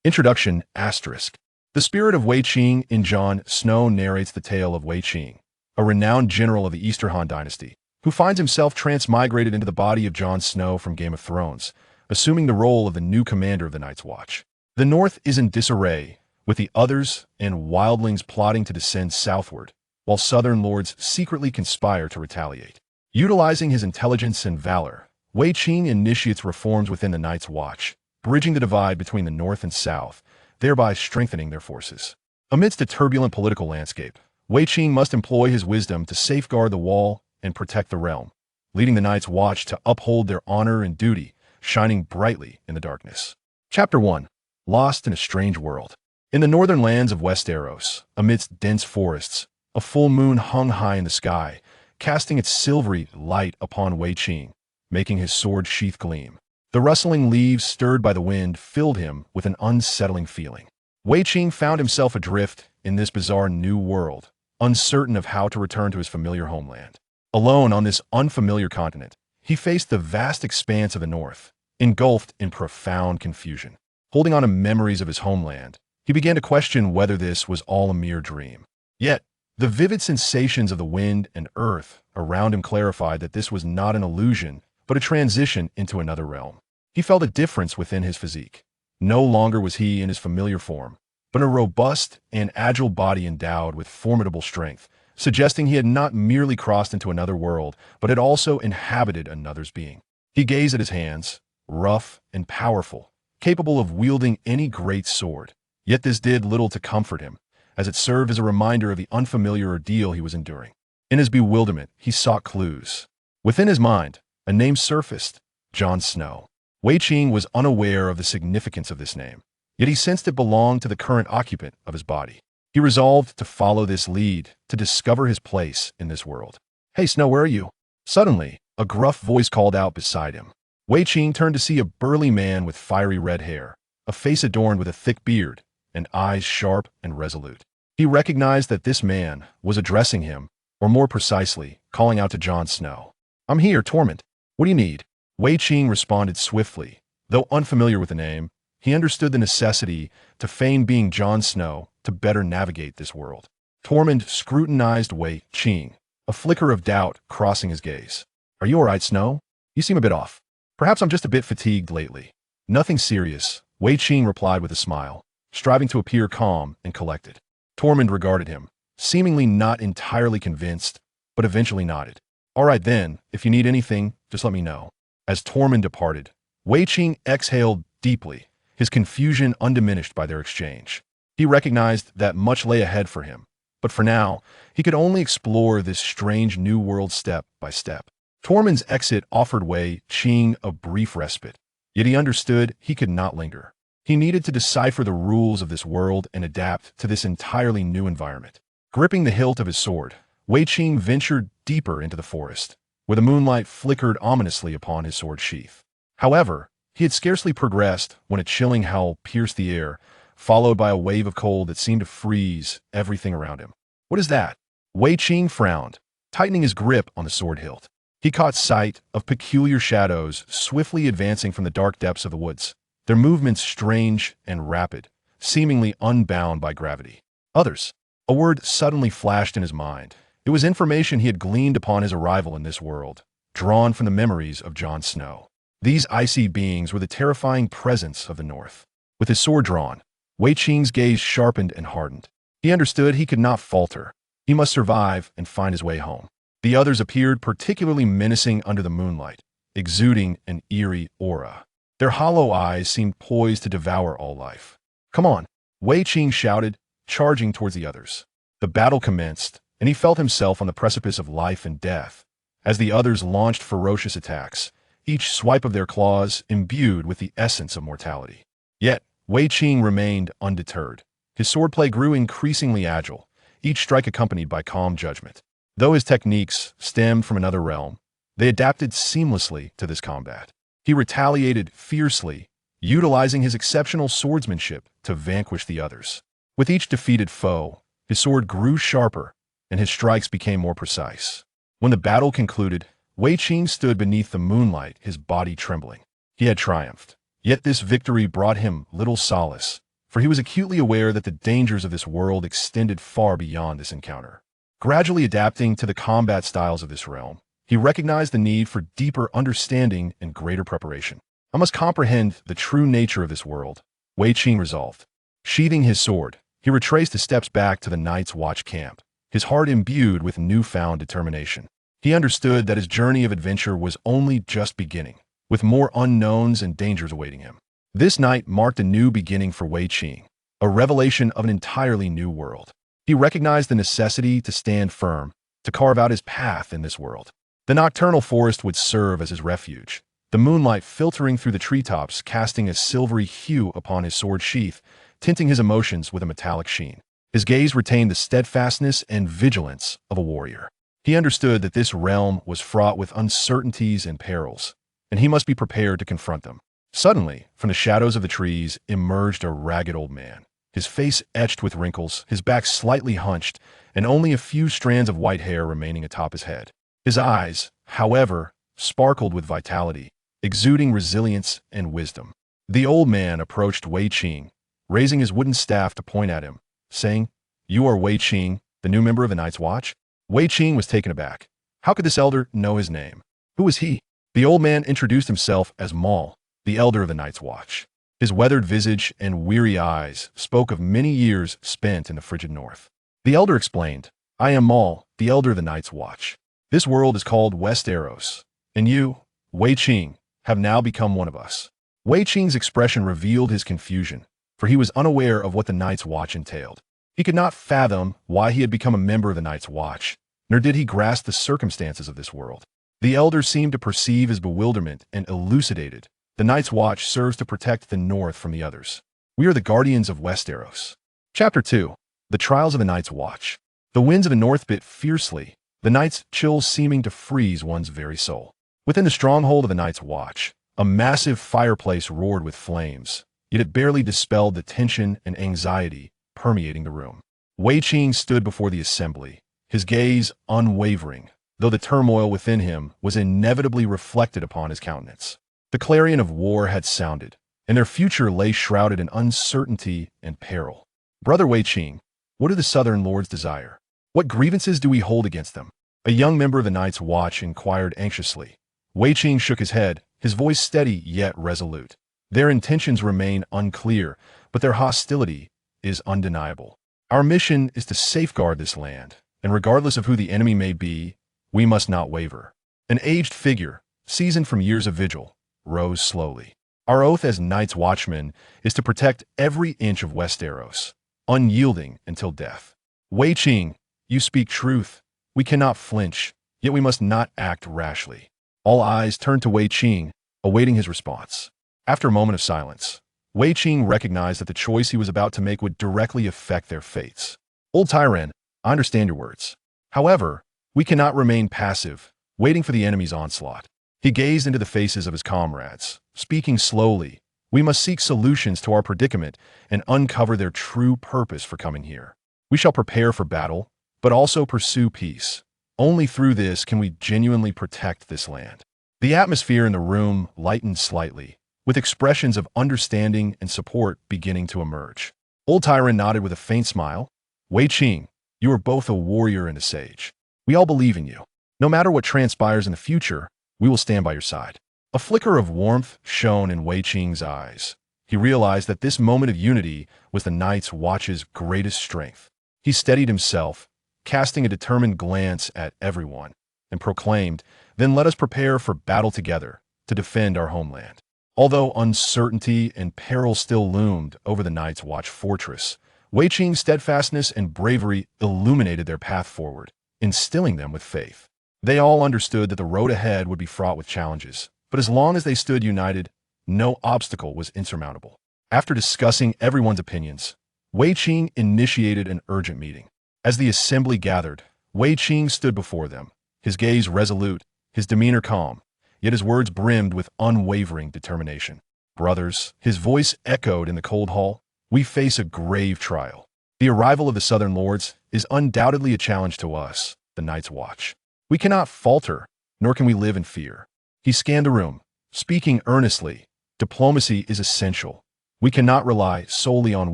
Introduction asterisk. The spirit of Wei Qing in Jon Snow narrates the tale of Wei Qing, a renowned general of the Easterhan dynasty, who finds himself transmigrated into the body of Jon Snow from Game of Thrones, assuming the role of the new commander of the Night's Watch. The North is in disarray, with the others and wildlings plotting to descend southward, while southern lords secretly conspire to retaliate. Utilizing his intelligence and valor, Wei Qing initiates reforms within the Night's Watch, bridging the divide between the North and South, thereby strengthening their forces. Amidst a turbulent political landscape, Wei Qing must employ his wisdom to safeguard the wall and protect the realm, leading the Night's Watch to uphold their honor and duty, shining brightly in the darkness. Chapter 1. Lost in a Strange World. In the northern lands of Westeros, amidst dense forests, a full moon hung high in the sky, casting its silvery light upon Wei Qing, making his sword sheath gleam. The rustling leaves stirred by the wind filled him with an unsettling feeling. Wei Qing found himself adrift in this bizarre new world, uncertain of how to return to his familiar homeland. Alone on this unfamiliar continent, he faced the vast expanse of the north, engulfed in profound confusion. Holding on to memories of his homeland, he began to question whether this was all a mere dream. Yet, the vivid sensations of the wind and earth around him clarified that this was not an illusion, but a transition into another realm. He felt a difference within his physique. No longer was he in his familiar form, but a robust and agile body endowed with formidable strength, suggesting he had not merely crossed into another world, but had also inhabited another's being. He gazed at his hands, rough and powerful, capable of wielding any great sword. Yet this did little to comfort him, as it served as a reminder of the unfamiliar ordeal he was enduring. In his bewilderment, he sought clues. Within his mind, a name surfaced: Jon Snow. Wei Qing was unaware of the significance of this name, yet he sensed it belonged to the current occupant of his body. He resolved to follow this lead to discover his place in this world. "Hey, Snow, where are you?" Suddenly, a gruff voice called out beside him. Wei Qing turned to see a burly man with fiery red hair, a face adorned with a thick beard, and eyes sharp and resolute. He recognized that this man was addressing him, or more precisely, calling out to Jon Snow. "I'm here, Torment. What do you need?" Wei Qing responded swiftly. Though unfamiliar with the name, he understood the necessity to feign being Jon Snow to better navigate this world. Tormund scrutinized Wei Qing, a flicker of doubt crossing his gaze. "Are you all right, Snow? You seem a bit off." "Perhaps I'm just a bit fatigued lately." "Nothing serious," Wei Qing replied with a smile, striving to appear calm and collected. Tormund regarded him, seemingly not entirely convinced, but eventually nodded. "All right then, if you need anything, just let me know." As Tormund departed, Wei Qing exhaled deeply, his confusion undiminished by their exchange. He recognized that much lay ahead for him, but for now, he could only explore this strange new world step by step. Tormund's exit offered Wei Qing a brief respite, yet he understood he could not linger. He needed to decipher the rules of this world and adapt to this entirely new environment. Gripping the hilt of his sword, Wei Qing ventured deeper into the forest, where the moonlight flickered ominously upon his sword sheath. However, he had scarcely progressed when a chilling howl pierced the air, followed by a wave of cold that seemed to freeze everything around him. "What is that?" Wei Qing frowned, tightening his grip on the sword hilt. He caught sight of peculiar shadows swiftly advancing from the dark depths of the woods, their movements strange and rapid, seemingly unbound by gravity. Others. A word suddenly flashed in his mind. It was information he had gleaned upon his arrival in this world, drawn from the memories of Jon Snow. These icy beings were the terrifying presence of the North. With his sword drawn, Wei Qing's gaze sharpened and hardened. He understood he could not falter. He must survive and find his way home. The others appeared particularly menacing under the moonlight, exuding an eerie aura. Their hollow eyes seemed poised to devour all life. "Come on," Wei Qing shouted, charging towards the others. The battle commenced, and he felt himself on the precipice of life and death, as the others launched ferocious attacks, each swipe of their claws imbued with the essence of mortality. Yet, Wei Qing remained undeterred. His swordplay grew increasingly agile, each strike accompanied by calm judgment. Though his techniques stemmed from another realm, they adapted seamlessly to this combat. He retaliated fiercely, utilizing his exceptional swordsmanship to vanquish the others. With each defeated foe, his sword grew sharper, and his strikes became more precise. When the battle concluded, Wei Qing stood beneath the moonlight, his body trembling. He had triumphed. Yet this victory brought him little solace, for he was acutely aware that the dangers of this world extended far beyond this encounter. Gradually adapting to the combat styles of this realm, he recognized the need for deeper understanding and greater preparation. I must comprehend the true nature of this world, Wei Qing resolved. Sheathing his sword, he retraced his steps back to the Night's Watch camp, his heart imbued with newfound determination. He understood that his journey of adventure was only just beginning, with more unknowns and dangers awaiting him. This night marked a new beginning for Wei Qing, a revelation of an entirely new world. He recognized the necessity to stand firm, to carve out his path in this world. The nocturnal forest would serve as his refuge, the moonlight filtering through the treetops casting a silvery hue upon his sword sheath, tinting his emotions with a metallic sheen. His gaze retained the steadfastness and vigilance of a warrior. He understood that this realm was fraught with uncertainties and perils, and he must be prepared to confront them. Suddenly, from the shadows of the trees emerged a ragged old man, his face etched with wrinkles, his back slightly hunched, and only a few strands of white hair remaining atop his head. His eyes, however, sparkled with vitality, exuding resilience and wisdom. The old man approached Wei Qing, raising his wooden staff to point at him, saying, "You are Wei Qing, the new member of the Night's Watch?" Wei Qing was taken aback. How could this elder know his name? Who was he? The old man introduced himself as Maul, the elder of the Night's Watch. His weathered visage and weary eyes spoke of many years spent in the frigid north. The elder explained, "I am Maul, the elder of the Night's Watch. This world is called Westeros, and you, Wei Qing, have now become one of us." Wei Qing's expression revealed his confusion, for he was unaware of what the Night's Watch entailed. He could not fathom why he had become a member of the Night's Watch, nor did he grasp the circumstances of this world. The elder seemed to perceive his bewilderment and elucidated. The Night's Watch serves to protect the North from the others. We are the guardians of Westeros. Chapter 2. The Trials of the Night's Watch. The winds of the North bit fiercely, the night's chills seeming to freeze one's very soul. Within the stronghold of the Night's Watch, a massive fireplace roared with flames, yet it barely dispelled the tension and anxiety permeating the room. Wei Qing stood before the assembly, his gaze unwavering, though the turmoil within him was inevitably reflected upon his countenance. The clarion of war had sounded, and their future lay shrouded in uncertainty and peril. "Brother Wei Qing, what do the Southern Lords desire? What grievances do we hold against them?" A young member of the Night's Watch inquired anxiously. Wei Qing shook his head, his voice steady yet resolute. "Their intentions remain unclear, but their hostility is undeniable. Our mission is to safeguard this land, and regardless of who the enemy may be, we must not waver." An aged figure, seasoned from years of vigil, rose slowly. "Our oath as Night's Watchmen is to protect every inch of Westeros, unyielding until death." "Wei Qing, you speak truth. We cannot flinch, yet we must not act rashly." All eyes turned to Wei Qing, awaiting his response. After a moment of silence, Wei Qing recognized that the choice he was about to make would directly affect their fates. "Old Tyran, I understand your words. However, we cannot remain passive, waiting for the enemy's onslaught." He gazed into the faces of his comrades, speaking slowly. "We must seek solutions to our predicament and uncover their true purpose for coming here. We shall prepare for battle, but also pursue peace. Only through this can we genuinely protect this land." The atmosphere in the room lightened slightly, with expressions of understanding and support beginning to emerge. Old Tyran nodded with a faint smile. "Wei Qing, you are both a warrior and a sage. We all believe in you. No matter what transpires in the future, we will stand by your side." A flicker of warmth shone in Wei Qing's eyes. He realized that this moment of unity was the Night's Watch's greatest strength. He steadied himself, casting a determined glance at everyone, and proclaimed, "Then let us prepare for battle together, to defend our homeland." Although uncertainty and peril still loomed over the Night's Watch fortress, Wei Qing's steadfastness and bravery illuminated their path forward, instilling them with faith. They all understood that the road ahead would be fraught with challenges, but as long as they stood united, no obstacle was insurmountable. After discussing everyone's opinions, Wei Qing initiated an urgent meeting. As the assembly gathered, Wei Qing stood before them, his gaze resolute, his demeanor calm, yet his words brimmed with unwavering determination. "Brothers," his voice echoed in the cold hall, "we face a grave trial. The arrival of the Southern Lords is undoubtedly a challenge to us, the Night's Watch. We cannot falter, nor can we live in fear." He scanned the room, speaking earnestly. "Diplomacy is essential. We cannot rely solely on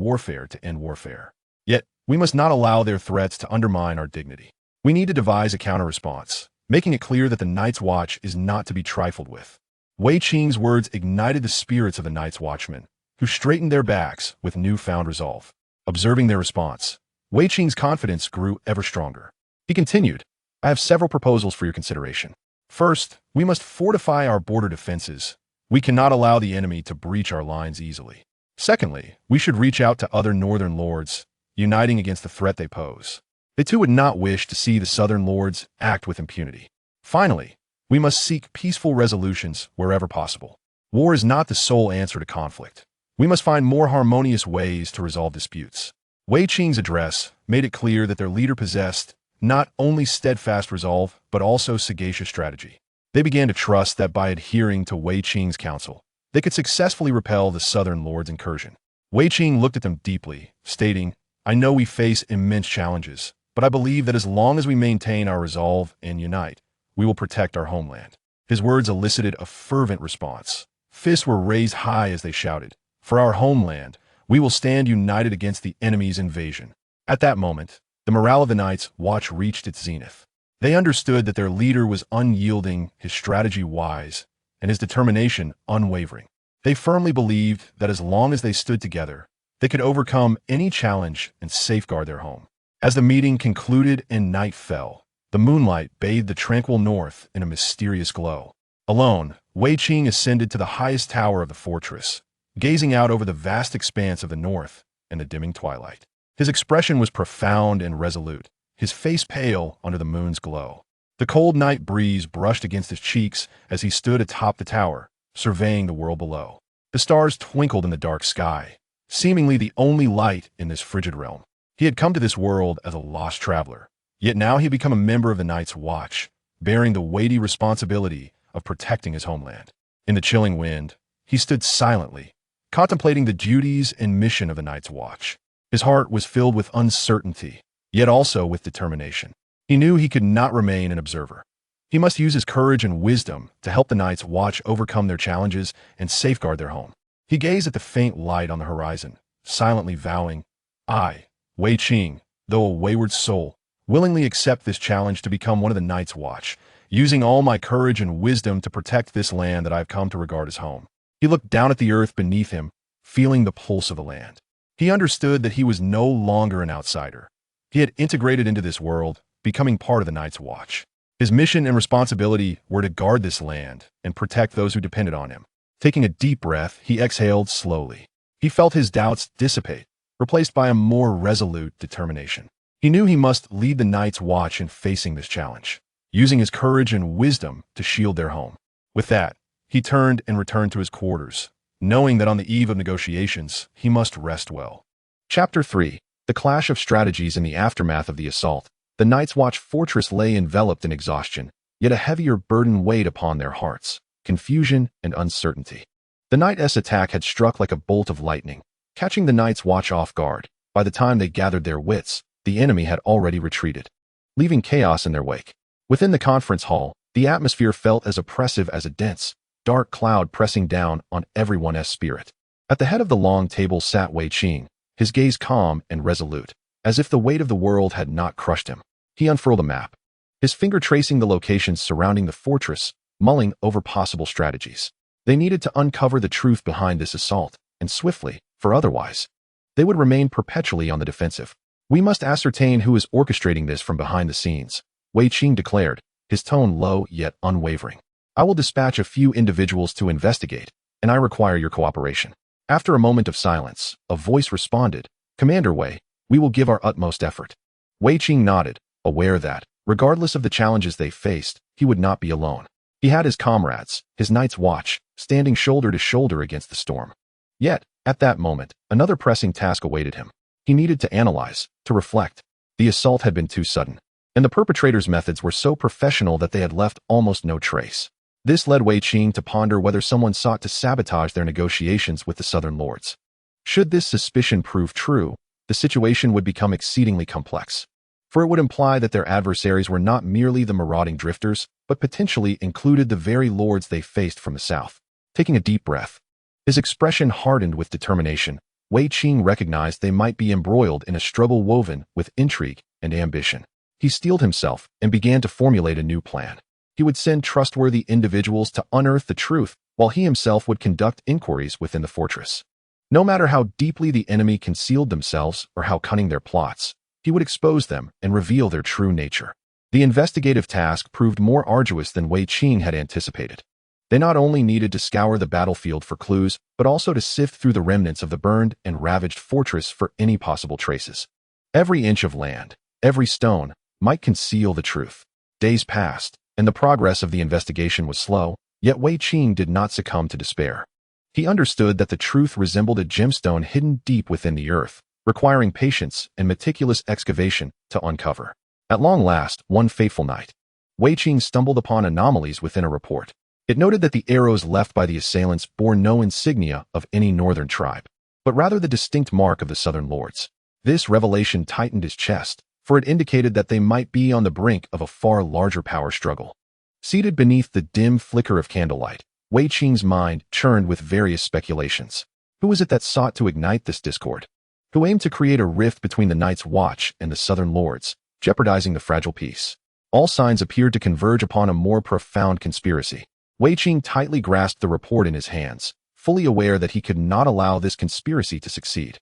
warfare to end warfare. Yet, we must not allow their threats to undermine our dignity. We need to devise a counter-response, making it clear that the Night's Watch is not to be trifled with. Wei Qing's words ignited the spirits of the Night's Watchmen, who straightened their backs with newfound resolve. Observing their response, Wei Qing's confidence grew ever stronger. He continued, I have several proposals for your consideration. First, we must fortify our border defenses. We cannot allow the enemy to breach our lines easily. Secondly, we should reach out to other northern lords, uniting against the threat they pose. They too would not wish to see the southern lords act with impunity. Finally, we must seek peaceful resolutions wherever possible. War is not the sole answer to conflict. We must find more harmonious ways to resolve disputes. Wei Qing's address made it clear that their leader possessed not only steadfast resolve, but also sagacious strategy. They began to trust that by adhering to Wei Qing's counsel, they could successfully repel the southern lord's incursion. Wei Qing looked at them deeply, stating, I know we face immense challenges, but I believe that as long as we maintain our resolve and unite, we will protect our homeland. His words elicited a fervent response. Fists were raised high as they shouted, For our homeland, we will stand united against the enemy's invasion. At that moment, the morale of the Night's Watch reached its zenith. They understood that their leader was unyielding, his strategy wise, and his determination unwavering. They firmly believed that as long as they stood together, they could overcome any challenge and safeguard their home. As the meeting concluded and night fell, the moonlight bathed the tranquil north in a mysterious glow. Alone, Wei Qing ascended to the highest tower of the fortress, gazing out over the vast expanse of the north in the dimming twilight. His expression was profound and resolute, his face pale under the moon's glow. The cold night breeze brushed against his cheeks as he stood atop the tower, surveying the world below. The stars twinkled in the dark sky, seemingly the only light in this frigid realm. He had come to this world as a lost traveler, yet now he had become a member of the Night's Watch, bearing the weighty responsibility of protecting his homeland. In the chilling wind, he stood silently, contemplating the duties and mission of the Night's Watch. His heart was filled with uncertainty, yet also with determination. He knew he could not remain an observer. He must use his courage and wisdom to help the Night's Watch overcome their challenges and safeguard their home. He gazed at the faint light on the horizon, silently vowing, I, Wei Qing, though a wayward soul, willingly accept this challenge to become one of the Night's Watch, using all my courage and wisdom to protect this land that I have come to regard as home. He looked down at the earth beneath him, feeling the pulse of the land. He understood that he was no longer an outsider. He had integrated into this world, becoming part of the Night's Watch. His mission and responsibility were to guard this land and protect those who depended on him. Taking a deep breath, he exhaled slowly. He felt his doubts dissipate, replaced by a more resolute determination. He knew he must lead the Night's Watch in facing this challenge, using his courage and wisdom to shield their home. With that, he turned and returned to his quarters, knowing that on the eve of negotiations, he must rest well. Chapter 3. The Clash of Strategies in the Aftermath of the Assault. The Night's Watch fortress lay enveloped in exhaustion, yet a heavier burden weighed upon their hearts, confusion and uncertainty. The Night's attack had struck like a bolt of lightning, catching the Night's Watch off guard. By the time they gathered their wits, the enemy had already retreated, leaving chaos in their wake. Within the conference hall, the atmosphere felt as oppressive as a dense, dark cloud pressing down on everyone's spirit. At the head of the long table sat Wei Qing, his gaze calm and resolute, as if the weight of the world had not crushed him. He unfurled a map, his finger tracing the locations surrounding the fortress, mulling over possible strategies. They needed to uncover the truth behind this assault, and swiftly, for otherwise, they would remain perpetually on the defensive. We must ascertain who is orchestrating this from behind the scenes, Wei Qing declared, his tone low yet unwavering. I will dispatch a few individuals to investigate, and I require your cooperation. After a moment of silence, a voice responded, Commander Wei, we will give our utmost effort. Wei Qing nodded, aware that, regardless of the challenges they faced, he would not be alone. He had his comrades, his Night's Watch, standing shoulder to shoulder against the storm. Yet, at that moment, another pressing task awaited him. He needed to analyze, to reflect. The assault had been too sudden, and the perpetrators' methods were so professional that they had left almost no trace. This led Wei Qing to ponder whether someone sought to sabotage their negotiations with the southern lords. Should this suspicion prove true, the situation would become exceedingly complex, for it would imply that their adversaries were not merely the marauding drifters, but potentially included the very lords they faced from the south. Taking a deep breath, His expression hardened with determination. Wei Qing recognized they might be embroiled in a struggle woven with intrigue and ambition. He steeled himself and began to formulate a new plan. He would send trustworthy individuals to unearth the truth, while he himself would conduct inquiries within the fortress. No matter how deeply the enemy concealed themselves or how cunning their plots, he would expose them and reveal their true nature. The investigative task proved more arduous than Wei Qing had anticipated. They not only needed to scour the battlefield for clues, but also to sift through the remnants of the burned and ravaged fortress for any possible traces. Every inch of land, every stone, might conceal the truth. Days passed, and the progress of the investigation was slow, yet Wei Qing did not succumb to despair. He understood that the truth resembled a gemstone hidden deep within the earth, requiring patience and meticulous excavation to uncover. At long last, one fateful night, Wei Qing stumbled upon anomalies within a report. It noted that the arrows left by the assailants bore no insignia of any northern tribe, but rather the distinct mark of the southern lords. This revelation tightened his chest, for it indicated that they might be on the brink of a far larger power struggle. Seated beneath the dim flicker of candlelight, Wei Qing's mind churned with various speculations. Who was it that sought to ignite this discord? Who aimed to create a rift between the Night's Watch and the southern lords, jeopardizing the fragile peace? All signs appeared to converge upon a more profound conspiracy. Wei Qing tightly grasped the report in his hands, fully aware that he could not allow this conspiracy to succeed.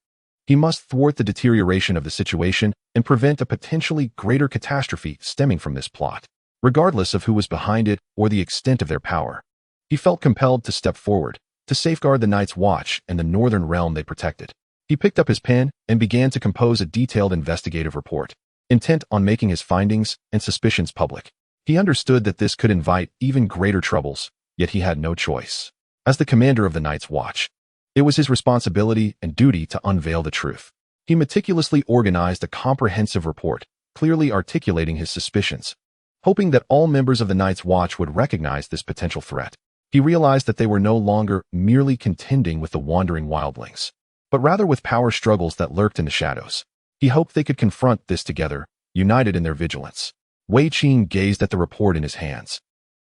He must thwart the deterioration of the situation and prevent a potentially greater catastrophe stemming from this plot, regardless of who was behind it or the extent of their power. He felt compelled to step forward, to safeguard the Night's Watch and the northern realm they protected. He picked up his pen and began to compose a detailed investigative report, intent on making his findings and suspicions public. He understood that this could invite even greater troubles, yet he had no choice. As the commander of the Night's Watch, it was his responsibility and duty to unveil the truth. He meticulously organized a comprehensive report, clearly articulating his suspicions, hoping that all members of the Night's Watch would recognize this potential threat. He realized that they were no longer merely contending with the wandering wildlings, but rather with power struggles that lurked in the shadows. He hoped they could confront this together, united in their vigilance. Wei Qing gazed at the report in his hands,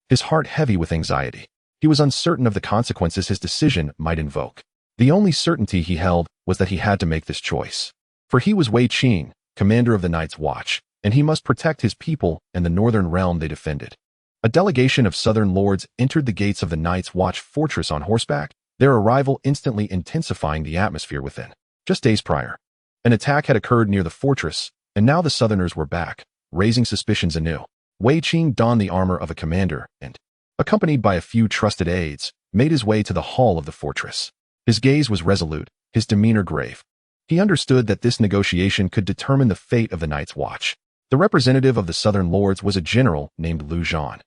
his heart heavy with anxiety. He was uncertain of the consequences his decision might invoke. The only certainty he held was that he had to make this choice. For he was Wei Qing, commander of the Night's Watch, and he must protect his people and the northern realm they defended. A delegation of southern lords entered the gates of the Night's Watch fortress on horseback, their arrival instantly intensifying the atmosphere within. Just days prior, an attack had occurred near the fortress, and now the southerners were back, raising suspicions anew. Wei Qing donned the armor of a commander and, accompanied by a few trusted aides, made his way to the hall of the fortress. His gaze was resolute, his demeanor grave. He understood that this negotiation could determine the fate of the Night's Watch. The representative of the southern lords was a general named Lu Zhan,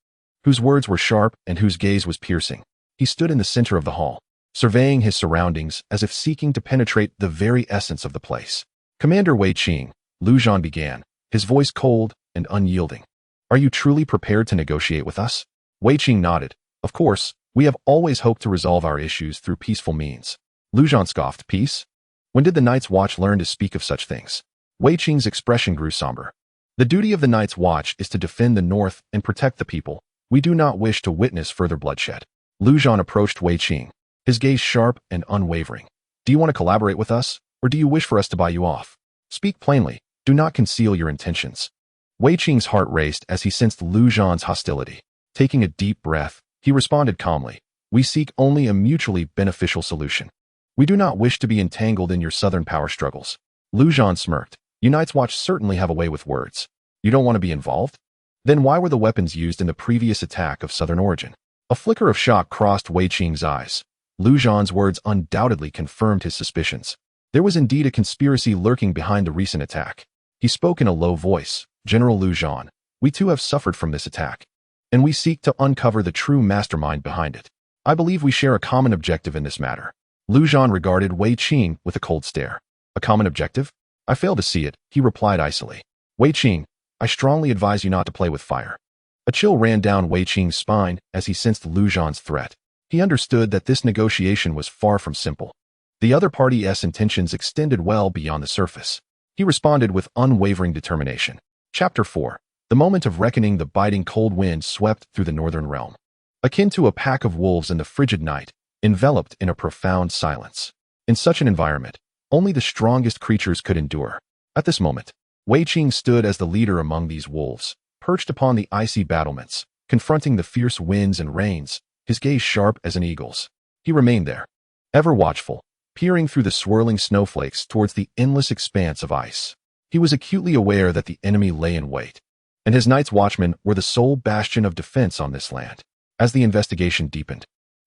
whose words were sharp and whose gaze was piercing. He stood in the center of the hall, surveying his surroundings as if seeking to penetrate the very essence of the place. Commander Wei Qing, Lu Zhan began, his voice cold and unyielding. Are you truly prepared to negotiate with us? Wei Qing nodded. Of course, we have always hoped to resolve our issues through peaceful means. Lu Zhan scoffed. Peace? When did the Night's Watch learn to speak of such things? Wei Qing's expression grew somber. The duty of the Night's Watch is to defend the north and protect the people. We do not wish to witness further bloodshed. Lu Zhan approached Wei Qing, his gaze sharp and unwavering. Do you want to collaborate with us, or do you wish for us to buy you off? Speak plainly. Do not conceal your intentions. Wei Qing's heart raced as he sensed Lu Zhan's hostility. Taking a deep breath, he responded calmly. We seek only a mutually beneficial solution. We do not wish to be entangled in your southern power struggles. Lu Zhan smirked. You Night's Watch certainly have a way with words. You don't want to be involved? Then why were the weapons used in the previous attack of southern origin? A flicker of shock crossed Wei Qing's eyes. Lu Zhan's words undoubtedly confirmed his suspicions. There was indeed a conspiracy lurking behind the recent attack. He spoke in a low voice. General Lu Zhan, we too have suffered from this attack, and we seek to uncover the true mastermind behind it. I believe we share a common objective in this matter. Lu Zhan regarded Wei Qing with a cold stare. A common objective? I fail to see it, he replied icily. Wei Qing, I strongly advise you not to play with fire. A chill ran down Wei Qing's spine as he sensed Lu Zhan's threat. He understood that this negotiation was far from simple. The other party's intentions extended well beyond the surface. He responded with unwavering determination. Chapter 4. The moment of reckoning. The biting cold wind swept through the northern realm. Akin to a pack of wolves in the frigid night, enveloped in a profound silence. In such an environment, only the strongest creatures could endure. At this moment, Wei Qing stood as the leader among these wolves, perched upon the icy battlements, confronting the fierce winds and rains, his gaze sharp as an eagle's. He remained there, ever watchful, peering through the swirling snowflakes towards the endless expanse of ice. He was acutely aware that the enemy lay in wait, and his Night's Watchmen were the sole bastion of defense on this land. As the investigation deepened,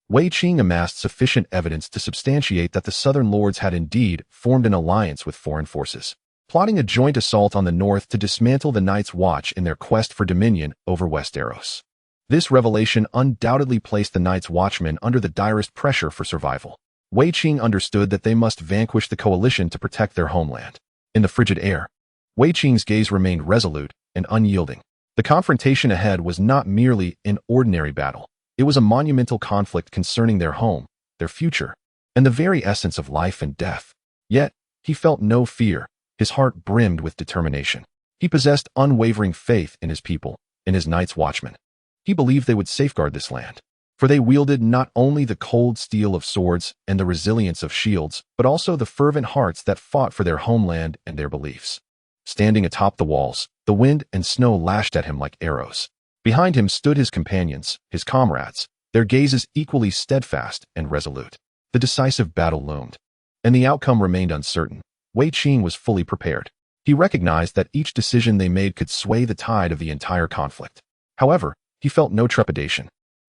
Wei Qing amassed sufficient evidence to substantiate that the southern lords had indeed formed an alliance with foreign forces, plotting a joint assault on the north to dismantle the Night's Watch in their quest for dominion over Westeros. This revelation undoubtedly placed the Night's Watchmen under the direst pressure for survival. Wei Qing understood that they must vanquish the coalition to protect their homeland. In the frigid air, Wei Qing's gaze remained resolute and unyielding. The confrontation ahead was not merely an ordinary battle. It was a monumental conflict concerning their home, their future, and the very essence of life and death. Yet, he felt no fear. His heart brimmed with determination. He possessed unwavering faith in his people, in his Night's Watchmen. He believed they would safeguard this land, for they wielded not only the cold steel of swords and the resilience of shields, but also the fervent hearts that fought for their homeland and their beliefs. Standing atop the walls, the wind and snow lashed at him like arrows. Behind him stood his companions, his comrades, their gazes equally steadfast and resolute. The decisive battle loomed, and the outcome remained uncertain. Wei Qing was fully prepared. He recognized that each decision they made could sway the tide of the entire conflict. However, he felt no trepidation,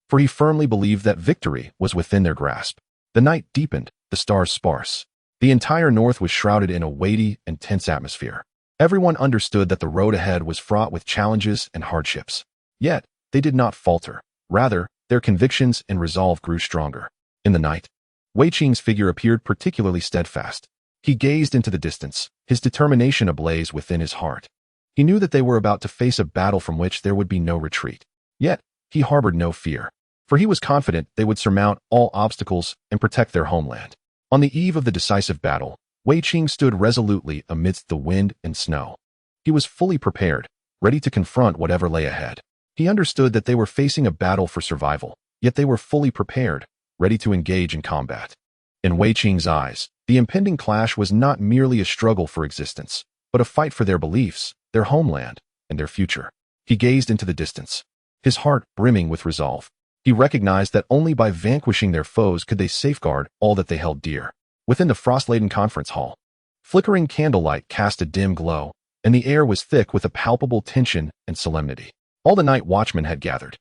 for he firmly believed that victory was within their grasp. The night deepened, the stars sparse. The entire north was shrouded in a weighty and tense atmosphere. Everyone understood that the road ahead was fraught with challenges and hardships. Yet, they did not falter. Rather, their convictions and resolve grew stronger. In the night, Wei Qing's figure appeared particularly steadfast. He gazed into the distance, his determination ablaze within his heart. He knew that they were about to face a battle from which there would be no retreat. Yet, he harbored no fear, for he was confident they would surmount all obstacles and protect their homeland. On the eve of the decisive battle, Wei Qing stood resolutely amidst the wind and snow. He was fully prepared, ready to confront whatever lay ahead. He understood that they were facing a battle for survival, yet they were fully prepared, ready to engage in combat. In Wei Qing's eyes, the impending clash was not merely a struggle for existence, but a fight for their beliefs, their homeland, and their future. He gazed into the distance, his heart brimming with resolve. He recognized that only by vanquishing their foes could they safeguard all that they held dear. Within the frost-laden conference hall, flickering candlelight cast a dim glow, and the air was thick with a palpable tension and solemnity. All the night watchmen had gathered,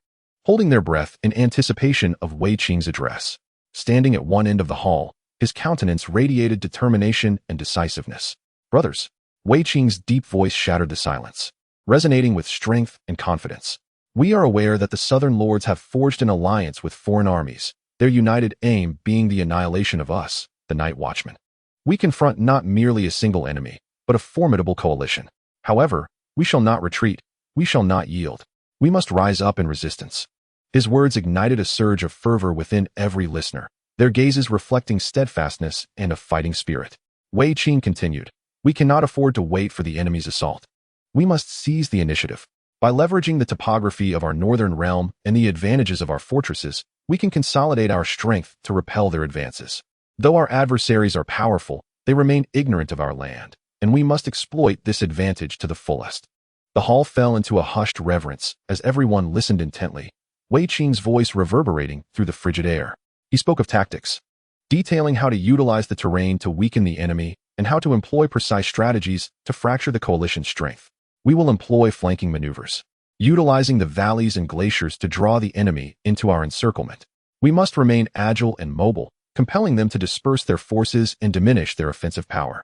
holding their breath in anticipation of Wei Qing's address. Standing at one end of the hall, his countenance radiated determination and decisiveness. "Brothers," Wei Qing's deep voice shattered the silence, resonating with strength and confidence. "We are aware that the southern lords have forged an alliance with foreign armies, their united aim being the annihilation of us, the Night Watchmen. We confront not merely a single enemy, but a formidable coalition. However, we shall not retreat, we shall not yield. We must rise up in resistance." His words ignited a surge of fervor within every listener, their gazes reflecting steadfastness and a fighting spirit. Wei Qing continued, "We cannot afford to wait for the enemy's assault. We must seize the initiative. By leveraging the topography of our northern realm and the advantages of our fortresses, we can consolidate our strength to repel their advances. Though our adversaries are powerful, they remain ignorant of our land, and we must exploit this advantage to the fullest." The hall fell into a hushed reverence as everyone listened intently, Wei Qing's voice reverberating through the frigid air. He spoke of tactics, detailing how to utilize the terrain to weaken the enemy and how to employ precise strategies to fracture the coalition's strength. "We will employ flanking maneuvers, utilizing the valleys and glaciers to draw the enemy into our encirclement. We must remain agile and mobile, compelling them to disperse their forces and diminish their offensive power."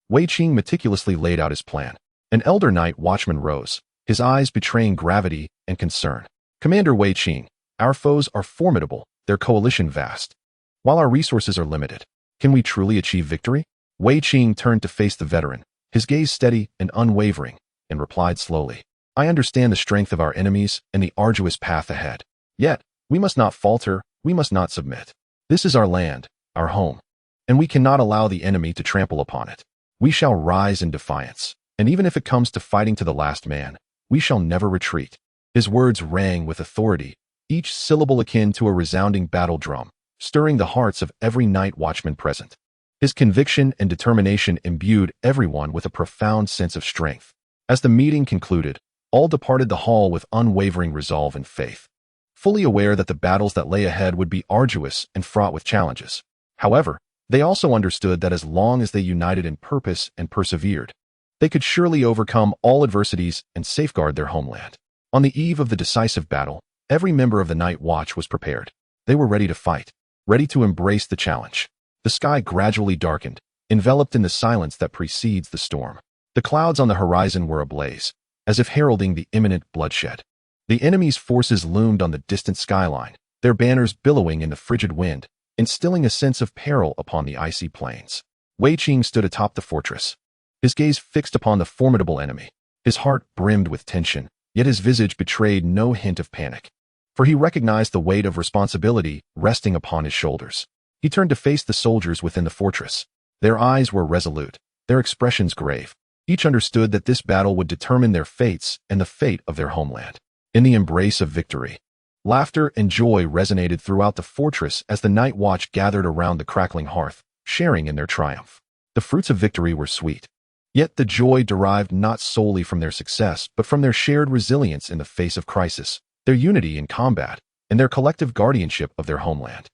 Wei Qing meticulously laid out his plan. An elder Night Watchman rose, his eyes betraying gravity and concern. "Commander Wei Qing, our foes are formidable, their coalition vast. While our resources are limited, can we truly achieve victory?" Wei Qing turned to face the veteran, his gaze steady and unwavering, and replied slowly, "I understand the strength of our enemies and the arduous path ahead. Yet, we must not falter, we must not submit. This is our land, our home, and we cannot allow the enemy to trample upon it. We shall rise in defiance, and even if it comes to fighting to the last man, we shall never retreat." His words rang with authority, each syllable akin to a resounding battle drum, stirring the hearts of every night watchman present. His conviction and determination imbued everyone with a profound sense of strength. As the meeting concluded, all departed the hall with unwavering resolve and faith, fully aware that the battles that lay ahead would be arduous and fraught with challenges. However, they also understood that as long as they united in purpose and persevered, they could surely overcome all adversities and safeguard their homeland. On the eve of the decisive battle, every member of the Night Watch was prepared. They were ready to fight, ready to embrace the challenge. The sky gradually darkened, enveloped in the silence that precedes the storm. The clouds on the horizon were ablaze, as if heralding the imminent bloodshed. The enemy's forces loomed on the distant skyline, their banners billowing in the frigid wind, instilling a sense of peril upon the icy plains. Wei Qing stood atop the fortress, his gaze fixed upon the formidable enemy. His heart brimmed with tension, yet his visage betrayed no hint of panic, for he recognized the weight of responsibility resting upon his shoulders. He turned to face the soldiers within the fortress. Their eyes were resolute, their expressions grave. Each understood that this battle would determine their fates and the fate of their homeland. In the embrace of victory, laughter and joy resonated throughout the fortress as the Night Watch gathered around the crackling hearth, sharing in their triumph. The fruits of victory were sweet, yet the joy derived not solely from their success but from their shared resilience in the face of crisis, their unity in combat, and their collective guardianship of their homeland.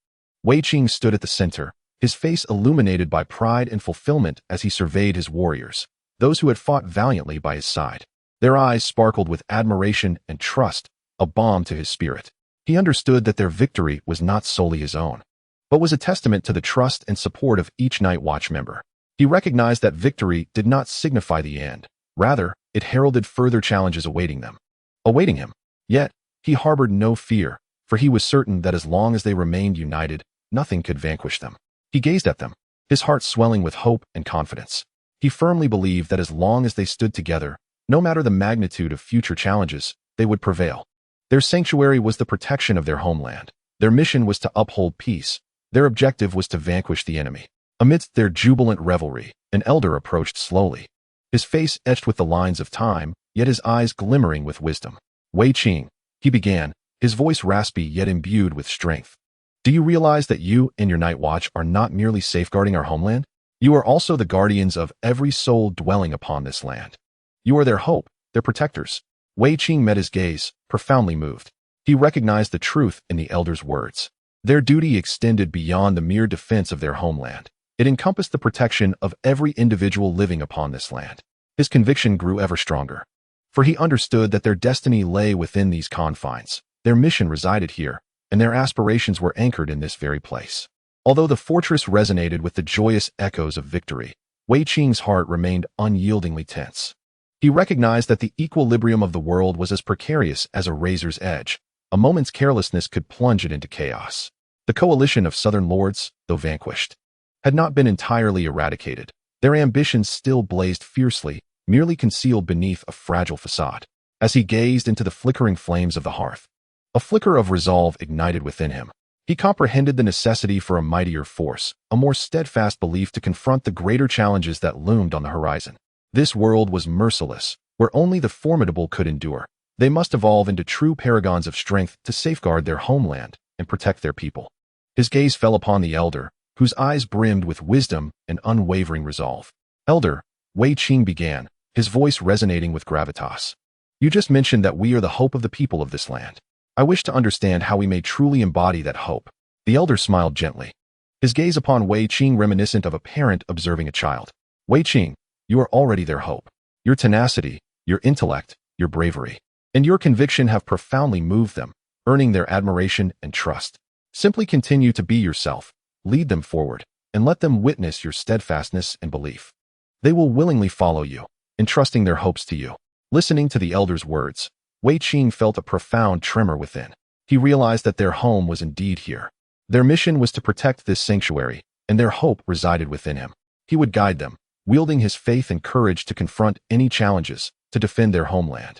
Wei Qing stood at the center, his face illuminated by pride and fulfillment as he surveyed his warriors, those who had fought valiantly by his side. Their eyes sparkled with admiration and trust, a balm to his spirit. He understood that their victory was not solely his own, but was a testament to the trust and support of each Night Watch member. He recognized that victory did not signify the end. Rather, it heralded further challenges awaiting him. Yet, he harbored no fear, for he was certain that as long as they remained united, nothing could vanquish them. He gazed at them, his heart swelling with hope and confidence. He firmly believed that as long as they stood together, no matter the magnitude of future challenges, they would prevail. Their sanctuary was the protection of their homeland. Their mission was to uphold peace. Their objective was to vanquish the enemy. Amidst their jubilant revelry, an elder approached slowly, his face etched with the lines of time, yet his eyes glimmering with wisdom. Wei Qing, he began, his voice raspy yet imbued with strength. Do you realize that you and your Night Watch are not merely safeguarding our homeland? You are also the guardians of every soul dwelling upon this land. You are their hope, their protectors. Wei Qing met his gaze, profoundly moved. He recognized the truth in the elder's words. Their duty extended beyond the mere defense of their homeland. It encompassed the protection of every individual living upon this land. His conviction grew ever stronger, for he understood that their destiny lay within these confines. Their mission resided here, and their aspirations were anchored in this very place. Although the fortress resonated with the joyous echoes of victory, Wei Qing's heart remained unyieldingly tense. He recognized that the equilibrium of the world was as precarious as a razor's edge. A moment's carelessness could plunge it into chaos. The coalition of southern lords, though vanquished, had not been entirely eradicated. Their ambitions still blazed fiercely, merely concealed beneath a fragile facade. As he gazed into the flickering flames of the hearth, a flicker of resolve ignited within him. He comprehended the necessity for a mightier force, a more steadfast belief to confront the greater challenges that loomed on the horizon. This world was merciless, where only the formidable could endure. They must evolve into true paragons of strength to safeguard their homeland and protect their people. His gaze fell upon the elder, whose eyes brimmed with wisdom and unwavering resolve. Elder, Wei Qing began, his voice resonating with gravitas. You just mentioned that we are the hope of the people of this land. I wish to understand how we may truly embody that hope. The elder smiled gently, his gaze upon Wei Qing reminiscent of a parent observing a child. Wei Qing, you are already their hope. Your tenacity, your intellect, your bravery, and your conviction have profoundly moved them, earning their admiration and trust. Simply continue to be yourself, lead them forward, and let them witness your steadfastness and belief. They will willingly follow you, entrusting their hopes to you. Listening to the elder's words, Wei Qing felt a profound tremor within. He realized that their home was indeed here. Their mission was to protect this sanctuary, and their hope resided within him. He would guide them, wielding his faith and courage to confront any challenges, to defend their homeland,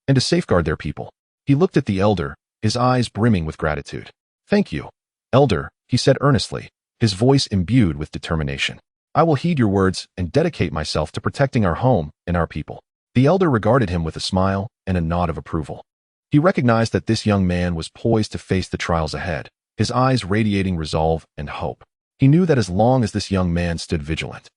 and to safeguard their people. He looked at the elder, his eyes brimming with gratitude. Thank you, elder, he said earnestly, his voice imbued with determination. I will heed your words and dedicate myself to protecting our home and our people. The elder regarded him with a smile and a nod of approval. He recognized that this young man was poised to face the trials ahead, his eyes radiating resolve and hope. He knew that as long as this young man stood vigilant,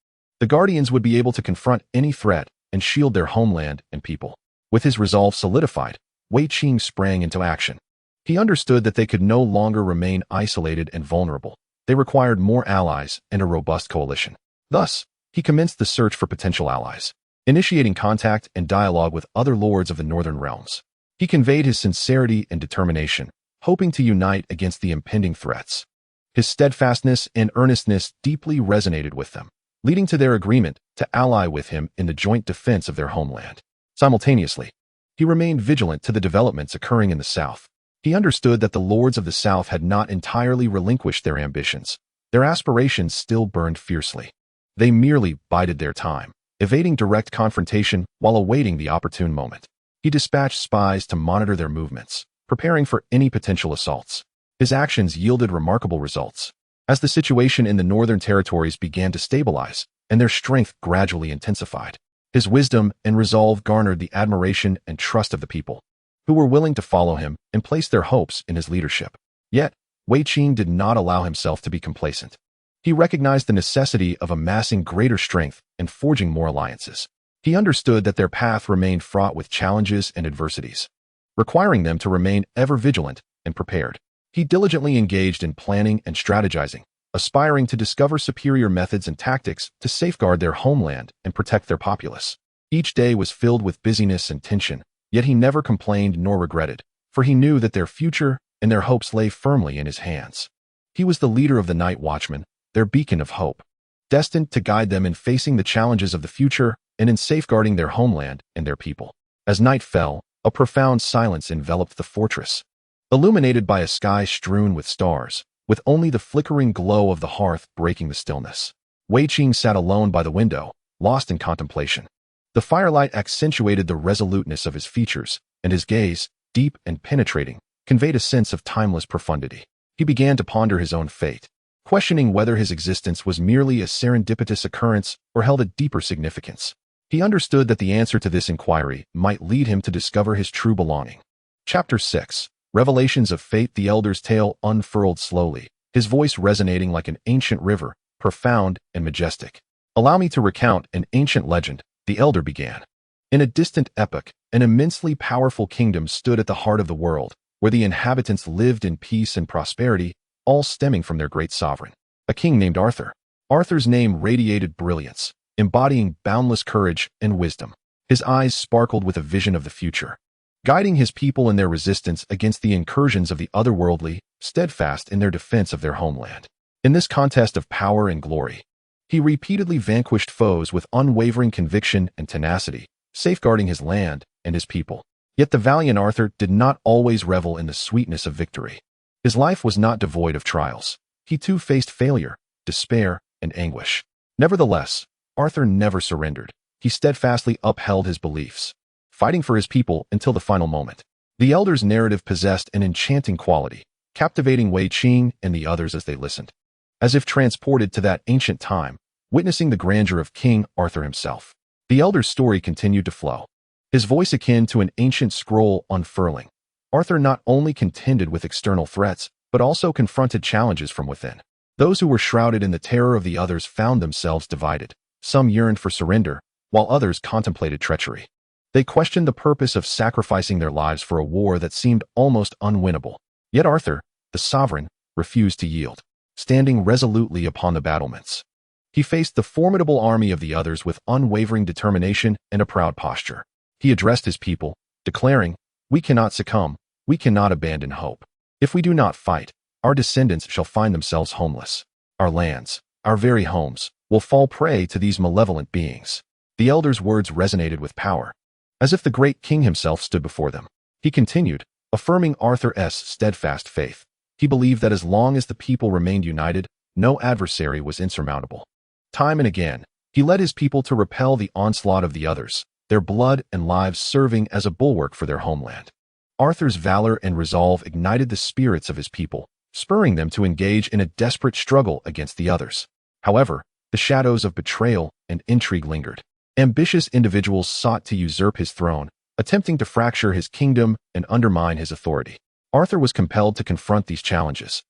the Guardians would be able to confront any threat and shield their homeland and people. With his resolve solidified, Wei Qing sprang into action. He understood that they could no longer remain isolated and vulnerable. They required more allies and a robust coalition. Thus, he commenced the search for potential allies, initiating contact and dialogue with other lords of the northern realms. He conveyed his sincerity and determination, hoping to unite against the impending threats. His steadfastness and earnestness deeply resonated with them, leading to their agreement to ally with him in the joint defense of their homeland. Simultaneously, he remained vigilant to the developments occurring in the south. He understood that the lords of the south had not entirely relinquished their ambitions. Their aspirations still burned fiercely. They merely bided their time, evading direct confrontation while awaiting the opportune moment. He dispatched spies to monitor their movements, preparing for any potential assaults. His actions yielded remarkable results. As the situation in the northern territories began to stabilize and their strength gradually intensified, his wisdom and resolve garnered the admiration and trust of the people, who were willing to follow him and place their hopes in his leadership. Yet, Wei Qing did not allow himself to be complacent. He recognized the necessity of amassing greater strength and forging more alliances. He understood that their path remained fraught with challenges and adversities, requiring them to remain ever vigilant and prepared. He diligently engaged in planning and strategizing, aspiring to discover superior methods and tactics to safeguard their homeland and protect their populace. Each day was filled with busyness and tension, yet he never complained nor regretted, for he knew that their future and their hopes lay firmly in his hands. He was the leader of the night watchmen, their beacon of hope, destined to guide them in facing the challenges of the future and in safeguarding their homeland and their people. As night fell, a profound silence enveloped the fortress, illuminated by a sky strewn with stars, with only the flickering glow of the hearth breaking the stillness. Wei Qing sat alone by the window, lost in contemplation. The firelight accentuated the resoluteness of his features, and his gaze, deep and penetrating, conveyed a sense of timeless profundity. He began to ponder his own fate, questioning whether his existence was merely a serendipitous occurrence or held a deeper significance. He understood that the answer to this inquiry might lead him to discover his true belonging. Chapter 6. Revelations of Fate. The elder's tale unfurled slowly, his voice resonating like an ancient river, profound and majestic. "Allow me to recount an ancient legend," the elder began. "In a distant epoch, an immensely powerful kingdom stood at the heart of the world, where the inhabitants lived in peace and prosperity, all stemming from their great sovereign, a king named Arthur. Arthur's name radiated brilliance, embodying boundless courage and wisdom. His eyes sparkled with a vision of the future, guiding his people in their resistance against the incursions of the otherworldly, steadfast in their defense of their homeland. In this contest of power and glory, he repeatedly vanquished foes with unwavering conviction and tenacity, safeguarding his land and his people. Yet the valiant Arthur did not always revel in the sweetness of victory. His life was not devoid of trials. He too faced failure, despair, and anguish. Nevertheless, Arthur never surrendered. He steadfastly upheld his beliefs, fighting for his people until the final moment. The elder's narrative possessed an enchanting quality, captivating Wei Qing and the others as they listened, as if transported to that ancient time, witnessing the grandeur of King Arthur himself. The elder's story continued to flow, his voice akin to an ancient scroll unfurling. Arthur not only contended with external threats, but also confronted challenges from within. Those who were shrouded in the terror of the others found themselves divided. Some yearned for surrender, while others contemplated treachery. They questioned the purpose of sacrificing their lives for a war that seemed almost unwinnable. Yet Arthur, the sovereign, refused to yield, standing resolutely upon the battlements. He faced the formidable army of the others with unwavering determination and a proud posture. He addressed his people, declaring, "We cannot succumb, we cannot abandon hope. If we do not fight, our descendants shall find themselves homeless. Our lands, our very homes, will fall prey to these malevolent beings." The elder's words resonated with power, as if the great king himself stood before them. He continued, affirming Arthur's steadfast faith. He believed that as long as the people remained united, no adversary was insurmountable. Time and again, he led his people to repel the onslaught of the others, their blood and lives serving as a bulwark for their homeland. Arthur's valor and resolve ignited the spirits of his people, spurring them to engage in a desperate struggle against the others. However, the shadows of betrayal and intrigue lingered. Ambitious individuals sought to usurp his throne, attempting to fracture his kingdom and undermine his authority. Arthur was compelled to confront these challenges,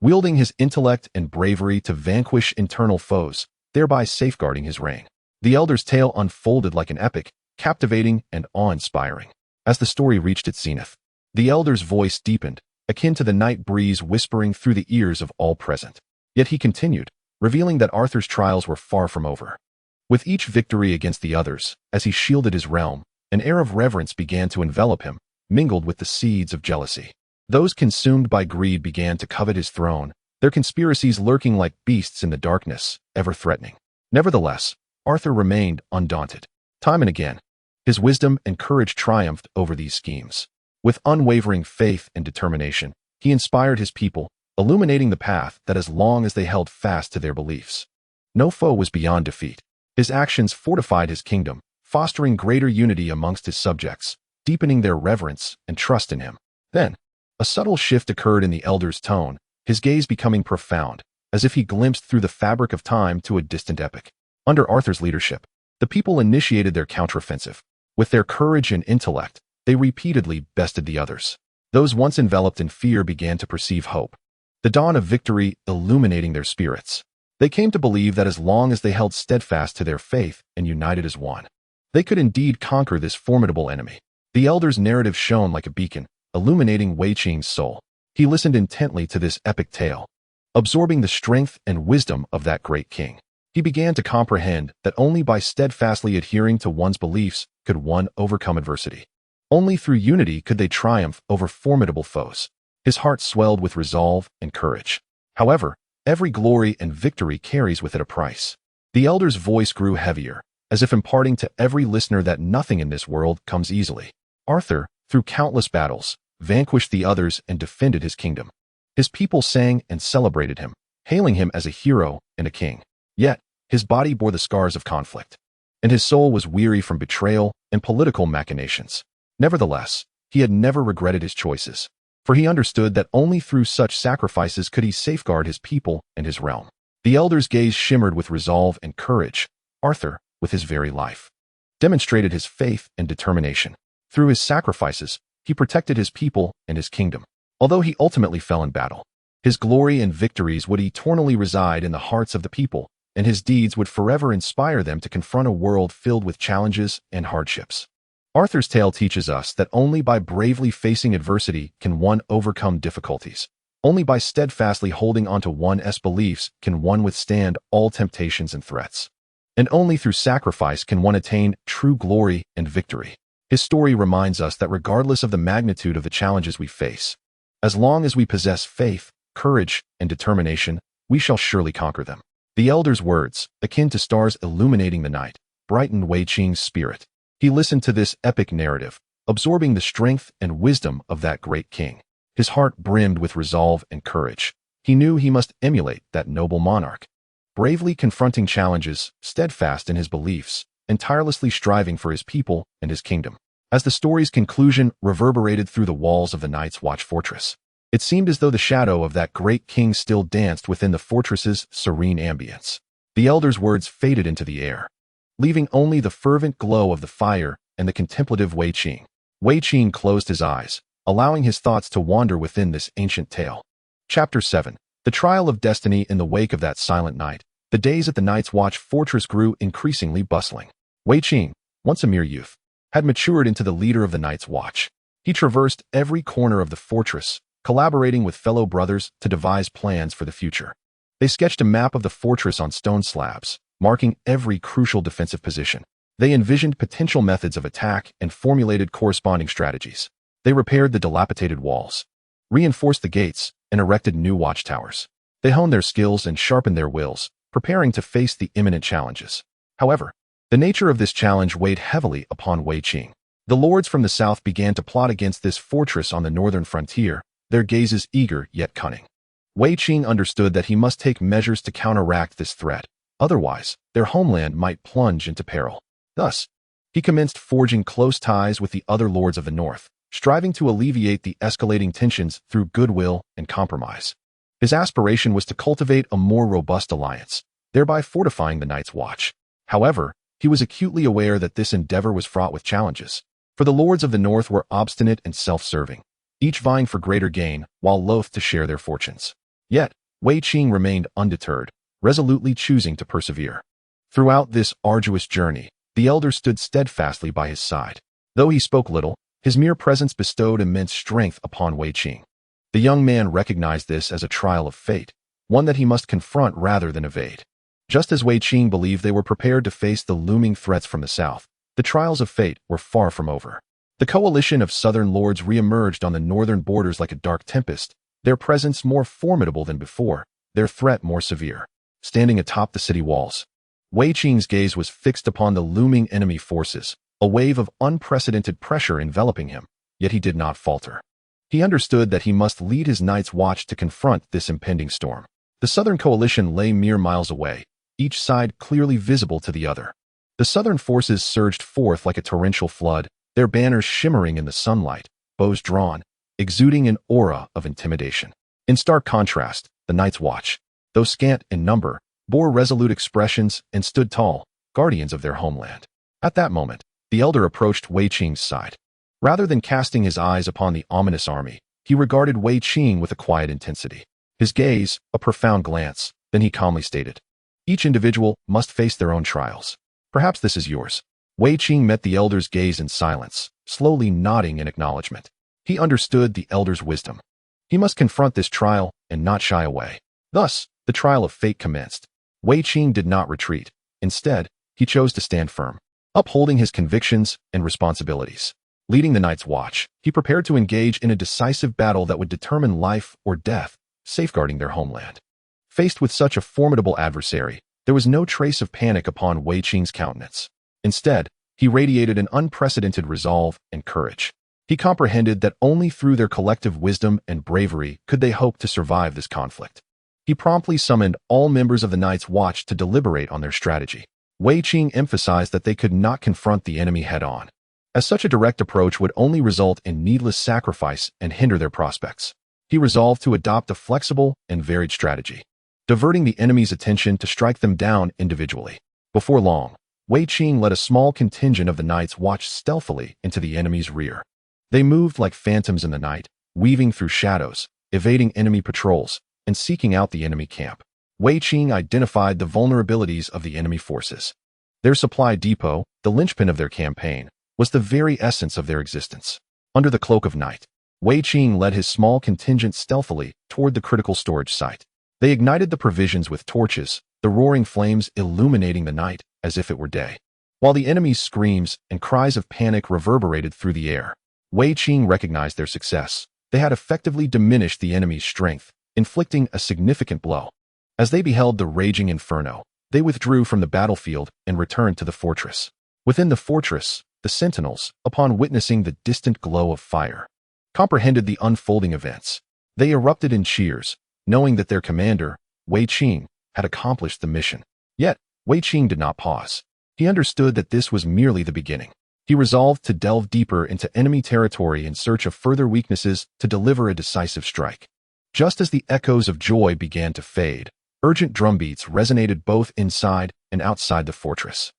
wielding his intellect and bravery to vanquish internal foes, thereby safeguarding his reign. The elder's tale unfolded like an epic, captivating and awe-inspiring. As the story reached its zenith, the elder's voice deepened, akin to the night breeze whispering through the ears of all present. Yet he continued, revealing that Arthur's trials were far from over. With each victory against the others, as he shielded his realm, an air of reverence began to envelop him, mingled with the seeds of jealousy. Those consumed by greed began to covet his throne, their conspiracies lurking like beasts in the darkness, ever threatening. Nevertheless, Arthur remained undaunted. Time and again, his wisdom and courage triumphed over these schemes. With unwavering faith and determination, he inspired his people, illuminating the path that as long as they held fast to their beliefs, no foe was beyond defeat. His actions fortified his kingdom, fostering greater unity amongst his subjects, deepening their reverence and trust in him. Then, a subtle shift occurred in the elder's tone, his gaze becoming profound, as if he glimpsed through the fabric of time to a distant epoch. Under Arthur's leadership, the people initiated their counteroffensive. With their courage and intellect, they repeatedly bested the others. Those once enveloped in fear began to perceive hope, the dawn of victory illuminating their spirits. They came to believe that as long as they held steadfast to their faith and united as one, they could indeed conquer this formidable enemy. The elder's narrative shone like a beacon, illuminating Wei Qing's soul. He listened intently to this epic tale, absorbing the strength and wisdom of that great king. He began to comprehend that only by steadfastly adhering to one's beliefs could one overcome adversity. Only through unity could they triumph over formidable foes. His heart swelled with resolve and courage. However, every glory and victory carries with it a price. The elder's voice grew heavier, as if imparting to every listener that nothing in this world comes easily. Arthur, through countless battles, vanquished the others and defended his kingdom. His people sang and celebrated him, hailing him as a hero and a king. Yet, his body bore the scars of conflict, and his soul was weary from betrayal and political machinations. Nevertheless, he had never regretted his choices, for he understood that only through such sacrifices could he safeguard his people and his realm. The elder's gaze shimmered with resolve and courage. Arthur, with his very life, demonstrated his faith and determination. Through his sacrifices, he protected his people and his kingdom. Although he ultimately fell in battle, his glory and victories would eternally reside in the hearts of the people, and his deeds would forever inspire them to confront a world filled with challenges and hardships. Arthur's tale teaches us that only by bravely facing adversity can one overcome difficulties. Only by steadfastly holding onto one's beliefs can one withstand all temptations and threats. And only through sacrifice can one attain true glory and victory. His story reminds us that regardless of the magnitude of the challenges we face, as long as we possess faith, courage, and determination, we shall surely conquer them. The elder's words, akin to stars illuminating the night, brightened Wei Qing's spirit. He listened to this epic narrative, absorbing the strength and wisdom of that great king. His heart brimmed with resolve and courage. He knew he must emulate that noble monarch, bravely confronting challenges, steadfast in his beliefs, and tirelessly striving for his people and his kingdom. As the story's conclusion reverberated through the walls of the Night's Watch fortress, it seemed as though the shadow of that great king still danced within the fortress's serene ambience. The elder's words faded into the air, leaving only the fervent glow of the fire and the contemplative Wei Qing. Wei Qing closed his eyes, allowing his thoughts to wander within this ancient tale. Chapter 7. The Trial of Destiny. In the wake of that silent night, the days at the Night's Watch fortress grew increasingly bustling. Wei Qing, once a mere youth, had matured into the leader of the Night's Watch. He traversed every corner of the fortress, collaborating with fellow brothers to devise plans for the future. They sketched a map of the fortress on stone slabs, marking every crucial defensive position. They envisioned potential methods of attack and formulated corresponding strategies. They repaired the dilapidated walls, reinforced the gates, and erected new watchtowers. They honed their skills and sharpened their wills, preparing to face the imminent challenges. However, the nature of this challenge weighed heavily upon Wei Qing. The lords from the south began to plot against this fortress on the northern frontier, their gazes eager yet cunning. Wei Qing understood that he must take measures to counteract this threat. Otherwise, their homeland might plunge into peril. Thus, he commenced forging close ties with the other lords of the north, striving to alleviate the escalating tensions through goodwill and compromise. His aspiration was to cultivate a more robust alliance, thereby fortifying the Night's Watch. However, he was acutely aware that this endeavor was fraught with challenges, for the lords of the north were obstinate and self-serving, each vying for greater gain while loath to share their fortunes. Yet, Wei Qing remained undeterred, resolutely choosing to persevere. Throughout this arduous journey, the elder stood steadfastly by his side. Though he spoke little, his mere presence bestowed immense strength upon Wei Qing. The young man recognized this as a trial of fate, one that he must confront rather than evade. Just as Wei Qing believed they were prepared to face the looming threats from the south, the trials of fate were far from over. The coalition of southern lords re-emerged on the northern borders like a dark tempest, their presence more formidable than before, their threat more severe. Standing atop the city walls, Wei Qing's gaze was fixed upon the looming enemy forces, a wave of unprecedented pressure enveloping him, yet he did not falter. He understood that he must lead his Night's Watch to confront this impending storm. The southern coalition lay mere miles away, each side clearly visible to the other. The southern forces surged forth like a torrential flood, their banners shimmering in the sunlight, bows drawn, exuding an aura of intimidation. In stark contrast, the Night's Watch, though scant in number, bore resolute expressions and stood tall, guardians of their homeland. At that moment, the elder approached Wei Qing's side. Rather than casting his eyes upon the ominous army, he regarded Wei Qing with a quiet intensity. His gaze, a profound glance, then he calmly stated, "Each individual must face their own trials. Perhaps this is yours." Wei Qing met the elder's gaze in silence, slowly nodding in acknowledgement. He understood the elder's wisdom. He must confront this trial and not shy away. Thus, the trial of fate commenced. Wei Qing did not retreat. Instead, he chose to stand firm, upholding his convictions and responsibilities. Leading the Night's Watch, he prepared to engage in a decisive battle that would determine life or death, safeguarding their homeland. Faced with such a formidable adversary, there was no trace of panic upon Wei Qing's countenance. Instead, he radiated an unprecedented resolve and courage. He comprehended that only through their collective wisdom and bravery could they hope to survive this conflict. He promptly summoned all members of the Night's Watch to deliberate on their strategy. Wei Qing emphasized that they could not confront the enemy head-on, as such a direct approach would only result in needless sacrifice and hinder their prospects. He resolved to adopt a flexible and varied strategy, diverting the enemy's attention to strike them down individually. Before long, Wei Qing led a small contingent of the Night's Watch stealthily into the enemy's rear. They moved like phantoms in the night, weaving through shadows, evading enemy patrols, and seeking out the enemy camp. Wei Qing identified the vulnerabilities of the enemy forces. Their supply depot, the linchpin of their campaign, was the very essence of their existence. Under the cloak of night, Wei Qing led his small contingent stealthily toward the critical storage site. They ignited the provisions with torches, the roaring flames illuminating the night as if it were day. While the enemy's screams and cries of panic reverberated through the air, Wei Qing recognized their success. They had effectively diminished the enemy's strength, inflicting a significant blow. As they beheld the raging inferno, they withdrew from the battlefield and returned to the fortress. Within the fortress, the sentinels, upon witnessing the distant glow of fire, comprehended the unfolding events. They erupted in cheers, knowing that their commander, Wei Qing, had accomplished the mission. Yet, Wei Qing did not pause. He understood that this was merely the beginning. He resolved to delve deeper into enemy territory in search of further weaknesses to deliver a decisive strike. Just as the echoes of joy began to fade, urgent drumbeats resonated both inside and outside the fortress.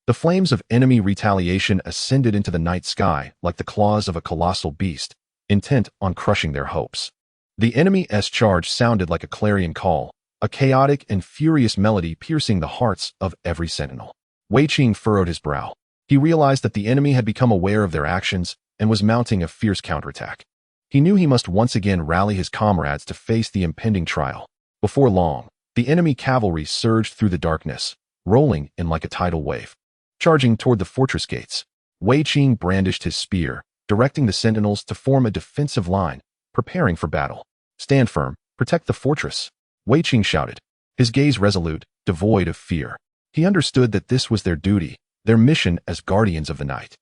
The flames of enemy retaliation ascended into the night sky like the claws of a colossal beast, intent on crushing their hopes. The enemy's charge sounded like a clarion call, a chaotic and furious melody piercing the hearts of every sentinel. Wei Qing furrowed his brow. He realized that the enemy had become aware of their actions and was mounting a fierce counterattack. He knew he must once again rally his comrades to face the impending trial. Before long, the enemy cavalry surged through the darkness, rolling in like a tidal wave. Charging toward the fortress gates, Wei Qing brandished his spear, directing the sentinels to form a defensive line, preparing for battle. "Stand firm, protect the fortress," Wei Qing shouted, his gaze resolute, devoid of fear. He understood that this was their duty, their mission as guardians of the night.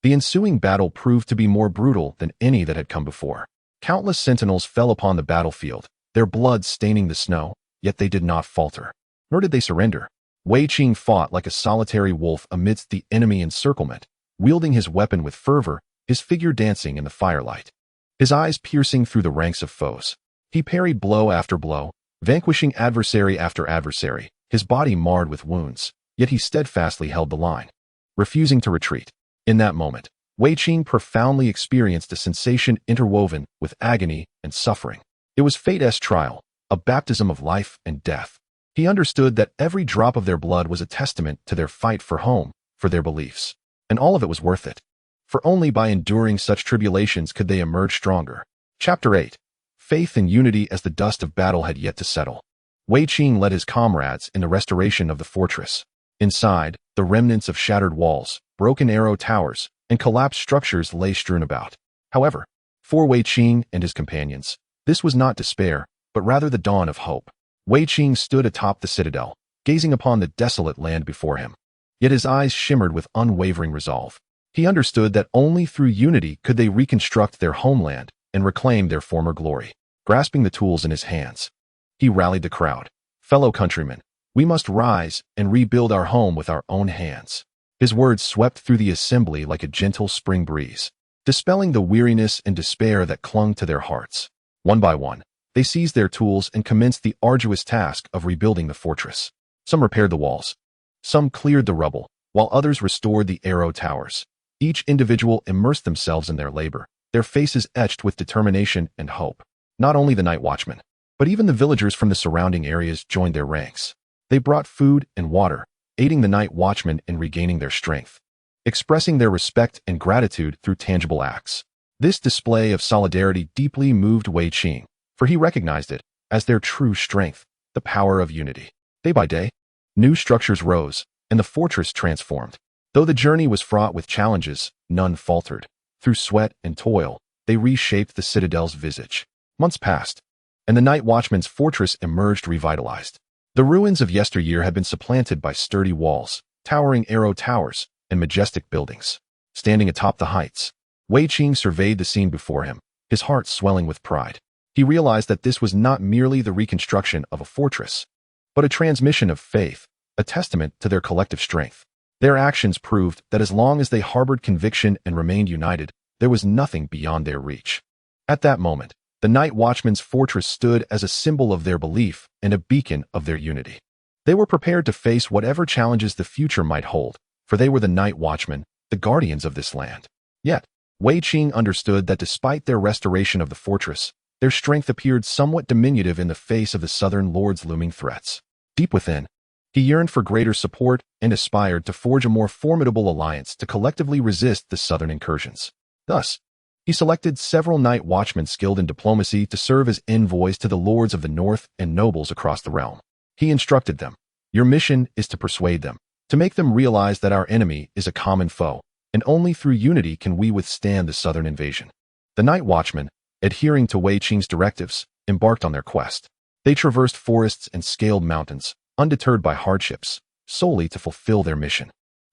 The ensuing battle proved to be more brutal than any that had come before. Countless sentinels fell upon the battlefield, their blood staining the snow, yet they did not falter. Nor did they surrender. Wei Qing fought like a solitary wolf amidst the enemy encirclement, wielding his weapon with fervor, his figure dancing in the firelight. His eyes piercing through the ranks of foes. He parried blow after blow, vanquishing adversary after adversary, his body marred with wounds, yet he steadfastly held the line, refusing to retreat. In that moment, Wei Qing profoundly experienced a sensation interwoven with agony and suffering. It was fate's trial, a baptism of life and death. He understood that every drop of their blood was a testament to their fight for home, for their beliefs. And all of it was worth it. For only by enduring such tribulations could they emerge stronger. Chapter 8. Faith and unity as the dust of battle had yet to settle. Wei Qing led his comrades in the restoration of the fortress. Inside, the remnants of shattered walls, broken arrow towers, and collapsed structures lay strewn about. However, for Wei Qing and his companions, this was not despair, but rather the dawn of hope. Wei Qing stood atop the citadel, gazing upon the desolate land before him. Yet his eyes shimmered with unwavering resolve. He understood that only through unity could they reconstruct their homeland and reclaim their former glory. Grasping the tools in his hands, he rallied the crowd. Fellow countrymen, we must rise and rebuild our home with our own hands. His words swept through the assembly like a gentle spring breeze, dispelling the weariness and despair that clung to their hearts. One by one, they seized their tools and commenced the arduous task of rebuilding the fortress. Some repaired the walls. Some cleared the rubble, while others restored the arrow towers. Each individual immersed themselves in their labor, their faces etched with determination and hope. Not only the night watchmen, but even the villagers from the surrounding areas joined their ranks. They brought food and water, aiding the night watchmen in regaining their strength, expressing their respect and gratitude through tangible acts. This display of solidarity deeply moved Wei Qing, for he recognized it as their true strength, the power of unity. Day by day, new structures rose, and the fortress transformed. Though the journey was fraught with challenges, none faltered. Through sweat and toil, they reshaped the citadel's visage. Months passed, and the night watchman's fortress emerged revitalized. The ruins of yesteryear had been supplanted by sturdy walls, towering arrow towers, and majestic buildings. Standing atop the heights, Wei Qing surveyed the scene before him, his heart swelling with pride. He realized that this was not merely the reconstruction of a fortress, but a transmission of faith, a testament to their collective strength. Their actions proved that as long as they harbored conviction and remained united, there was nothing beyond their reach. At that moment, the night watchman's fortress stood as a symbol of their belief and a beacon of their unity. They were prepared to face whatever challenges the future might hold, for they were the night watchmen, the guardians of this land. Yet, Wei Qing understood that despite their restoration of the fortress, their strength appeared somewhat diminutive in the face of the southern lord's looming threats. Deep within, he yearned for greater support and aspired to forge a more formidable alliance to collectively resist the southern incursions. Thus, he selected several night watchmen skilled in diplomacy to serve as envoys to the lords of the north and nobles across the realm. He instructed them, "Your mission is to persuade them, to make them realize that our enemy is a common foe, and only through unity can we withstand the southern invasion." The night watchmen, adhering to Wei Qing's directives, embarked on their quest. They traversed forests and scaled mountains, undeterred by hardships, solely to fulfill their mission.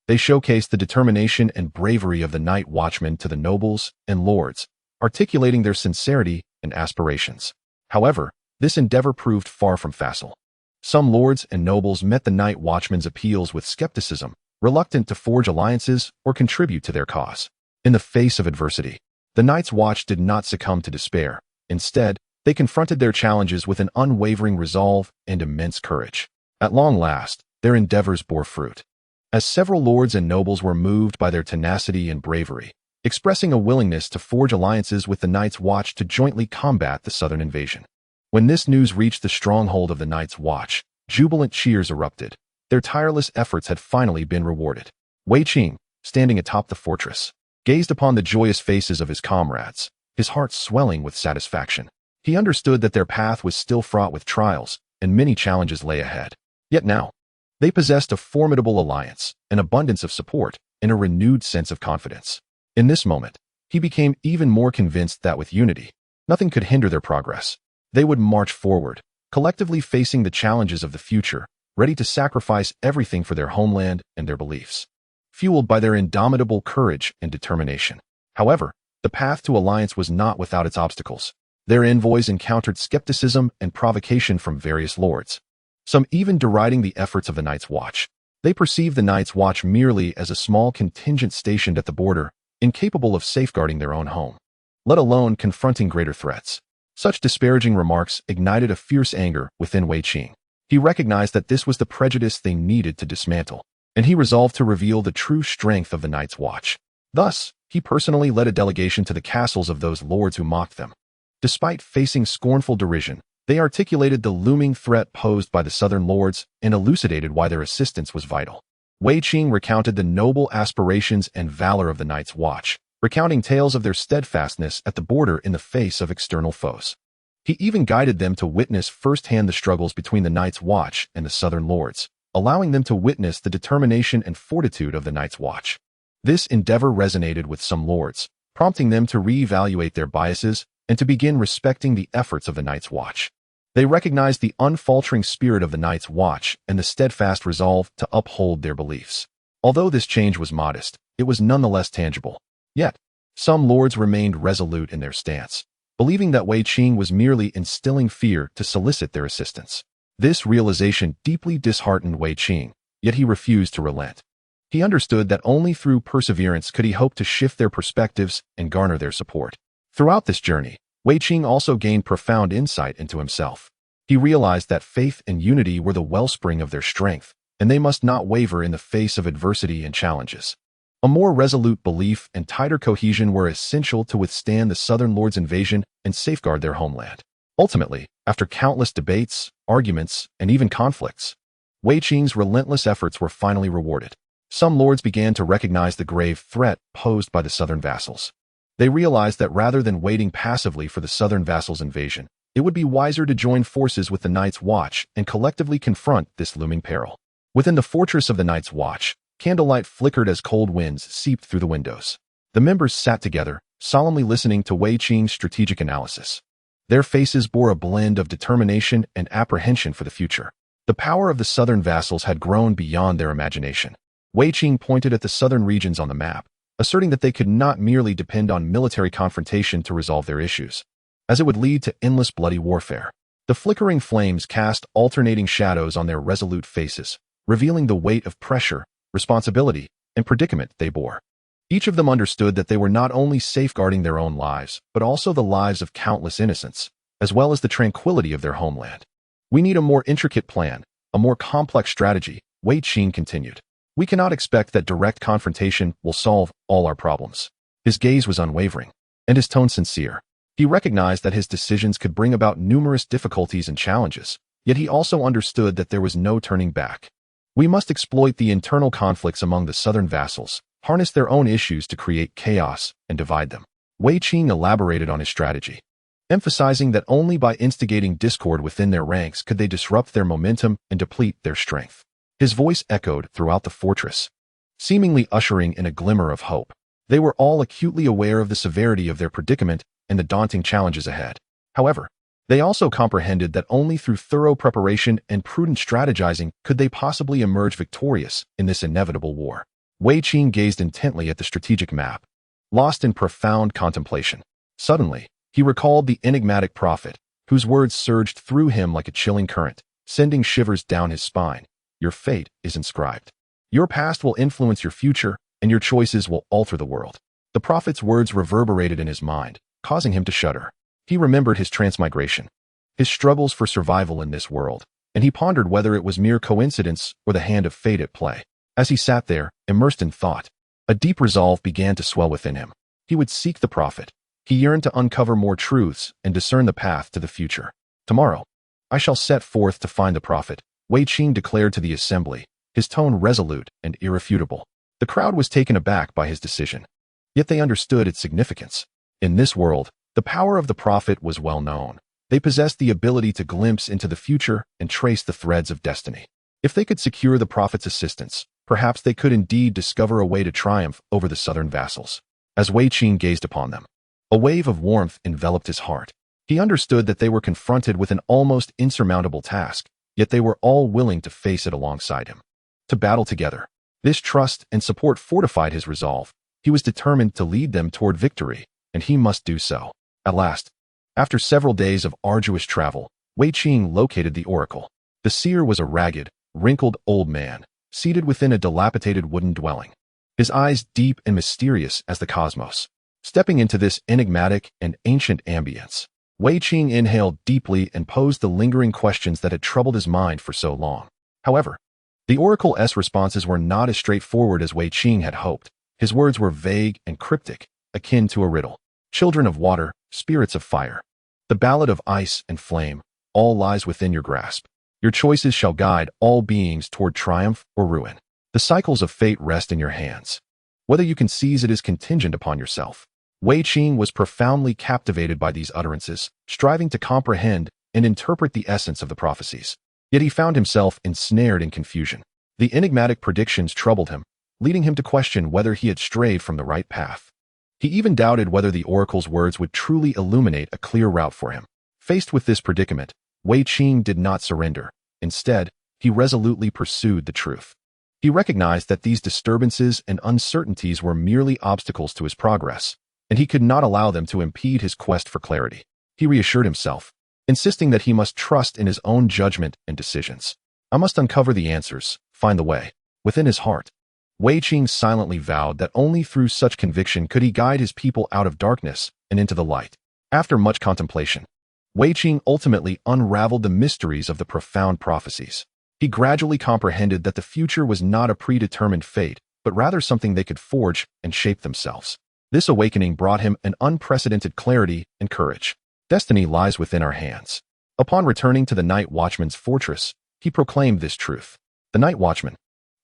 They showcased the determination and bravery of the night watchmen to the nobles and lords, articulating their sincerity and aspirations. However, this endeavor proved far from facile. Some lords and nobles met the night watchmen's appeals with skepticism, reluctant to forge alliances or contribute to their cause. In the face of adversity, the Night's Watch did not succumb to despair. Instead, they confronted their challenges with an unwavering resolve and immense courage. At long last, their endeavors bore fruit, as several lords and nobles were moved by their tenacity and bravery, expressing a willingness to forge alliances with the Night's Watch to jointly combat the southern invasion. When this news reached the stronghold of the Night's Watch, jubilant cheers erupted. Their tireless efforts had finally been rewarded. Wei Qing, standing atop the fortress, gazed upon the joyous faces of his comrades, his heart swelling with satisfaction. He understood that their path was still fraught with trials, and many challenges lay ahead. Yet now, they possessed a formidable alliance, an abundance of support, and a renewed sense of confidence. In this moment, he became even more convinced that with unity, nothing could hinder their progress. They would march forward, collectively facing the challenges of the future, ready to sacrifice everything for their homeland and their beliefs, fueled by their indomitable courage and determination. However, the path to alliance was not without its obstacles. Their envoys encountered skepticism and provocation from various lords, some even deriding the efforts of the Night's Watch. They perceived the Night's Watch merely as a small contingent stationed at the border, incapable of safeguarding their own home, let alone confronting greater threats. Such disparaging remarks ignited a fierce anger within Wei Qing. He recognized that this was the prejudice they needed to dismantle, and he resolved to reveal the true strength of the Night's Watch. Thus, he personally led a delegation to the castles of those lords who mocked them. Despite facing scornful derision, They articulated the looming threat posed by the Southern Lords and elucidated why their assistance was vital. Wei Qing recounted the noble aspirations and valor of the Night's Watch, recounting tales of their steadfastness at the border in the face of external foes. He even guided them to witness firsthand the struggles between the Night's Watch and the Southern Lords, allowing them to witness the determination and fortitude of the Night's Watch. This endeavor resonated with some lords, prompting them to reevaluate their biases and to begin respecting the efforts of the Night's Watch. They recognized the unfaltering spirit of the Night's Watch and the steadfast resolve to uphold their beliefs. Although this change was modest, it was nonetheless tangible. Yet, some lords remained resolute in their stance, believing that Wei Qing was merely instilling fear to solicit their assistance. This realization deeply disheartened Wei Qing, yet he refused to relent. He understood that only through perseverance could he hope to shift their perspectives and garner their support. Throughout this journey, Wei Qing also gained profound insight into himself. He realized that faith and unity were the wellspring of their strength, and they must not waver in the face of adversity and challenges. A more resolute belief and tighter cohesion were essential to withstand the Southern Lords' invasion and safeguard their homeland. Ultimately, after countless debates, arguments, and even conflicts, Wei Qing's relentless efforts were finally rewarded. Some lords began to recognize the grave threat posed by the Southern vassals. They realized that rather than waiting passively for the Southern vassals' invasion, it would be wiser to join forces with the Night's Watch and collectively confront this looming peril. Within the fortress of the Night's Watch, candlelight flickered as cold winds seeped through the windows. The members sat together, solemnly listening to Wei Qing's strategic analysis. Their faces bore a blend of determination and apprehension for the future. The power of the Southern vassals had grown beyond their imagination. Wei Qing pointed at the southern regions on the map, asserting that they could not merely depend on military confrontation to resolve their issues, as it would lead to endless bloody warfare. The flickering flames cast alternating shadows on their resolute faces, revealing the weight of pressure, responsibility, and predicament they bore. Each of them understood that they were not only safeguarding their own lives, but also the lives of countless innocents, as well as the tranquility of their homeland. We need a more intricate plan, a more complex strategy, Wei Qing continued. We cannot expect that direct confrontation will solve all our problems. His gaze was unwavering, and his tone sincere. He recognized that his decisions could bring about numerous difficulties and challenges, yet he also understood that there was no turning back. We must exploit the internal conflicts among the southern vassals, harness their own issues to create chaos, and divide them. Wei Qing elaborated on his strategy, emphasizing that only by instigating discord within their ranks could they disrupt their momentum and deplete their strength. His voice echoed throughout the fortress, seemingly ushering in a glimmer of hope. They were all acutely aware of the severity of their predicament and the daunting challenges ahead. However, they also comprehended that only through thorough preparation and prudent strategizing could they possibly emerge victorious in this inevitable war. Wei Qing gazed intently at the strategic map, lost in profound contemplation. Suddenly, he recalled the enigmatic prophet, whose words surged through him like a chilling current, sending shivers down his spine. Your fate is inscribed. Your past will influence your future, and your choices will alter the world. The prophet's words reverberated in his mind, causing him to shudder. He remembered his transmigration, his struggles for survival in this world, and he pondered whether it was mere coincidence or the hand of fate at play. As he sat there, immersed in thought, a deep resolve began to swell within him. He would seek the prophet. He yearned to uncover more truths and discern the path to the future. Tomorrow, I shall set forth to find the prophet, Wei Qing declared to the assembly, his tone resolute and irrefutable. The crowd was taken aback by his decision, yet they understood its significance. In this world, the power of the prophet was well known. They possessed the ability to glimpse into the future and trace the threads of destiny. If they could secure the prophet's assistance, perhaps they could indeed discover a way to triumph over the southern vassals. As Wei Qing gazed upon them, a wave of warmth enveloped his heart. He understood that they were confronted with an almost insurmountable task, yet they were all willing to face it alongside him, to battle together. This trust and support fortified his resolve. He was determined to lead them toward victory, and he must do so. At last, after several days of arduous travel, Wei Qing located the oracle. The seer was a ragged, wrinkled old man, seated within a dilapidated wooden dwelling, his eyes deep and mysterious as the cosmos. Stepping into this enigmatic and ancient ambience, Wei Qing inhaled deeply and posed the lingering questions that had troubled his mind for so long. However, the oracle's responses were not as straightforward as Wei Qing had hoped. His words were vague and cryptic, akin to a riddle. Children of water, spirits of fire. The ballad of ice and flame, all lies within your grasp. Your choices shall guide all beings toward triumph or ruin. The cycles of fate rest in your hands. Whether you can seize it is contingent upon yourself. Wei Qing was profoundly captivated by these utterances, striving to comprehend and interpret the essence of the prophecies. Yet he found himself ensnared in confusion. The enigmatic predictions troubled him, leading him to question whether he had strayed from the right path. He even doubted whether the oracle's words would truly illuminate a clear route for him. Faced with this predicament, Wei Qing did not surrender. Instead, he resolutely pursued the truth. He recognized that these disturbances and uncertainties were merely obstacles to his progress, and he could not allow them to impede his quest for clarity. He reassured himself, insisting that he must trust in his own judgment and decisions. I must uncover the answers, find the way. Within his heart, Wei Qing silently vowed that only through such conviction could he guide his people out of darkness and into the light. After much contemplation, Wei Qing ultimately unraveled the mysteries of the profound prophecies. He gradually comprehended that the future was not a predetermined fate, but rather something they could forge and shape themselves. This awakening brought him an unprecedented clarity and courage. Destiny lies within our hands. Upon returning to the Night Watchman's fortress, he proclaimed this truth. The Night Watchman,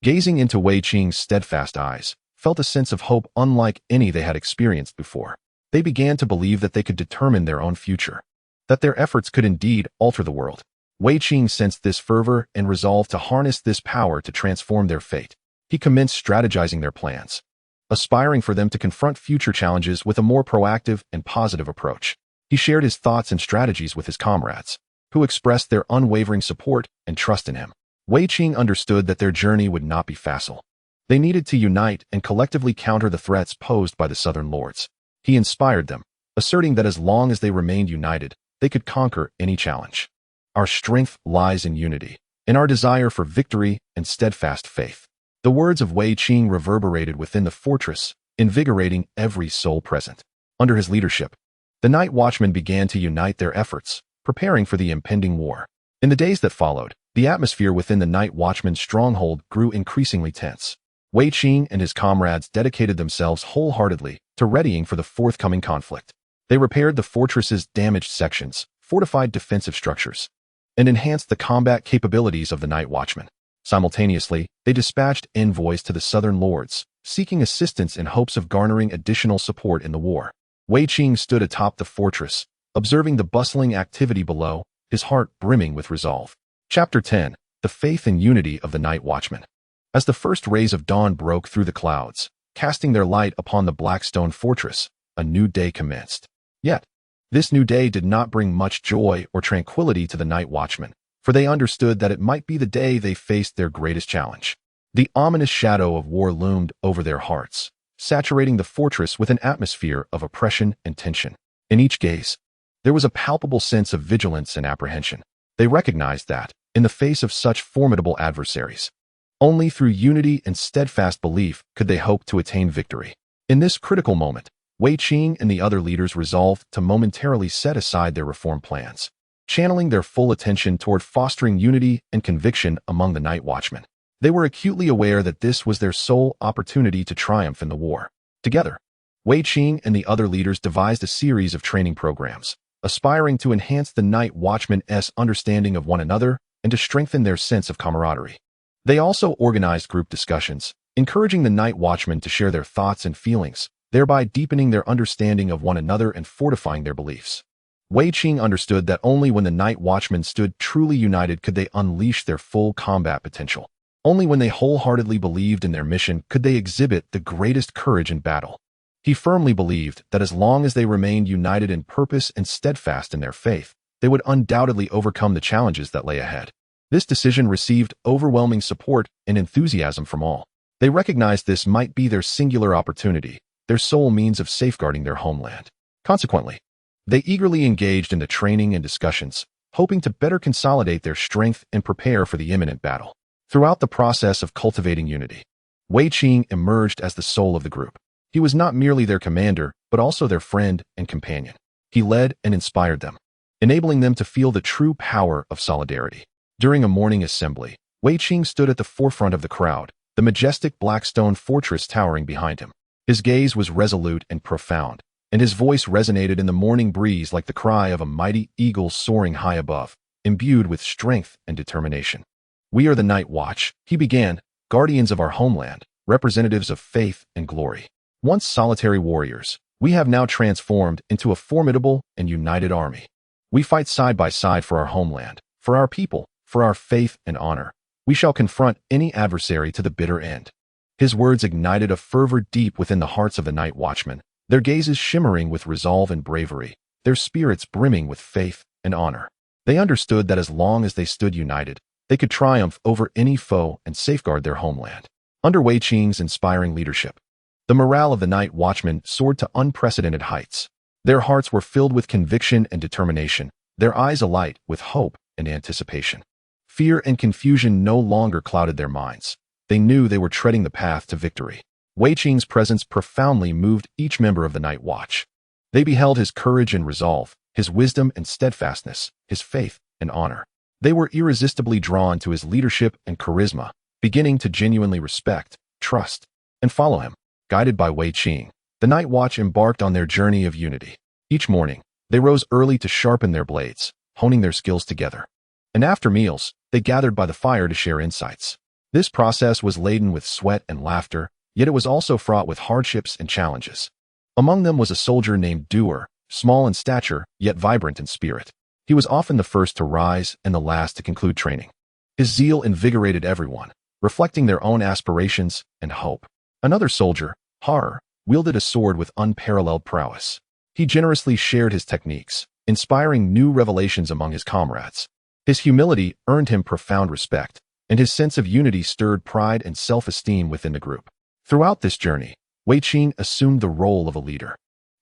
gazing into Wei Qing's steadfast eyes, felt a sense of hope unlike any they had experienced before. They began to believe that they could determine their own future, that their efforts could indeed alter the world. Wei Qing sensed this fervor and resolved to harness this power to transform their fate. He commenced strategizing their plans, aspiring for them to confront future challenges with a more proactive and positive approach. He shared his thoughts and strategies with his comrades, who expressed their unwavering support and trust in him. Wei Qing understood that their journey would not be facile. They needed to unite and collectively counter the threats posed by the Southern Lords. He inspired them, asserting that as long as they remained united, they could conquer any challenge. Our strength lies in unity, in our desire for victory and steadfast faith. The words of Wei Qing reverberated within the fortress, invigorating every soul present. Under his leadership, the Night Watchmen began to unite their efforts, preparing for the impending war. In the days that followed, the atmosphere within the Night Watchman's stronghold grew increasingly tense. Wei Qing and his comrades dedicated themselves wholeheartedly to readying for the forthcoming conflict. They repaired the fortress's damaged sections, fortified defensive structures, and enhanced the combat capabilities of the Night Watchmen. Simultaneously, they dispatched envoys to the Southern Lords, seeking assistance in hopes of garnering additional support in the war. Wei Qing stood atop the fortress, observing the bustling activity below, his heart brimming with resolve. Chapter 10. The Faith and Unity of the Night Watchmen. As the first rays of dawn broke through the clouds, casting their light upon the black stone fortress, a new day commenced. Yet, this new day did not bring much joy or tranquility to the Night Watchmen, for they understood that it might be the day they faced their greatest challenge. The ominous shadow of war loomed over their hearts, saturating the fortress with an atmosphere of oppression and tension. In each gaze, there was a palpable sense of vigilance and apprehension. They recognized that, in the face of such formidable adversaries, only through unity and steadfast belief could they hope to attain victory. In this critical moment, Wei Qing and the other leaders resolved to momentarily set aside their reform plans, channeling their full attention toward fostering unity and conviction among the Night Watchmen. They were acutely aware that this was their sole opportunity to triumph in the war. Together, Wei Qing and the other leaders devised a series of training programs, aspiring to enhance the Night Watchmen's understanding of one another and to strengthen their sense of camaraderie. They also organized group discussions, encouraging the Night Watchmen to share their thoughts and feelings, thereby deepening their understanding of one another and fortifying their beliefs. Wei Qing understood that only when the Night Watchmen stood truly united could they unleash their full combat potential. Only when they wholeheartedly believed in their mission could they exhibit the greatest courage in battle. He firmly believed that as long as they remained united in purpose and steadfast in their faith, they would undoubtedly overcome the challenges that lay ahead. This decision received overwhelming support and enthusiasm from all. They recognized this might be their singular opportunity, their sole means of safeguarding their homeland. Consequently, they eagerly engaged in the training and discussions, hoping to better consolidate their strength and prepare for the imminent battle. Throughout the process of cultivating unity, Wei Qing emerged as the soul of the group. He was not merely their commander, but also their friend and companion. He led and inspired them, enabling them to feel the true power of solidarity. During a morning assembly, Wei Qing stood at the forefront of the crowd, the majestic black stone fortress towering behind him. His gaze was resolute and profound, and his voice resonated in the morning breeze like the cry of a mighty eagle soaring high above. imbued with strength and determination. "We are the Night Watch," he began, "guardians of our homeland, representatives of faith and glory. Once solitary warriors, we have now transformed into a formidable and united army. We fight side by side for our homeland, for our people, for our faith and honor. We shall confront any adversary to the bitter end." His words ignited a fervor deep within the hearts of the Night Watchmen, their gazes shimmering with resolve and bravery, their spirits brimming with faith and honor. They understood that as long as they stood united, they could triumph over any foe and safeguard their homeland. Under Wei Qing's inspiring leadership, the morale of the Night Watchmen soared to unprecedented heights. Their hearts were filled with conviction and determination, their eyes alight with hope and anticipation. Fear and confusion no longer clouded their minds. They knew they were treading the path to victory. Wei Qing's presence profoundly moved each member of the Night Watch. They beheld his courage and resolve, his wisdom and steadfastness, his faith and honor. They were irresistibly drawn to his leadership and charisma, beginning to genuinely respect, trust, and follow him. Guided by Wei Qing, the Night Watch embarked on their journey of unity. Each morning, they rose early to sharpen their blades, honing their skills together. And after meals, they gathered by the fire to share insights. This process was laden with sweat and laughter, yet it was also fraught with hardships and challenges. Among them was a soldier named Duer, small in stature, yet vibrant in spirit. He was often the first to rise and the last to conclude training. His zeal invigorated everyone, reflecting their own aspirations and hope. Another soldier, Har, wielded a sword with unparalleled prowess. He generously shared his techniques, inspiring new revelations among his comrades. His humility earned him profound respect, and his sense of unity stirred pride and self-esteem within the group. Throughout this journey, Wei Qing assumed the role of a leader.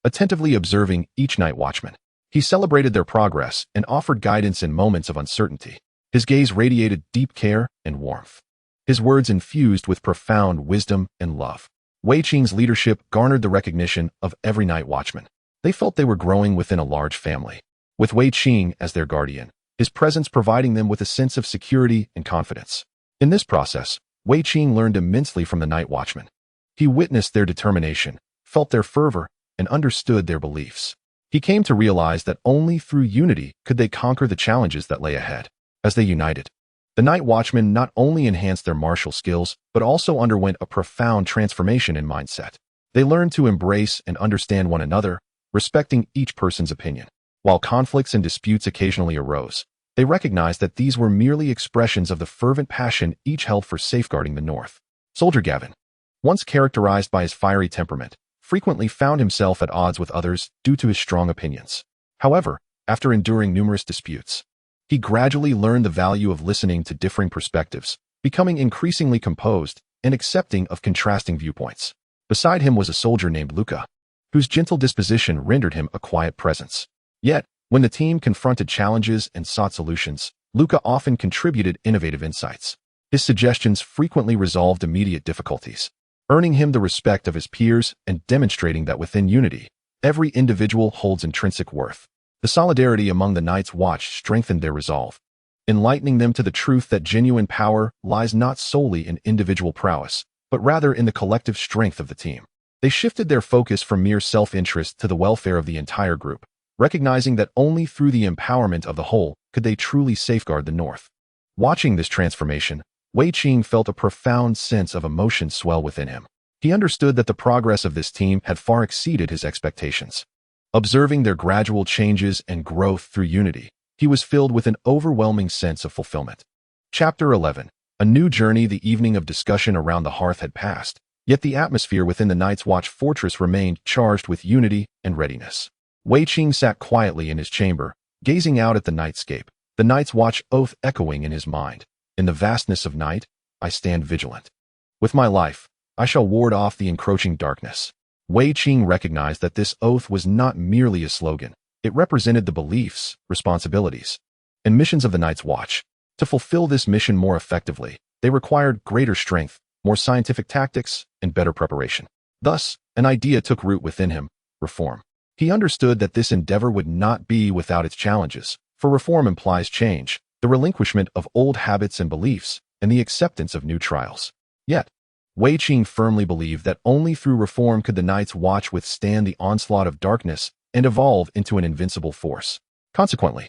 Attentively observing each Night Watchman, he celebrated their progress and offered guidance in moments of uncertainty. His gaze radiated deep care and warmth. His words infused with profound wisdom and love. Wei Qing's leadership garnered the recognition of every Night Watchman. They felt they were growing within a large family. With Wei Qing as their guardian, his presence providing them with a sense of security and confidence. In this process, Wei Qing learned immensely from the Night Watchmen. He witnessed their determination, felt their fervor, and understood their beliefs. He came to realize that only through unity could they conquer the challenges that lay ahead. As they united, the Night Watchmen not only enhanced their martial skills, but also underwent a profound transformation in mindset. They learned to embrace and understand one another, respecting each person's opinion. While conflicts and disputes occasionally arose, they recognized that these were merely expressions of the fervent passion each held for safeguarding the North. Soldier Gavin, once characterized by his fiery temperament, frequently found himself at odds with others due to his strong opinions. However, after enduring numerous disputes, he gradually learned the value of listening to differing perspectives, becoming increasingly composed and accepting of contrasting viewpoints. Beside him was a soldier named Luca, whose gentle disposition rendered him a quiet presence. Yet, when the team confronted challenges and sought solutions, Luca often contributed innovative insights. His suggestions frequently resolved immediate difficulties, earning him the respect of his peers and demonstrating that within unity, every individual holds intrinsic worth. The solidarity among the Night's Watch strengthened their resolve, enlightening them to the truth that genuine power lies not solely in individual prowess, but rather in the collective strength of the team. They shifted their focus from mere self-interest to the welfare of the entire group, recognizing that only through the empowerment of the whole could they truly safeguard the North. Watching this transformation, Wei Qing felt a profound sense of emotion swell within him. He understood that the progress of this team had far exceeded his expectations. Observing their gradual changes and growth through unity, he was filled with an overwhelming sense of fulfillment. Chapter 11. A new journey. The evening of discussion around the hearth had passed, yet the atmosphere within the Night's Watch fortress remained charged with unity and readiness. Wei Qing sat quietly in his chamber, gazing out at the nightscape, the Night's Watch oath echoing in his mind. In the vastness of night, I stand vigilant. With my life, I shall ward off the encroaching darkness. Wei Qing recognized that this oath was not merely a slogan. It represented the beliefs, responsibilities, and missions of the Night's Watch. To fulfill this mission more effectively, they required greater strength, more scientific tactics, and better preparation. Thus, an idea took root within him: reform. He understood that this endeavor would not be without its challenges, for reform implies change, the relinquishment of old habits and beliefs, and the acceptance of new trials. Yet, Wei Qing firmly believed that only through reform could the Night's Watch withstand the onslaught of darkness and evolve into an invincible force. Consequently,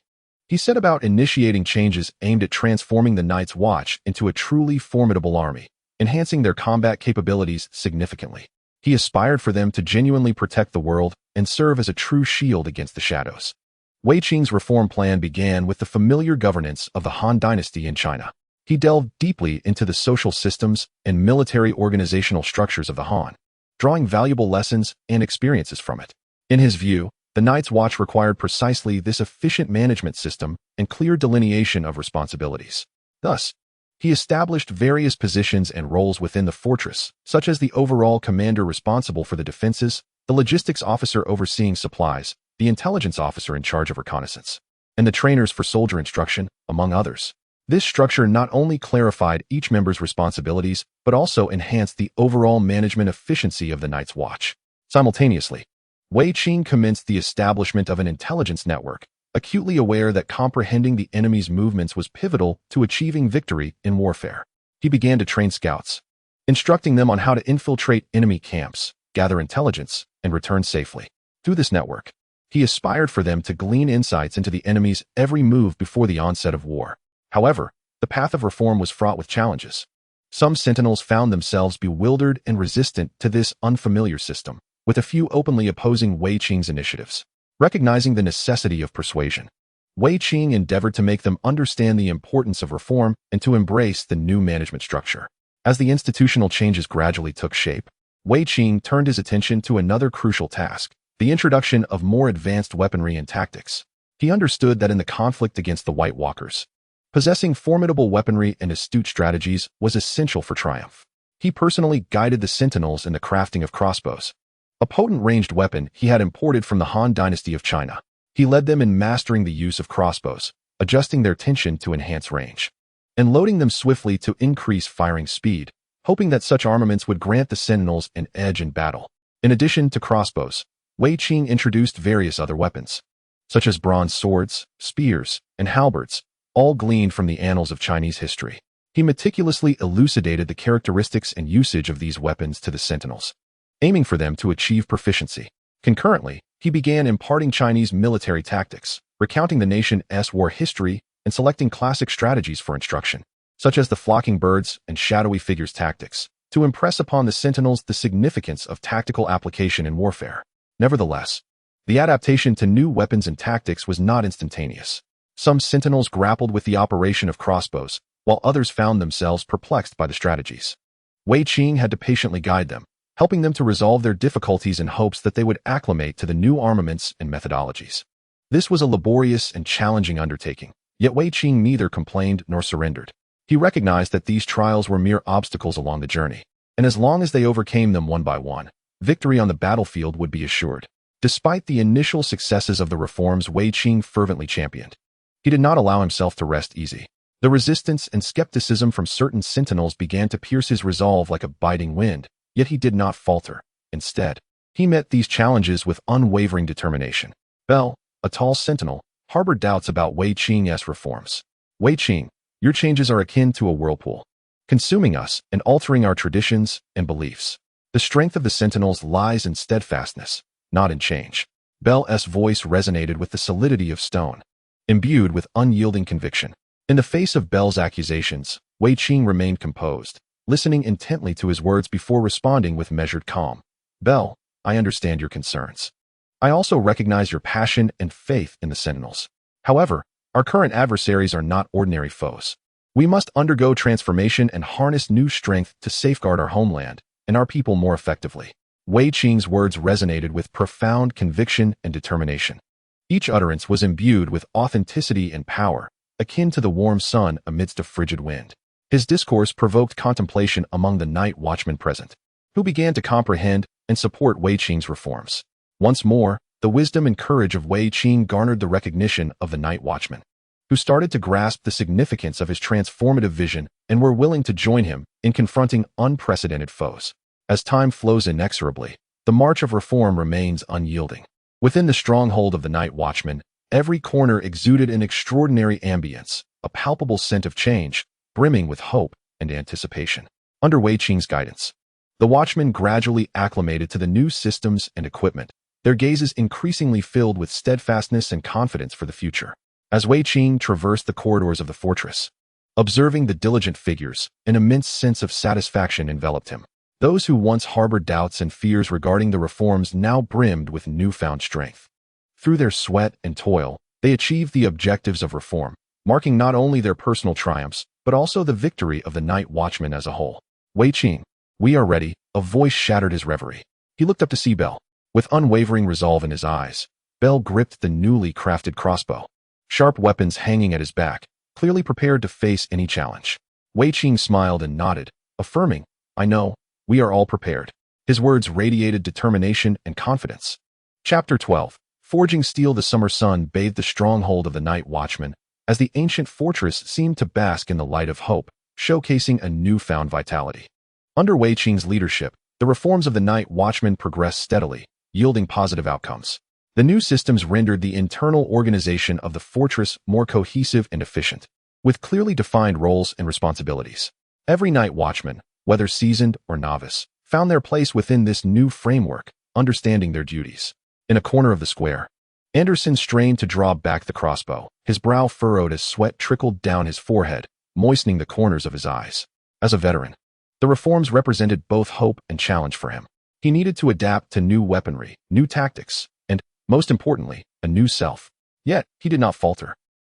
He set about initiating changes aimed at transforming the Night's Watch into a truly formidable army, enhancing their combat capabilities significantly. He aspired for them to genuinely protect the world and serve as a true shield against the shadows. Wei Qing's reform plan began with the familiar governance of the Han dynasty in China. He delved deeply into the social systems and military organizational structures of the Han, drawing valuable lessons and experiences from it. In his view, the Night's Watch required precisely this efficient management system and clear delineation of responsibilities. Thus, he established various positions and roles within the fortress, such as the overall commander responsible for the defenses, the logistics officer overseeing supplies, the intelligence officer in charge of reconnaissance, and the trainers for soldier instruction, among others. This structure not only clarified each member's responsibilities, but also enhanced the overall management efficiency of the Night's Watch. Simultaneously, Wei Qing commenced the establishment of an intelligence network, acutely aware that comprehending the enemy's movements was pivotal to achieving victory in warfare. He began to train scouts, instructing them on how to infiltrate enemy camps, gather intelligence, and return safely. Through this network, he aspired for them to glean insights into the enemy's every move before the onset of war. However, the path of reform was fraught with challenges. Some sentinels found themselves bewildered and resistant to this unfamiliar system, with a few openly opposing Wei Qing's initiatives. Recognizing the necessity of persuasion, Wei Qing endeavored to make them understand the importance of reform and to embrace the new management structure. As the institutional changes gradually took shape, Wei Qing turned his attention to another crucial task, the introduction of more advanced weaponry and tactics. He understood that in the conflict against the White Walkers, possessing formidable weaponry and astute strategies was essential for triumph. He personally guided the sentinels in the crafting of crossbows, a potent ranged weapon he had imported from the Han dynasty of China. He led them in mastering the use of crossbows, adjusting their tension to enhance range, and loading them swiftly to increase firing speed, hoping that such armaments would grant the sentinels an edge in battle. In addition to crossbows, Wei Qing introduced various other weapons, such as bronze swords, spears, and halberds, all gleaned from the annals of Chinese history. He meticulously elucidated the characteristics and usage of these weapons to the sentinels, aiming for them to achieve proficiency. Concurrently, he began imparting Chinese military tactics, recounting the nation's war history and selecting classic strategies for instruction, such as the flocking birds and shadowy figures tactics, to impress upon the sentinels the significance of tactical application in warfare. Nevertheless, the adaptation to new weapons and tactics was not instantaneous. Some sentinels grappled with the operation of crossbows, while others found themselves perplexed by the strategies. Wei Qing had to patiently guide them, helping them to resolve their difficulties in hopes that they would acclimate to the new armaments and methodologies. This was a laborious and challenging undertaking, yet Wei Qing neither complained nor surrendered. He recognized that these trials were mere obstacles along the journey, and as long as they overcame them one by one, victory on the battlefield would be assured. Despite the initial successes of the reforms Wei Qing fervently championed, he did not allow himself to rest easy. The resistance and skepticism from certain sentinels began to pierce his resolve like a biting wind, yet he did not falter. Instead, he met these challenges with unwavering determination. Bell, a tall sentinel, harbored doubts about Wei Qing's reforms. Wei Qing, your changes are akin to a whirlpool, consuming us and altering our traditions and beliefs. The strength of the sentinels lies in steadfastness, not in change. Bell's voice resonated with the solidity of stone, imbued with unyielding conviction. In the face of Bell's accusations, Wei Qing remained composed, listening intently to his words before responding with measured calm. Bell, I understand your concerns. I also recognize your passion and faith in the sentinels. However, our current adversaries are not ordinary foes. We must undergo transformation and harness new strength to safeguard our homeland and our people more effectively. Wei Qing's words resonated with profound conviction and determination. Each utterance was imbued with authenticity and power, akin to the warm sun amidst a frigid wind. His discourse provoked contemplation among the night watchmen present, who began to comprehend and support Wei Qing's reforms. Once more, the wisdom and courage of Wei Qing garnered the recognition of the night watchmen, who started to grasp the significance of his transformative vision and were willing to join him in confronting unprecedented foes. As time flows inexorably, the march of reform remains unyielding. Within the stronghold of the night watchmen, every corner exuded an extraordinary ambience, a palpable scent of change, brimming with hope and anticipation. Under Wei Qing's guidance, the watchmen gradually acclimated to the new systems and equipment, their gazes increasingly filled with steadfastness and confidence for the future. As Wei Qing traversed the corridors of the fortress, observing the diligent figures, an immense sense of satisfaction enveloped him. Those who once harbored doubts and fears regarding the reforms now brimmed with newfound strength. Through their sweat and toil, they achieved the objectives of reform, marking not only their personal triumphs, but also the victory of the Night Watchman as a whole. Wei Qing, we are ready, a voice shattered his reverie. He looked up to see Bell. With unwavering resolve in his eyes, Bell gripped the newly crafted crossbow, sharp weapons hanging at his back, clearly prepared to face any challenge. Wei Qing smiled and nodded, affirming, I know, we are all prepared. His words radiated determination and confidence. Chapter 12. Forging steel. The summer sun bathed the stronghold of the Night Watchman, as the ancient fortress seemed to bask in the light of hope, showcasing a newfound vitality. Under Wei Qing's leadership, the reforms of the Night Watchman progressed steadily, yielding positive outcomes. The new systems rendered the internal organization of the fortress more cohesive and efficient, with clearly defined roles and responsibilities. Every Night Watchman, whether seasoned or novice, found their place within this new framework, understanding their duties. In a corner of the square, Anderson strained to draw back the crossbow, his brow furrowed as sweat trickled down his forehead, moistening the corners of his eyes. As a veteran, the reforms represented both hope and challenge for him. He needed to adapt to new weaponry, new tactics, and, most importantly, a new self. Yet, he did not falter.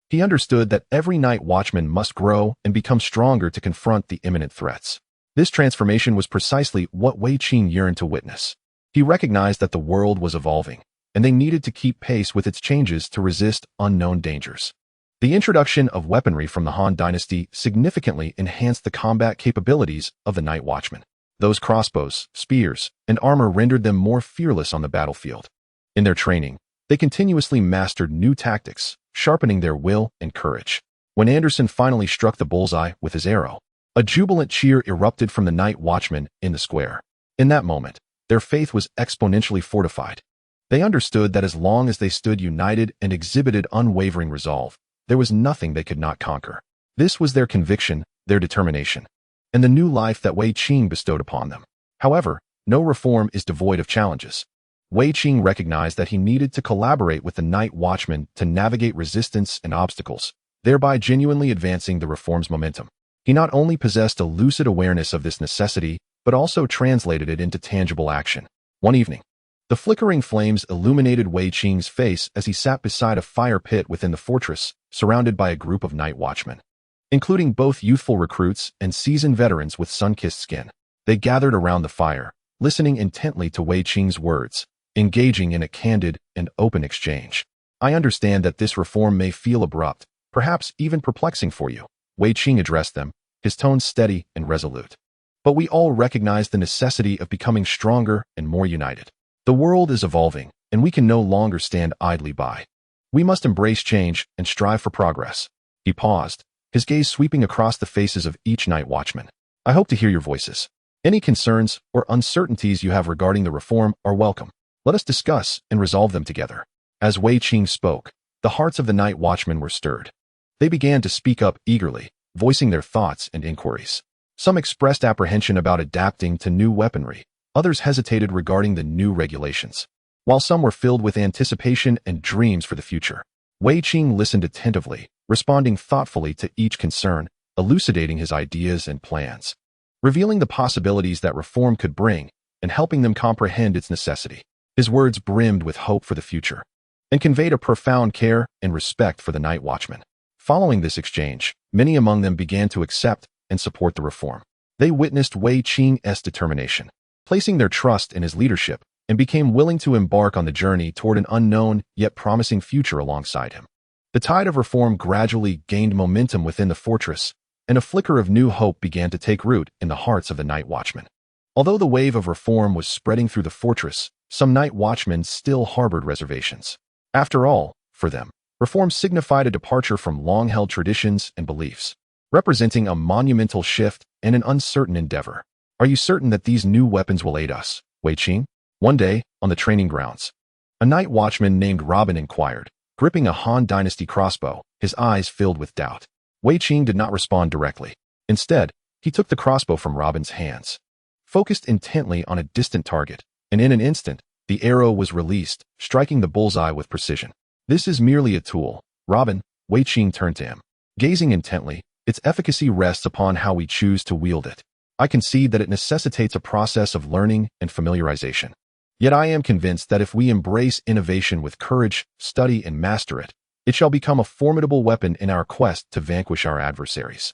He understood that every Night Watchman must grow and become stronger to confront the imminent threats. This transformation was precisely what Wei Qing yearned to witness. He recognized that the world was evolving, and they needed to keep pace with its changes to resist unknown dangers. The introduction of weaponry from the Han Dynasty significantly enhanced the combat capabilities of the Night Watchman. Those crossbows, spears, and armor rendered them more fearless on the battlefield. In their training, they continuously mastered new tactics, sharpening their will and courage. When Anderson finally struck the bullseye with his arrow, a jubilant cheer erupted from the Night Watchmen in the square. In that moment, their faith was exponentially fortified. They understood that as long as they stood united and exhibited unwavering resolve, there was nothing they could not conquer. This was their conviction, their determination, and the new life that Wei Qing bestowed upon them. However, no reform is devoid of challenges. Wei Qing recognized that he needed to collaborate with the Night Watchman to navigate resistance and obstacles, thereby genuinely advancing the reform's momentum. He not only possessed a lucid awareness of this necessity, but also translated it into tangible action. One evening, the flickering flames illuminated Wei Qing's face as he sat beside a fire pit within the fortress, surrounded by a group of Night Watchmen, including both youthful recruits and seasoned veterans with sun-kissed skin. They gathered around the fire, listening intently to Wei Qing's words, engaging in a candid and open exchange. I understand that this reform may feel abrupt, perhaps even perplexing for you, Wei Qing addressed them, his tone steady and resolute. But we all recognize the necessity of becoming stronger and more united. The world is evolving, and we can no longer stand idly by. We must embrace change and strive for progress. He paused, his gaze sweeping across the faces of each Night Watchman. I hope to hear your voices. Any concerns or uncertainties you have regarding the reform are welcome. Let us discuss and resolve them together. As Wei Qing spoke, the hearts of the Night Watchmen were stirred. They began to speak up eagerly, voicing their thoughts and inquiries. Some expressed apprehension about adapting to new weaponry. Others hesitated regarding the new regulations, while some were filled with anticipation and dreams for the future. Wei Qing listened attentively, responding thoughtfully to each concern, elucidating his ideas and plans, revealing the possibilities that reform could bring, and helping them comprehend its necessity. His words brimmed with hope for the future, and conveyed a profound care and respect for the Night Watchmen. Following this exchange, many among them began to accept and support the reform. They witnessed Wei Qing's determination, placing their trust in his leadership, and became willing to embark on the journey toward an unknown yet promising future alongside him. The tide of reform gradually gained momentum within the fortress, and a flicker of new hope began to take root in the hearts of the Night Watchmen. Although the wave of reform was spreading through the fortress, some Night Watchmen still harbored reservations. After all, for them, reform signified a departure from long-held traditions and beliefs, representing a monumental shift and an uncertain endeavor. Are you certain that these new weapons will aid us, Wei Qing? One day, on the training grounds, a Night Watchman named Robin inquired, gripping a Han Dynasty crossbow, his eyes filled with doubt. Wei Qing did not respond directly. Instead, he took the crossbow from Robin's hands, focused intently on a distant target, and in an instant, the arrow was released, striking the bullseye with precision. This is merely a tool, Robin, Wei Qing turned to him. Gazing intently, its efficacy rests upon how we choose to wield it. I concede that it necessitates a process of learning and familiarization. Yet I am convinced that if we embrace innovation with courage, study, and master it, it shall become a formidable weapon in our quest to vanquish our adversaries.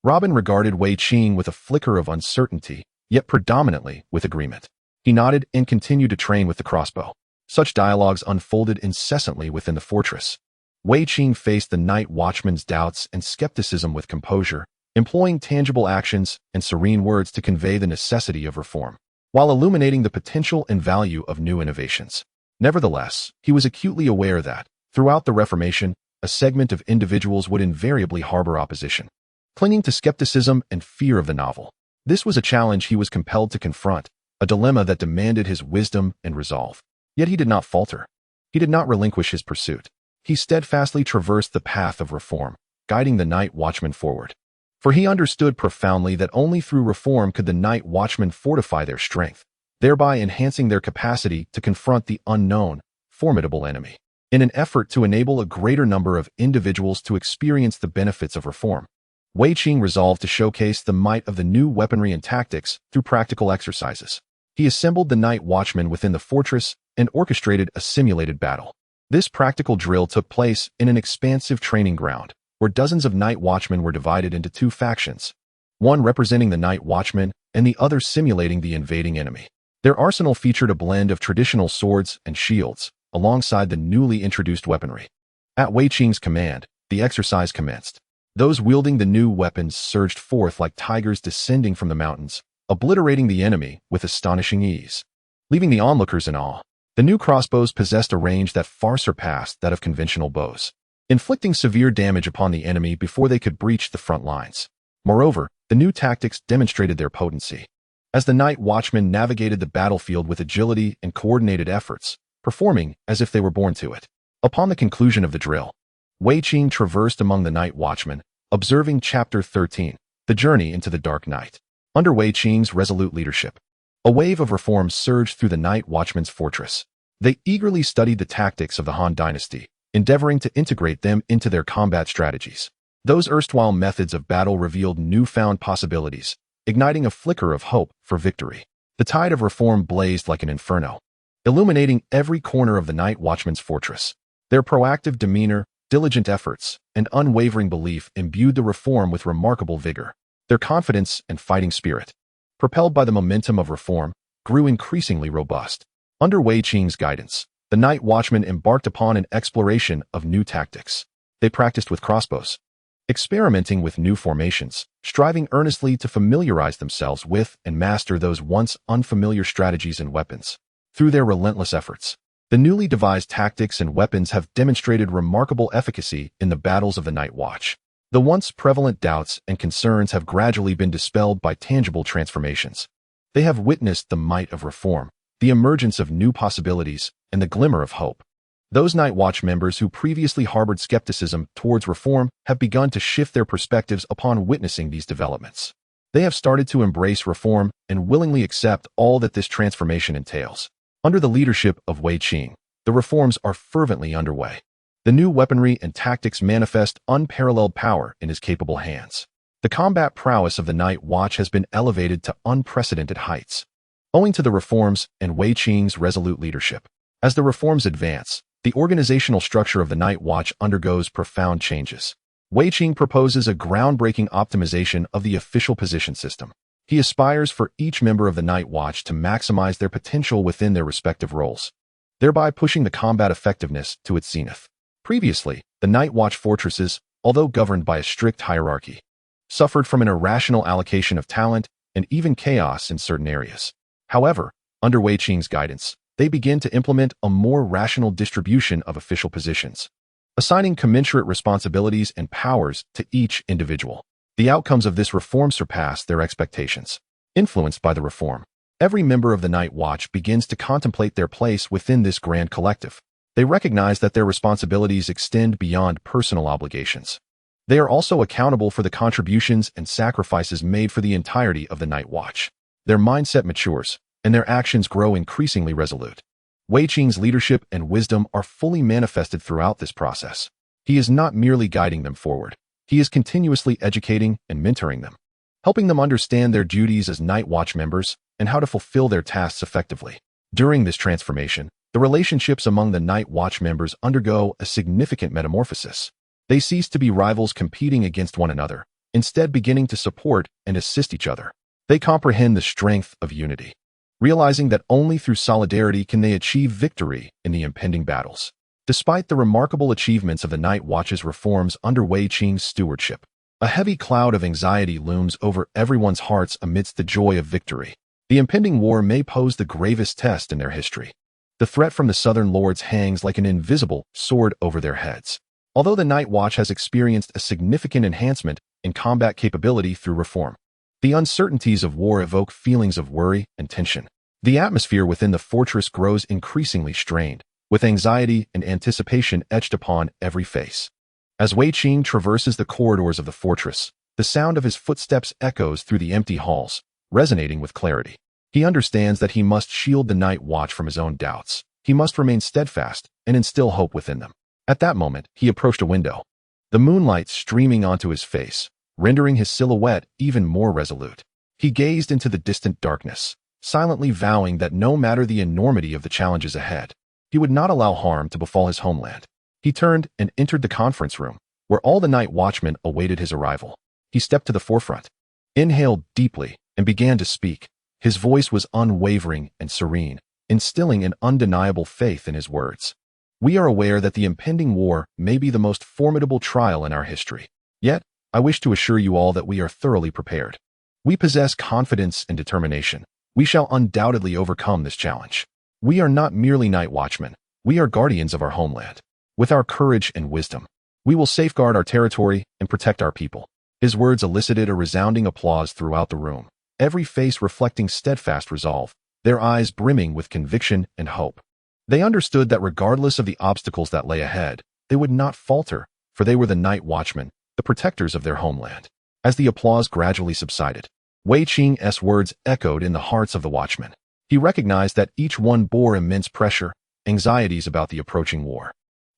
Robin regarded Wei Qing with a flicker of uncertainty, yet predominantly with agreement. He nodded and continued to train with the crossbow. Such dialogues unfolded incessantly within the fortress. Wei Qing faced the night watchman's doubts and skepticism with composure, employing tangible actions and serene words to convey the necessity of reform, while illuminating the potential and value of new innovations. Nevertheless, he was acutely aware that, throughout the Reformation, a segment of individuals would invariably harbor opposition, clinging to skepticism and fear of the novel. This was a challenge he was compelled to confront, a dilemma that demanded his wisdom and resolve. Yet he did not falter. He did not relinquish his pursuit. He steadfastly traversed the path of reform, guiding the night watchmen forward. For he understood profoundly that only through reform could the night watchmen fortify their strength, thereby enhancing their capacity to confront the unknown, formidable enemy. In an effort to enable a greater number of individuals to experience the benefits of reform, Wei Qing resolved to showcase the might of the new weaponry and tactics through practical exercises. He assembled the night watchmen within the fortress and orchestrated a simulated battle. This practical drill took place in an expansive training ground, where dozens of night watchmen were divided into two factions, one representing the night watchmen and the other simulating the invading enemy. Their arsenal featured a blend of traditional swords and shields, alongside the newly introduced weaponry. At Wei Qing's command, the exercise commenced. Those wielding the new weapons surged forth like tigers descending from the mountains, obliterating the enemy with astonishing ease, leaving the onlookers in awe. The new crossbows possessed a range that far surpassed that of conventional bows, inflicting severe damage upon the enemy before they could breach the front lines. Moreover, the new tactics demonstrated their potency. As the night watchmen navigated the battlefield with agility and coordinated efforts, performing as if they were born to it. Upon the conclusion of the drill, Wei Qing traversed among the night watchmen, observing Chapter 13, The Journey into the Dark Night. Under Wei Qing's resolute leadership, a wave of reforms surged through the night watchmen's fortress. They eagerly studied the tactics of the Han dynasty, endeavoring to integrate them into their combat strategies. Those erstwhile methods of battle revealed newfound possibilities, igniting a flicker of hope for victory. The tide of reform blazed like an inferno, illuminating every corner of the night watchmen's fortress. Their proactive demeanor, diligent efforts, and unwavering belief imbued the reform with remarkable vigor. Their confidence and fighting spirit, propelled by the momentum of reform, grew increasingly robust. Under Wei Qing's guidance, the night watchmen embarked upon an exploration of new tactics. They practiced with crossbows, experimenting with new formations, striving earnestly to familiarize themselves with and master those once unfamiliar strategies and weapons. Through their relentless efforts, the newly devised tactics and weapons have demonstrated remarkable efficacy in the battles of the Night Watch. The once prevalent doubts and concerns have gradually been dispelled by tangible transformations. They have witnessed the might of reform, the emergence of new possibilities, and the glimmer of hope. Those Night Watch members who previously harbored skepticism towards reform have begun to shift their perspectives upon witnessing these developments. They have started to embrace reform and willingly accept all that this transformation entails. Under the leadership of Wei Qing, the reforms are fervently underway. The new weaponry and tactics manifest unparalleled power in his capable hands. The combat prowess of the Night Watch has been elevated to unprecedented heights, owing to the reforms and Wei Qing's resolute leadership. As the reforms advance, the organizational structure of the Night Watch undergoes profound changes. Wei Qing proposes a groundbreaking optimization of the official position system. He aspires for each member of the Night Watch to maximize their potential within their respective roles, thereby pushing the combat effectiveness to its zenith. Previously, the Night Watch fortresses, although governed by a strict hierarchy, suffered from an irrational allocation of talent and even chaos in certain areas. However, under Wei Qing's guidance, they begin to implement a more rational distribution of official positions, assigning commensurate responsibilities and powers to each individual. The outcomes of this reform surpass their expectations. Influenced by the reform, every member of the Night Watch begins to contemplate their place within this grand collective. They recognize that their responsibilities extend beyond personal obligations. They are also accountable for the contributions and sacrifices made for the entirety of the Night Watch. Their mindset matures, and their actions grow increasingly resolute. Wei Qing's leadership and wisdom are fully manifested throughout this process. He is not merely guiding them forward. He is continuously educating and mentoring them, helping them understand their duties as Night Watch members and how to fulfill their tasks effectively. During this transformation, the relationships among the Night Watch members undergo a significant metamorphosis. They cease to be rivals competing against one another, instead beginning to support and assist each other. They comprehend the strength of unity, realizing that only through solidarity can they achieve victory in the impending battles. Despite the remarkable achievements of the Night Watch's reforms under Wei Qing's stewardship, a heavy cloud of anxiety looms over everyone's hearts amidst the joy of victory. The impending war may pose the gravest test in their history. The threat from the Southern Lords hangs like an invisible sword over their heads. Although the Night Watch has experienced a significant enhancement in combat capability through reform, the uncertainties of war evoke feelings of worry and tension. The atmosphere within the fortress grows increasingly strained, with anxiety and anticipation etched upon every face. As Wei Qing traverses the corridors of the fortress, the sound of his footsteps echoes through the empty halls, resonating with clarity. He understands that he must shield the Night Watch from his own doubts. He must remain steadfast and instill hope within them. At that moment, he approached a window, the moonlight streaming onto his face, rendering his silhouette even more resolute. He gazed into the distant darkness, silently vowing that no matter the enormity of the challenges ahead, he would not allow harm to befall his homeland. He turned and entered the conference room, where all the Night Watchmen awaited his arrival. He stepped to the forefront, inhaled deeply, and began to speak. His voice was unwavering and serene, instilling an undeniable faith in his words. We are aware that the impending war may be the most formidable trial in our history. Yet, I wish to assure you all that we are thoroughly prepared. We possess confidence and determination. We shall undoubtedly overcome this challenge. We are not merely Night Watchmen. We are guardians of our homeland. With our courage and wisdom, we will safeguard our territory and protect our people. His words elicited a resounding applause throughout the room, every face reflecting steadfast resolve, their eyes brimming with conviction and hope. They understood that regardless of the obstacles that lay ahead, they would not falter, for they were the Night Watchmen, the protectors of their homeland. As the applause gradually subsided, Wei Qing's words echoed in the hearts of the watchmen. He recognized that each one bore immense pressure, anxieties about the approaching war.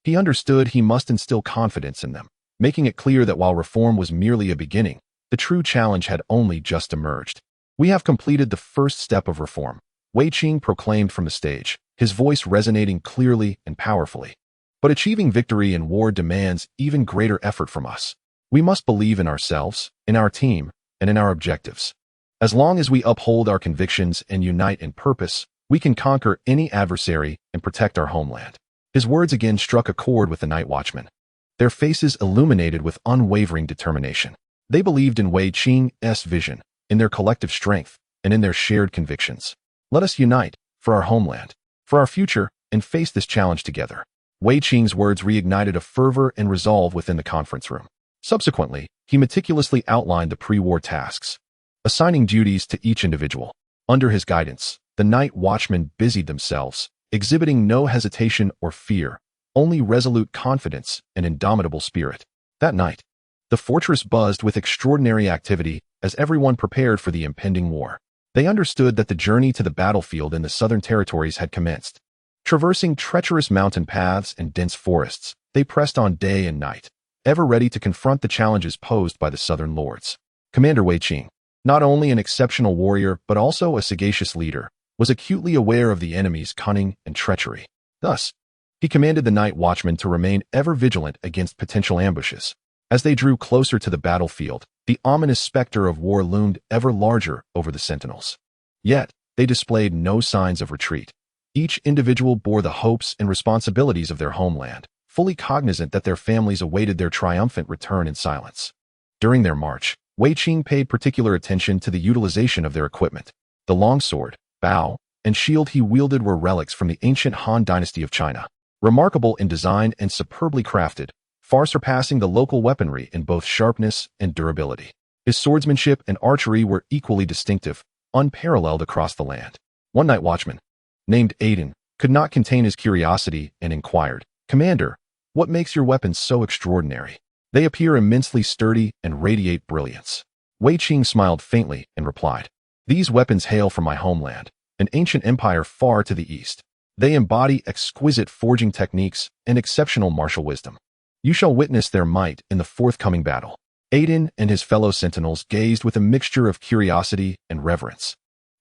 He understood he must instill confidence in them, making it clear that while reform was merely a beginning, the true challenge had only just emerged. We have completed the first step of reform, Wei Qing proclaimed from the stage, his voice resonating clearly and powerfully. But achieving victory in war demands even greater effort from us. We must believe in ourselves, in our team, and in our objectives. As long as we uphold our convictions and unite in purpose, we can conquer any adversary and protect our homeland. His words again struck a chord with the Night Watchmen, their faces illuminated with unwavering determination. They believed in Wei Qing's vision, in their collective strength, and in their shared convictions. Let us unite, for our homeland, for our future, and face this challenge together. Wei Qing's words reignited a fervor and resolve within the conference room. Subsequently, he meticulously outlined the pre-war tasks, assigning duties to each individual. Under his guidance, the Night Watchmen busied themselves, exhibiting no hesitation or fear, only resolute confidence and indomitable spirit. That night, the fortress buzzed with extraordinary activity as everyone prepared for the impending war. They understood that the journey to the battlefield in the southern territories had commenced. Traversing treacherous mountain paths and dense forests, they pressed on day and night, ever ready to confront the challenges posed by the Southern Lords. Commander Wei Qing, not only an exceptional warrior but also a sagacious leader, was acutely aware of the enemy's cunning and treachery. Thus, he commanded the Night Watchmen to remain ever vigilant against potential ambushes. As they drew closer to the battlefield, the ominous specter of war loomed ever larger over the sentinels. Yet, they displayed no signs of retreat. Each individual bore the hopes and responsibilities of their homeland, fully cognizant that their families awaited their triumphant return in silence. During their march, Wei Qing paid particular attention to the utilization of their equipment. The longsword, bow, and shield he wielded were relics from the ancient Han dynasty of China, remarkable in design and superbly crafted, far surpassing the local weaponry in both sharpness and durability. His swordsmanship and archery were equally distinctive, unparalleled across the land. One Night Watchman, named Aiden, could not contain his curiosity and inquired, "Commander, what makes your weapons so extraordinary? They appear immensely sturdy and radiate brilliance." Wei Qing smiled faintly and replied, "These weapons hail from my homeland, an ancient empire far to the east. They embody exquisite forging techniques and exceptional martial wisdom. You shall witness their might in the forthcoming battle." Aiden and his fellow sentinels gazed with a mixture of curiosity and reverence,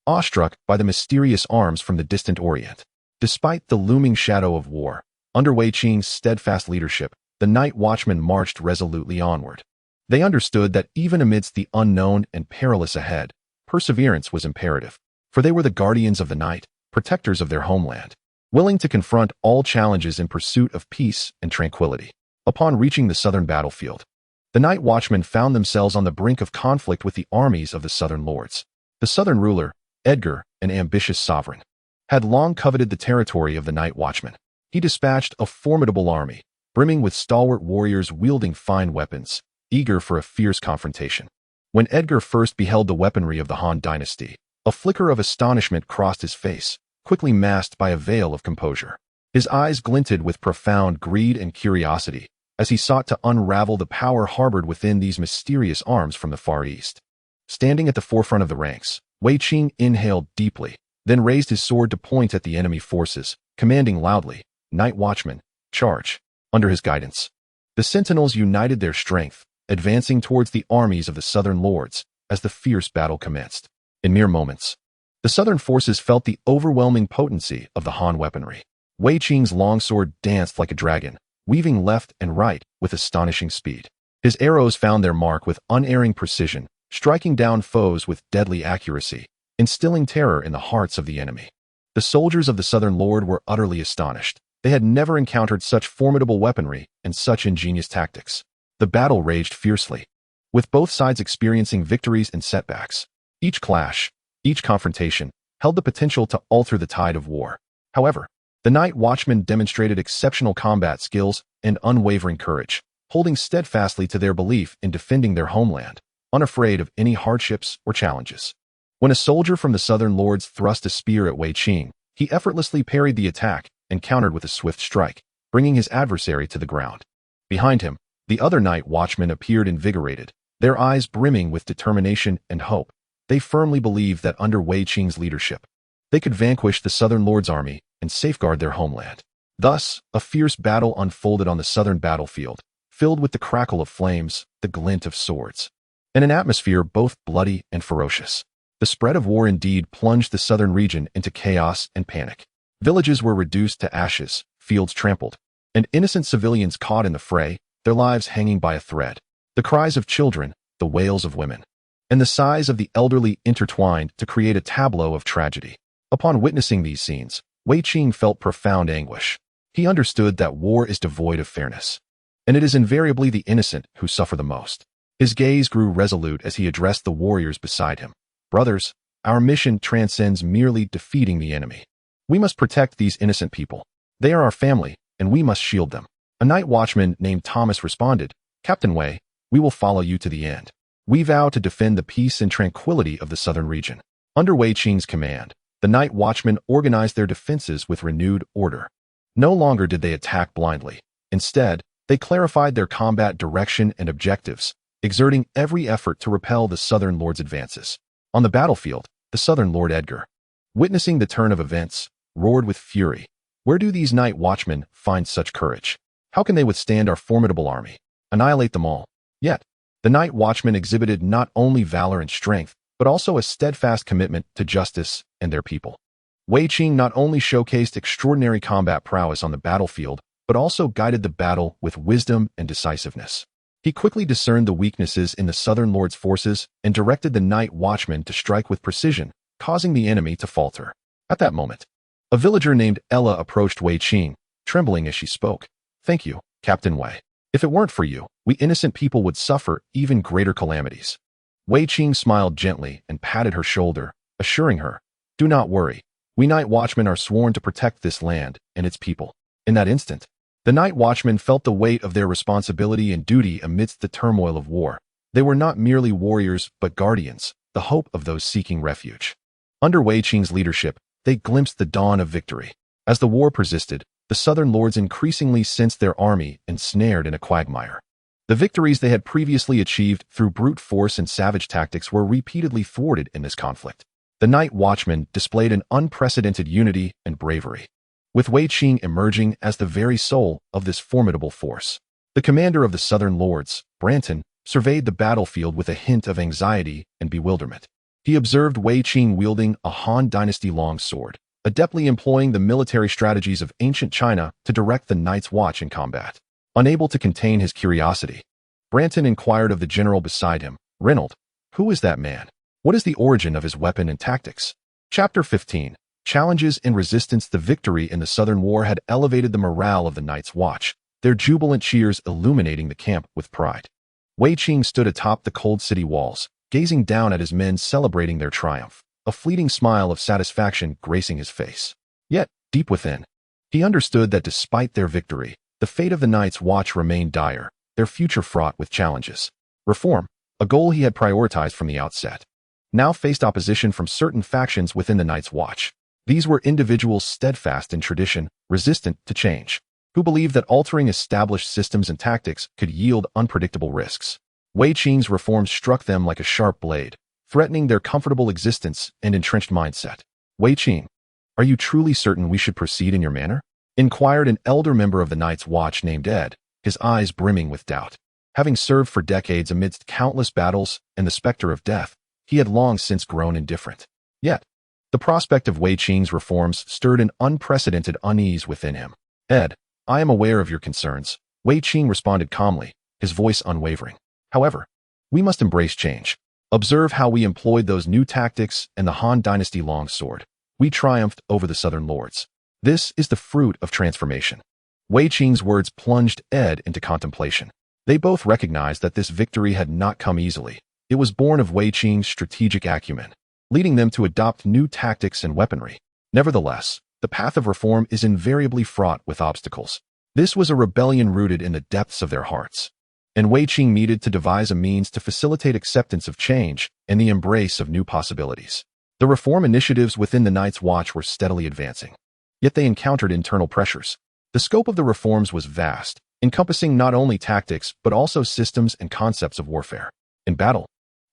awestruck by the mysterious arms from the distant Orient. Despite the looming shadow of war, under Wei Qing's steadfast leadership, the night watchmen marched resolutely onward. They understood that even amidst the unknown and perilous ahead, perseverance was imperative, for they were the guardians of the night, protectors of their homeland, willing to confront all challenges in pursuit of peace and tranquility. Upon reaching the southern battlefield, the night watchmen found themselves on the brink of conflict with the armies of the southern lords. The southern ruler, Edgar, an ambitious sovereign, had long coveted the territory of the night watchmen. He dispatched a formidable army, brimming with stalwart warriors wielding fine weapons, eager for a fierce confrontation. When Edgar first beheld the weaponry of the Han dynasty, a flicker of astonishment crossed his face, quickly masked by a veil of composure. His eyes glinted with profound greed and curiosity as he sought to unravel the power harbored within these mysterious arms from the Far East. Standing at the forefront of the ranks, Wei Qing inhaled deeply, then raised his sword to point at the enemy forces, commanding loudly, "Night watchmen, charge!" Under his guidance, the sentinels united their strength, advancing towards the armies of the southern lords as the fierce battle commenced. In mere moments, the southern forces felt the overwhelming potency of the Han weaponry. Wei Qing's longsword danced like a dragon, weaving left and right with astonishing speed. His arrows found their mark with unerring precision, striking down foes with deadly accuracy, instilling terror in the hearts of the enemy. The soldiers of the southern lord were utterly astonished. They had never encountered such formidable weaponry and such ingenious tactics. The battle raged fiercely, with both sides experiencing victories and setbacks. Each clash, each confrontation, held the potential to alter the tide of war. However, the night watchmen demonstrated exceptional combat skills and unwavering courage, holding steadfastly to their belief in defending their homeland, unafraid of any hardships or challenges. When a soldier from the southern lords thrust a spear at Wei Qing, he effortlessly parried the attack and countered with a swift strike, bringing his adversary to the ground. Behind him, the other night watchmen appeared invigorated, their eyes brimming with determination and hope. They firmly believed that under Wei Qing's leadership, they could vanquish the southern lord's army and safeguard their homeland. Thus, a fierce battle unfolded on the southern battlefield, filled with the crackle of flames, the glint of swords, and an atmosphere both bloody and ferocious. The spread of war indeed plunged the southern region into chaos and panic. Villages were reduced to ashes, fields trampled, and innocent civilians caught in the fray, their lives hanging by a thread. The cries of children, the wails of women, and the sighs of the elderly intertwined to create a tableau of tragedy. Upon witnessing these scenes, Wei Qing felt profound anguish. He understood that war is devoid of fairness, and it is invariably the innocent who suffer the most. His gaze grew resolute as he addressed the warriors beside him. "Brothers, our mission transcends merely defeating the enemy. We must protect these innocent people. They are our family, and we must shield them." A night watchman named Thomas responded, "Captain Wei, we will follow you to the end. We vow to defend the peace and tranquility of the southern region." Under Wei Qing's command, the night watchmen organized their defenses with renewed order. No longer did they attack blindly. Instead, they clarified their combat direction and objectives, exerting every effort to repel the southern lord's advances. On the battlefield, the southern lord Edgar, witnessing the turn of events, roared with fury. "Where do these night watchmen find such courage? How can they withstand our formidable army? Annihilate them all." Yet, the night watchmen exhibited not only valor and strength, but also a steadfast commitment to justice and their people. Wei Qing not only showcased extraordinary combat prowess on the battlefield, but also guided the battle with wisdom and decisiveness. He quickly discerned the weaknesses in the southern lord's forces and directed the night watchmen to strike with precision, causing the enemy to falter. At that moment, a villager named Ella approached Wei Qing, trembling as she spoke. "Thank you, Captain Wei. If it weren't for you, we innocent people would suffer even greater calamities." Wei Qing smiled gently and patted her shoulder, assuring her, "Do not worry. We night watchmen are sworn to protect this land and its people." In that instant, the night watchmen felt the weight of their responsibility and duty amidst the turmoil of war. They were not merely warriors, but guardians, the hope of those seeking refuge. Under Wei Qing's leadership, they glimpsed the dawn of victory. As the war persisted, the southern lords increasingly sensed their army ensnared in a quagmire. The victories they had previously achieved through brute force and savage tactics were repeatedly thwarted in this conflict. The night watchmen displayed an unprecedented unity and bravery, with Wei Qing emerging as the very soul of this formidable force. The commander of the Southern Lords, Branton, surveyed the battlefield with a hint of anxiety and bewilderment. He observed Wei Qing wielding a Han Dynasty longsword, adeptly employing the military strategies of ancient China to direct the Night's Watch in combat. Unable to contain his curiosity, Branton inquired of the general beside him, "Reynold, who is that man? What is the origin of his weapon and tactics?" Chapter 15. Challenges and resistance. The victory in the Southern War had elevated the morale of the Night's Watch, their jubilant cheers illuminating the camp with pride. Wei Qing stood atop the cold city walls, gazing down at his men celebrating their triumph, a fleeting smile of satisfaction gracing his face. Yet, deep within, he understood that despite their victory, the fate of the Night's Watch remained dire, their future fraught with challenges. Reform, a goal he had prioritized from the outset, now faced opposition from certain factions within the Night's Watch. These were individuals steadfast in tradition, resistant to change, who believed that altering established systems and tactics could yield unpredictable risks. Wei Qing's reforms struck them like a sharp blade, threatening their comfortable existence and entrenched mindset. "Wei Qing, are you truly certain we should proceed in your manner?" inquired an elder member of the Night's Watch named Ed, his eyes brimming with doubt. Having served for decades amidst countless battles and the specter of death, he had long since grown indifferent. Yet, the prospect of Wei Qing's reforms stirred an unprecedented unease within him. "Ed, I am aware of your concerns," Wei Qing responded calmly, his voice unwavering. "However, we must embrace change. Observe how we employed those new tactics and the Han Dynasty longsword. We triumphed over the Southern Lords. This is the fruit of transformation." Wei Qing's words plunged Ed into contemplation. They both recognized that this victory had not come easily. It was born of Wei Qing's strategic acumen, leading them to adopt new tactics and weaponry. Nevertheless, the path of reform is invariably fraught with obstacles. This was a rebellion rooted in the depths of their hearts, and Wei Qing needed to devise a means to facilitate acceptance of change and the embrace of new possibilities. The reform initiatives within the Night's Watch were steadily advancing, yet they encountered internal pressures. The scope of the reforms was vast, encompassing not only tactics but also systems and concepts of warfare. In battle,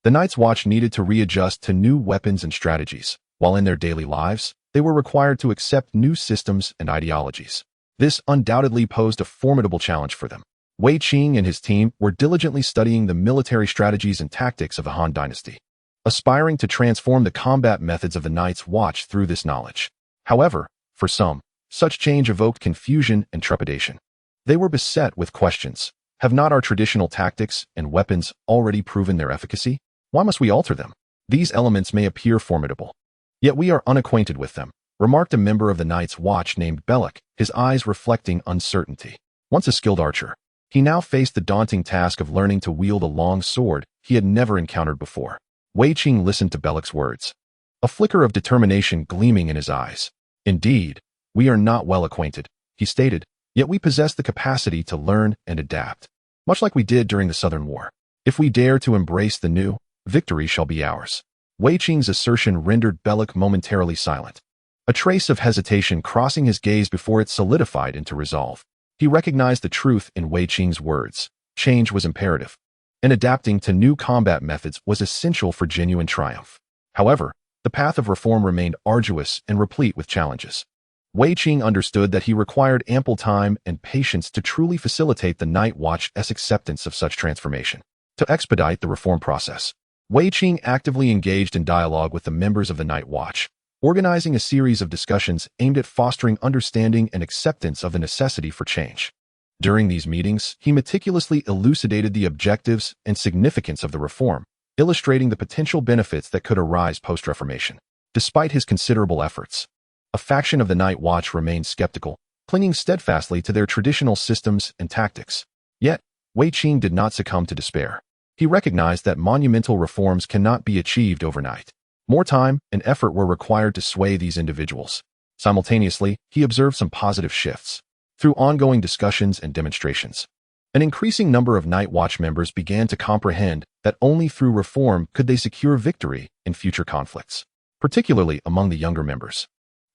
the Night's Watch needed to readjust to new weapons and strategies, while in their daily lives, they were required to accept new systems and ideologies. This undoubtedly posed a formidable challenge for them. Wei Qing and his team were diligently studying the military strategies and tactics of the Han Dynasty, aspiring to transform the combat methods of the Night's Watch through this knowledge. However, for some, such change evoked confusion and trepidation. They were beset with questions. Have not our traditional tactics and weapons already proven their efficacy? Why must we alter them? These elements may appear formidable, yet we are unacquainted with them, remarked a member of the Night's Watch named Belloc, his eyes reflecting uncertainty. Once a skilled archer, he now faced the daunting task of learning to wield a long sword he had never encountered before. Wei Qing listened to Belloc's words, a flicker of determination gleaming in his eyes. "Indeed, we are not well acquainted," he stated, "yet we possess the capacity to learn and adapt, much like we did during the Southern War. If we dare to embrace the new, victory shall be ours." Wei Qing's assertion rendered Belloc momentarily silent, a trace of hesitation crossing his gaze before it solidified into resolve. He recognized the truth in Wei Qing's words. Change was imperative, and adapting to new combat methods was essential for genuine triumph. However, the path of reform remained arduous and replete with challenges. Wei Qing understood that he required ample time and patience to truly facilitate the Night Watch's acceptance of such transformation. To expedite the reform process, Wei Qing actively engaged in dialogue with the members of the Night Watch, organizing a series of discussions aimed at fostering understanding and acceptance of the necessity for change. During these meetings, he meticulously elucidated the objectives and significance of the reform, illustrating the potential benefits that could arise post-Reformation. Despite his considerable efforts, a faction of the Night Watch remained skeptical, clinging steadfastly to their traditional systems and tactics. Yet, Wei Qing did not succumb to despair. He recognized that monumental reforms cannot be achieved overnight. More time and effort were required to sway these individuals. Simultaneously, he observed some positive shifts. Through ongoing discussions and demonstrations, an increasing number of Night Watch members began to comprehend that only through reform could they secure victory in future conflicts, particularly among the younger members.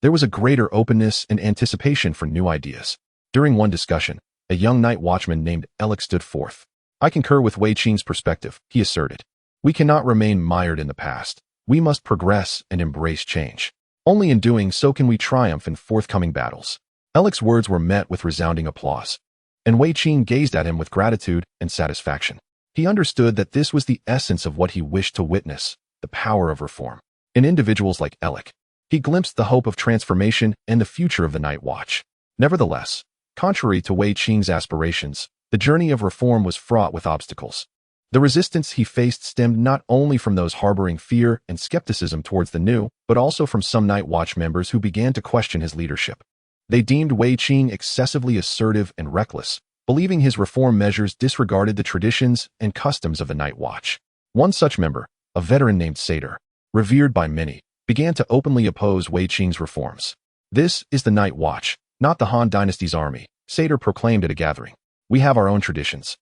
There was a greater openness and anticipation for new ideas. During one discussion, a young Night Watchman named Alex stood forth. "I concur with Wei Qing's perspective," he asserted. "We cannot remain mired in the past. We must progress and embrace change. Only in doing so can we triumph in forthcoming battles." Alex's words were met with resounding applause. and Wei Qing gazed at him with gratitude and satisfaction. He understood that this was the essence of what he wished to witness, the power of reform. In individuals like Alec, he glimpsed the hope of transformation and the future of the Night Watch. Nevertheless, contrary to Wei Qing's aspirations, the journey of reform was fraught with obstacles. The resistance he faced stemmed not only from those harboring fear and skepticism towards the new, but also from some Night Watch members who began to question his leadership. They deemed Wei Qing excessively assertive and reckless, believing his reform measures disregarded the traditions and customs of the Night Watch. One such member, a veteran named Satyr, revered by many, began to openly oppose Wei Qing's reforms. "This is the Night Watch, not the Han Dynasty's army," Satyr proclaimed at a gathering. "We have our own traditions.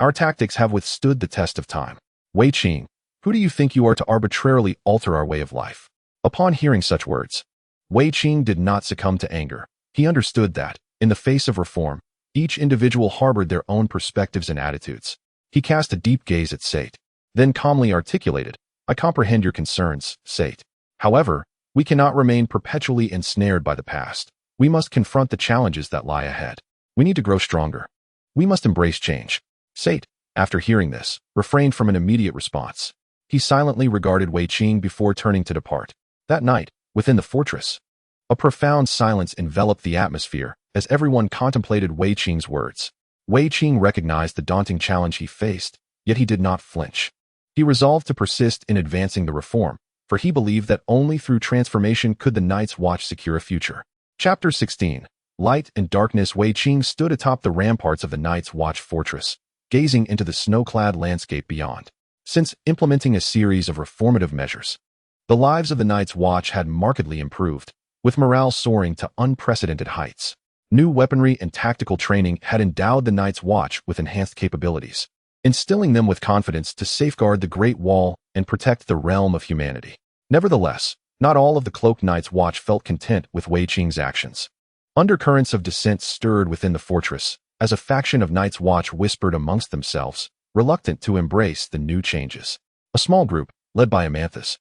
Our tactics have withstood the test of time. Wei Qing, who do you think you are to arbitrarily alter our way of life?" Upon hearing such words, Wei Qing did not succumb to anger. He understood that, in the face of reform, each individual harbored their own perspectives and attitudes. He cast a deep gaze at Sate, then calmly articulated, "I comprehend your concerns, Sate. However, we cannot remain perpetually ensnared by the past. We must confront the challenges that lie ahead. We need to grow stronger. We must embrace change." Sate, after hearing this, refrained from an immediate response. He silently regarded Wei Qing before turning to depart. That night, within the fortress, a profound silence enveloped the atmosphere as everyone contemplated Wei Qing's words. Wei Qing recognized the daunting challenge he faced, yet he did not flinch. He resolved to persist in advancing the reform, for he believed that only through transformation could the Night's Watch secure a future. Chapter 16. Light and darkness. Wei Qing stood atop the ramparts of the Night's Watch fortress, gazing into the snow-clad landscape beyond. Since implementing a series of reformative measures, the lives of the Night's Watch had markedly improved, with morale soaring to unprecedented heights. New weaponry and tactical training had endowed the Night's Watch with enhanced capabilities, instilling them with confidence to safeguard the Great Wall and protect the realm of humanity. Nevertheless, not all of the Cloaked Night's Watch felt content with Wei Qing's actions. Undercurrents of dissent stirred within the fortress, as a faction of Night's Watch whispered amongst themselves, reluctant to embrace the new changes. A small group, led by Amanthus,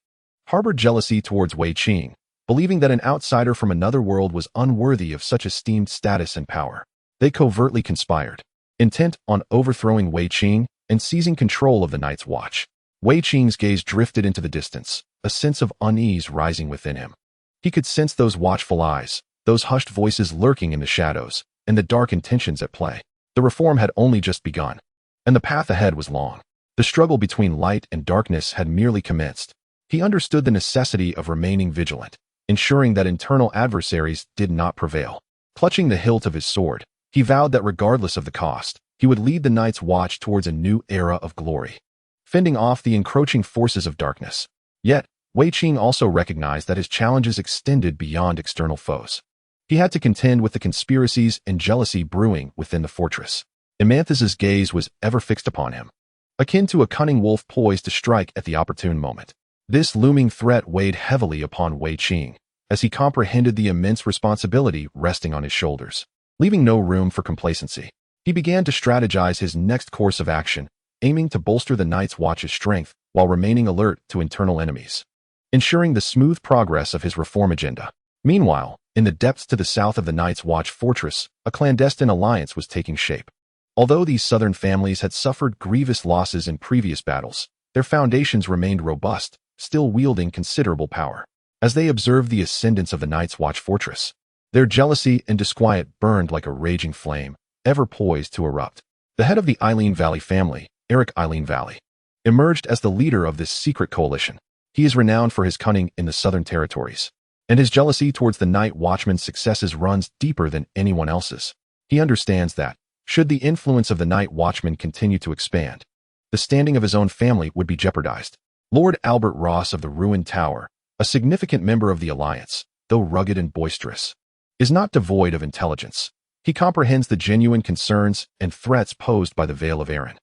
harbored jealousy towards Wei Qing, believing that an outsider from another world was unworthy of such esteemed status and power. They covertly conspired, intent on overthrowing Wei Qing and seizing control of the Night's Watch. Wei Qing's gaze drifted into the distance, a sense of unease rising within him. He could sense those watchful eyes, those hushed voices lurking in the shadows, and the dark intentions at play. The reform had only just begun, and the path ahead was long. The struggle between light and darkness had merely commenced. He understood the necessity of remaining vigilant, ensuring that internal adversaries did not prevail. Clutching the hilt of his sword, he vowed that regardless of the cost, he would lead the Night's Watch towards a new era of glory, fending off the encroaching forces of darkness. Yet, Wei Qing also recognized that his challenges extended beyond external foes. He had to contend with the conspiracies and jealousy brewing within the fortress. Amanthus's gaze was ever fixed upon him, akin to a cunning wolf poised to strike at the opportune moment. This looming threat weighed heavily upon Wei Qing, as he comprehended the immense responsibility resting on his shoulders. Leaving no room for complacency, he began to strategize his next course of action, aiming to bolster the Night's Watch's strength while remaining alert to internal enemies, ensuring the smooth progress of his reform agenda. Meanwhile, in the depths to the south of the Night's Watch fortress, a clandestine alliance was taking shape. Although these southern families had suffered grievous losses in previous battles, their foundations remained robust, still wielding considerable power. As they observed the ascendance of the Night's Watch fortress, their jealousy and disquiet burned like a raging flame, ever poised to erupt. The head of the Eileen Valley family, Eric Eileen Valley, emerged as the leader of this secret coalition. He is renowned for his cunning in the southern territories, and his jealousy towards the Night Watchman's successes runs deeper than anyone else's. He understands that, should the influence of the Night Watchman continue to expand, the standing of his own family would be jeopardized. Lord Albert Ross of the Ruined Tower, a significant member of the alliance, though rugged and boisterous, is not devoid of intelligence. He comprehends the genuine concerns and threats posed by the Vale of Arryn.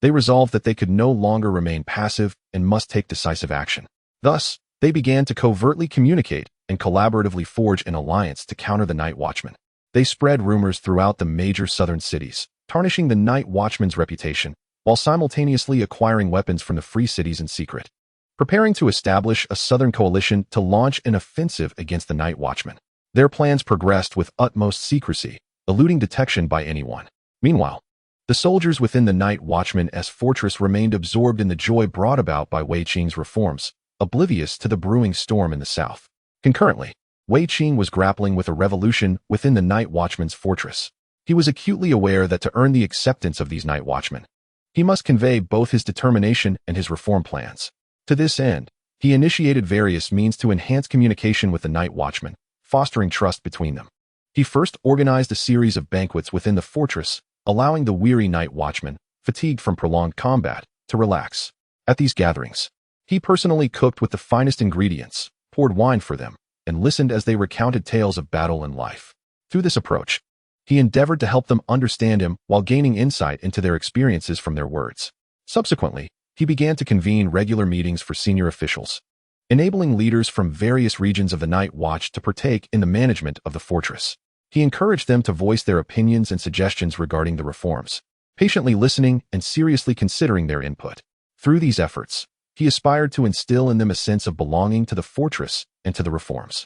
They resolved that they could no longer remain passive and must take decisive action. Thus, they began to covertly communicate and collaboratively forge an alliance to counter the Night Watchman. They spread rumors throughout the major southern cities, tarnishing the Night Watchman's reputation, while simultaneously acquiring weapons from the free cities in secret, preparing to establish a southern coalition to launch an offensive against the Night Watchman. Their plans progressed with utmost secrecy, eluding detection by anyone. Meanwhile, the soldiers within the Night Watchman's fortress remained absorbed in the joy brought about by Wei Qing's reforms, oblivious to the brewing storm in the south. Concurrently, Wei Qing was grappling with a revolution within the Night Watchman's fortress. He was acutely aware that to earn the acceptance of these Night Watchmen, he must convey both his determination and his reform plans. To this end, he initiated various means to enhance communication with the Night Watchmen, fostering trust between them. He first organized a series of banquets within the fortress, allowing the weary Night Watchmen, fatigued from prolonged combat, to relax. At these gatherings, he personally cooked with the finest ingredients, poured wine for them, and listened as they recounted tales of battle and life. Through this approach, he endeavored to help them understand him while gaining insight into their experiences from their words. Subsequently, he began to convene regular meetings for senior officials, enabling leaders from various regions of the Night Watch to partake in the management of the fortress. He encouraged them to voice their opinions and suggestions regarding the reforms, patiently listening and seriously considering their input. Through these efforts, he aspired to instill in them a sense of belonging to the fortress and to the reforms.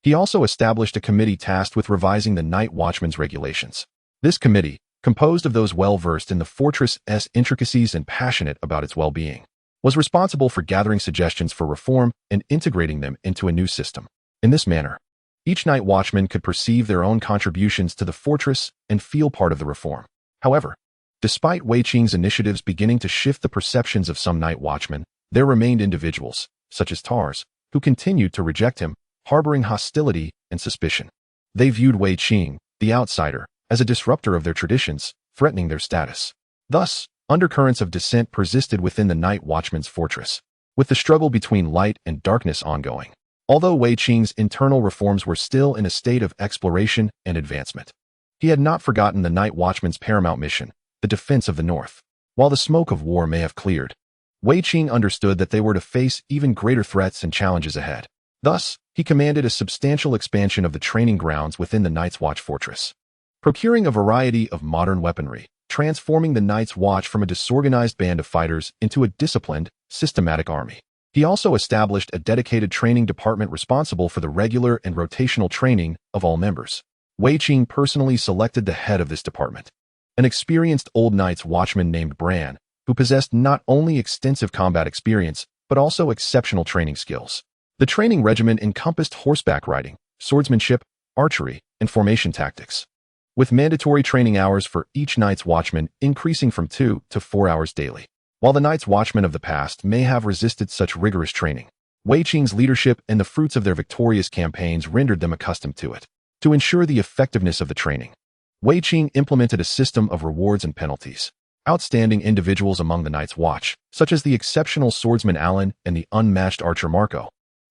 He also established a committee tasked with revising the Night Watchman's regulations. This committee, composed of those well-versed in the fortress's intricacies and passionate about its well-being, was responsible for gathering suggestions for reform and integrating them into a new system. In this manner, each Night Watchman could perceive their own contributions to the fortress and feel part of the reform. However, despite Wei Qing's initiatives beginning to shift the perceptions of some Night Watchmen, there remained individuals, such as Tars, who continued to reject him, harboring hostility and suspicion. They viewed Wei Qing, the outsider, as a disruptor of their traditions, threatening their status. Thus, undercurrents of dissent persisted within the Night Watchman's fortress, with the struggle between light and darkness ongoing. Although Wei Qing's internal reforms were still in a state of exploration and advancement, he had not forgotten the Night Watchman's paramount mission, the defense of the North. While the smoke of war may have cleared, Wei Qing understood that they were to face even greater threats and challenges ahead. Thus, he commanded a substantial expansion of the training grounds within the Night's Watch fortress, procuring a variety of modern weaponry, transforming the Night's Watch from a disorganized band of fighters into a disciplined, systematic army. He also established a dedicated training department responsible for the regular and rotational training of all members. Wei Qing personally selected the head of this department, an experienced old Night's Watchman named Bran, who possessed not only extensive combat experience, but also exceptional training skills. The training regimen encompassed horseback riding, swordsmanship, archery, and formation tactics, with mandatory training hours for each Night's Watchman increasing from 2 to 4 hours daily. While the Night's Watchmen of the past may have resisted such rigorous training, Wei Qing's leadership and the fruits of their victorious campaigns rendered them accustomed to it. To ensure the effectiveness of the training, Wei Qing implemented a system of rewards and penalties. Outstanding individuals among the Night's Watch, such as the exceptional swordsman Alan and the unmatched archer Marco,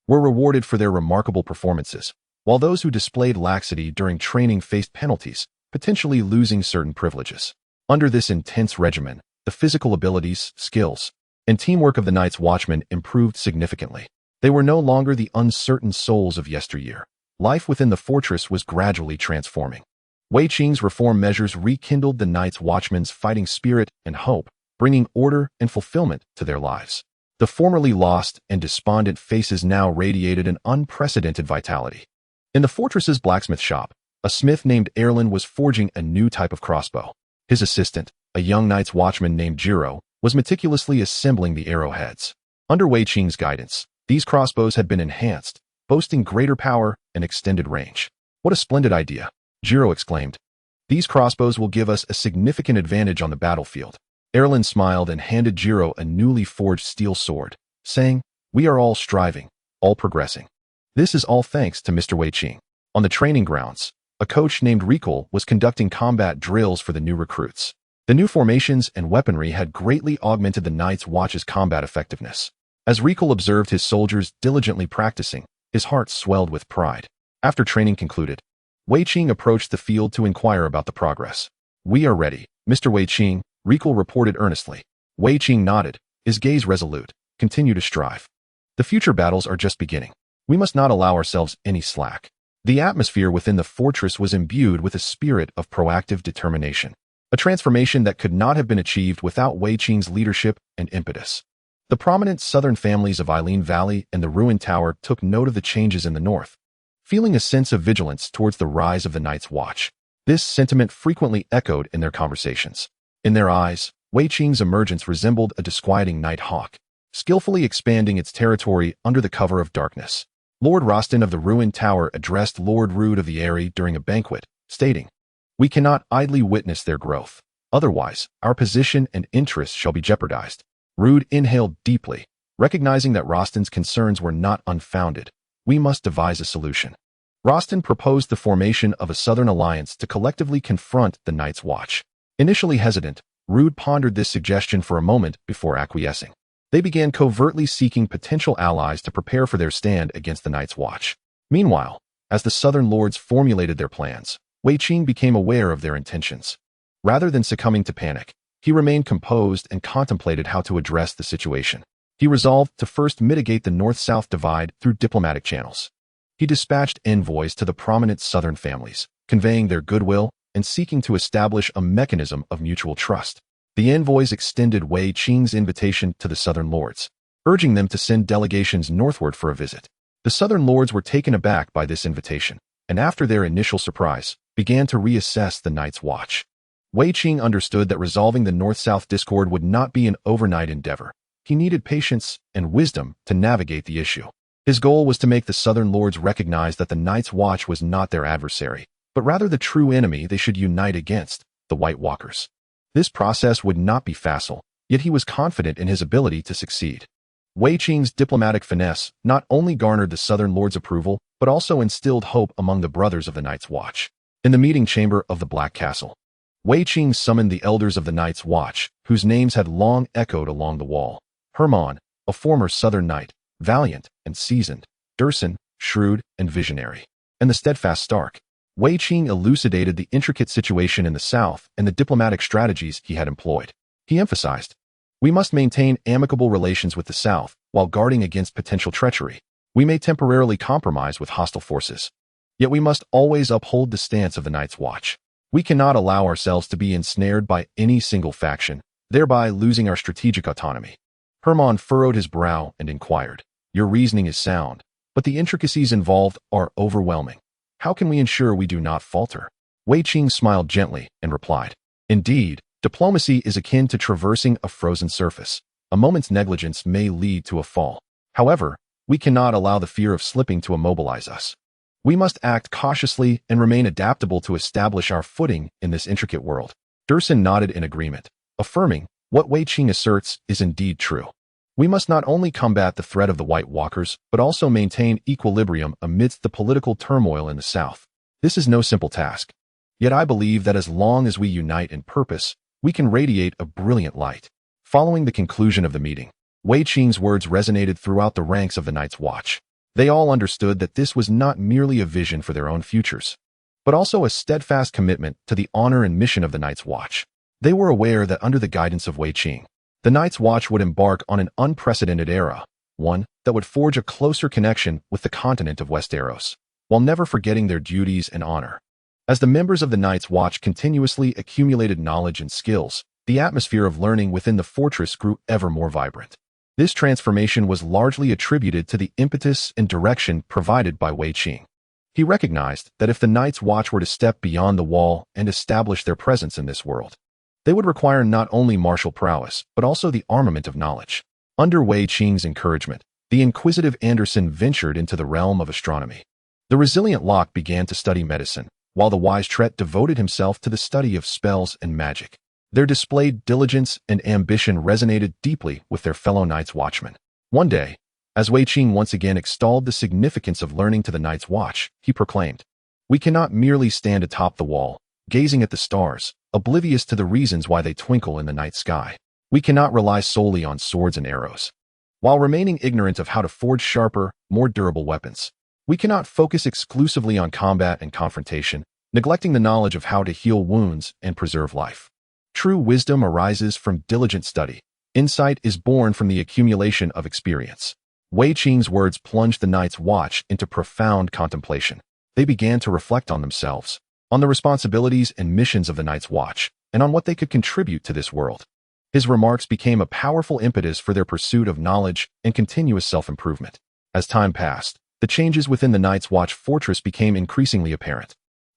were rewarded for their remarkable performances, while those who displayed laxity during training faced penalties, potentially losing certain privileges. Under this intense regimen, the physical abilities, skills, and teamwork of the Night's Watchmen improved significantly. They were no longer the uncertain souls of yesteryear. Life within the fortress was gradually transforming. Wei Qing's reform measures rekindled the Night's Watchmen's fighting spirit and hope, bringing order and fulfillment to their lives. The formerly lost and despondent faces now radiated an unprecedented vitality. In the fortress's blacksmith shop, a smith named Erlin was forging a new type of crossbow. His assistant, a young Night's Watchman named Jiro, was meticulously assembling the arrowheads. Under Wei Qing's guidance, these crossbows had been enhanced, boasting greater power and extended range. "What a splendid idea," Jiro exclaimed. "These crossbows will give us a significant advantage on the battlefield." Erlin smiled and handed Jiro a newly forged steel sword, saying, "We are all striving, all progressing. This is all thanks to Mr. Wei Qing." On the training grounds, a coach named Rikol was conducting combat drills for the new recruits. The new formations and weaponry had greatly augmented the Night's Watch's combat effectiveness. As Rikol observed his soldiers diligently practicing, his heart swelled with pride. After training concluded, Wei Qing approached the field to inquire about the progress. "We are ready, Mr. Wei Qing," Rikol reported earnestly. Wei Qing nodded, his gaze resolute. "Continue to strive. The future battles are just beginning. We must not allow ourselves any slack." The atmosphere within the fortress was imbued with a spirit of proactive determination, a transformation that could not have been achieved without Wei Qing's leadership and impetus. The prominent southern families of Eileen Valley and the Ruined Tower took note of the changes in the north, feeling a sense of vigilance towards the rise of the Night's Watch. This sentiment frequently echoed in their conversations. In their eyes, Wei Qing's emergence resembled a disquieting night hawk, skillfully expanding its territory under the cover of darkness. Lord Rostan of the ruined tower addressed Lord Rude of the Eyrie during a banquet, stating, "We cannot idly witness their growth. Otherwise, our position and interests shall be jeopardized." Rude inhaled deeply, recognizing that Rostan's concerns were not unfounded. "We must devise a solution." Rostan proposed the formation of a southern alliance to collectively confront the Night's Watch. Initially hesitant, Rude pondered this suggestion for a moment before acquiescing. They began covertly seeking potential allies to prepare for their stand against the Night's Watch. Meanwhile, as the southern lords formulated their plans, Wei Qing became aware of their intentions. Rather than succumbing to panic, he remained composed and contemplated how to address the situation. He resolved to first mitigate the north-south divide through diplomatic channels. He dispatched envoys to the prominent southern families, conveying their goodwill and seeking to establish a mechanism of mutual trust. The envoys extended Wei Qing's invitation to the southern lords, urging them to send delegations northward for a visit. The southern lords were taken aback by this invitation, and after their initial surprise, began to reassess the Night's Watch. Wei Qing understood that resolving the north-south discord would not be an overnight endeavor. He needed patience and wisdom to navigate the issue. His goal was to make the southern lords recognize that the Night's Watch was not their adversary, but rather the true enemy they should unite against, the White Walkers. This process would not be facile, yet he was confident in his ability to succeed. Wei Qing's diplomatic finesse not only garnered the southern lords' approval, but also instilled hope among the brothers of the Night's Watch. In the meeting chamber of the Black Castle, Wei Qing summoned the elders of the Night's Watch, whose names had long echoed along the wall. Hermann, a former southern knight, valiant and seasoned; Durson, shrewd and visionary; and the steadfast Stark. Wei Qing elucidated the intricate situation in the south and the diplomatic strategies he had employed. He emphasized, "We must maintain amicable relations with the south while guarding against potential treachery. We may temporarily compromise with hostile forces, yet we must always uphold the stance of the Night's Watch. We cannot allow ourselves to be ensnared by any single faction, thereby losing our strategic autonomy." Hermann furrowed his brow and inquired, "Your reasoning is sound, but the intricacies involved are overwhelming. How can we ensure we do not falter?" Wei Qing smiled gently and replied, "Indeed, diplomacy is akin to traversing a frozen surface. A moment's negligence may lead to a fall. However, we cannot allow the fear of slipping to immobilize us. We must act cautiously and remain adaptable to establish our footing in this intricate world." Durson nodded in agreement, affirming, "What Wei Qing asserts is indeed true. We must not only combat the threat of the White Walkers, but also maintain equilibrium amidst the political turmoil in the south. This is no simple task. Yet I believe that as long as we unite in purpose, we can radiate a brilliant light." Following the conclusion of the meeting, Wei Qing's words resonated throughout the ranks of the Night's Watch. They all understood that this was not merely a vision for their own futures, but also a steadfast commitment to the honor and mission of the Night's Watch. They were aware that under the guidance of Wei Qing, the Night's Watch would embark on an unprecedented era, one that would forge a closer connection with the continent of Westeros, while never forgetting their duties and honor. As the members of the Night's Watch continuously accumulated knowledge and skills, the atmosphere of learning within the fortress grew ever more vibrant. This transformation was largely attributed to the impetus and direction provided by Wei Qing. He recognized that if the Night's Watch were to step beyond the wall and establish their presence in this world, they would require not only martial prowess, but also the armament of knowledge. Under Wei Qing's encouragement, the inquisitive Anderson ventured into the realm of astronomy. The resilient Locke began to study medicine, while the wise Tret devoted himself to the study of spells and magic. Their displayed diligence and ambition resonated deeply with their fellow Night's Watchmen. One day, as Wei Qing once again extolled the significance of learning to the Night's Watch, he proclaimed, "We cannot merely stand atop the wall, gazing at the stars, oblivious to the reasons why they twinkle in the night sky. We cannot rely solely on swords and arrows, while remaining ignorant of how to forge sharper, more durable weapons. We cannot focus exclusively on combat and confrontation, neglecting the knowledge of how to heal wounds and preserve life. True wisdom arises from diligent study. Insight is born from the accumulation of experience." Wei Qing's words plunged the Night's Watch into profound contemplation. They began to reflect on themselves, on the responsibilities and missions of the Night's Watch, and on what they could contribute to this world. His remarks became a powerful impetus for their pursuit of knowledge and continuous self-improvement. As time passed, the changes within the Night's Watch fortress became increasingly apparent.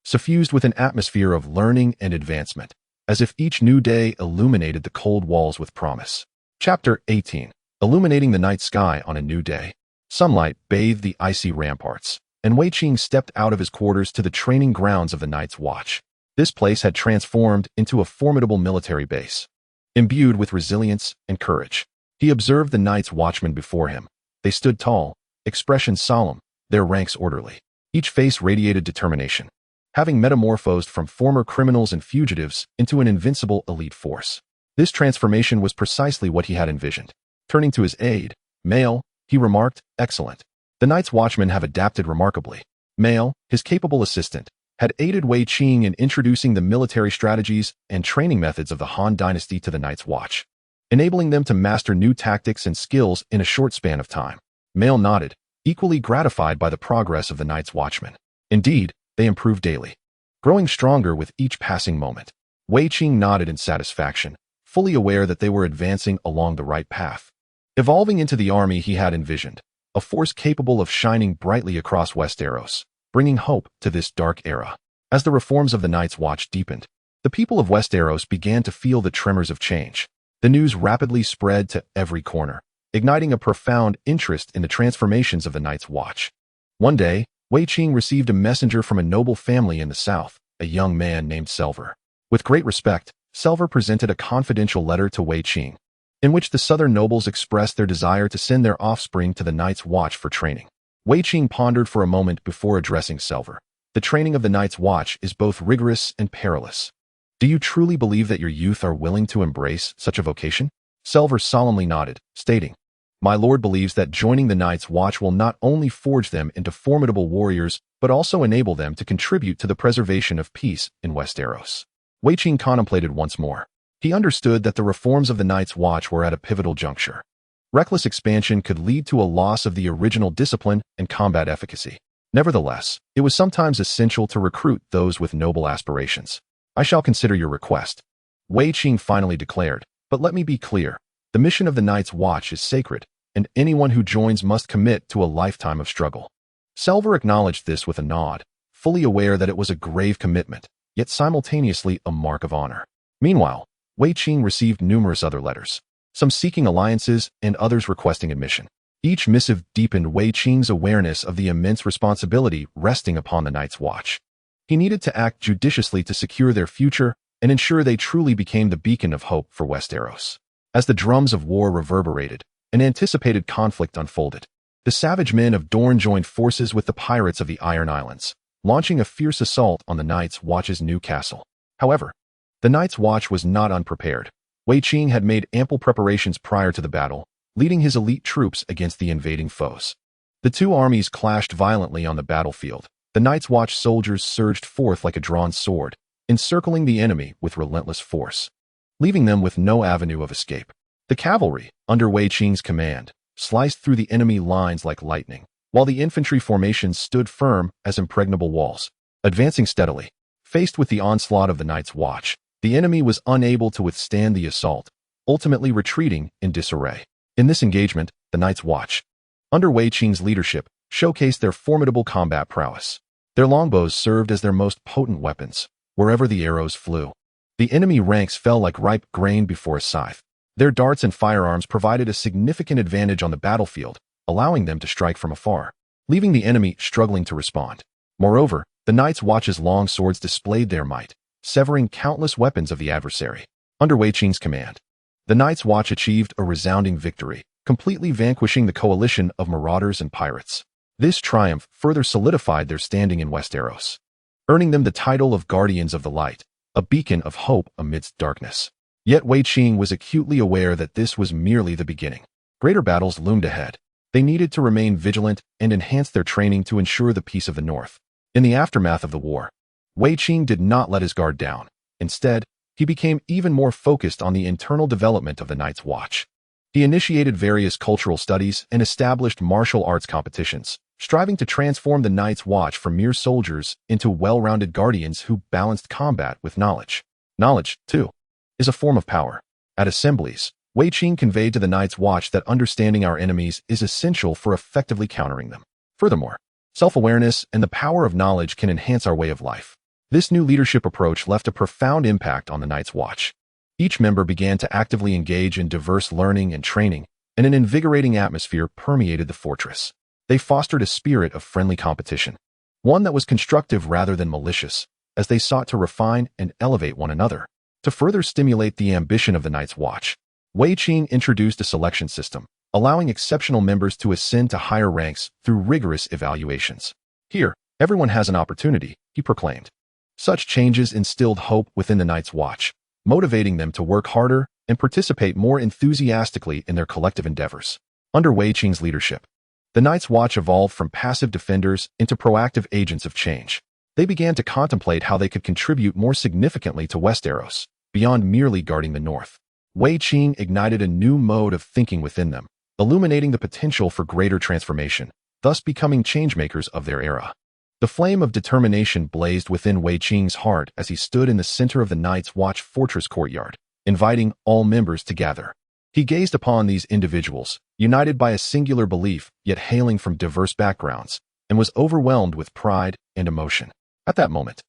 suffused with an atmosphere of learning and advancement, as if each new day illuminated the cold walls with promise. Chapter 18. Illuminating the night sky on a new day. Sunlight bathed the icy ramparts, and Wei Qing stepped out of his quarters to the training grounds of the Night's Watch. This place had transformed into a formidable military base. Imbued with resilience and courage, he observed the Night's Watchmen before him. They stood tall, expressions solemn, their ranks orderly. Each face radiated determination, having metamorphosed from former criminals and fugitives into an invincible elite force. This transformation was precisely what he had envisioned. Turning to his aide, Male, he remarked, "Excellent. The Night's Watchmen have adapted remarkably." Male, his capable assistant, had aided Wei Qing in introducing the military strategies and training methods of the Han Dynasty to the Night's Watch, enabling them to master new tactics and skills in a short span of time. Male nodded, equally gratified by the progress of the Night's Watchmen. Indeed, they improved daily, growing stronger with each passing moment. Wei Qing nodded in satisfaction, fully aware that they were advancing along the right path, evolving into the army he had envisioned, a force capable of shining brightly across Westeros, bringing hope to this dark era. As the reforms of the Night's Watch deepened, the people of Westeros began to feel the tremors of change. The news rapidly spread to every corner, igniting a profound interest in the transformations of the Night's Watch. One day, Wei Qing received a messenger from a noble family in the south, a young man named Selvar. With great respect, Selvar presented a confidential letter to Wei Qing, in which the southern nobles expressed their desire to send their offspring to the Night's Watch for training. Wei Qing pondered for a moment before addressing Selvar. The training of the Night's Watch is both rigorous and perilous. Do you truly believe that your youth are willing to embrace such a vocation? Selvar solemnly nodded, stating, "My lord believes that joining the Night's Watch will not only forge them into formidable warriors, but also enable them to contribute to the preservation of peace in Westeros." Wei Qing contemplated once more. He understood that the reforms of the Night's Watch were at a pivotal juncture. Reckless expansion could lead to a loss of the original discipline and combat efficacy. Nevertheless, it was sometimes essential to recruit those with noble aspirations. "I shall consider your request," Wei Qing finally declared, "but let me be clear. The mission of the Night's Watch is sacred, and anyone who joins must commit to a lifetime of struggle." Selvar acknowledged this with a nod, fully aware that it was a grave commitment, yet simultaneously a mark of honor. Meanwhile, Wei Qing received numerous other letters, some seeking alliances and others requesting admission. Each missive deepened Wei Qing's awareness of the immense responsibility resting upon the Night's Watch. He needed to act judiciously to secure their future and ensure they truly became the beacon of hope for Westeros. As the drums of war reverberated, an anticipated conflict unfolded. The savage men of Dorne joined forces with the pirates of the Iron Islands, launching a fierce assault on the Night's Watch's new castle. However, the Night's Watch was not unprepared. Wei Qing had made ample preparations prior to the battle, leading his elite troops against the invading foes. The two armies clashed violently on the battlefield. The Night's Watch soldiers surged forth like a drawn sword, encircling the enemy with relentless force, leaving them with no avenue of escape. The cavalry, under Wei Qing's command, sliced through the enemy lines like lightning, while the infantry formations stood firm as impregnable walls. Advancing steadily, faced with the onslaught of the Night's Watch, the enemy was unable to withstand the assault, ultimately retreating in disarray. In this engagement, the Night's Watch, under Wei Qing's leadership, showcased their formidable combat prowess. Their longbows served as their most potent weapons, wherever the arrows flew. The enemy ranks fell like ripe grain before a scythe. Their darts and firearms provided a significant advantage on the battlefield, allowing them to strike from afar, leaving the enemy struggling to respond. Moreover, the Night's Watch's long swords displayed their might, severing countless weapons of the adversary. Under Wei Qing's command, the Night's Watch achieved a resounding victory, completely vanquishing the coalition of marauders and pirates. This triumph further solidified their standing in Westeros, earning them the title of Guardians of the Light, a beacon of hope amidst darkness. Yet Wei Qing was acutely aware that this was merely the beginning. Greater battles loomed ahead. They needed to remain vigilant and enhance their training to ensure the peace of the North. In the aftermath of the war, Wei Qing did not let his guard down. Instead, he became even more focused on the internal development of the Night's Watch. He initiated various cultural studies and established martial arts competitions, striving to transform the Night's Watch from mere soldiers into well-rounded guardians who balanced combat with knowledge. Knowledge, too, is a form of power. At assemblies, Wei Qing conveyed to the Night's Watch that understanding our enemies is essential for effectively countering them. Furthermore, self-awareness and the power of knowledge can enhance our way of life. This new leadership approach left a profound impact on the Night's Watch. Each member began to actively engage in diverse learning and training, and an invigorating atmosphere permeated the fortress. They fostered a spirit of friendly competition, one that was constructive rather than malicious, as they sought to refine and elevate one another. To further stimulate the ambition of the Night's Watch, Wei Qing introduced a selection system, allowing exceptional members to ascend to higher ranks through rigorous evaluations. Here, everyone has an opportunity, he proclaimed. Such changes instilled hope within the Night's Watch, motivating them to work harder and participate more enthusiastically in their collective endeavors. Under Wei Qing's leadership, the Night's Watch evolved from passive defenders into proactive agents of change. They began to contemplate how they could contribute more significantly to Westeros, beyond merely guarding the north. Wei Qing ignited a new mode of thinking within them, illuminating the potential for greater transformation, thus becoming changemakers of their era. The flame of determination blazed within Wei Qing's heart as he stood in the center of the Night's Watch fortress courtyard, inviting all members to gather. He gazed upon these individuals, united by a singular belief, yet hailing from diverse backgrounds, and was overwhelmed with pride and emotion. At that moment,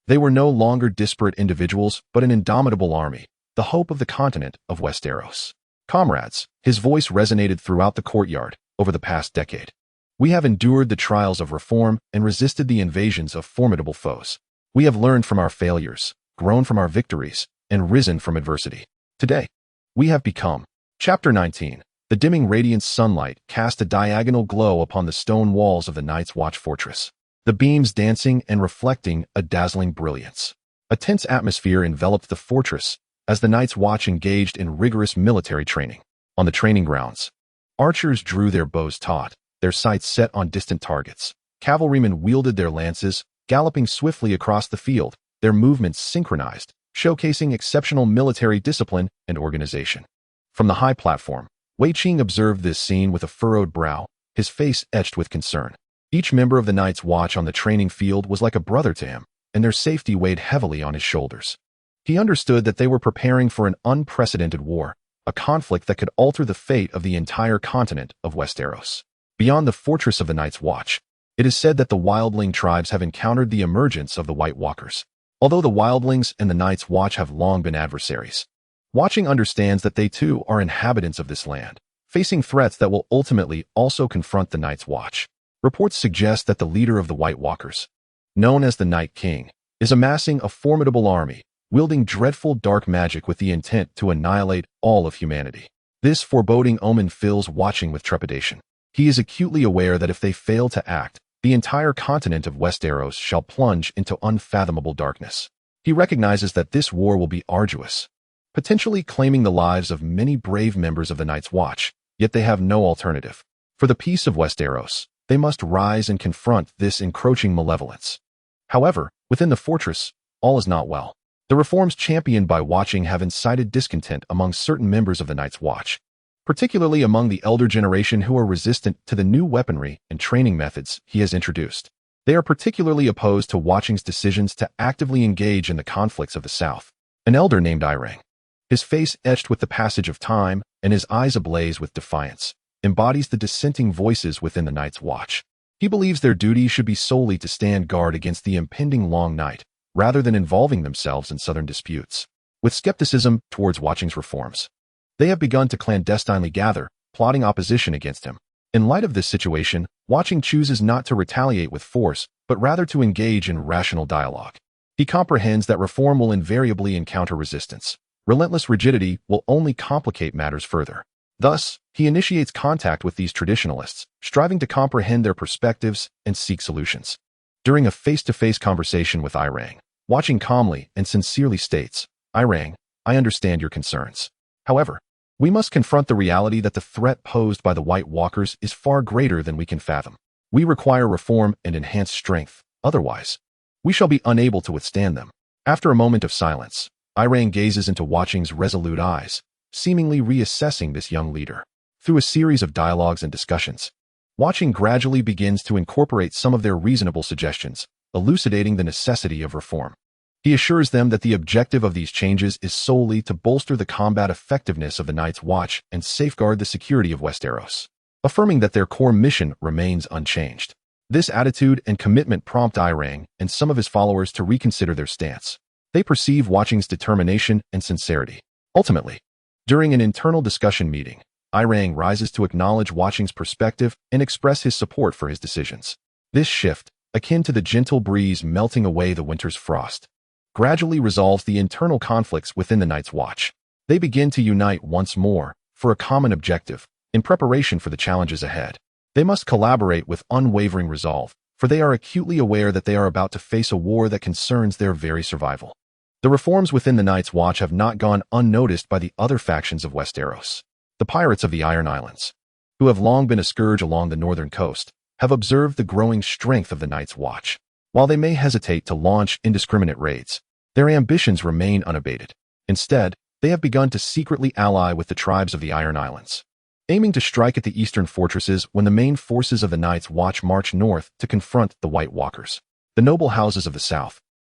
they were no longer disparate individuals, but an indomitable army, the hope of the continent of Westeros. Comrades, his voice resonated throughout the courtyard over the past decade. We have endured the trials of reform and resisted the invasions of formidable foes. We have learned from our failures, grown from our victories, and risen from adversity. Today, we have become. Chapter 19. The dimming radiant sunlight cast a diagonal glow upon the stone walls of the Night's Watch fortress, the beams dancing and reflecting a dazzling brilliance. A tense atmosphere enveloped the fortress as the Night's Watch engaged in rigorous military training. On the training grounds, archers drew their bows taut, their sights set on distant targets. Cavalrymen wielded their lances, galloping swiftly across the field, their movements synchronized, showcasing exceptional military discipline and organization. From the high platform, Wei Qing observed this scene with a furrowed brow, his face etched with concern. Each member of the Night's Watch on the training field was like a brother to him, and their safety weighed heavily on his shoulders. He understood that they were preparing for an unprecedented war, a conflict that could alter the fate of the entire continent of Westeros. Beyond the fortress of the Night's Watch, it is said that the wildling tribes have encountered the emergence of the White Walkers. Although the wildlings and the Night's Watch have long been adversaries, Watching understands that they too are inhabitants of this land, facing threats that will ultimately also confront the Night's Watch. Reports suggest that the leader of the White Walkers, known as the Night King, is amassing a formidable army, wielding dreadful dark magic with the intent to annihilate all of humanity. This foreboding omen fills Watching with trepidation. He is acutely aware that if they fail to act, the entire continent of Westeros shall plunge into unfathomable darkness. He recognizes that this war will be arduous, potentially claiming the lives of many brave members of the Night's Watch, yet they have no alternative. For the peace of Westeros, they must rise and confront this encroaching malevolence. However, within the fortress, all is not well. The reforms championed by Watching have incited discontent among certain members of the Night's Watch, particularly among the elder generation who are resistant to the new weaponry and training methods he has introduced. They are particularly opposed to Watching's decisions to actively engage in the conflicts of the South. An elder named Irang, his face etched with the passage of time and his eyes ablaze with defiance, embodies the dissenting voices within the Night's Watch. He believes their duty should be solely to stand guard against the impending long night, rather than involving themselves in southern disputes. With skepticism towards Watching's reforms, they have begun to clandestinely gather, plotting opposition against him. In light of this situation, Watching chooses not to retaliate with force, but rather to engage in rational dialogue. He comprehends that reform will invariably encounter resistance. Relentless rigidity will only complicate matters further. Thus, he initiates contact with these traditionalists, striving to comprehend their perspectives and seek solutions. During a face-to-face conversation with Irang, Watching calmly and sincerely states, "Irang, I understand your concerns. However, we must confront the reality that the threat posed by the White Walkers is far greater than we can fathom. We require reform and enhanced strength, otherwise, we shall be unable to withstand them." After a moment of silence, Irang gazes into Watching's resolute eyes, seemingly reassessing this young leader. Through a series of dialogues and discussions, Watching gradually begins to incorporate some of their reasonable suggestions, elucidating the necessity of reform. He assures them that the objective of these changes is solely to bolster the combat effectiveness of the Night's Watch and safeguard the security of Westeros, affirming that their core mission remains unchanged. This attitude and commitment prompt Irang and some of his followers to reconsider their stance. They perceive Wei Qing's determination and sincerity. Ultimately, during an internal discussion meeting, Irang rises to acknowledge Wei Qing's perspective and express his support for his decisions. This shift, akin to the gentle breeze melting away the winter's frost, gradually resolves the internal conflicts within the Night's Watch. They begin to unite once more for a common objective in preparation for the challenges ahead. They must collaborate with unwavering resolve, for they are acutely aware that they are about to face a war that concerns their very survival. The reforms within the Night's Watch have not gone unnoticed by the other factions of Westeros. The pirates of the Iron Islands, who have long been a scourge along the northern coast, have observed the growing strength of the Night's Watch. While they may hesitate to launch indiscriminate raids, their ambitions remain unabated. Instead, they have begun to secretly ally with the tribes of the Iron Islands, aiming to strike at the eastern fortresses when the main forces of the Night's Watch march north to confront the White Walkers. The noble houses of the south,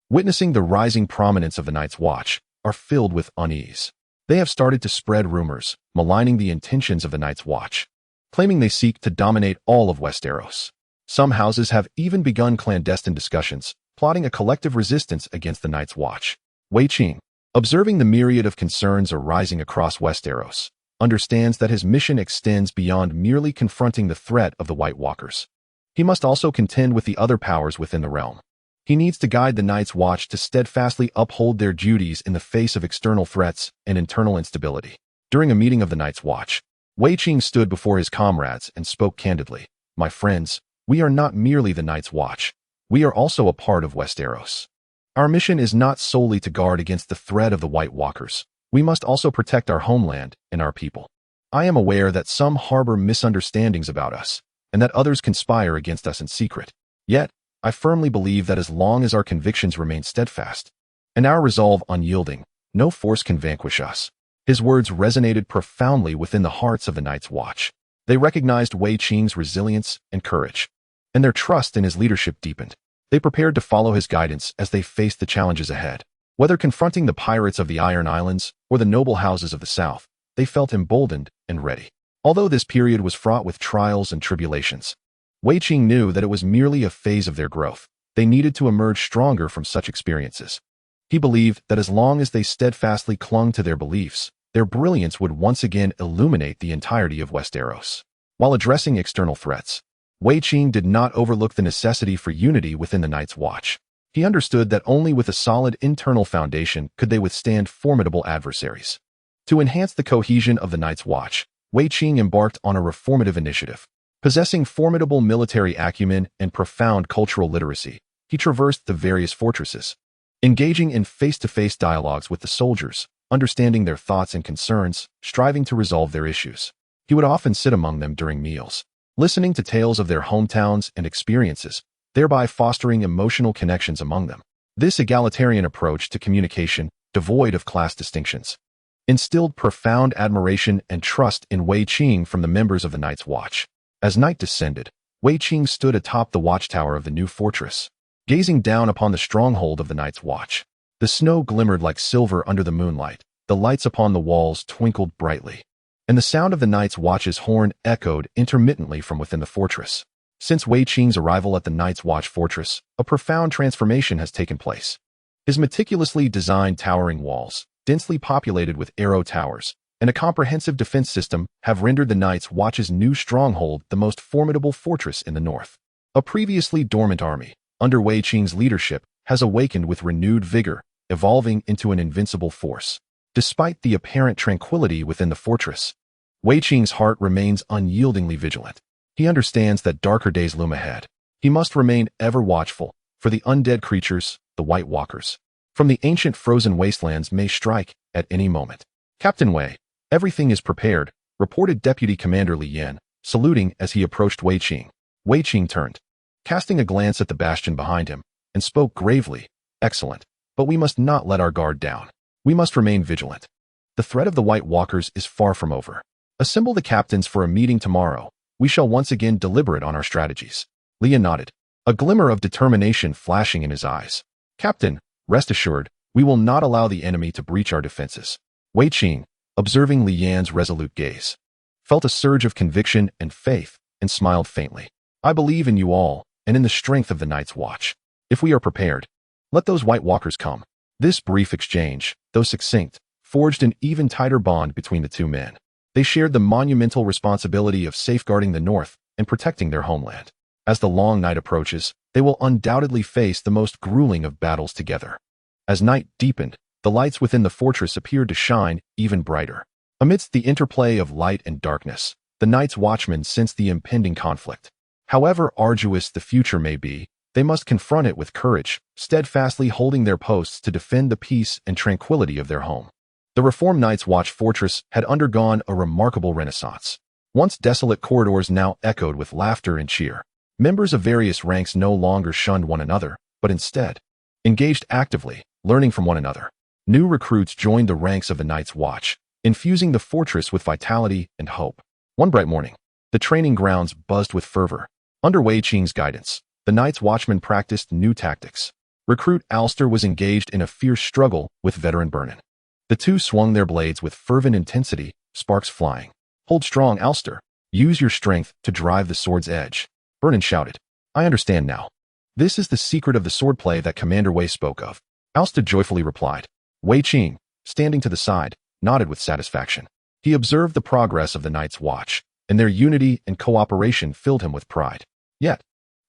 witnessing the rising prominence of the Night's Watch, are filled with unease. They have started to spread rumors, maligning the intentions of the Night's Watch, claiming they seek to dominate all of Westeros. Some houses have even begun clandestine discussions, plotting a collective resistance against the Night's Watch. Wei Qing, observing the myriad of concerns arising across Westeros, understands that his mission extends beyond merely confronting the threat of the White Walkers. He must also contend with the other powers within the realm. He needs to guide the Night's Watch to steadfastly uphold their duties in the face of external threats and internal instability. During a meeting of the Night's Watch, Wei Qing stood before his comrades and spoke candidly. "My friends, we are not merely the Night's Watch. We are also a part of Westeros. Our mission is not solely to guard against the threat of the White Walkers. We must also protect our homeland and our people. I am aware that some harbor misunderstandings about us, and that others conspire against us in secret. Yet, I firmly believe that as long as our convictions remain steadfast, and our resolve unyielding, no force can vanquish us." His words resonated profoundly within the hearts of the Night's Watch. They recognized Wei Qing's resilience and courage, and their trust in his leadership deepened. They prepared to follow his guidance as they faced the challenges ahead. Whether confronting the pirates of the Iron Islands or the noble houses of the South, they felt emboldened and ready. Although this period was fraught with trials and tribulations, Wei Qing knew that it was merely a phase of their growth. They needed to emerge stronger from such experiences. He believed that as long as they steadfastly clung to their beliefs, their brilliance would once again illuminate the entirety of Westeros. While addressing external threats, Wei Qing did not overlook the necessity for unity within the Night's Watch. He understood that only with a solid internal foundation could they withstand formidable adversaries. To enhance the cohesion of the Night's Watch, Wei Qing embarked on a reformative initiative. Possessing formidable military acumen and profound cultural literacy, he traversed the various fortresses, engaging in face-to-face dialogues with the soldiers, understanding their thoughts and concerns, striving to resolve their issues. He would often sit among them during meals, listening to tales of their hometowns and experiences, thereby fostering emotional connections among them. This egalitarian approach to communication, devoid of class distinctions, instilled profound admiration and trust in Wei Qing from the members of the Night's Watch. As night descended, Wei Qing stood atop the watchtower of the new fortress, gazing down upon the stronghold of the Night's Watch. The snow glimmered like silver under the moonlight, the lights upon the walls twinkled brightly, and the sound of the Night's Watch's horn echoed intermittently from within the fortress. Since Wei Qing's arrival at the Night's Watch fortress, a profound transformation has taken place. His meticulously designed towering walls, densely populated with arrow towers, and a comprehensive defense system have rendered the Night's Watch's new stronghold the most formidable fortress in the north. A previously dormant army, under Wei Qing's leadership, has awakened with renewed vigor, evolving into an invincible force. Despite the apparent tranquility within the fortress, Wei Qing's heart remains unyieldingly vigilant. He understands that darker days loom ahead. He must remain ever watchful, for the undead creatures, the White Walkers, from the ancient frozen wastelands may strike at any moment. "Captain Wei, everything is prepared," reported Deputy Commander Li Yan, saluting as he approached Wei Qing. Wei Qing turned, casting a glance at the bastion behind him, and spoke gravely. "Excellent, but we must not let our guard down. We must remain vigilant. The threat of the White Walkers is far from over. Assemble the captains for a meeting tomorrow. We shall once again deliberate on our strategies." Li Yan nodded, a glimmer of determination flashing in his eyes. "Captain, rest assured, we will not allow the enemy to breach our defenses." Wei Qing, observing Li Yan's resolute gaze, felt a surge of conviction and faith and smiled faintly. "I believe in you all, and in the strength of the Night's Watch. If we are prepared, let those White Walkers come. This brief exchange, though succinct, forged an even tighter bond between the two men. They shared the monumental responsibility of safeguarding the North and protecting their homeland. As the long night approaches, they will undoubtedly face the most grueling of battles together. As night deepened, the lights within the fortress appeared to shine even brighter. Amidst the interplay of light and darkness, the Night's Watchmen sensed the impending conflict. However arduous the future may be, they must confront it with courage, steadfastly holding their posts to defend the peace and tranquility of their home. The reformed Night's Watch fortress had undergone a remarkable renaissance. Once desolate corridors now echoed with laughter and cheer. Members of various ranks no longer shunned one another, but instead engaged actively, learning from one another. New recruits joined the ranks of the Night's Watch, infusing the fortress with vitality and hope. One bright morning, the training grounds buzzed with fervor. Under Wei Qing's guidance, the Night's Watchmen practiced new tactics. Recruit Alster was engaged in a fierce struggle with veteran Burnin. The two swung their blades with fervent intensity, sparks flying. "Hold strong, Alster. Use your strength to drive the sword's edge." Burnin shouted. "I understand now. This is the secret of the swordplay that Commander Wei spoke of." Alster joyfully replied. Wei Qing, standing to the side, nodded with satisfaction. He observed the progress of the Night's Watch, and their unity and cooperation filled him with pride. Yet,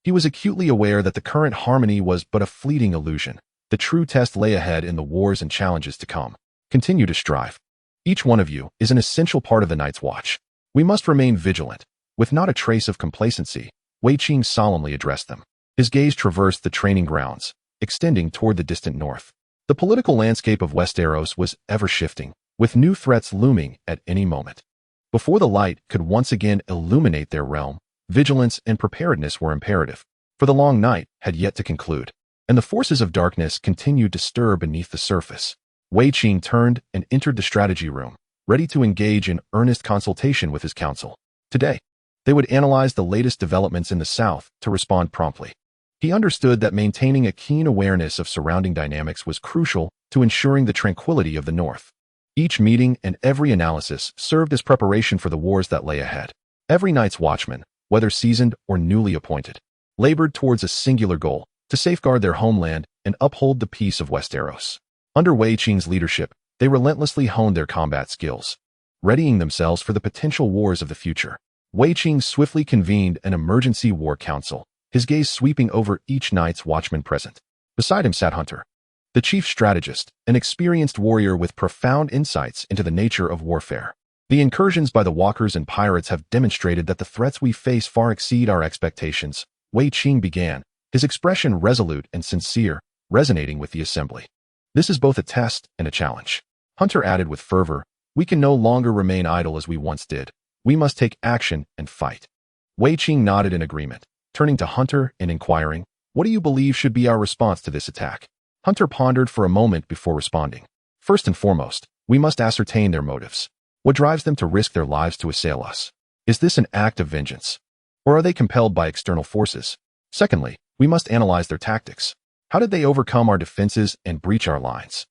he was acutely aware that the current harmony was but a fleeting illusion. The true test lay ahead in the wars and challenges to come. Continue to strive. Each one of you is an essential part of the Night's Watch. We must remain vigilant. With not a trace of complacency, Wei Qing solemnly addressed them. His gaze traversed the training grounds, extending toward the distant north. The political landscape of Westeros was ever-shifting, with new threats looming at any moment. Before the light could once again illuminate their realm, vigilance and preparedness were imperative, for the long night had yet to conclude, and the forces of darkness continued to stir beneath the surface. Wei Qing turned and entered the strategy room, ready to engage in earnest consultation with his council. Today, they would analyze the latest developments in the south to respond promptly. He understood that maintaining a keen awareness of surrounding dynamics was crucial to ensuring the tranquility of the north. Each meeting and every analysis served as preparation for the wars that lay ahead. Every Night's Watchman, whether seasoned or newly appointed, labored towards a singular goal, to safeguard their homeland and uphold the peace of Westeros. Under Wei Qing's leadership, they relentlessly honed their combat skills, readying themselves for the potential wars of the future. Wei Qing swiftly convened an emergency war council, his gaze sweeping over each Night's Watchman present. Beside him sat Hunter, the chief strategist, an experienced warrior with profound insights into the nature of warfare. The incursions by the walkers and pirates have demonstrated that the threats we face far exceed our expectations. Wei Qing began, his expression resolute and sincere, resonating with the assembly. This is both a test and a challenge. Hunter added with fervor, "We can no longer remain idle as we once did. We must take action and fight." Wei Qing nodded in agreement, turning to Hunter and inquiring, "What do you believe should be our response to this attack?" Hunter pondered for a moment before responding. "First and foremost, we must ascertain their motives. What drives them to risk their lives to assail us? Is this an act of vengeance? Or are they compelled by external forces? Secondly, we must analyze their tactics. How did they overcome our defenses and breach our lines?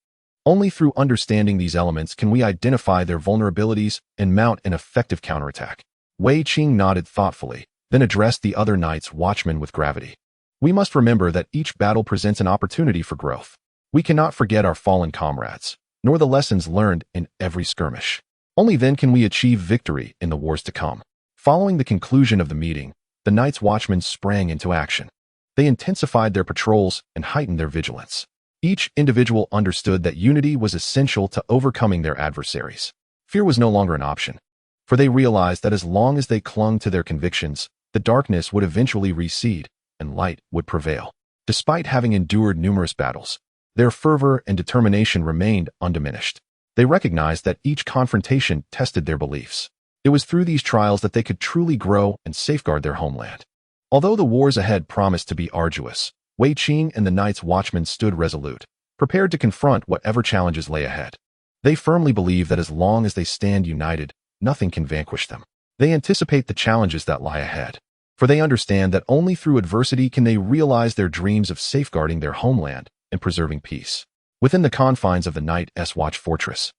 Only through understanding these elements can we identify their vulnerabilities and mount an effective counterattack." Wei Qing nodded thoughtfully, then addressed the other Night's Watchmen with gravity. "We must remember that each battle presents an opportunity for growth. We cannot forget our fallen comrades, nor the lessons learned in every skirmish. Only then can we achieve victory in the wars to come." Following the conclusion of the meeting, the Night's Watchmen sprang into action. They intensified their patrols and heightened their vigilance. Each individual understood that unity was essential to overcoming their adversaries. Fear was no longer an option, for they realized that as long as they clung to their convictions, the darkness would eventually recede and light would prevail. Despite having endured numerous battles, their fervor and determination remained undiminished. They recognized that each confrontation tested their beliefs. It was through these trials that they could truly grow and safeguard their homeland. Although the wars ahead promised to be arduous, Wei Qing and the Night's Watchmen stood resolute, prepared to confront whatever challenges lay ahead. They firmly believe that as long as they stand united, nothing can vanquish them. They anticipate the challenges that lie ahead, for they understand that only through adversity can they realize their dreams of safeguarding their homeland and preserving peace. Within the confines of the Night's Watch Fortress.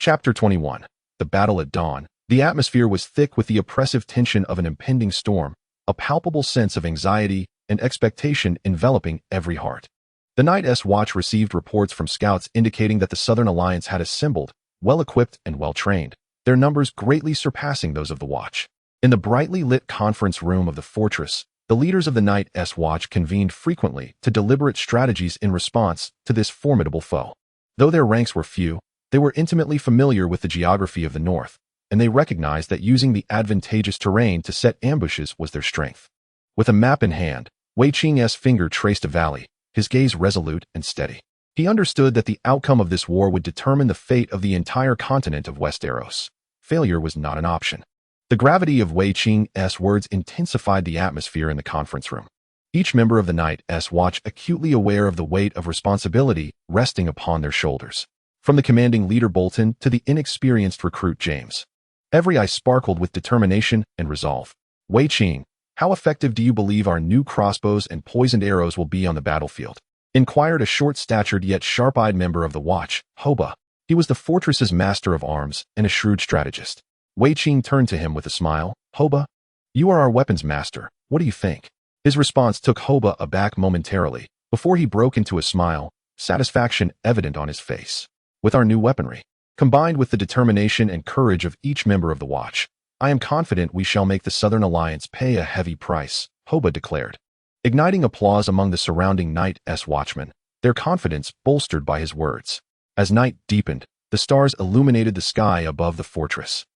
Chapter 21. The Battle at Dawn. The atmosphere was thick with the oppressive tension of an impending storm. A palpable sense of anxiety and expectation enveloping every heart. The Night's Watch received reports from scouts indicating that the Southern Alliance had assembled, well-equipped and well-trained, their numbers greatly surpassing those of the Watch. In the brightly lit conference room of the fortress, the leaders of the Night's Watch convened frequently to deliberate strategies in response to this formidable foe. Though their ranks were few, they were intimately familiar with the geography of the north, and they recognized that using the advantageous terrain to set ambushes was their strength. With a map in hand, Wei Qing's finger traced a valley, his gaze resolute and steady. He understood that the outcome of this war would determine the fate of the entire continent of Westeros. Failure was not an option. The gravity of Wei Qing's words intensified the atmosphere in the conference room. Each member of the Night's Watch acutely aware of the weight of responsibility resting upon their shoulders. From the commanding leader Bolton to the inexperienced recruit James. Every eye sparkled with determination and resolve. Wei Qing, how effective do you believe our new crossbows and poisoned arrows will be on the battlefield? Inquired a short-statured yet sharp-eyed member of the Watch, Hoba. He was the fortress's master of arms and a shrewd strategist. Wei Qing turned to him with a smile. Hoba, you are our weapons master. What do you think? His response took Hoba aback momentarily, before he broke into a smile, satisfaction evident on his face. With our new weaponry, combined with the determination and courage of each member of the Watch, I am confident we shall make the Southern Alliance pay a heavy price, Hoba declared. Igniting applause among the surrounding Night's Watchmen, their confidence bolstered by his words. As night deepened, the stars illuminated the sky above the fortress.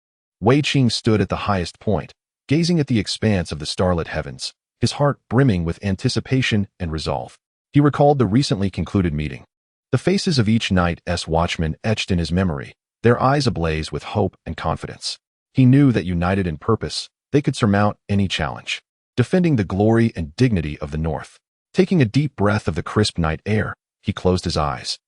Wei Qing stood at the highest point, gazing at the expanse of the starlit heavens, his heart brimming with anticipation and resolve. He recalled the recently concluded meeting. The faces of each Night's Watchman etched in his memory, their eyes ablaze with hope and confidence. He knew that united in purpose, they could surmount any challenge, defending the glory and dignity of the North. Taking a deep breath of the crisp night air, he closed his eyes,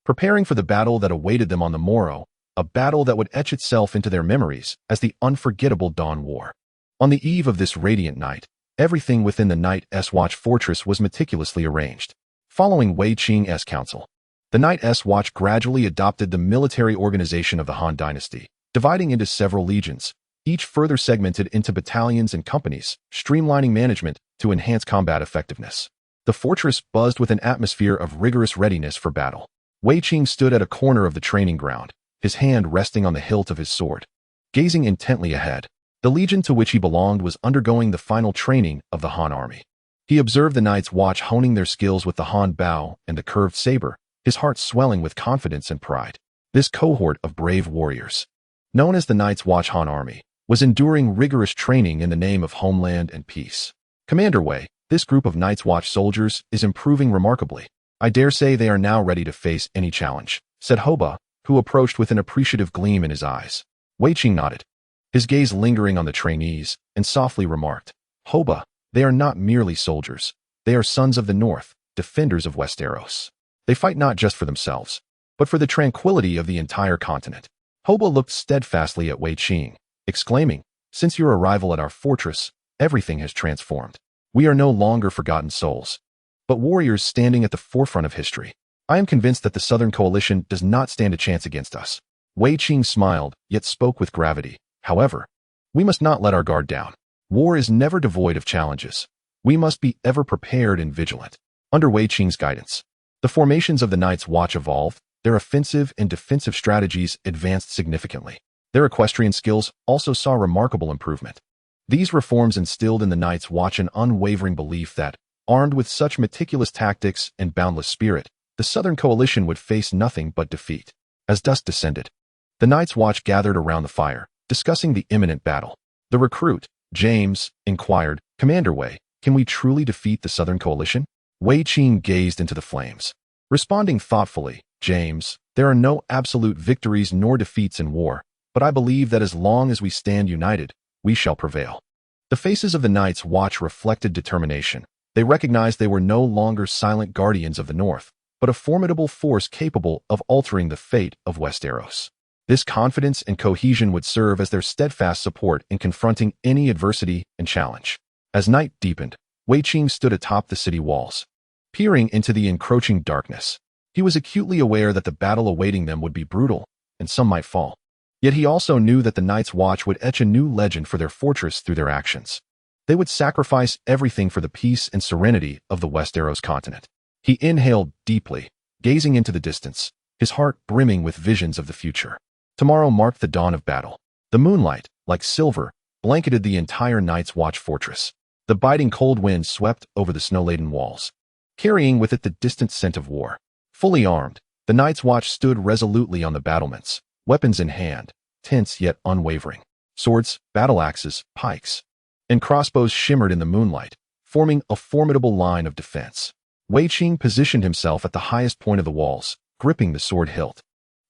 preparing for the battle that awaited them on the morrow, a battle that would etch itself into their memories as the unforgettable Dawn War. On the eve of this radiant night, everything within the Night's Watch fortress was meticulously arranged. Following Wei Qing's counsel, the Night's Watch gradually adopted the military organization of the Han Dynasty, dividing into several legions, each further segmented into battalions and companies, streamlining management to enhance combat effectiveness. The fortress buzzed with an atmosphere of rigorous readiness for battle. Wei Qing stood at a corner of the training ground, his hand resting on the hilt of his sword. Gazing intently ahead, the legion to which he belonged was undergoing the final training of the Han army. He observed the Night's Watch honing their skills with the Han bow and the curved saber, his heart swelling with confidence and pride. This cohort of brave warriors, known as the Night's Watch Han Army, was enduring rigorous training in the name of homeland and peace. Commander Wei, this group of Night's Watch soldiers is improving remarkably. I dare say they are now ready to face any challenge, said Hoba, who approached with an appreciative gleam in his eyes. Wei Qing nodded, his gaze lingering on the trainees, and softly remarked, Hoba, they are not merely soldiers. They are sons of the North, defenders of Westeros. They fight not just for themselves, but for the tranquility of the entire continent. Hoba looked steadfastly at Wei Qing, exclaiming, since your arrival at our fortress, everything has transformed. We are no longer forgotten souls, but warriors standing at the forefront of history. I am convinced that the Southern Coalition does not stand a chance against us. Wei Qing smiled, yet spoke with gravity. However, we must not let our guard down. War is never devoid of challenges. We must be ever prepared and vigilant. Under Wei Qing's guidance, the formations of the Night's Watch evolved, their offensive and defensive strategies advanced significantly. Their equestrian skills also saw remarkable improvement. These reforms instilled in the Night's Watch an unwavering belief that, armed with such meticulous tactics and boundless spirit, the Southern Coalition would face nothing but defeat. As dusk descended, the Night's Watch gathered around the fire, discussing the imminent battle. The recruit, James, inquired, Commander Wei, can we truly defeat the Southern Coalition? Wei Qing gazed into the flames. Responding thoughtfully, James, there are no absolute victories nor defeats in war, but I believe that as long as we stand united, we shall prevail. The faces of the Night's Watch reflected determination. They recognized they were no longer silent guardians of the North, but a formidable force capable of altering the fate of Westeros. This confidence and cohesion would serve as their steadfast support in confronting any adversity and challenge. As night deepened, Wei Qing stood atop the city walls, peering into the encroaching darkness. He was acutely aware that the battle awaiting them would be brutal, and some might fall. Yet he also knew that the Night's Watch would etch a new legend for their fortress through their actions. They would sacrifice everything for the peace and serenity of the Westeros continent. He inhaled deeply, gazing into the distance, his heart brimming with visions of the future. Tomorrow marked the dawn of battle. The moonlight, like silver, blanketed the entire Night's Watch fortress. The biting cold wind swept over the snow-laden walls, carrying with it the distant scent of war. Fully armed, the Night's Watch stood resolutely on the battlements, weapons in hand, tense yet unwavering. Swords, battle axes, pikes, and crossbows shimmered in the moonlight, forming a formidable line of defense. Wei Qing positioned himself at the highest point of the walls, gripping the sword hilt,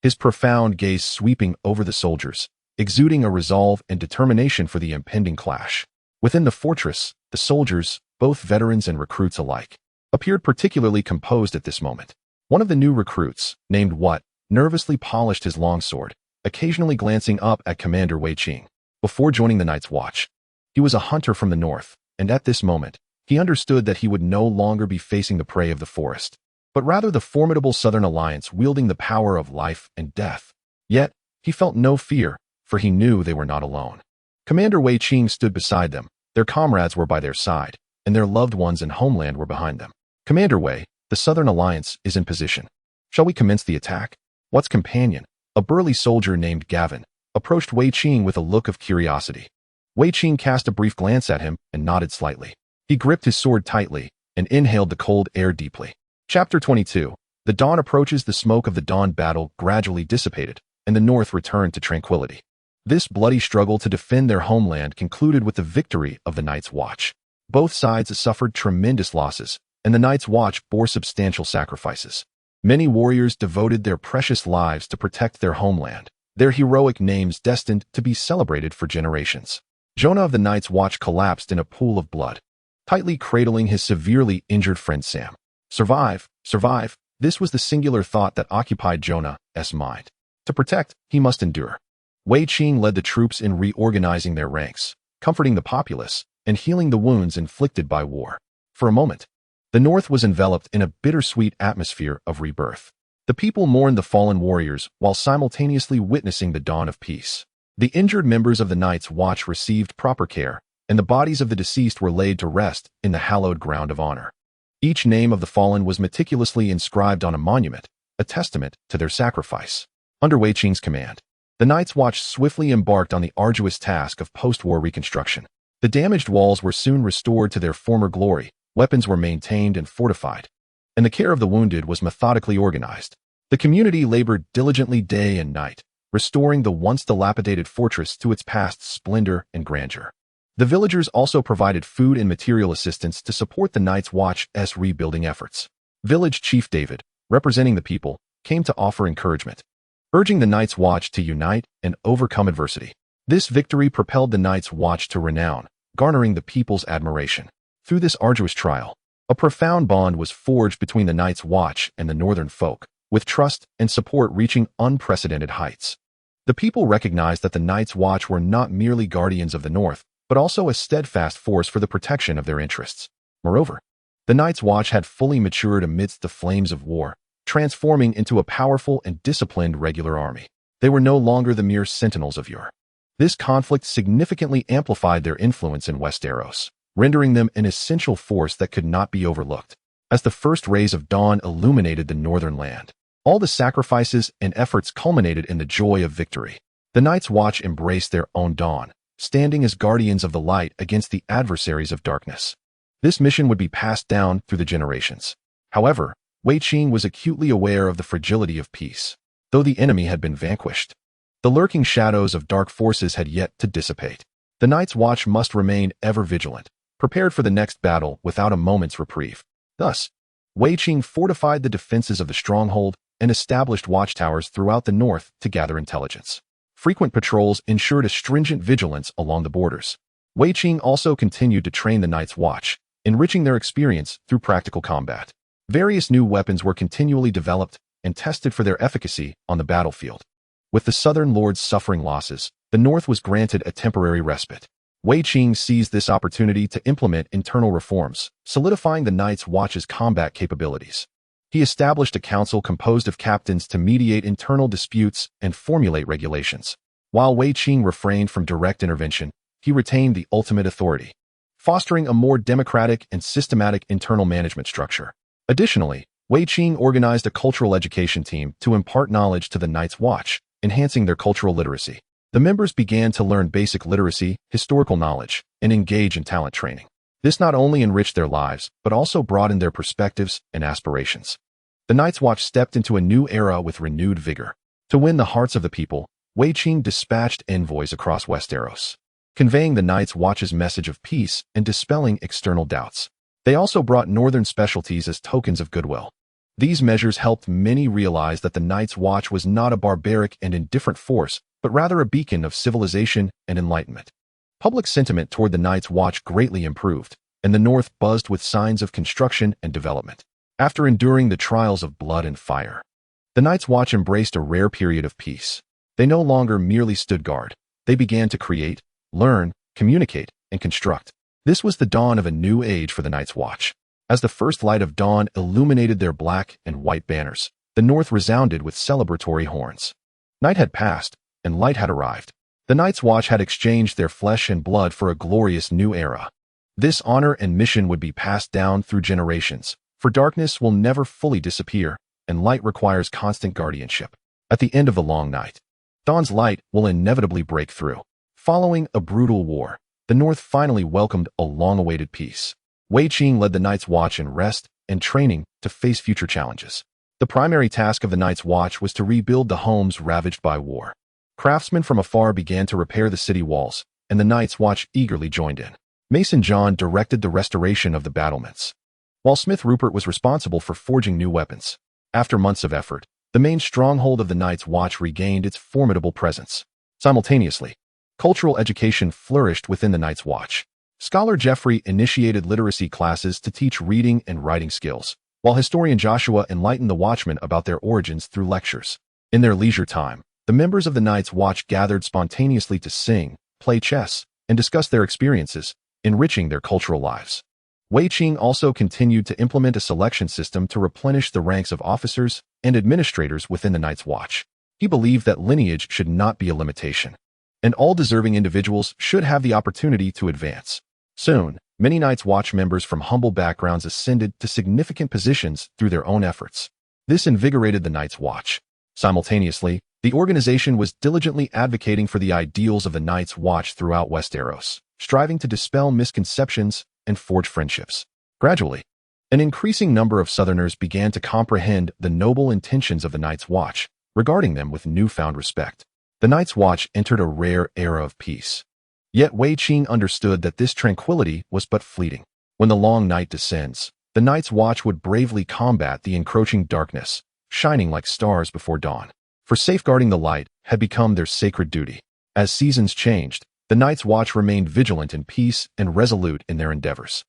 his profound gaze sweeping over the soldiers, exuding a resolve and determination for the impending clash. Within the fortress, the soldiers, both veterans and recruits alike, appeared particularly composed at this moment. One of the new recruits, named Wat, nervously polished his longsword, occasionally glancing up at Commander Wei Qing. Before joining the Night's Watch, he was a hunter from the north, and at this moment, he understood that he would no longer be facing the prey of the forest, but rather the formidable Southern Alliance wielding the power of life and death. Yet, he felt no fear, for he knew they were not alone. Commander Wei Qing stood beside them, their comrades were by their side, and their loved ones and homeland were behind them. Commander Wei, the Southern Alliance is in position. Shall we commence the attack? Wat's companion, a burly soldier named Gavin, approached Wei Qing with a look of curiosity. Wei Qing cast a brief glance at him and nodded slightly. He gripped his sword tightly and inhaled the cold air deeply. Chapter 22. The dawn approaches. The smoke of the dawn battle gradually dissipated, and the north returned to tranquility. This bloody struggle to defend their homeland concluded with the victory of the Night's Watch. Both sides suffered tremendous losses, and the Night's Watch bore substantial sacrifices. Many warriors devoted their precious lives to protect their homeland, their heroic names destined to be celebrated for generations. Jonah of the Night's Watch collapsed in a pool of blood, tightly cradling his severely injured friend Sam. Survive, survive. This was the singular thought that occupied Jonah's mind. To protect, he must endure. Wei Qing led the troops in reorganizing their ranks, comforting the populace, and healing the wounds inflicted by war. For a moment, the north was enveloped in a bittersweet atmosphere of rebirth. The people mourned the fallen warriors while simultaneously witnessing the dawn of peace. The injured members of the Night's Watch received proper care, and the bodies of the deceased were laid to rest in the hallowed ground of honor. Each name of the fallen was meticulously inscribed on a monument, a testament to their sacrifice. Under Wei Qing's command, the Night's Watch swiftly embarked on the arduous task of post-war reconstruction. The damaged walls were soon restored to their former glory, weapons were maintained and fortified, and the care of the wounded was methodically organized. The community labored diligently day and night, restoring the once dilapidated fortress to its past splendor and grandeur. The villagers also provided food and material assistance to support the Night's Watch's rebuilding efforts. Village Chief David, representing the people, came to offer encouragement, urging the Night's Watch to unite and overcome adversity. This victory propelled the Night's Watch to renown, garnering the people's admiration. Through this arduous trial, a profound bond was forged between the Night's Watch and the northern folk, with trust and support reaching unprecedented heights. The people recognized that the Night's Watch were not merely guardians of the North, but also a steadfast force for the protection of their interests. Moreover, the Night's Watch had fully matured amidst the flames of war, transforming into a powerful and disciplined regular army. They were no longer the mere sentinels of yore. This conflict significantly amplified their influence in Westeros, rendering them an essential force that could not be overlooked. As the first rays of dawn illuminated the northern land, all the sacrifices and efforts culminated in the joy of victory. The Night's Watch embraced their own dawn, standing as guardians of the light against the adversaries of darkness. This mission would be passed down through the generations. However, Wei Qing was acutely aware of the fragility of peace. Though the enemy had been vanquished, the lurking shadows of dark forces had yet to dissipate. The Night's Watch must remain ever vigilant, prepared for the next battle without a moment's reprieve. Thus, Wei Qing fortified the defenses of the stronghold and established watchtowers throughout the north to gather intelligence. Frequent patrols ensured a stringent vigilance along the borders. Wei Qing also continued to train the Night's Watch, enriching their experience through practical combat. Various new weapons were continually developed and tested for their efficacy on the battlefield. With the Southern Lords suffering losses, the North was granted a temporary respite. Wei Qing seized this opportunity to implement internal reforms, solidifying the Night's Watch's combat capabilities. He established a council composed of captains to mediate internal disputes and formulate regulations. While Wei Qing refrained from direct intervention, he retained the ultimate authority. fostering a more democratic and systematic internal management structure. Additionally, Wei Qing organized a cultural education team to impart knowledge to the Night's Watch, enhancing their cultural literacy. The members began to learn basic literacy, historical knowledge, and engage in talent training. This not only enriched their lives, but also broadened their perspectives and aspirations. The Night's Watch stepped into a new era with renewed vigor. To win the hearts of the people, Wei Qing dispatched envoys across Westeros, conveying the Night's Watch's message of peace and dispelling external doubts. They also brought northern specialties as tokens of goodwill. These measures helped many realize that the Night's Watch was not a barbaric and indifferent force, but rather a beacon of civilization and enlightenment. Public sentiment toward the Night's Watch greatly improved, and the North buzzed with signs of construction and development. After enduring the trials of blood and fire, the Night's Watch embraced a rare period of peace. They no longer merely stood guard. They began to create, learn, communicate, and construct. This was the dawn of a new age for the Night's Watch. As the first light of dawn illuminated their black and white banners, the North resounded with celebratory horns. Night had passed, and light had arrived. The Night's Watch had exchanged their flesh and blood for a glorious new era. This honor and mission would be passed down through generations, for darkness will never fully disappear, and light requires constant guardianship. At the end of the long night, dawn's light will inevitably break through. Following a brutal war, the North finally welcomed a long-awaited peace. Wei Qing led the Night's Watch in rest and training to face future challenges. The primary task of the Night's Watch was to rebuild the homes ravaged by war. Craftsmen from afar began to repair the city walls, and the Night's Watch eagerly joined in. Mason John directed the restoration of the battlements, while Smith Rupert was responsible for forging new weapons. After months of effort, the main stronghold of the Night's Watch regained its formidable presence. Simultaneously, cultural education flourished within the Night's Watch. Scholar Jeffrey initiated literacy classes to teach reading and writing skills, while historian Joshua enlightened the Watchmen about their origins through lectures. In their leisure time, the members of the Night's Watch gathered spontaneously to sing, play chess, and discuss their experiences, enriching their cultural lives. Wei Qing also continued to implement a selection system to replenish the ranks of officers and administrators within the Night's Watch. He believed that lineage should not be a limitation, and all deserving individuals should have the opportunity to advance. Soon, many Night's Watch members from humble backgrounds ascended to significant positions through their own efforts. This invigorated the Night's Watch. Simultaneously, the organization was diligently advocating for the ideals of the Night's Watch throughout Westeros, striving to dispel misconceptions and forge friendships. Gradually, an increasing number of Southerners began to comprehend the noble intentions of the Night's Watch, regarding them with newfound respect. The Night's Watch entered a rare era of peace. Yet Wei Qing understood that this tranquility was but fleeting. When the long night descends, the Night's Watch would bravely combat the encroaching darkness, shining like stars before dawn. For safeguarding the light had become their sacred duty. As seasons changed, the Night's Watch remained vigilant in peace and resolute in their endeavors.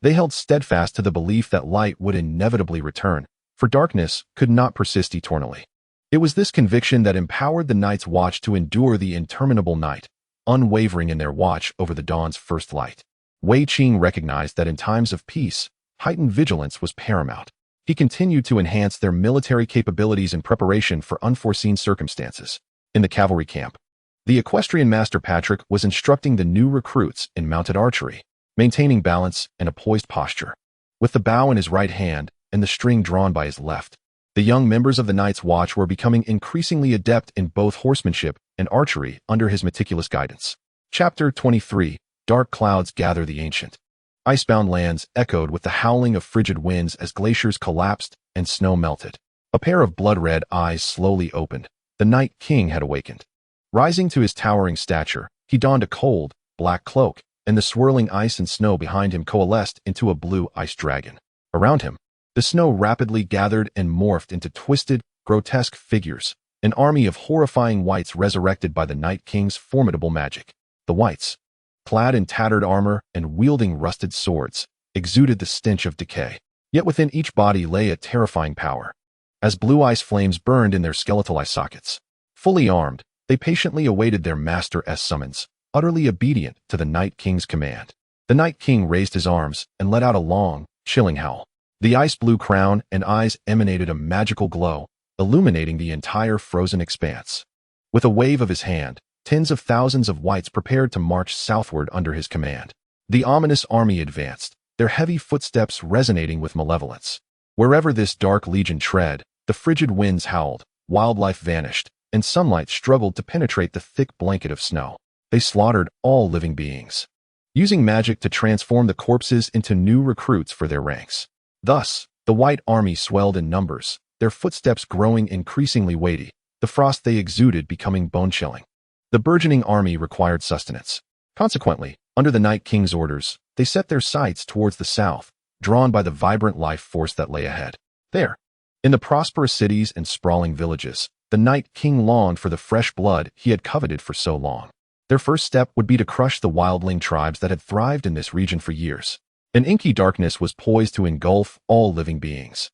They held steadfast to the belief that light would inevitably return, for darkness could not persist eternally. It was this conviction that empowered the Night's Watch to endure the interminable night, unwavering in their watch over the dawn's first light. Wei Qing recognized that in times of peace, heightened vigilance was paramount. He continued to enhance their military capabilities in preparation for unforeseen circumstances. In the cavalry camp, the equestrian master Patrick was instructing the new recruits in mounted archery, maintaining balance and a poised posture. With the bow in his right hand and the string drawn by his left, the young members of the Night's Watch were becoming increasingly adept in both horsemanship and archery under his meticulous guidance. Chapter 23. Dark clouds gather the ancient. Icebound lands echoed with the howling of frigid winds as glaciers collapsed and snow melted. A pair of blood-red eyes slowly opened. The Night King had awakened. Rising to his towering stature, he donned a cold, black cloak, and the swirling ice and snow behind him coalesced into a blue ice dragon. Around him, the snow rapidly gathered and morphed into twisted, grotesque figures, an army of horrifying wights resurrected by the Night King's formidable magic. The wights, clad in tattered armor and wielding rusted swords, exuded the stench of decay. Yet within each body lay a terrifying power. As blue ice flames burned in their skeletal eye sockets, fully armed, they patiently awaited their master's summons, utterly obedient to the Night King's command. The Night King raised his arms and let out a long, chilling howl. The ice-blue crown and eyes emanated a magical glow, illuminating the entire frozen expanse. With a wave of his hand, tens of thousands of wights prepared to march southward under his command. The ominous army advanced, their heavy footsteps resonating with malevolence. Wherever this dark legion tread, the frigid winds howled, wildlife vanished, and sunlight struggled to penetrate the thick blanket of snow. They slaughtered all living beings, using magic to transform the corpses into new recruits for their ranks. Thus, the white army swelled in numbers, their footsteps growing increasingly weighty, the frost they exuded becoming bone-chilling. The burgeoning army required sustenance. Consequently, under the Night King's orders, they set their sights towards the south, drawn by the vibrant life force that lay ahead. There, in the prosperous cities and sprawling villages, the Night King longed for the fresh blood he had coveted for so long. Their first step would be to crush the wildling tribes that had thrived in this region for years. An inky darkness was poised to engulf all living beings.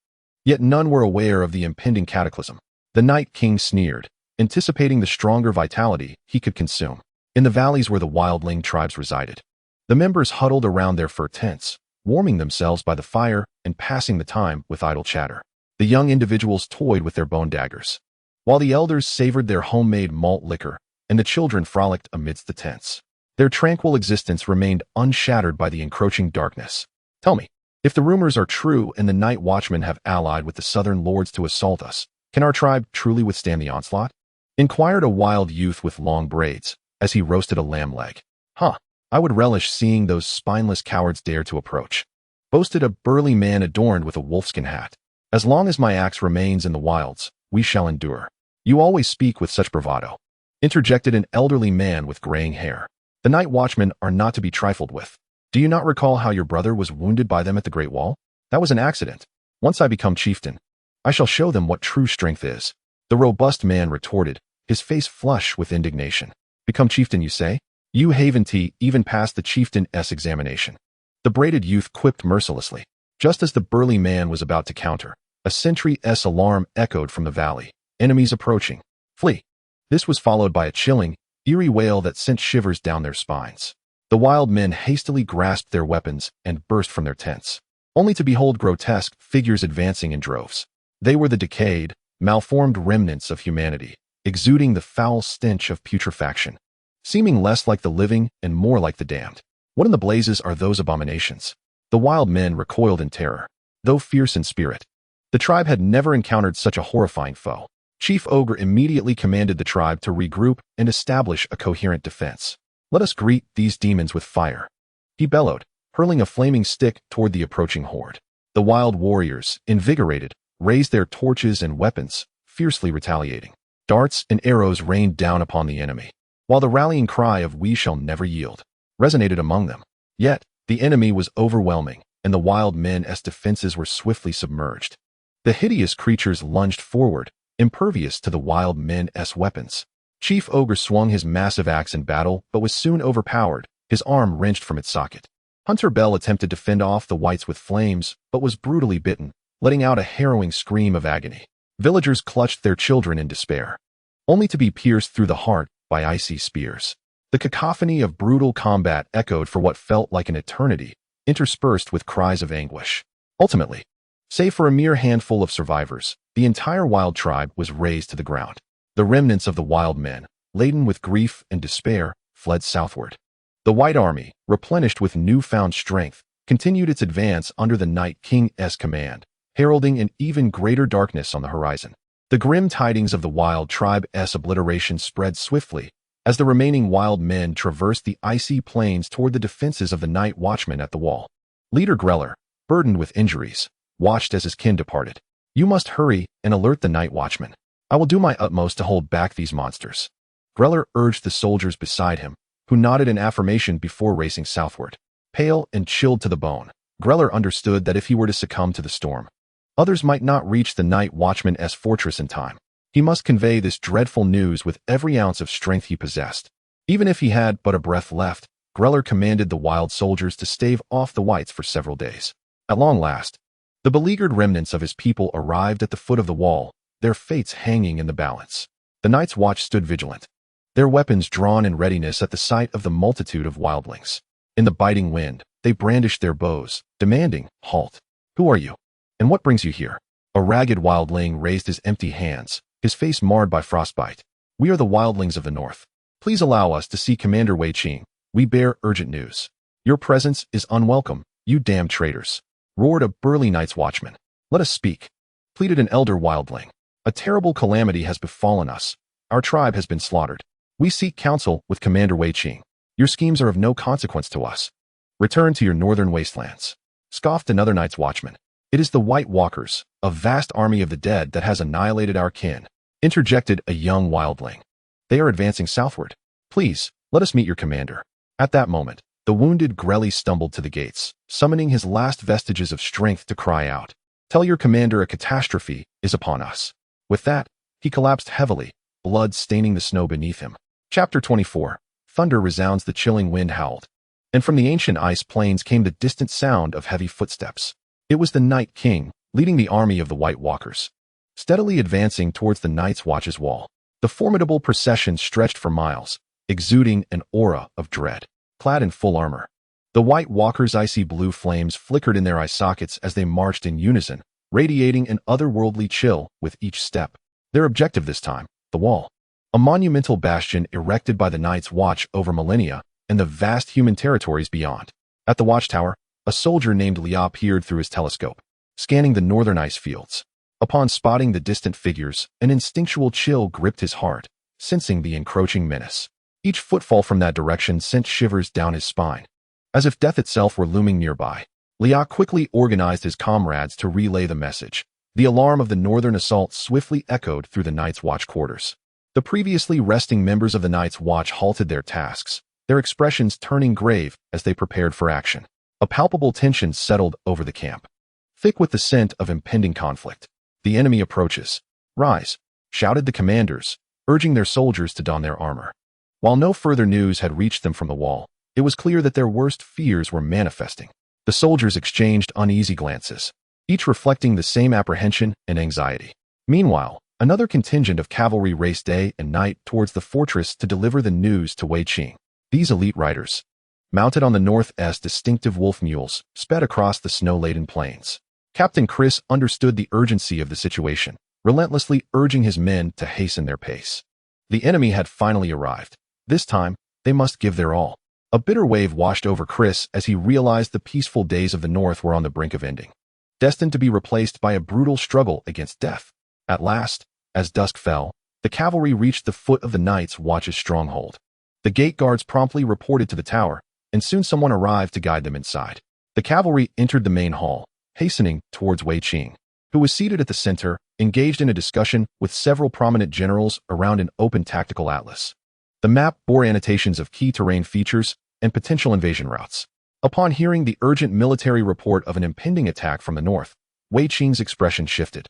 Yet none were aware of the impending cataclysm. The Night King sneered, anticipating the stronger vitality he could consume. In the valleys where the wildling tribes resided, the members huddled around their fur tents, warming themselves by the fire and passing the time with idle chatter. The young individuals toyed with their bone daggers, while the elders savored their homemade malt liquor, and the children frolicked amidst the tents. Their tranquil existence remained unshattered by the encroaching darkness. Tell me, if the rumors are true and the night watchmen have allied with the southern lords to assault us, can our tribe truly withstand the onslaught? Inquired a wild youth with long braids, as he roasted a lamb leg. I would relish seeing those spineless cowards dare to approach, boasted a burly man adorned with a wolfskin hat. As long as my axe remains in the wilds, we shall endure. You always speak with such bravado, interjected an elderly man with graying hair. The night watchmen are not to be trifled with. Do you not recall how your brother was wounded by them at the Great Wall? That was an accident. Once I become chieftain, I shall show them what true strength is. The robust man retorted, his face flush with indignation. Become chieftain, you say? You haven't even passed the chieftain's examination. The braided youth quipped mercilessly. Just as the burly man was about to counter, a sentry's alarm echoed from the valley. Enemies approaching. Flee. This was followed by a chilling, eerie wail that sent shivers down their spines. The wild men hastily grasped their weapons and burst from their tents, only to behold grotesque figures advancing in droves. They were the decayed, malformed remnants of humanity, exuding the foul stench of putrefaction, seeming less like the living and more like the damned. What in the blazes are those abominations? The wild men recoiled in terror, though fierce in spirit. The tribe had never encountered such a horrifying foe. Chief Ogre immediately commanded the tribe to regroup and establish a coherent defense. Let us greet these demons with fire, he bellowed, hurling a flaming stick toward the approaching horde. The wild warriors, invigorated, raised their torches and weapons, fiercely retaliating. Darts and arrows rained down upon the enemy, while the rallying cry of "We shall never yield" resonated among them. Yet, the enemy was overwhelming, and the wild men's defenses were swiftly submerged. The hideous creatures lunged forward, impervious to the wild men's weapons. Chief Ogre swung his massive axe in battle, but was soon overpowered, his arm wrenched from its socket. Hunter Bell attempted to fend off the whites with flames, but was brutally bitten, letting out a harrowing scream of agony. Villagers clutched their children in despair, only to be pierced through the heart by icy spears. The cacophony of brutal combat echoed for what felt like an eternity, interspersed with cries of anguish. Ultimately, save for a mere handful of survivors, the entire wild tribe was razed to the ground. The remnants of the wild men, laden with grief and despair, fled southward. The White Army, replenished with newfound strength, continued its advance under the Night King's command, heralding an even greater darkness on the horizon. The grim tidings of the wild tribe's obliteration spread swiftly, as the remaining wild men traversed the icy plains toward the defenses of the night watchmen at the wall. Leader Greller, burdened with injuries, watched as his kin departed. You must hurry and alert the night watchmen. I will do my utmost to hold back these monsters. Greller urged the soldiers beside him, who nodded in affirmation before racing southward. Pale and chilled to the bone, Greller understood that if he were to succumb to the storm, others might not reach the night watchman's fortress in time. He must convey this dreadful news with every ounce of strength he possessed. Even if he had but a breath left, Greller commanded the wild soldiers to stave off the whites for several days. At long last, the beleaguered remnants of his people arrived at the foot of the wall, their fates hanging in the balance. The Night's Watch stood vigilant, their weapons drawn in readiness at the sight of the multitude of wildlings. In the biting wind, they brandished their bows, demanding, "Halt! Who are you? And what brings you here?" A ragged wildling raised his empty hands, his face marred by frostbite. "We are the wildlings of the north. Please allow us to see Commander Wei Qing. We bear urgent news." Your presence is unwelcome, you damned traitors, roared a burly Night's Watchman. Let us speak, pleaded an elder wildling. A terrible calamity has befallen us. Our tribe has been slaughtered. We seek counsel with Commander Wei Qing. Your schemes are of no consequence to us. Return to your northern wastelands, scoffed another Night's Watchman. It is the White Walkers, a vast army of the dead that has annihilated our kin, interjected a young wildling. They are advancing southward. Please, let us meet your commander. At that moment, the wounded Grelly stumbled to the gates, summoning his last vestiges of strength to cry out. Tell your commander a catastrophe is upon us. With that, he collapsed heavily, blood staining the snow beneath him. Chapter 24. Thunder resounds, the chilling wind howled, and from the ancient ice plains came the distant sound of heavy footsteps. It was the Night King, leading the army of the White Walkers, steadily advancing towards the Night's Watch's wall. The formidable procession stretched for miles, exuding an aura of dread. Clad in full armor, the White Walkers' icy blue flames flickered in their eye sockets as they marched in unison, radiating an otherworldly chill with each step. Their objective this time, the wall, a monumental bastion erected by the Night's Watch over millennia and the vast human territories beyond. At the watchtower, a soldier named Liao peered through his telescope, scanning the northern ice fields. Upon spotting the distant figures, an instinctual chill gripped his heart, sensing the encroaching menace. Each footfall from that direction sent shivers down his spine. As if death itself were looming nearby, Liao quickly organized his comrades to relay the message. The alarm of the northern assault swiftly echoed through the Night's Watch quarters. The previously resting members of the Night's Watch halted their tasks, their expressions turning grave as they prepared for action. A palpable tension settled over the camp, thick with the scent of impending conflict. The enemy approaches. Rise, shouted the commanders, urging their soldiers to don their armor. While no further news had reached them from the wall, it was clear that their worst fears were manifesting. The soldiers exchanged uneasy glances, each reflecting the same apprehension and anxiety. Meanwhile, another contingent of cavalry raced day and night towards the fortress to deliver the news to Wei Qing. These elite riders, mounted on the North's distinctive wolf mules, sped across the snow-laden plains. Captain Chris understood the urgency of the situation, relentlessly urging his men to hasten their pace. The enemy had finally arrived. This time, they must give their all. A bitter wave washed over Chris as he realized the peaceful days of the North were on the brink of ending, destined to be replaced by a brutal struggle against death. At last, as dusk fell, the cavalry reached the foot of the Night's Watch's stronghold. The gate guards promptly reported to the tower, and soon someone arrived to guide them inside. The cavalry entered the main hall, hastening towards Wei Qing, who was seated at the center, engaged in a discussion with several prominent generals around an open tactical atlas. The map bore annotations of key terrain features and potential invasion routes. Upon hearing the urgent military report of an impending attack from the north, Wei Qing's expression shifted.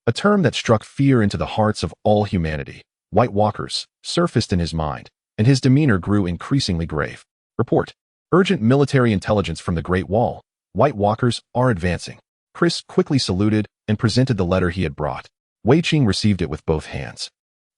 A term that struck fear into the hearts of all humanity, White Walkers, surfaced in his mind, and his demeanor grew increasingly grave. Report. Urgent military intelligence from the Great Wall. White Walkers are advancing. Chris quickly saluted and presented the letter he had brought. Wei Qing received it with both hands,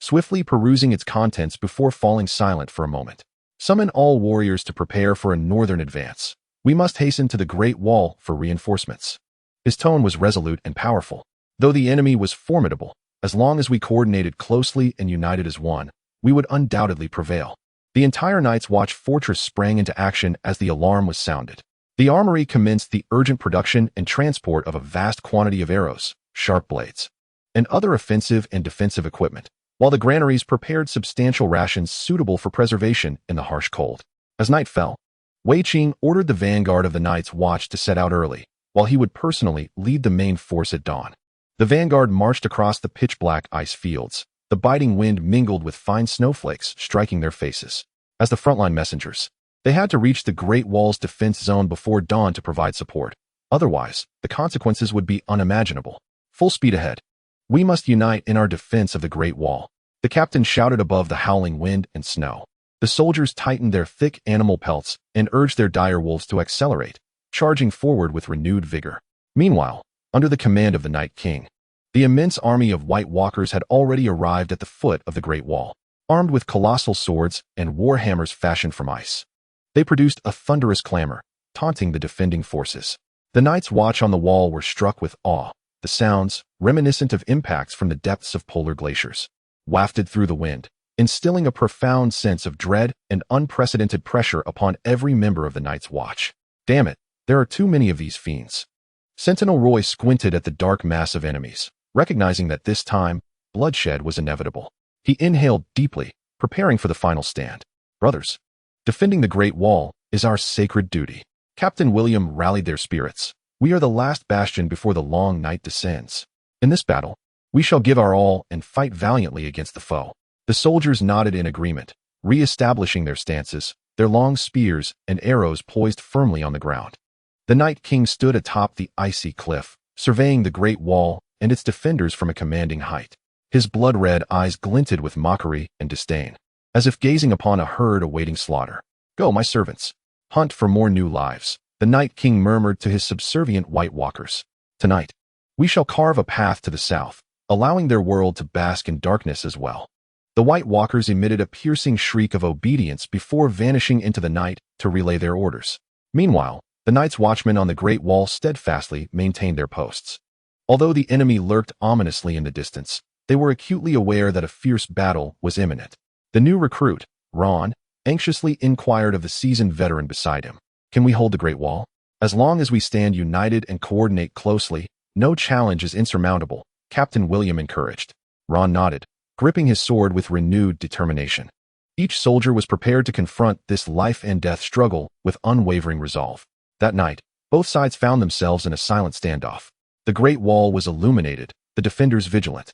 swiftly perusing its contents before falling silent for a moment. Summon all warriors to prepare for a northern advance. We must hasten to the Great Wall for reinforcements. His tone was resolute and powerful. Though the enemy was formidable, as long as we coordinated closely and united as one, we would undoubtedly prevail. The entire Night's Watch fortress sprang into action as the alarm was sounded. The armory commenced the urgent production and transport of a vast quantity of arrows, sharp blades, and other offensive and defensive equipment, while the granaries prepared substantial rations suitable for preservation in the harsh cold. As night fell, Wei Qing ordered the vanguard of the Night's Watch to set out early, while he would personally lead the main force at dawn. The vanguard marched across the pitch-black ice fields, the biting wind mingled with fine snowflakes striking their faces. As the frontline messengers, they had to reach the Great Wall's defense zone before dawn to provide support. Otherwise, the consequences would be unimaginable. Full speed ahead. We must unite in our defense of the Great Wall. The captain shouted above the howling wind and snow. The soldiers tightened their thick animal pelts and urged their dire wolves to accelerate, charging forward with renewed vigor. Meanwhile, under the command of the Night King, the immense army of White Walkers had already arrived at the foot of the Great Wall, armed with colossal swords and war hammers fashioned from ice. They produced a thunderous clamor, taunting the defending forces. The Night's Watch on the wall were struck with awe. The sounds, reminiscent of impacts from the depths of polar glaciers, wafted through the wind, instilling a profound sense of dread and unprecedented pressure upon every member of the Night's Watch. Damn it, there are too many of these fiends. Sentinel Roy squinted at the dark mass of enemies, recognizing that this time, bloodshed was inevitable. He inhaled deeply, preparing for the final stand. Brothers, defending the Great Wall is our sacred duty. Captain William rallied their spirits. We are the last bastion before the long night descends. In this battle, we shall give our all and fight valiantly against the foe. The soldiers nodded in agreement, re-establishing their stances, their long spears and arrows poised firmly on the ground. The Night King stood atop the icy cliff, surveying the Great Wall and its defenders from a commanding height. His blood-red eyes glinted with mockery and disdain, as if gazing upon a herd awaiting slaughter. Go, my servants. Hunt for more new lives, the Night King murmured to his subservient White Walkers. Tonight, we shall carve a path to the south, allowing their world to bask in darkness as well. The White Walkers emitted a piercing shriek of obedience before vanishing into the night to relay their orders. Meanwhile, the Night's Watchmen on the Great Wall steadfastly maintained their posts. Although the enemy lurked ominously in the distance, they were acutely aware that a fierce battle was imminent. The new recruit, Ron, anxiously inquired of the seasoned veteran beside him. Can we hold the Great Wall? As long as we stand united and coordinate closely, no challenge is insurmountable, Captain William encouraged. Ron nodded, gripping his sword with renewed determination. Each soldier was prepared to confront this life-and-death struggle with unwavering resolve. That night, both sides found themselves in a silent standoff. The Great Wall was illuminated, the defenders vigilant,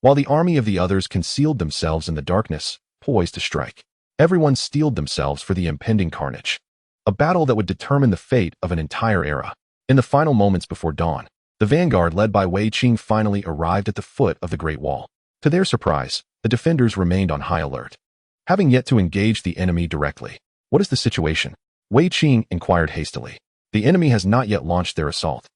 while the army of the others concealed themselves in the darkness, poised to strike. Everyone steeled themselves for the impending carnage, a battle that would determine the fate of an entire era. In the final moments before dawn, the vanguard led by Wei Qing finally arrived at the foot of the Great Wall. To their surprise, the defenders remained on high alert, having yet to engage the enemy directly. What is the situation? Wei Qing inquired hastily. The enemy has not yet launched their assault,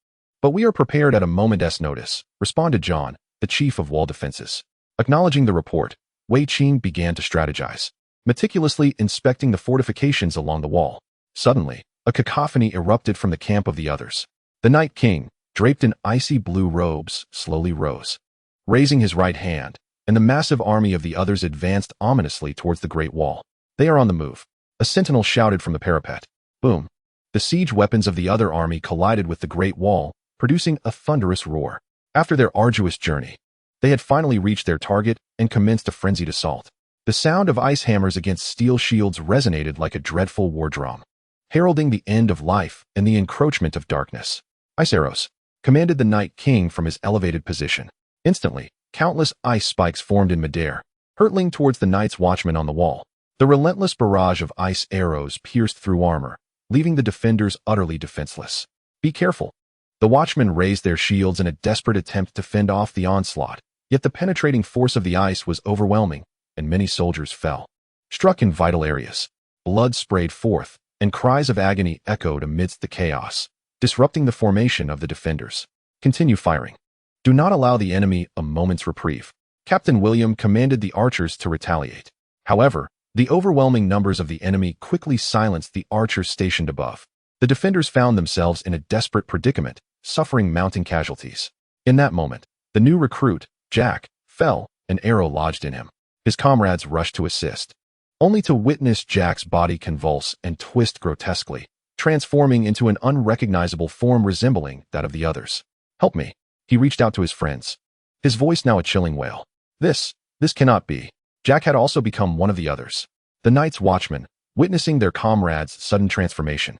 but we are prepared at a moment's notice, responded Jon, the chief of wall defenses. Acknowledging the report, Wei Qing began to strategize, meticulously inspecting the fortifications along the wall. Suddenly, a cacophony erupted from the camp of the others. The Night King, draped in icy blue robes, slowly rose, raising his right hand, and the massive army of the others advanced ominously towards the Great Wall. They are on the move. A sentinel shouted from the parapet. Boom. The siege weapons of the other army collided with the Great Wall, producing a thunderous roar. After their arduous journey, they had finally reached their target and commenced a frenzied assault. The sound of ice hammers against steel shields resonated like a dreadful war drum, heralding the end of life and the encroachment of darkness. Ice arrows, commanded the Night King from his elevated position. Instantly, countless ice spikes formed in midair, hurtling towards the Night's Watchmen on the wall. The relentless barrage of ice arrows pierced through armor, leaving the defenders utterly defenseless. Be careful. The Watchmen raised their shields in a desperate attempt to fend off the onslaught, yet the penetrating force of the ice was overwhelming, and many soldiers fell, struck in vital areas. Blood sprayed forth, and cries of agony echoed amidst the chaos, disrupting the formation of the defenders. Continue firing. Do not allow the enemy a moment's reprieve. Captain William commanded the archers to retaliate. However, the overwhelming numbers of the enemy quickly silenced the archers stationed above. The defenders found themselves in a desperate predicament, suffering mounting casualties. In that moment, the new recruit, Jack, fell, an arrow lodged in him. His comrades rushed to assist, only to witness Jack's body convulse and twist grotesquely, transforming into an unrecognizable form resembling that of the others. Help me. He reached out to his friends, his voice now a chilling wail. This cannot be. Jack had also become one of the others. The Night's Watchmen, witnessing their comrades' sudden transformation,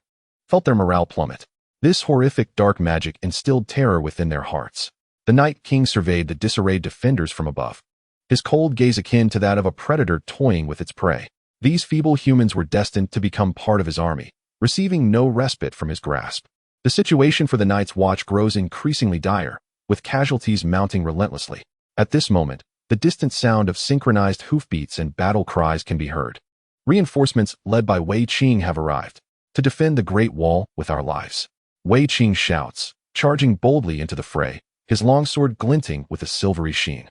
felt their morale plummet. This horrific dark magic instilled terror within their hearts. The Night King surveyed the disarrayed defenders from above, his cold gaze akin to that of a predator toying with its prey. These feeble humans were destined to become part of his army, receiving no respite from his grasp. The situation for the Night's Watch grows increasingly dire, with casualties mounting relentlessly. At this moment, the distant sound of synchronized hoofbeats and battle cries can be heard. Reinforcements led by Wei Qing have arrived to defend the Great Wall with our lives. Wei Qing shouts, charging boldly into the fray, his longsword glinting with a silvery sheen.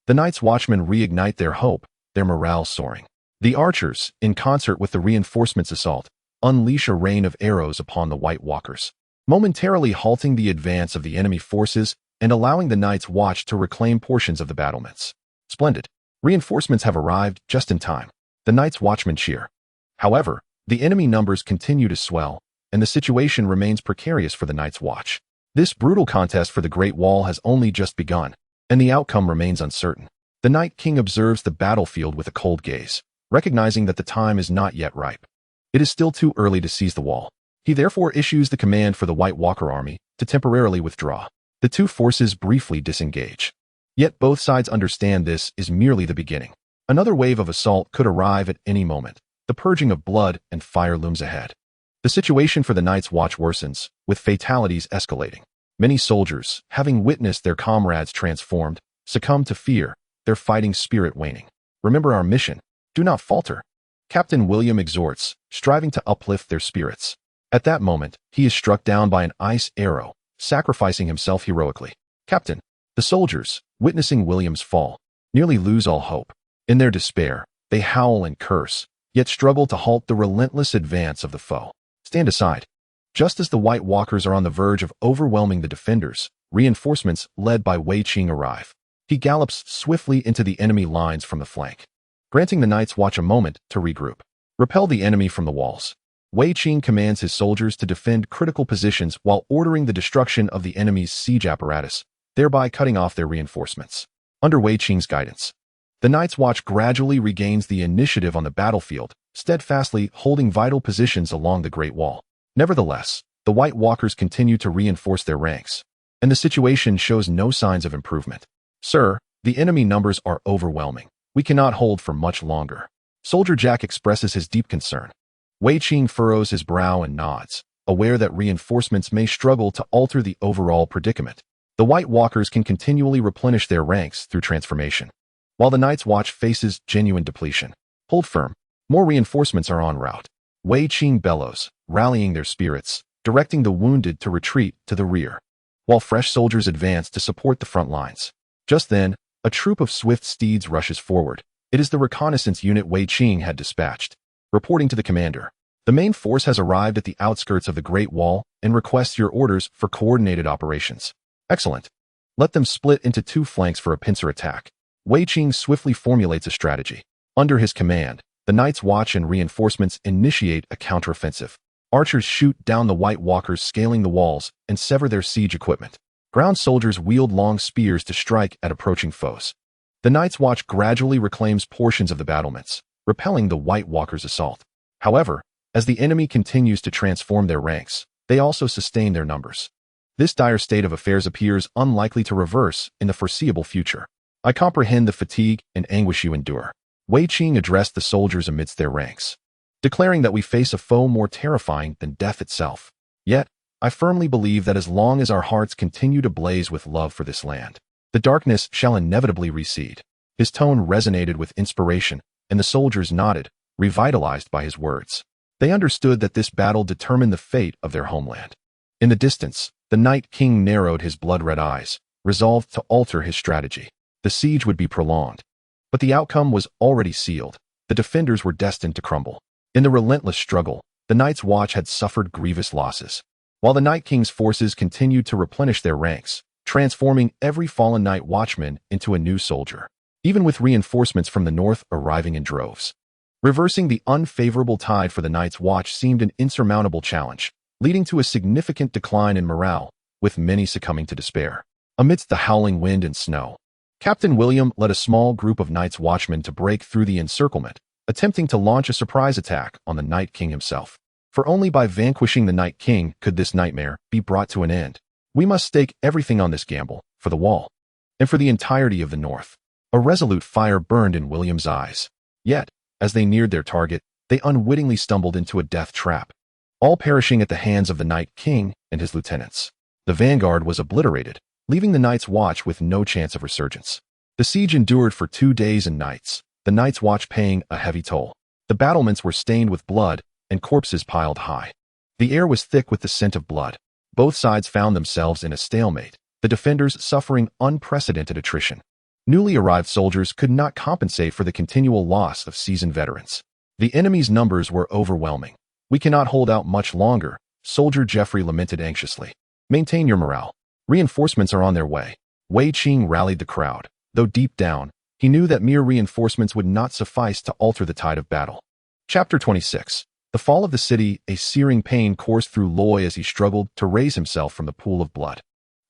The Night's Watchmen reignite their hope, their morale soaring. The archers, in concert with the reinforcements' assault, unleash a rain of arrows upon the White Walkers, momentarily halting the advance of the enemy forces and allowing the Night's Watch to reclaim portions of the battlements. Splendid. Reinforcements have arrived just in time. The Night's Watchmen cheer. However, the enemy numbers continue to swell, and the situation remains precarious for the Night's Watch. This brutal contest for the Great Wall has only just begun, and the outcome remains uncertain. The Night King observes the battlefield with a cold gaze, recognizing that the time is not yet ripe. It is still too early to seize the wall. He therefore issues the command for the White Walker army to temporarily withdraw. The two forces briefly disengage. Yet both sides understand this is merely the beginning. Another wave of assault could arrive at any moment. The purging of blood and fire looms ahead. The situation for the Night's Watch worsens, with fatalities escalating. Many soldiers, having witnessed their comrades transformed, succumb to fear, their fighting spirit waning. Remember our mission. Do not falter. Captain William exhorts, striving to uplift their spirits. At that moment, he is struck down by an ice arrow, sacrificing himself heroically. Captain, the soldiers, witnessing William's fall, nearly lose all hope. In their despair, they howl and curse, yet struggle to halt the relentless advance of the foe. Stand aside. Just as the White Walkers are on the verge of overwhelming the defenders, reinforcements led by Wei Qing arrive. He gallops swiftly into the enemy lines from the flank, granting the Night's Watch a moment to regroup. Repel the enemy from the walls. Wei Qing commands his soldiers to defend critical positions while ordering the destruction of the enemy's siege apparatus, thereby cutting off their reinforcements. Under Wei Qing's guidance, the Night's Watch gradually regains the initiative on the battlefield, steadfastly holding vital positions along the Great Wall. Nevertheless, the White Walkers continue to reinforce their ranks, and the situation shows no signs of improvement. Sir, the enemy numbers are overwhelming. We cannot hold for much longer. Soldier Jack expresses his deep concern. Wei Qing furrows his brow and nods, aware that reinforcements may struggle to alter the overall predicament. The White Walkers can continually replenish their ranks through transformation, while the Night's Watch faces genuine depletion. Hold firm. More reinforcements are en route. Wei Qing bellows, rallying their spirits, directing the wounded to retreat to the rear, while fresh soldiers advance to support the front lines. Just then, a troop of swift steeds rushes forward. It is the reconnaissance unit Wei Qing had dispatched. Reporting to the commander, the main force has arrived at the outskirts of the Great Wall and requests your orders for coordinated operations. Excellent. Let them split into two flanks for a pincer attack. Wei Qing swiftly formulates a strategy. Under his command, the Night's Watch and reinforcements initiate a counteroffensive. Archers shoot down the White Walkers scaling the walls and sever their siege equipment. Ground soldiers wield long spears to strike at approaching foes. The Night's Watch gradually reclaims portions of the battlements, repelling the White Walkers' assault. However, as the enemy continues to transform their ranks, they also sustain their numbers. This dire state of affairs appears unlikely to reverse in the foreseeable future. I comprehend the fatigue and anguish you endure. Wei Qing addressed the soldiers amidst their ranks, declaring that we face a foe more terrifying than death itself. Yet, I firmly believe that as long as our hearts continue to blaze with love for this land, the darkness shall inevitably recede. His tone resonated with inspiration, and the soldiers nodded, revitalized by his words. They understood that this battle determined the fate of their homeland. In the distance, the Night King narrowed his blood-red eyes, resolved to alter his strategy. The siege would be prolonged, but the outcome was already sealed. The defenders were destined to crumble. In the relentless struggle, the Night's Watch had suffered grievous losses, while the Night King's forces continued to replenish their ranks, transforming every fallen Night Watchman into a new soldier, even with reinforcements from the north arriving in droves. Reversing the unfavorable tide for the Night's Watch seemed an insurmountable challenge, leading to a significant decline in morale, with many succumbing to despair. Amidst the howling wind and snow, Captain William led a small group of Night's Watchmen to break through the encirclement, attempting to launch a surprise attack on the Night King himself. For only by vanquishing the Night King could this nightmare be brought to an end. We must stake everything on this gamble, for the wall, and for the entirety of the North. A resolute fire burned in William's eyes. Yet, as they neared their target, they unwittingly stumbled into a death trap, all perishing at the hands of the Night King and his lieutenants. The vanguard was obliterated, leaving the Night's Watch with no chance of resurgence. The siege endured for 2 days and nights, the Night's Watch paying a heavy toll. The battlements were stained with blood, and corpses piled high. The air was thick with the scent of blood. Both sides found themselves in a stalemate, the defenders suffering unprecedented attrition. Newly arrived soldiers could not compensate for the continual loss of seasoned veterans. The enemy's numbers were overwhelming. We cannot hold out much longer, Soldier Jeffrey lamented anxiously. Maintain your morale. Reinforcements are on their way. Wei Qing rallied the crowd, though deep down, He knew that mere reinforcements would not suffice to alter the tide of battle. Chapter 26. The fall of the city. A searing pain coursed through Loy as he struggled to raise himself from the pool of blood.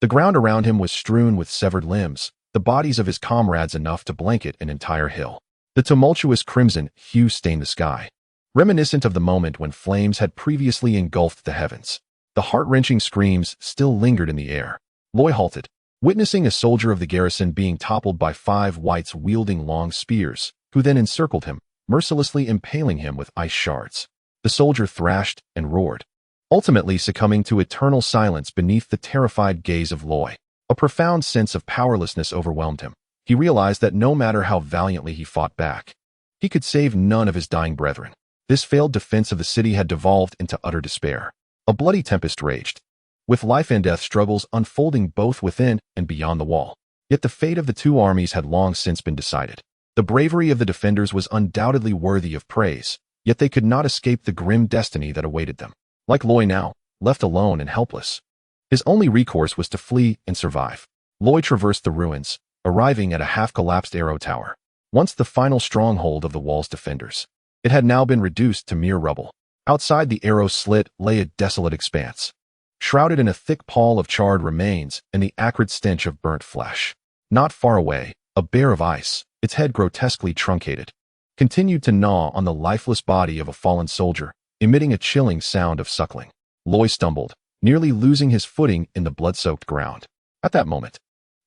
The ground around him was strewn with severed limbs, the bodies of his comrades enough to blanket an entire hill. The tumultuous crimson hue stained the sky, reminiscent of the moment when flames had previously engulfed the heavens. The heart-wrenching screams still lingered in the air. Loy halted, witnessing a soldier of the garrison being toppled by 5 wights wielding long spears, who then encircled him, mercilessly impaling him with ice shards. The soldier thrashed and roared, ultimately succumbing to eternal silence beneath the terrified gaze of Loy. A profound sense of powerlessness overwhelmed him. He realized that no matter how valiantly he fought back, he could save none of his dying brethren. This failed defense of the city had devolved into utter despair. A bloody tempest raged, with life and death struggles unfolding both within and beyond the wall. Yet the fate of the two armies had long since been decided. The bravery of the defenders was undoubtedly worthy of praise, yet they could not escape the grim destiny that awaited them. Like Loy now, left alone and helpless, his only recourse was to flee and survive. Loy traversed the ruins, arriving at a half-collapsed arrow tower, once the final stronghold of the wall's defenders. It had now been reduced to mere rubble. Outside the arrow slit lay a desolate expanse, shrouded in a thick pall of charred remains and the acrid stench of burnt flesh. Not far away, a bear of ice, its head grotesquely truncated, continued to gnaw on the lifeless body of a fallen soldier, emitting a chilling sound of suckling. Loy stumbled, nearly losing his footing in the blood-soaked ground. At that moment,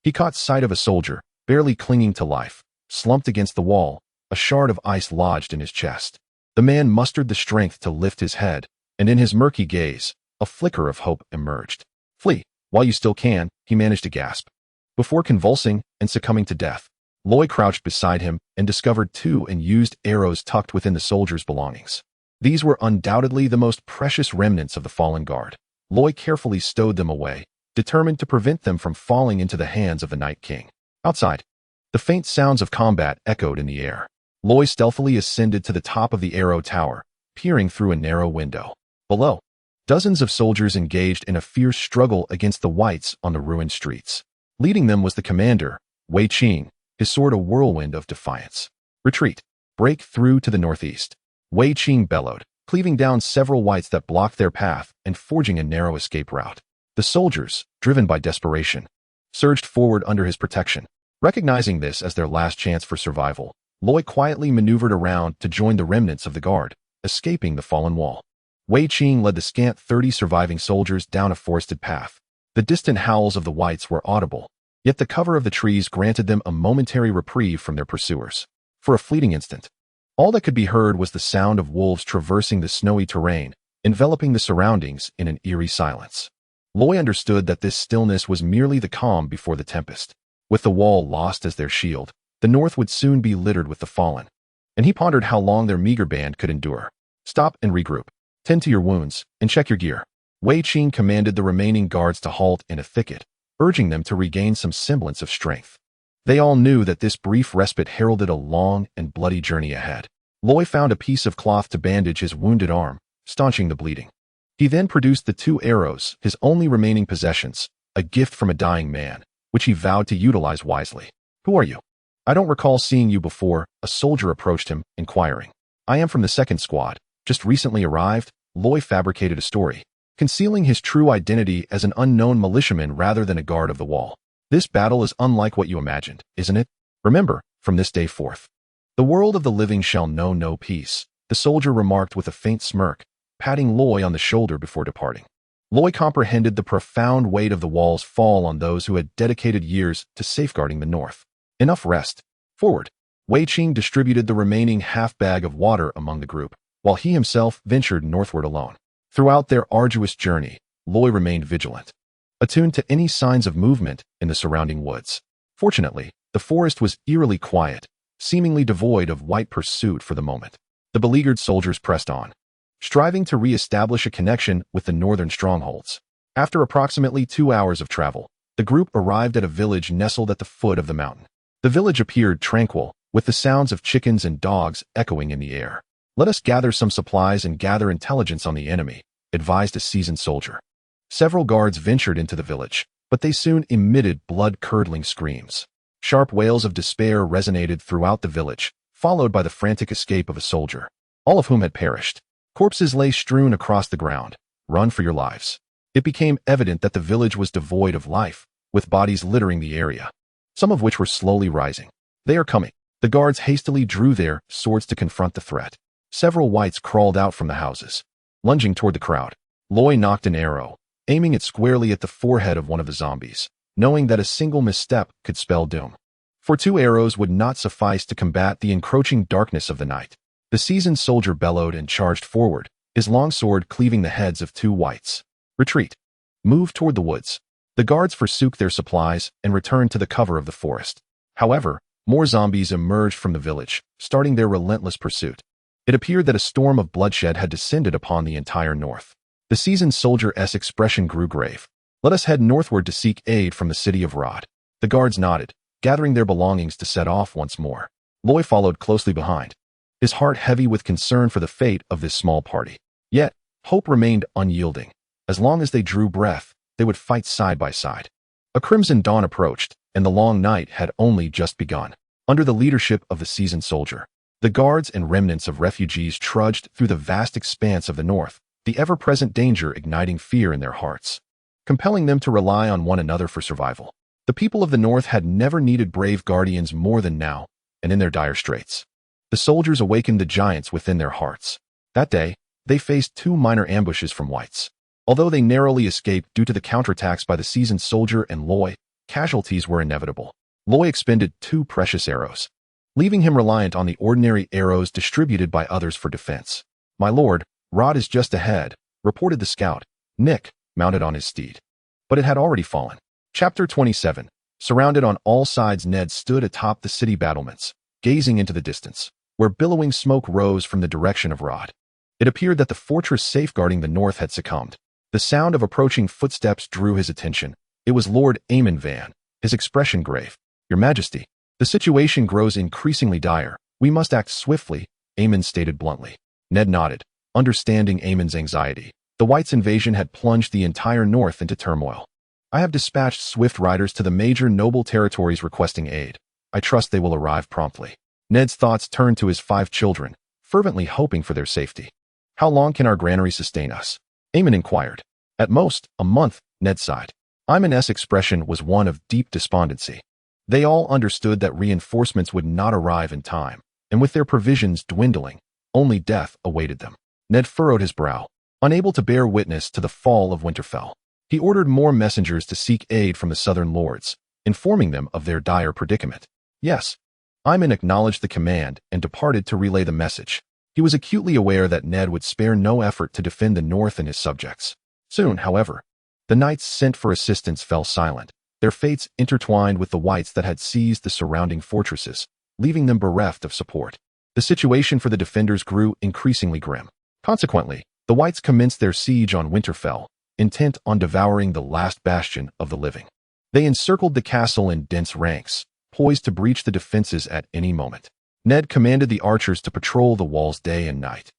he caught sight of a soldier, barely clinging to life, slumped against the wall, a shard of ice lodged in his chest. The man mustered the strength to lift his head, and in his murky gaze, a flicker of hope emerged. "Flee, while you still can," he managed to gasp. Before convulsing and succumbing to death, Loy crouched beside him and discovered 2 unused arrows tucked within the soldier's belongings. These were undoubtedly the most precious remnants of the fallen guard. Loy carefully stowed them away, determined to prevent them from falling into the hands of the Night King. Outside, the faint sounds of combat echoed in the air. Loy stealthily ascended to the top of the arrow tower, peering through a narrow window. Below, dozens of soldiers engaged in a fierce struggle against the whites on the ruined streets. Leading them was the commander, Wei Qing, his sword a whirlwind of defiance. "Retreat! Break through to the northeast!" Wei Qing bellowed, cleaving down several whites that blocked their path and forging a narrow escape route. The soldiers, driven by desperation, surged forward under his protection. Recognizing this as their last chance for survival, Loy quietly maneuvered around to join the remnants of the guard, escaping the fallen wall. Wei Qing led the scant 30 surviving soldiers down a forested path. The distant howls of the whites were audible, yet the cover of the trees granted them a momentary reprieve from their pursuers. For a fleeting instant, all that could be heard was the sound of wolves traversing the snowy terrain, enveloping the surroundings in an eerie silence. Loy understood that this stillness was merely the calm before the tempest. With the wall lost as their shield, the north would soon be littered with the fallen, and he pondered how long their meager band could endure. "Stop and regroup. Tend to your wounds, and check your gear." Wei Qing commanded the remaining guards to halt in a thicket, urging them to regain some semblance of strength. They all knew that this brief respite heralded a long and bloody journey ahead. Loy found a piece of cloth to bandage his wounded arm, staunching the bleeding. He then produced the 2 arrows, his only remaining possessions, a gift from a dying man, which he vowed to utilize wisely. "Who are you? I don't recall seeing you before," a soldier approached him, inquiring. "I am from the 2nd Squad, just recently arrived." Loy fabricated a story, concealing his true identity as an unknown militiaman rather than a guard of the wall. "This battle is unlike what you imagined, isn't it? Remember, from this day forth, the world of the living shall know no peace," the soldier remarked with a faint smirk, patting Loy on the shoulder before departing. Loy comprehended the profound weight of the wall's fall on those who had dedicated years to safeguarding the north. "Enough rest. Forward." Wei Qing distributed the remaining half-bag of water among the group, while he himself ventured northward alone. Throughout their arduous journey, Loy remained vigilant, attuned to any signs of movement in the surrounding woods. Fortunately, the forest was eerily quiet, seemingly devoid of white pursuit for the moment. The beleaguered soldiers pressed on, striving to re-establish a connection with the northern strongholds. After approximately 2 hours of travel, the group arrived at a village nestled at the foot of the mountain. The village appeared tranquil, with the sounds of chickens and dogs echoing in the air. "Let us gather some supplies and gather intelligence on the enemy," advised a seasoned soldier. Several guards ventured into the village, but they soon emitted blood-curdling screams. Sharp wails of despair resonated throughout the village, followed by the frantic escape of a soldier, all of whom had perished. Corpses lay strewn across the ground. Run for your lives. It became evident that the village was devoid of life, with bodies littering the area, some of which were slowly rising. They are coming. The guards hastily drew their swords to confront the threat. Several whites crawled out from the houses, lunging toward the crowd. Loy knocked an arrow, aiming it squarely at the forehead of one of the zombies, knowing that a single misstep could spell doom. For 2 arrows would not suffice to combat the encroaching darkness of the night. The seasoned soldier bellowed and charged forward, his long sword cleaving the heads of 2 whites. Retreat. Move toward the woods. The guards forsook their supplies and returned to the cover of the forest. However, more zombies emerged from the village, starting their relentless pursuit. It appeared that a storm of bloodshed had descended upon the entire north. The seasoned soldier's expression grew grave. Let us head northward to seek aid from the city of Rod. The guards nodded, gathering their belongings to set off once more. Loy followed closely behind, his heart heavy with concern for the fate of this small party. Yet, hope remained unyielding. As long as they drew breath, they would fight side by side. A crimson dawn approached, and the long night had only just begun. Under the leadership of the seasoned soldier, the guards and remnants of refugees trudged through the vast expanse of the north, the ever-present danger igniting fear in their hearts, compelling them to rely on one another for survival. The people of the north had never needed brave guardians more than now, and in their dire straits, the soldiers awakened the giants within their hearts. That day, they faced 2 minor ambushes from whites. Although they narrowly escaped due to the counterattacks by the seasoned soldier and Loy, casualties were inevitable. Loy expended 2 precious arrows, leaving him reliant on the ordinary arrows distributed by others for defense. "My lord, Rod is just ahead," reported the scout, Nick, mounted on his steed. But it had already fallen. Chapter 27. Surrounded on all sides, Ned stood atop the city battlements, gazing into the distance, where billowing smoke rose from the direction of Rod. It appeared that the fortress safeguarding the north had succumbed. The sound of approaching footsteps drew his attention. It was Lord Aemon Van, his expression grave. "Your Majesty, the situation grows increasingly dire. We must act swiftly," Aemon stated bluntly. Ned nodded, understanding Aemon's anxiety. The Whites' invasion had plunged the entire north into turmoil. "I have dispatched swift riders to the major noble territories requesting aid. I trust they will arrive promptly." Ned's thoughts turned to his 5 children, fervently hoping for their safety. "How long can our granary sustain us?" Aemon inquired. "At most, a month," Ned sighed. Aemon's expression was one of deep despondency. They all understood that reinforcements would not arrive in time, and with their provisions dwindling, only death awaited them. Ned furrowed his brow, unable to bear witness to the fall of Winterfell. He ordered more messengers to seek aid from the southern lords, informing them of their dire predicament. Yes, Aemon acknowledged the command and departed to relay the message. He was acutely aware that Ned would spare no effort to defend the north and his subjects. Soon, however, the knights sent for assistance fell silent, their fates intertwined with the whites that had seized the surrounding fortresses, leaving them bereft of support. The situation for the defenders grew increasingly grim. Consequently, the whites commenced their siege on Winterfell, intent on devouring the last bastion of the living. They encircled the castle in dense ranks, poised to breach the defenses at any moment. Ned commanded the archers to patrol the walls day and night,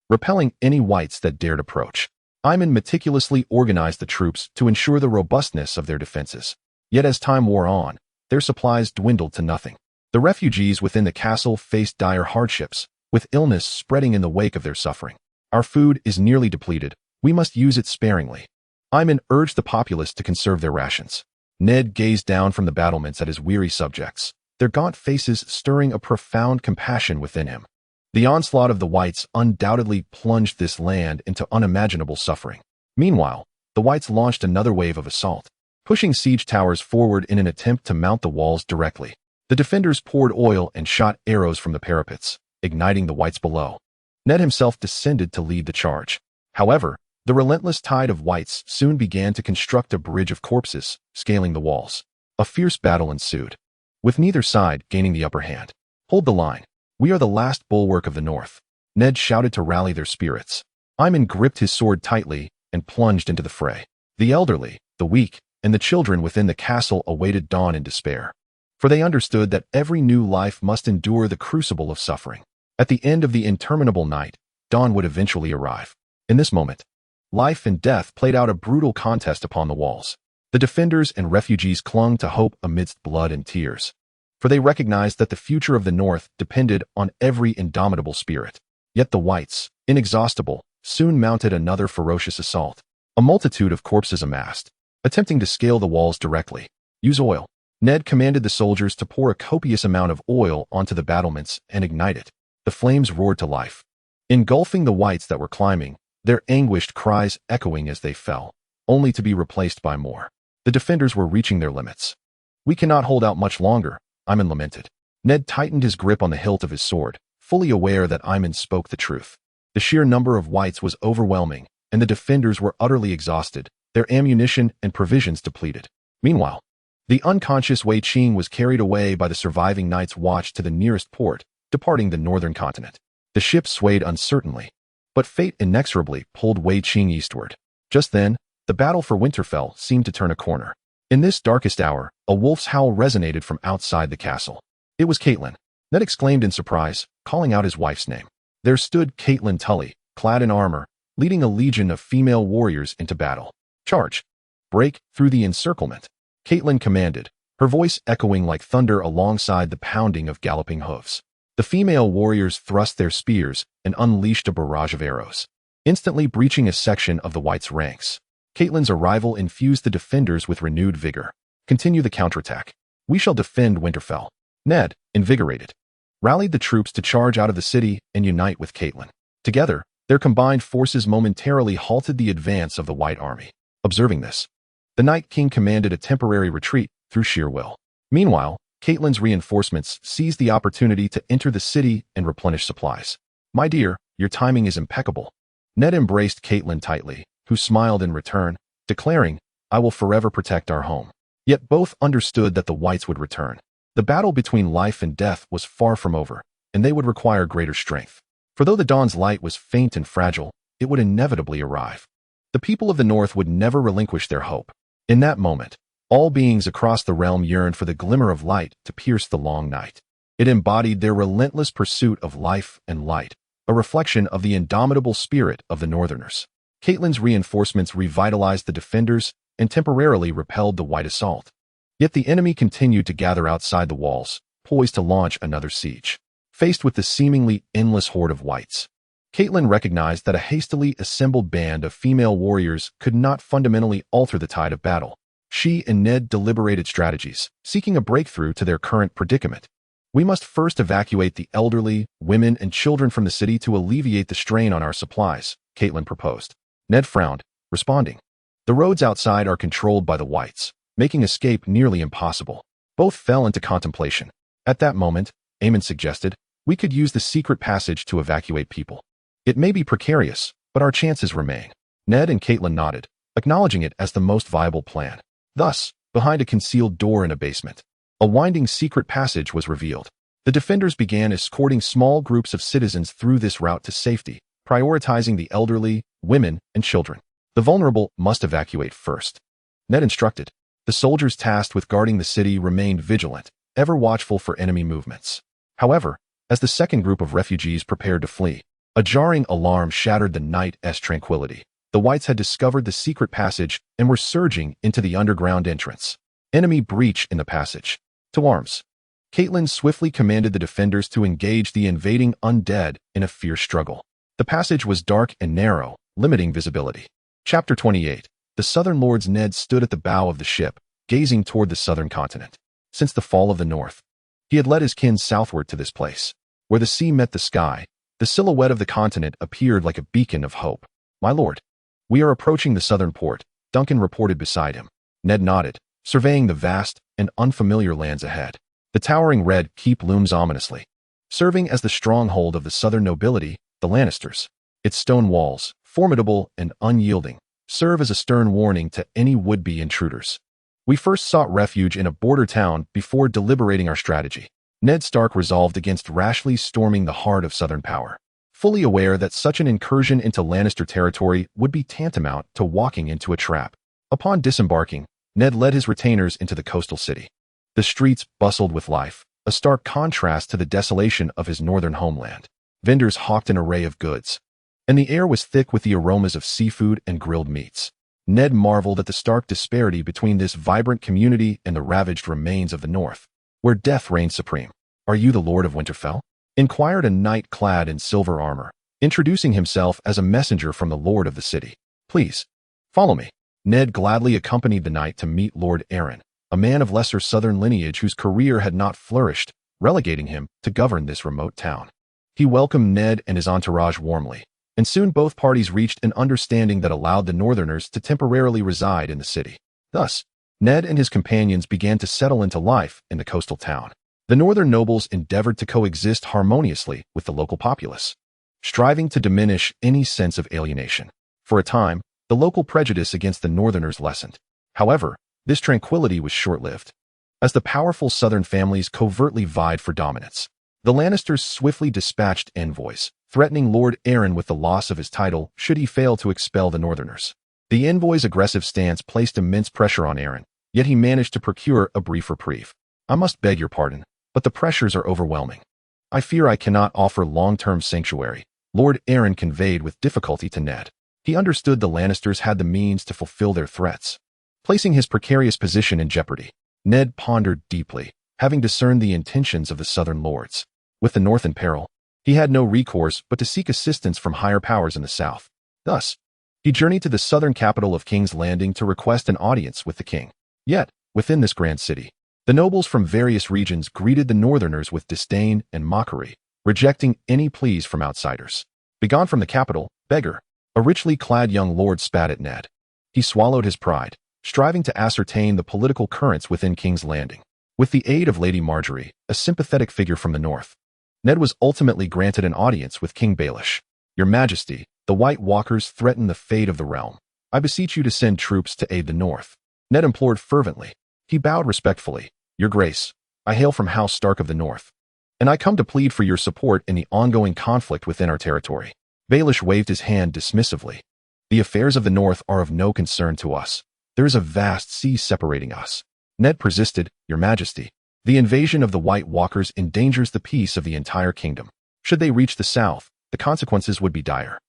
repelling any whites that dared approach. Aemon meticulously organized the troops to ensure the robustness of their defenses. Yet as time wore on, their supplies dwindled to nothing. The refugees within the castle faced dire hardships, with illness spreading in the wake of their suffering. "Our food is nearly depleted. We must use it sparingly." Aemon urged the populace to conserve their rations. Ned gazed down from the battlements at his weary subjects, their gaunt faces stirring a profound compassion within him. The onslaught of the whites undoubtedly plunged this land into unimaginable suffering. Meanwhile, the whites launched another wave of assault, pushing siege towers forward in an attempt to mount the walls directly. The defenders poured oil and shot arrows from the parapets, igniting the whites below. Ned himself descended to lead the charge. However, the relentless tide of whites soon began to construct a bridge of corpses, scaling the walls. A fierce battle ensued, with neither side gaining the upper hand. "Hold the line. We are the last bulwark of the north," Ned shouted to rally their spirits. Aemon gripped his sword tightly and plunged into the fray. The elderly, the weak, and the children within the castle awaited dawn in despair, for they understood that every new life must endure the crucible of suffering. At the end of the interminable night, dawn would eventually arrive. In this moment, life and death played out a brutal contest upon the walls. The defenders and refugees clung to hope amidst blood and tears. for they recognized that the future of the North depended on every indomitable spirit. Yet the whites, inexhaustible, soon mounted another ferocious assault. A multitude of corpses amassed, attempting to scale the walls directly. Use oil. Ned commanded the soldiers to pour a copious amount of oil onto the battlements and ignite it. The flames roared to life, engulfing the whites that were climbing, their anguished cries echoing as they fell, only to be replaced by more. The defenders were reaching their limits. "We cannot hold out much longer," Aemon lamented. Ned tightened his grip on the hilt of his sword, fully aware that Aemon spoke the truth. The sheer number of whites was overwhelming, and the defenders were utterly exhausted, their ammunition and provisions depleted. Meanwhile, the unconscious Wei Qing was carried away by the surviving Night's Watch to the nearest port, departing the northern continent. The ship swayed uncertainly, but fate inexorably pulled Wei Qing eastward. Just then, the battle for Winterfell seemed to turn a corner. In this darkest hour, a wolf's howl resonated from outside the castle. It was Catelyn. Ned exclaimed in surprise, calling out his wife's name. There stood Catelyn Tully, clad in armor, leading a legion of female warriors into battle. "Charge! Break through the encirclement," Catelyn commanded, her voice echoing like thunder alongside the pounding of galloping hooves. The female warriors thrust their spears and unleashed a barrage of arrows, instantly breaching a section of the whites' ranks. Catelyn's arrival infused the defenders with renewed vigor. "Continue the counterattack. We shall defend Winterfell." Ned, invigorated, rallied the troops to charge out of the city and unite with Catelyn. Together, their combined forces momentarily halted the advance of the White Army. Observing this, the Night King commanded a temporary retreat through sheer will. Meanwhile, Catelyn's reinforcements seized the opportunity to enter the city and replenish supplies. "My dear, your timing is impeccable." Ned embraced Catelyn tightly, who smiled in return, declaring, "I will forever protect our home." Yet both understood that the whites would return. The battle between life and death was far from over, and they would require greater strength. For though the dawn's light was faint and fragile, it would inevitably arrive. The people of the North would never relinquish their hope. In that moment, all beings across the realm yearned for the glimmer of light to pierce the long night. It embodied their relentless pursuit of life and light, a reflection of the indomitable spirit of the Northerners. Catelyn's reinforcements revitalized the defenders and temporarily repelled the white assault. Yet the enemy continued to gather outside the walls, poised to launch another siege. Faced with the seemingly endless horde of whites, Catelyn recognized that a hastily assembled band of female warriors could not fundamentally alter the tide of battle. She and Ned deliberated strategies, seeking a breakthrough to their current predicament. "We must first evacuate the elderly, women, and children from the city to alleviate the strain on our supplies," Catelyn proposed. Ned frowned, responding, "The roads outside are controlled by the whites, making escape nearly impossible." Both fell into contemplation. At that moment, Aemon suggested, "We could use the secret passage to evacuate people. It may be precarious, but our chances remain." Ned and Catelyn nodded, acknowledging it as the most viable plan. Thus, behind a concealed door in a basement, a winding secret passage was revealed. The defenders began escorting small groups of citizens through this route to safety, prioritizing the elderly, women, and children. The vulnerable must evacuate first, Ned instructed. The soldiers tasked with guarding the city remained vigilant, ever watchful for enemy movements. However, as the second group of refugees prepared to flee, a jarring alarm shattered the night's tranquility. The whites had discovered the secret passage and were surging into the underground entrance. Enemy breach in the passage. To arms. Catelyn swiftly commanded the defenders to engage the invading undead in a fierce struggle. The passage was dark and narrow, limiting visibility. Chapter 28. The Southern Lords. Ned stood at the bow of the ship, gazing toward the southern continent. Since the fall of the North, he had led his kin southward to this place. Where the sea met the sky, the silhouette of the continent appeared like a beacon of hope. "My lord, we are approaching the southern port," Duncan reported beside him. Ned nodded, surveying the vast and unfamiliar lands ahead. The towering red keep looms ominously, serving as the stronghold of the southern nobility, the Lannisters. Its stone walls, formidable and unyielding, serve as a stern warning to any would-be intruders. "We first sought refuge in a border town before deliberating our strategy." Ned Stark resolved against rashly storming the heart of southern power, fully aware that such an incursion into Lannister territory would be tantamount to walking into a trap. Upon disembarking, Ned led his retainers into the coastal city. The streets bustled with life, a stark contrast to the desolation of his northern homeland. Vendors hawked an array of goods, and the air was thick with the aromas of seafood and grilled meats. Ned marveled at the stark disparity between this vibrant community and the ravaged remains of the North. where death reigns supreme. Are you the Lord of Winterfell? Inquired a knight clad in silver armor, introducing himself as a messenger from the lord of the city. Please, follow me. Ned gladly accompanied the knight to meet Lord Aaron, a man of lesser southern lineage whose career had not flourished, relegating him to govern this remote town. He welcomed Ned and his entourage warmly, and soon both parties reached an understanding that allowed the Northerners to temporarily reside in the city. Thus, Ned and his companions began to settle into life in the coastal town. The Northern nobles endeavored to coexist harmoniously with the local populace, striving to diminish any sense of alienation. For a time, the local prejudice against the Northerners lessened. However, this tranquility was short-lived. As the powerful Southern families covertly vied for dominance, the Lannisters swiftly dispatched envoys, threatening Lord Aaron with the loss of his title should he fail to expel the Northerners. The envoys' aggressive stance placed immense pressure on Aaron, yet he managed to procure a brief reprieve. I must beg your pardon, but the pressures are overwhelming. I fear I cannot offer long-term sanctuary, Lord Aaron conveyed with difficulty to Ned. He understood the Lannisters had the means to fulfill their threats. Placing his precarious position in jeopardy, Ned pondered deeply, having discerned the intentions of the Southern lords. With the North in peril, he had no recourse but to seek assistance from higher powers in the South. Thus, he journeyed to the southern capital of King's Landing to request an audience with the king. Yet, within this grand city, the nobles from various regions greeted the Northerners with disdain and mockery, rejecting any pleas from outsiders. Begone from the capital, beggar, a richly clad young lord spat at Ned. He swallowed his pride, striving to ascertain the political currents within King's Landing. With the aid of Lady Marjorie, a sympathetic figure from the north, Ned was ultimately granted an audience with King Baelish. Your Majesty, the White Walkers threaten the fate of the realm. I beseech you to send troops to aid the north. Ned implored fervently. He bowed respectfully. Your Grace, I hail from House Stark of the North, and I come to plead for your support in the ongoing conflict within our territory. Baelish waved his hand dismissively. The affairs of the North are of no concern to us. There is a vast sea separating us. Ned persisted, Your Majesty. The invasion of the White Walkers endangers the peace of the entire kingdom. Should they reach the south, the consequences would be dire.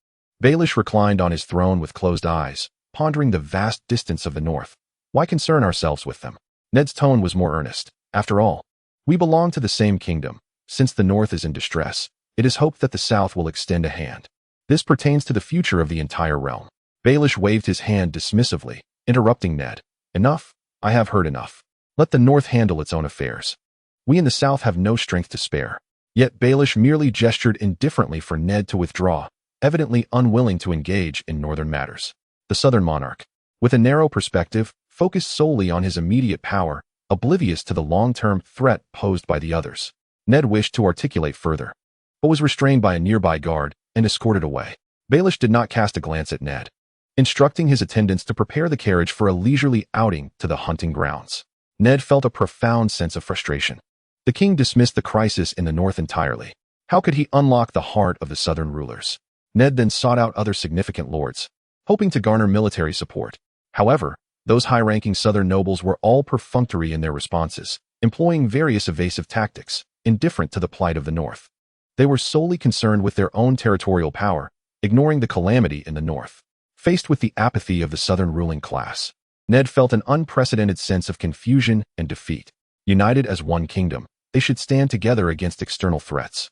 Baelish reclined on his throne with closed eyes, pondering the vast distance of the north. Why concern ourselves with them? Ned's tone was more earnest. After all, we belong to the same kingdom. Since the north is in distress, it is hoped that the south will extend a hand. This pertains to the future of the entire realm. Baelish waved his hand dismissively, interrupting Ned. Enough, I have heard enough. Let the north handle its own affairs. We in the south have no strength to spare. Yet Baelish merely gestured indifferently for Ned to withdraw, evidently unwilling to engage in northern matters. The southern monarch, with a narrow perspective, focused solely on his immediate power, oblivious to the long-term threat posed by the others. Ned wished to articulate further, but was restrained by a nearby guard and escorted away. Baelish did not cast a glance at Ned, instructing his attendants to prepare the carriage for a leisurely outing to the hunting grounds. Ned felt a profound sense of frustration. The king dismissed the crisis in the north entirely. How could he unlock the heart of the southern rulers? Ned then sought out other significant lords, hoping to garner military support. However, those high-ranking southern nobles were all perfunctory in their responses, employing various evasive tactics, indifferent to the plight of the north. They were solely concerned with their own territorial power, ignoring the calamity in the north. Faced with the apathy of the southern ruling class, Ned felt an unprecedented sense of confusion and defeat. United as one kingdom, they should stand together against external threats.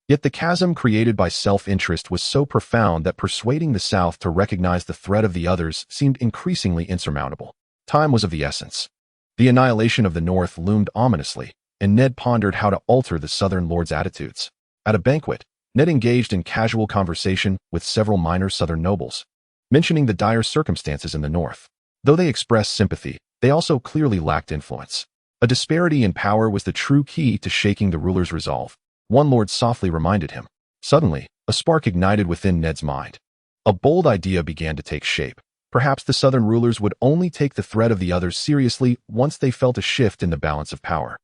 Yet the chasm created by self-interest was so profound that persuading the South to recognize the threat of the others seemed increasingly insurmountable. Time was of the essence. The annihilation of the North loomed ominously, and Ned pondered how to alter the Southern lords' attitudes. At a banquet, Ned engaged in casual conversation with several minor Southern nobles, mentioning the dire circumstances in the North. Though they expressed sympathy, they also clearly lacked influence. A disparity in power was the true key to shaking the ruler's resolve. One lord softly reminded him. Suddenly, a spark ignited within Ned's mind. A bold idea began to take shape. Perhaps the southern rulers would only take the threat of the others seriously once they felt a shift in the balance of power.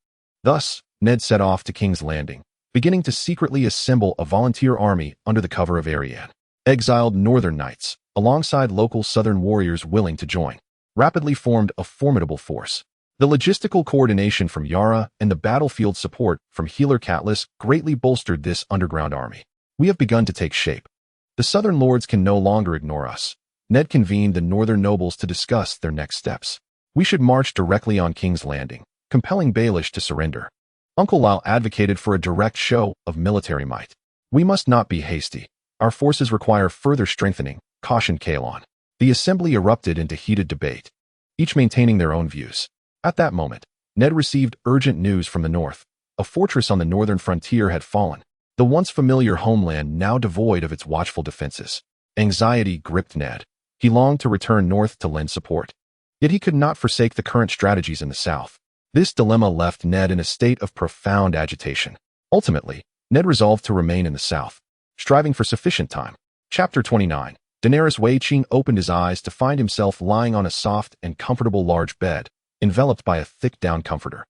Thus, Ned set off to King's Landing, beginning to secretly assemble a volunteer army under the cover of Arianne. Exiled northern knights, alongside local southern warriors willing to join, rapidly formed a formidable force. The logistical coordination from Yara and the battlefield support from Healer Catelys greatly bolstered this underground army. We have begun to take shape. The southern lords can no longer ignore us. Ned convened the northern nobles to discuss their next steps. We should march directly on King's Landing, compelling Baelish to surrender. Uncle Lao advocated for a direct show of military might. We must not be hasty. Our forces require further strengthening, cautioned Kalon. The assembly erupted into heated debate, each maintaining their own views. At that moment, Ned received urgent news from the north. A fortress on the northern frontier had fallen, the once familiar homeland now devoid of its watchful defenses. Anxiety gripped Ned. He longed to return north to lend support. Yet he could not forsake the current strategies in the south. This dilemma left Ned in a state of profound agitation. Ultimately, Ned resolved to remain in the south, striving for sufficient time. Chapter 29. Daenerys. Wei Qing opened his eyes to find himself lying on a soft and comfortable large bed, enveloped by a thick down comforter.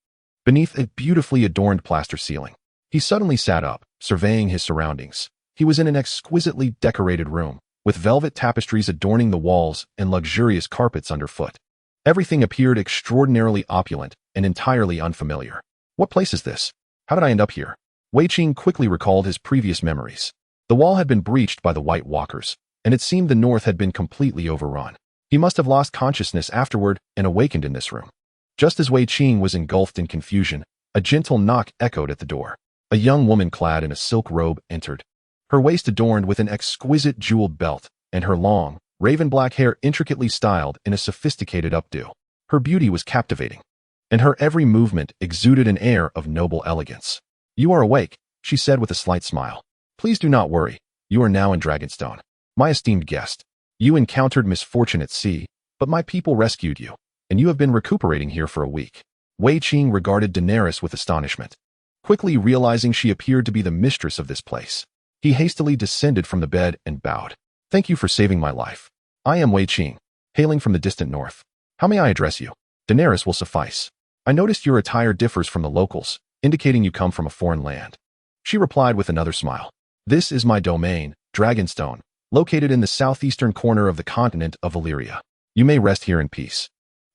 Beneath a beautifully adorned plaster ceiling, he suddenly sat up, surveying his surroundings. He was in an exquisitely decorated room, with velvet tapestries adorning the walls and luxurious carpets underfoot. Everything appeared extraordinarily opulent and entirely unfamiliar. What place is this? How did I end up here? Wei Qing quickly recalled his previous memories. The wall had been breached by the White Walkers, and it seemed the north had been completely overrun. He must have lost consciousness afterward and awakened in this room. Just as Wei Qing was engulfed in confusion, a gentle knock echoed at the door. A young woman clad in a silk robe entered, her waist adorned with an exquisite jeweled belt, and her long, raven-black hair intricately styled in a sophisticated updo. Her beauty was captivating, and her every movement exuded an air of noble elegance. "You are awake," she said with a slight smile. "Please do not worry. You are now in Dragonstone. My esteemed guest, you encountered misfortune at sea, but my people rescued you, and you have been recuperating here for a week." Wei Qing regarded Daenerys with astonishment. Quickly realizing she appeared to be the mistress of this place, he hastily descended from the bed and bowed. "Thank you for saving my life. I am Wei Qing, hailing from the distant north. How may I address you?" "Daenerys will suffice. I noticed your attire differs from the locals, indicating you come from a foreign land." She replied with another smile. "This is my domain, Dragonstone, located in the southeastern corner of the continent of Valyria. You may rest here in peace.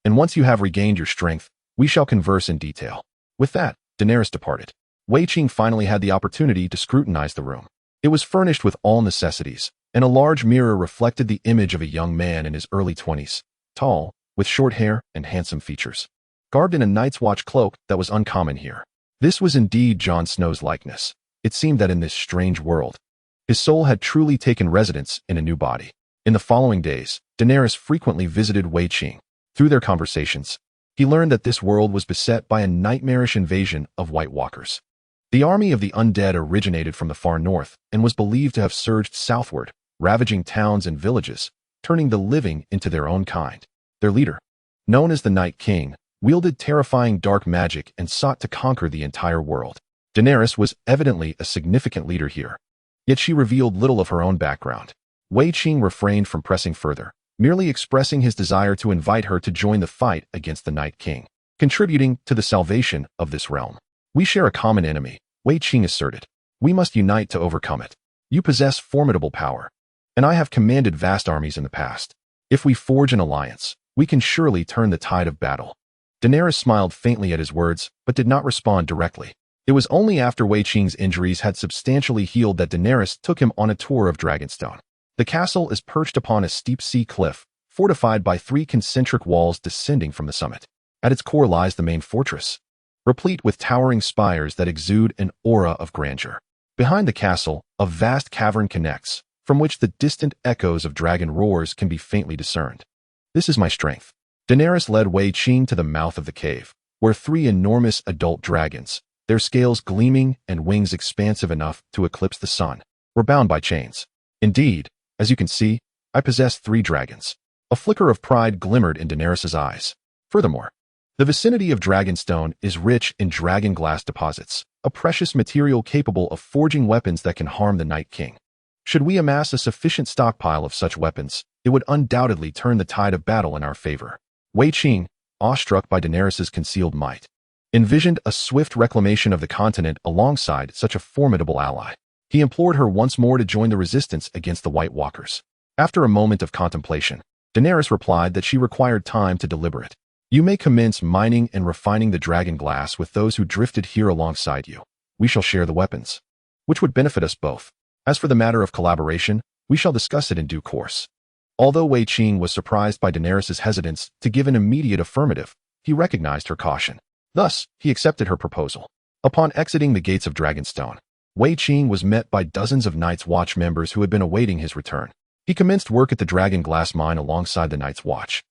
And once you have regained your strength, we shall converse in detail." With that, Daenerys departed. Wei Qing finally had the opportunity to scrutinize the room. It was furnished with all necessities, and a large mirror reflected the image of a young man in his early 20s, tall, with short hair and handsome features, garbed in a Night's Watch cloak that was uncommon here. This was indeed Jon Snow's likeness. It seemed that in this strange world, his soul had truly taken residence in a new body. In the following days, Daenerys frequently visited Wei Qing. Through their conversations, he learned that this world was beset by a nightmarish invasion of White Walkers. The army of the undead originated from the far north and was believed to have surged southward, ravaging towns and villages, turning the living into their own kind. Their leader, known as the Night King, wielded terrifying dark magic and sought to conquer the entire world. Daenerys was evidently a significant leader here, yet she revealed little of her own background. Wei Qing refrained from pressing further, merely expressing his desire to invite her to join the fight against the Night King, contributing to the salvation of this realm. "We share a common enemy," Wei Qing asserted. "We must unite to overcome it. You possess formidable power, and I have commanded vast armies in the past. If we forge an alliance, we can surely turn the tide of battle." Daenerys smiled faintly at his words, but did not respond directly. It was only after Wei Qing's injuries had substantially healed that Daenerys took him on a tour of Dragonstone. The castle is perched upon a steep sea cliff, fortified by 3 concentric walls descending from the summit. At its core lies the main fortress, replete with towering spires that exude an aura of grandeur. Behind the castle, a vast cavern connects, from which the distant echoes of dragon roars can be faintly discerned. "This is my strength." Daenerys led Wei Qing to the mouth of the cave, where 3 enormous adult dragons, their scales gleaming and wings expansive enough to eclipse the sun, were bound by chains. "Indeed, as you can see, I possess 3 dragons." A flicker of pride glimmered in Daenerys' eyes. Furthermore, the vicinity of Dragonstone is rich in dragon glass deposits, a precious material capable of forging weapons that can harm the Night King. Should we amass a sufficient stockpile of such weapons, it would undoubtedly turn the tide of battle in our favor. Wei Qing, awestruck by Daenerys' concealed might, envisioned a swift reclamation of the continent alongside such a formidable ally. He implored her once more to join the resistance against the White Walkers. After a moment of contemplation, Daenerys replied that she required time to deliberate. "You may commence mining and refining the dragon glass with those who drifted here alongside you. We shall share the weapons, which would benefit us both. As for the matter of collaboration, we shall discuss it in due course." Although Wei Qing was surprised by Daenerys' hesitance to give an immediate affirmative, he recognized her caution. Thus, he accepted her proposal. Upon exiting the gates of Dragonstone, Wei Qing was met by dozens of Night's Watch members who had been awaiting his return. He commenced work at the Dragon Glass Mine alongside the Night's Watch,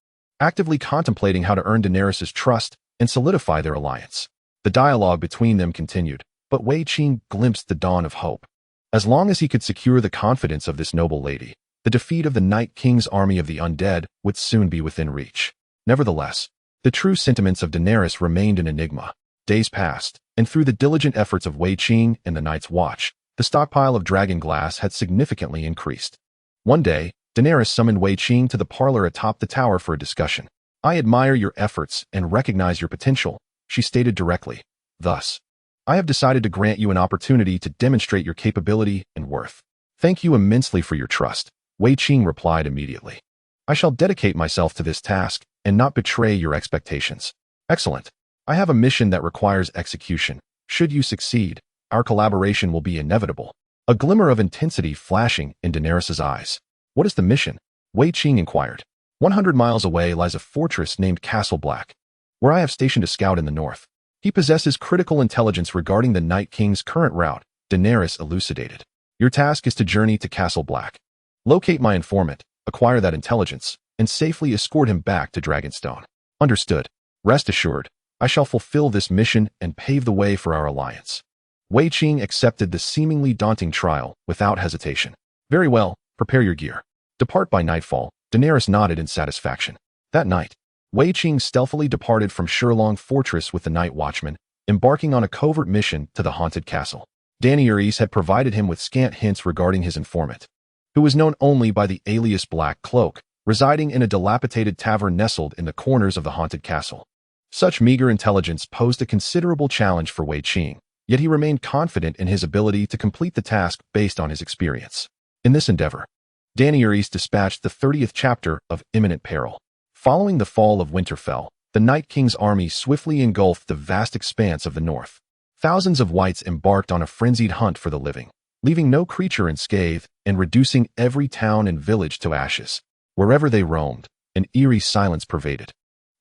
actively contemplating how to earn Daenerys' trust and solidify their alliance. The dialogue between them continued, but Wei Qing glimpsed the dawn of hope. As long as he could secure the confidence of this noble lady, the defeat of the Night King's army of the undead would soon be within reach. Nevertheless, the true sentiments of Daenerys remained an enigma. Days passed, and through the diligent efforts of Wei Qing and the Night's Watch, the stockpile of dragon glass had significantly increased. One day, Daenerys summoned Wei Qing to the parlor atop the tower for a discussion. "I admire your efforts and recognize your potential," she stated directly. "Thus, I have decided to grant you an opportunity to demonstrate your capability and worth. Thank you immensely for your trust," Wei Qing replied immediately. "I shall dedicate myself to this task and not betray your expectations." "Excellent. I have a mission that requires execution. Should you succeed, our collaboration will be inevitable." A glimmer of intensity flashing in Daenerys' eyes. "What is the mission?" Wei Qing inquired. 100 miles away lies a fortress named Castle Black, where I have stationed a scout in the north. He possesses critical intelligence regarding the Night King's current route," Daenerys elucidated. "Your task is to journey to Castle Black, locate my informant, acquire that intelligence, and safely escort him back to Dragonstone." "Understood. Rest assured, I shall fulfill this mission and pave the way for our alliance." Wei Qing accepted the seemingly daunting trial without hesitation. "Very well, prepare your gear. Depart by nightfall," Daenerys nodded in satisfaction. That night, Wei Qing stealthily departed from Shurlong Fortress with the Night Watchman, embarking on a covert mission to the haunted castle. Daenerys had provided him with scant hints regarding his informant, who was known only by the alias Black Cloak, residing in a dilapidated tavern nestled in the corners of the haunted castle. Such meager intelligence posed a considerable challenge for Wei Qing, yet he remained confident in his ability to complete the task based on his experience. In this endeavor, Daenerys dispatched the 30th chapter of Imminent Peril. Following the fall of Winterfell, the Night King's army swiftly engulfed the vast expanse of the north. Thousands of whites embarked on a frenzied hunt for the living, leaving no creature unscathed and reducing every town and village to ashes. Wherever they roamed, an eerie silence pervaded,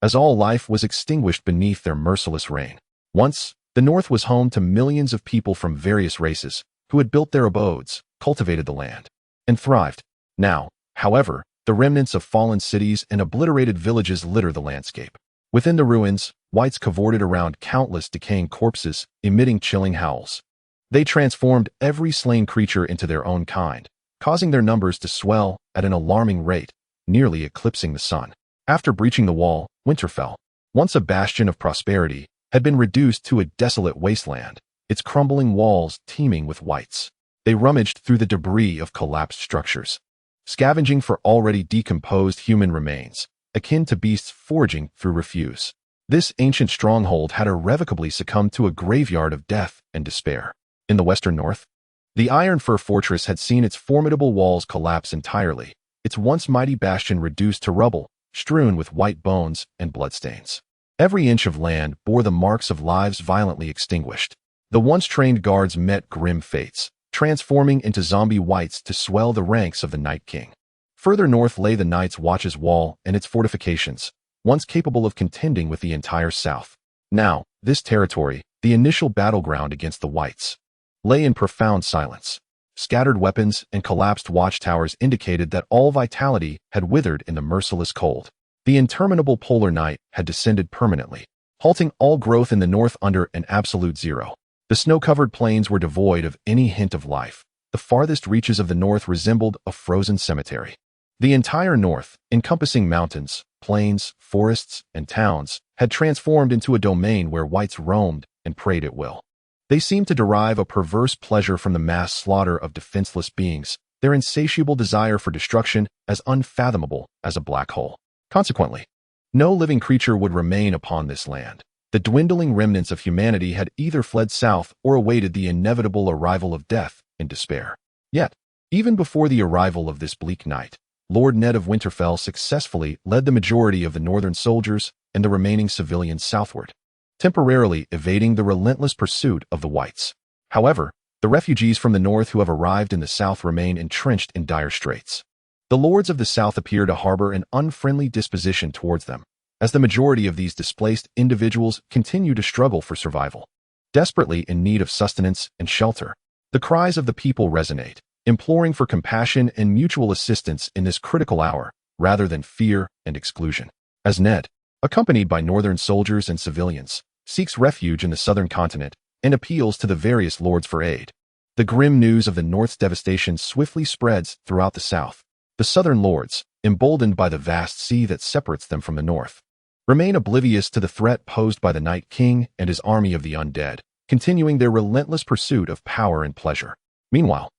as all life was extinguished beneath their merciless reign. Once, the north was home to millions of people from various races who had built their abodes, cultivated the land, and thrived. Now, however, the remnants of fallen cities and obliterated villages litter the landscape. Within the ruins, whites cavorted around countless decaying corpses, emitting chilling howls. They transformed every slain creature into their own kind, causing their numbers to swell at an alarming rate, nearly eclipsing the sun. After breaching the wall, Winterfell, once a bastion of prosperity, had been reduced to a desolate wasteland, its crumbling walls teeming with whites. They rummaged through the debris of collapsed structures, scavenging for already decomposed human remains, akin to beasts foraging through refuse. This ancient stronghold had irrevocably succumbed to a graveyard of death and despair. In the western north, the Iron Fir Fortress had seen its formidable walls collapse entirely, its once mighty bastion reduced to rubble, strewn with white bones and bloodstains. Every inch of land bore the marks of lives violently extinguished. The once trained guards met grim fates, transforming into zombie whites to swell the ranks of the Night King. Further north lay the Night's Watch's wall and its fortifications, once capable of contending with the entire south. Now, this territory, the initial battleground against the whites, lay in profound silence. Scattered weapons and collapsed watchtowers indicated that all vitality had withered in the merciless cold. The interminable polar night had descended permanently, halting all growth in the north under an absolute zero. The snow-covered plains were devoid of any hint of life. The farthest reaches of the north resembled a frozen cemetery. The entire north, encompassing mountains, plains, forests, and towns, had transformed into a domain where whites roamed and preyed at will. They seemed to derive a perverse pleasure from the mass slaughter of defenseless beings, their insatiable desire for destruction as unfathomable as a black hole. Consequently, no living creature would remain upon this land. The dwindling remnants of humanity had either fled south or awaited the inevitable arrival of death in despair. Yet, even before the arrival of this bleak night, Lord Ned of Winterfell successfully led the majority of the northern soldiers and the remaining civilians southward, temporarily evading the relentless pursuit of the whites. However, the refugees from the north who have arrived in the south remain entrenched in dire straits. The lords of the south appear to harbor an unfriendly disposition towards them, as the majority of these displaced individuals continue to struggle for survival. desperately in need of sustenance and shelter. The cries of the people resonate, imploring for compassion and mutual assistance in this critical hour, rather than fear and exclusion. As Ned, accompanied by northern soldiers and civilians, seeks refuge in the southern continent and appeals to the various lords for aid, the grim news of the North's devastation swiftly spreads throughout the south. The southern lords, emboldened by the vast sea that separates them from the north, remain oblivious to the threat posed by the Night King and his army of the undead, continuing their relentless pursuit of power and pleasure. Meanwhile,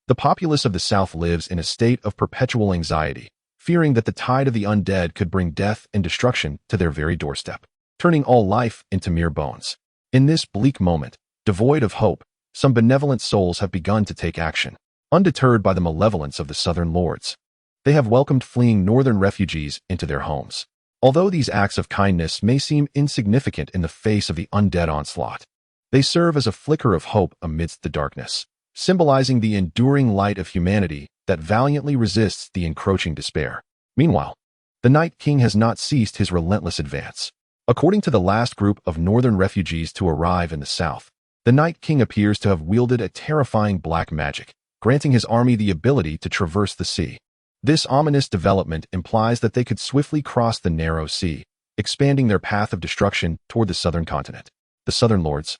the populace of the south lives in a state of perpetual anxiety, fearing that the tide of the undead could bring death and destruction to their very doorstep, turning all life into mere bones. In this bleak moment, devoid of hope, some benevolent souls have begun to take action, undeterred by the malevolence of the southern lords. They have welcomed fleeing northern refugees into their homes. Although these acts of kindness may seem insignificant in the face of the undead onslaught, they serve as a flicker of hope amidst the darkness, symbolizing the enduring light of humanity that valiantly resists the encroaching despair. Meanwhile, the Night King has not ceased his relentless advance. According to the last group of northern refugees to arrive in the south, the Night King appears to have wielded a terrifying black magic, granting his army the ability to traverse the sea. This ominous development implies that they could swiftly cross the narrow sea, expanding their path of destruction toward the southern continent. The southern lords,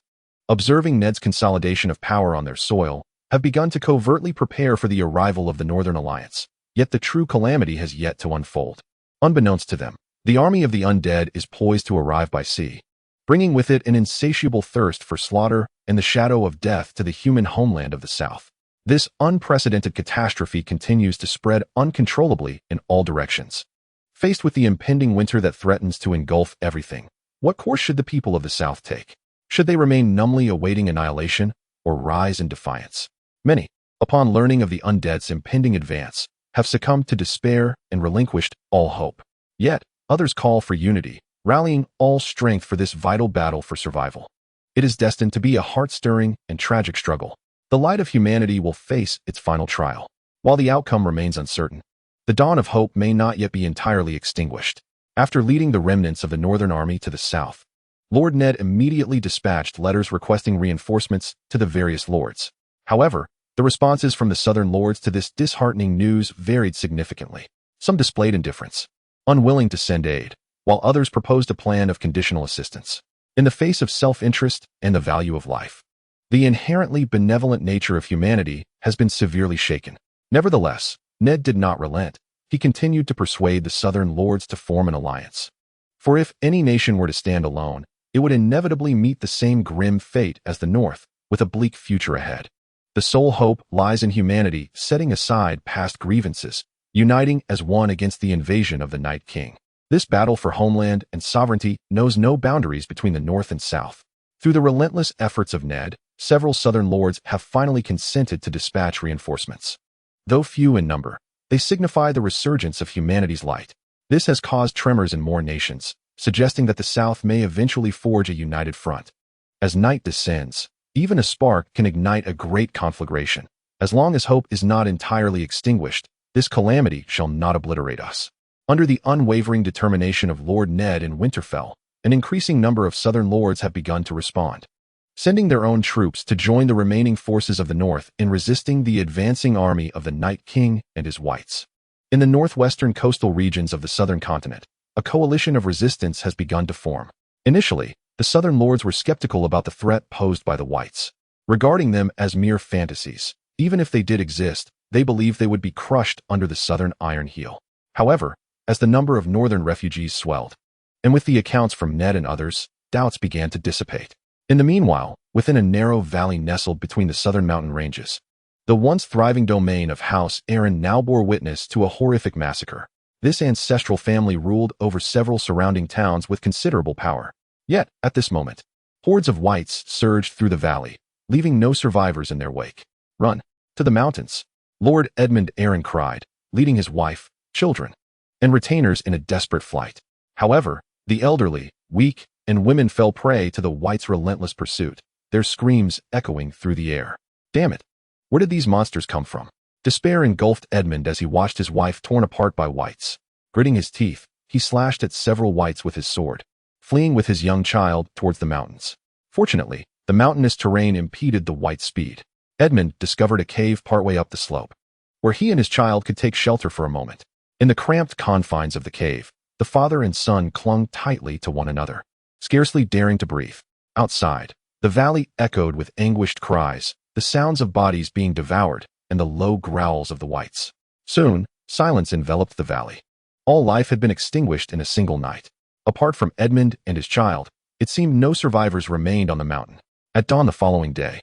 observing Ned's consolidation of power on their soil, have begun to covertly prepare for the arrival of the Northern Alliance, yet the true calamity has yet to unfold. Unbeknownst to them, the army of the undead is poised to arrive by sea, bringing with it an insatiable thirst for slaughter and the shadow of death to the human homeland of the south. This unprecedented catastrophe continues to spread uncontrollably in all directions. Faced with the impending winter that threatens to engulf everything, what course should the people of the south take? Should they remain numbly awaiting annihilation or rise in defiance? Many, upon learning of the undead's impending advance, have succumbed to despair and relinquished all hope. Yet, others call for unity, rallying all strength for this vital battle for survival. It is destined to be a heart-stirring and tragic struggle. The light of humanity will face its final trial. While the outcome remains uncertain, the dawn of hope may not yet be entirely extinguished. After leading the remnants of the Northern Army to the south, Lord Ned immediately dispatched letters requesting reinforcements to the various lords. However, the responses from the southern lords to this disheartening news varied significantly. Some displayed indifference, unwilling to send aid, while others proposed a plan of conditional assistance. In the face of self-interest and the value of life, the inherently benevolent nature of humanity has been severely shaken. Nevertheless, Ned did not relent. He continued to persuade the southern lords to form an alliance. For if any nation were to stand alone, it would inevitably meet the same grim fate as the North, with a bleak future ahead. The sole hope lies in humanity setting aside past grievances, uniting as one against the invasion of the Night King. This battle for homeland and sovereignty knows no boundaries between the North and South. Through the relentless efforts of Ned, several southern lords have finally consented to dispatch reinforcements. Though few in number, they signify the resurgence of humanity's light. This has caused tremors in more nations, suggesting that the South may eventually forge a united front. As night descends, even a spark can ignite a great conflagration. As long as hope is not entirely extinguished, this calamity shall not obliterate us. Under the unwavering determination of Lord Ned in Winterfell, an increasing number of southern lords have begun to respond, sending their own troops to join the remaining forces of the North in resisting the advancing army of the Night King and his whites. In the northwestern coastal regions of the southern continent, a coalition of resistance has begun to form. Initially, the southern lords were skeptical about the threat posed by the whites, regarding them as mere fantasies. Even if they did exist, they believed they would be crushed under the southern iron heel. However, as the number of northern refugees swelled, and with the accounts from Ned and others, doubts began to dissipate. In the meanwhile, within a narrow valley nestled between the southern mountain ranges, the once thriving domain of House Aaron now bore witness to a horrific massacre. This ancestral family ruled over several surrounding towns with considerable power. Yet, at this moment, hordes of whites surged through the valley, leaving no survivors in their wake. "Run to the mountains," Lord Edmund Aaron cried, leading his wife, children, and retainers in a desperate flight. However, the elderly, weak, and women fell prey to the whites' relentless pursuit, their screams echoing through the air. Damn it! Where did these monsters come from? Despair engulfed Edmund as he watched his wife torn apart by whites. Gritting his teeth, he slashed at several whites with his sword, fleeing with his young child towards the mountains. Fortunately, The mountainous terrain impeded the Whites' speed. Edmund discovered a cave partway up the slope, where he and his child could take shelter for a moment. In the cramped confines of the cave, the father and son clung tightly to one another, scarcely daring to breathe. Outside, the valley echoed with anguished cries, the sounds of bodies being devoured, and the low growls of the Whites. Soon, silence enveloped the valley. All life had been extinguished in a single night. Apart from Edmund and his child, it seemed no survivors remained on the mountain. At dawn the following day,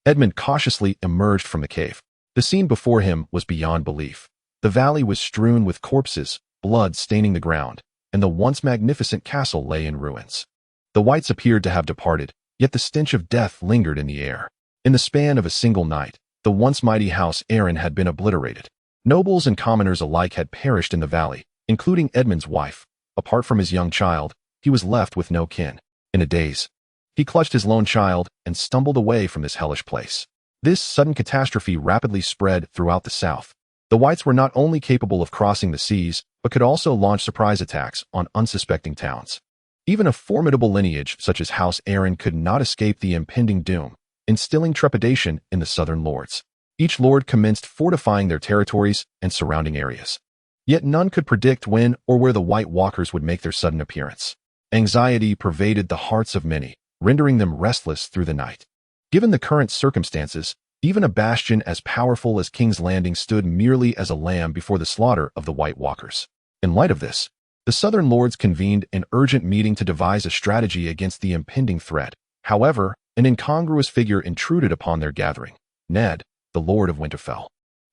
Edmund cautiously emerged from the cave. The scene before him was beyond belief. The valley was strewn with corpses, blood staining the ground, and the once magnificent castle lay in ruins. The Whites appeared to have departed, yet the stench of death lingered in the air. In the span of a single night, the once mighty House Arryn had been obliterated. Nobles and commoners alike had perished in the valley, including Edmund's wife. Apart from his young child, he was left with no kin. In a daze, he clutched his lone child and stumbled away from this hellish place. This sudden catastrophe rapidly spread throughout the south. The Whites were not only capable of crossing the seas, but could also launch surprise attacks on unsuspecting towns. Even a formidable lineage such as House Arryn could not escape the impending doom, instilling trepidation in the southern lords. Each lord commenced fortifying their territories and surrounding areas. Yet none could predict when or where the White Walkers would make their sudden appearance. Anxiety pervaded the hearts of many, rendering them restless through the night. Given the current circumstances, even a bastion as powerful as King's Landing stood merely as a lamb before the slaughter of the White Walkers. In light of this, the southern lords convened an urgent meeting to devise a strategy against the impending threat. However, an incongruous figure intruded upon their gathering: Ned, the Lord of Winterfell.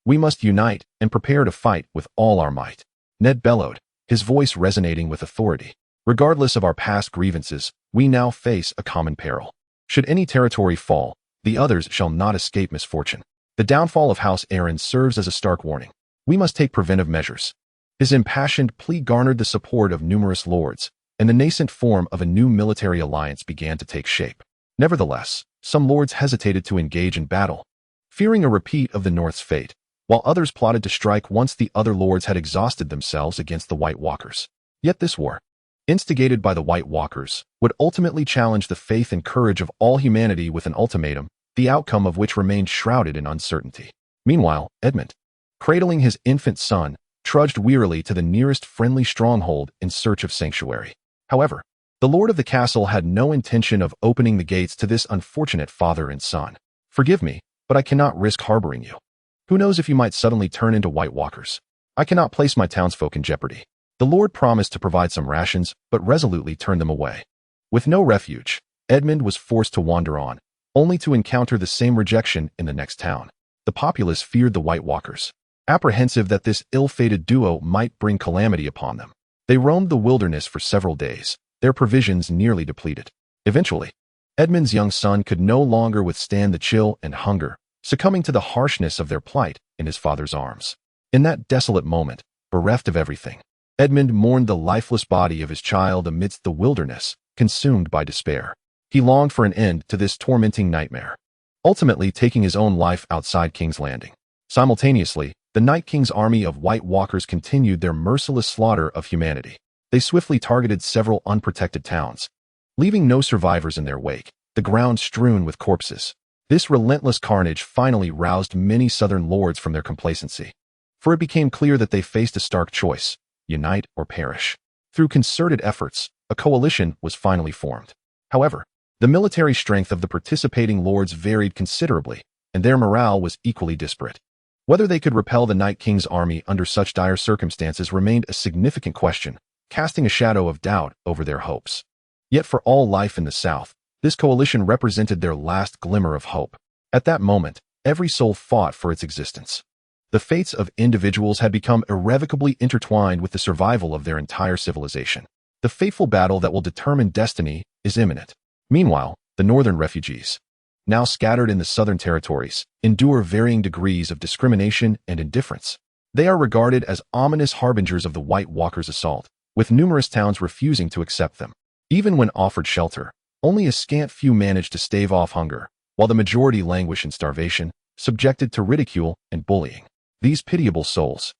"We must unite and prepare to fight with all our might," Ned bellowed, his voice resonating with authority. "Regardless of our past grievances, we now face a common peril. Should any territory fall, the others shall not escape misfortune. The downfall of House Arryn serves as a stark warning. We must take preventive measures." His impassioned plea garnered the support of numerous lords, and the nascent form of a new military alliance began to take shape. Nevertheless, some lords hesitated to engage in battle, fearing a repeat of the North's fate, while others plotted to strike once the other lords had exhausted themselves against the White Walkers. Yet this war, instigated by the White Walkers, would ultimately challenge the faith and courage of all humanity with an ultimatum, the outcome of which remained shrouded in uncertainty. Meanwhile, Edmund, cradling his infant son, trudged wearily to the nearest friendly stronghold in search of sanctuary. However, the lord of the castle had no intention of opening the gates to this unfortunate father and son. "Forgive me, but I cannot risk harboring you. Who knows if you might suddenly turn into White Walkers? I cannot place my townsfolk in jeopardy." The lord promised to provide some rations, but resolutely turned them away. With no refuge, Edmund was forced to wander on, only to encounter the same rejection in the next town. The populace feared the White Walkers, apprehensive that this ill-fated duo might bring calamity upon them. They roamed the wilderness for several days, their provisions nearly depleted. Eventually, Edmund's young son could no longer withstand the chill and hunger, succumbing to the harshness of their plight in his father's arms. In that desolate moment, bereft of everything, Edmund mourned the lifeless body of his child amidst the wilderness, consumed by despair. He longed for an end to this tormenting nightmare, ultimately taking his own life outside King's Landing. Simultaneously, the Night King's army of White Walkers continued their merciless slaughter of humanity. They swiftly targeted several unprotected towns, leaving no survivors in their wake, the ground strewn with corpses. This relentless carnage finally roused many southern lords from their complacency, for it became clear that they faced a stark choice: unite or perish. Through concerted efforts, a coalition was finally formed. However, the military strength of the participating lords varied considerably, and their morale was equally disparate. Whether they could repel the Night King's army under such dire circumstances remained a significant question, casting a shadow of doubt over their hopes. Yet for all life in the South, this coalition represented their last glimmer of hope. At that moment, every soul fought for its existence. The fates of individuals had become irrevocably intertwined with the survival of their entire civilization. The fateful battle that will determine destiny is imminent. Meanwhile, the northern refugees, now scattered in the southern territories, endure varying degrees of discrimination and indifference. They are regarded as ominous harbingers of the White Walkers' assault, with numerous towns refusing to accept them. Even when offered shelter, only a scant few manage to stave off hunger, while the majority languish in starvation, subjected to ridicule and bullying. These pitiable souls,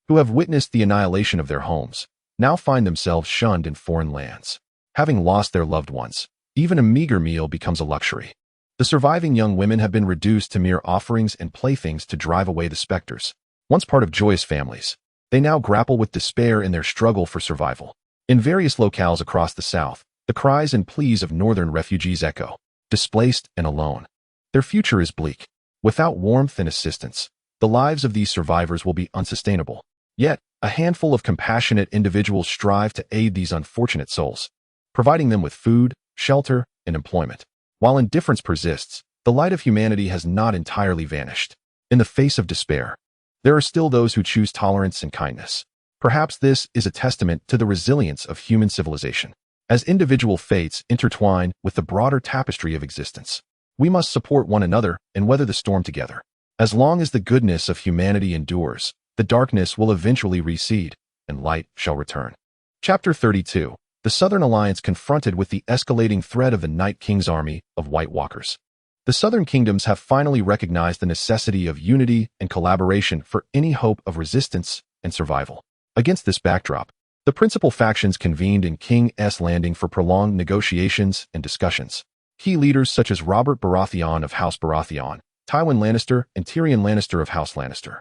who have witnessed the annihilation of their homes, now find themselves shunned in foreign lands. Having lost their loved ones, even a meager meal becomes a luxury. The surviving young women have been reduced to mere offerings and playthings to drive away the specters. Once part of joyous families, they now grapple with despair in their struggle for survival. In various locales across the south, the cries and pleas of northern refugees echo, displaced and alone. Their future is bleak. Without warmth and assistance, the lives of these survivors will be unsustainable. Yet, a handful of compassionate individuals strive to aid these unfortunate souls, providing them with food, shelter, and employment. While indifference persists, the light of humanity has not entirely vanished. In the face of despair, there are still those who choose tolerance and kindness. Perhaps this is a testament to the resilience of human civilization. As individual fates intertwine with the broader tapestry of existence, we must support one another and weather the storm together. As long as the goodness of humanity endures, the darkness will eventually recede, and light shall return. Chapter 32. The Southern Alliance confronted with the escalating threat of the Night King's army of White Walkers. The Southern Kingdoms have finally recognized the necessity of unity and collaboration for any hope of resistance and survival. Against this backdrop, the principal factions convened in King's Landing for prolonged negotiations and discussions. Key leaders such as Robert Baratheon of House Baratheon, Tywin Lannister and Tyrion Lannister of House Lannister,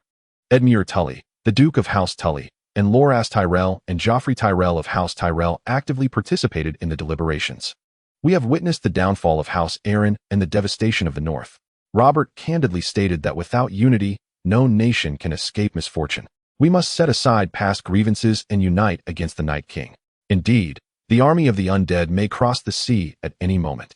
Edmure Tully, the Duke of House Tully, and Loras Tyrell and Joffrey Tyrell of House Tyrell actively participated in the deliberations. We have witnessed the downfall of House Arryn and the devastation of the North. Robert candidly stated that without unity, no nation can escape misfortune. We must set aside past grievances and unite against the Night King. Indeed, the army of the undead may cross the sea at any moment.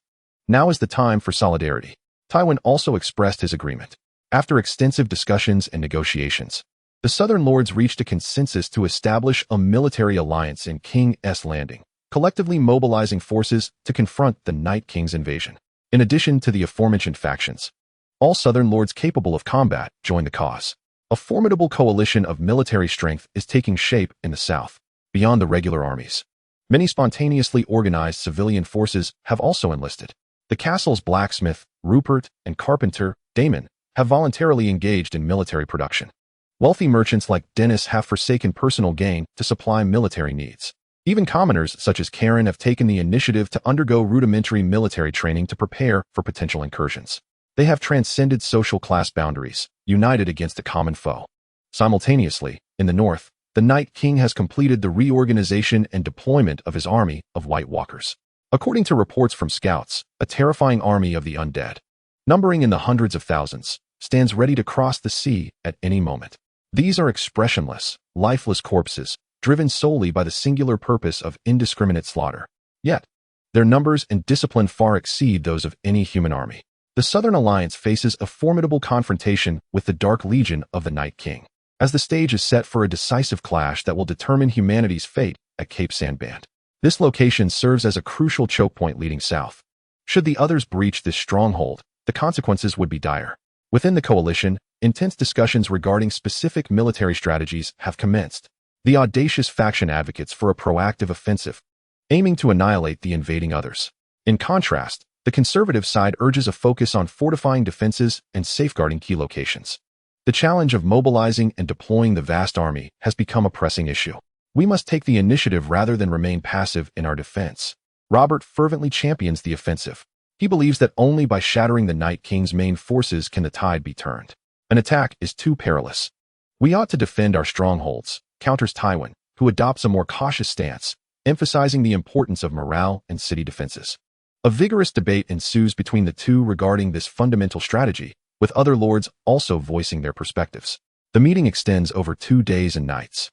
Now is the time for solidarity. Tywin also expressed his agreement. After extensive discussions and negotiations, the Southern Lords reached a consensus to establish a military alliance in King's Landing, collectively mobilizing forces to confront the Night King's invasion. In addition to the aforementioned factions, all Southern Lords capable of combat joined the cause. A formidable coalition of military strength is taking shape in the South, beyond the regular armies. Many spontaneously organized civilian forces have also enlisted. The castle's blacksmith, Rupert, and carpenter, Damon, have voluntarily engaged in military production. Wealthy merchants like Dennis have forsaken personal gain to supply military needs. Even commoners such as Karen have taken the initiative to undergo rudimentary military training to prepare for potential incursions. They have transcended social class boundaries, united against a common foe. Simultaneously, in the North, the Night King has completed the reorganization and deployment of his army of White Walkers. According to reports from scouts, a terrifying army of the undead, numbering in the hundreds of thousands, stands ready to cross the sea at any moment. These are expressionless, lifeless corpses, driven solely by the singular purpose of indiscriminate slaughter. Yet, their numbers and discipline far exceed those of any human army. The Southern Alliance faces a formidable confrontation with the Dark Legion of the Night King, as the stage is set for a decisive clash that will determine humanity's fate at Cape Sandband. This location serves as a crucial choke point leading south. Should the others breach this stronghold, the consequences would be dire. Within the coalition, intense discussions regarding specific military strategies have commenced. The audacious faction advocates for a proactive offensive, aiming to annihilate the invading others. In contrast, the conservative side urges a focus on fortifying defenses and safeguarding key locations. The challenge of mobilizing and deploying the vast army has become a pressing issue. We must take the initiative rather than remain passive in our defense. Robert fervently champions the offensive. He believes that only by shattering the Night King's main forces can the tide be turned. An attack is too perilous. We ought to defend our strongholds, counters Tywin, who adopts a more cautious stance, emphasizing the importance of morale and city defenses. A vigorous debate ensues between the two regarding this fundamental strategy, with other lords also voicing their perspectives. The meeting extends over 2 days and nights,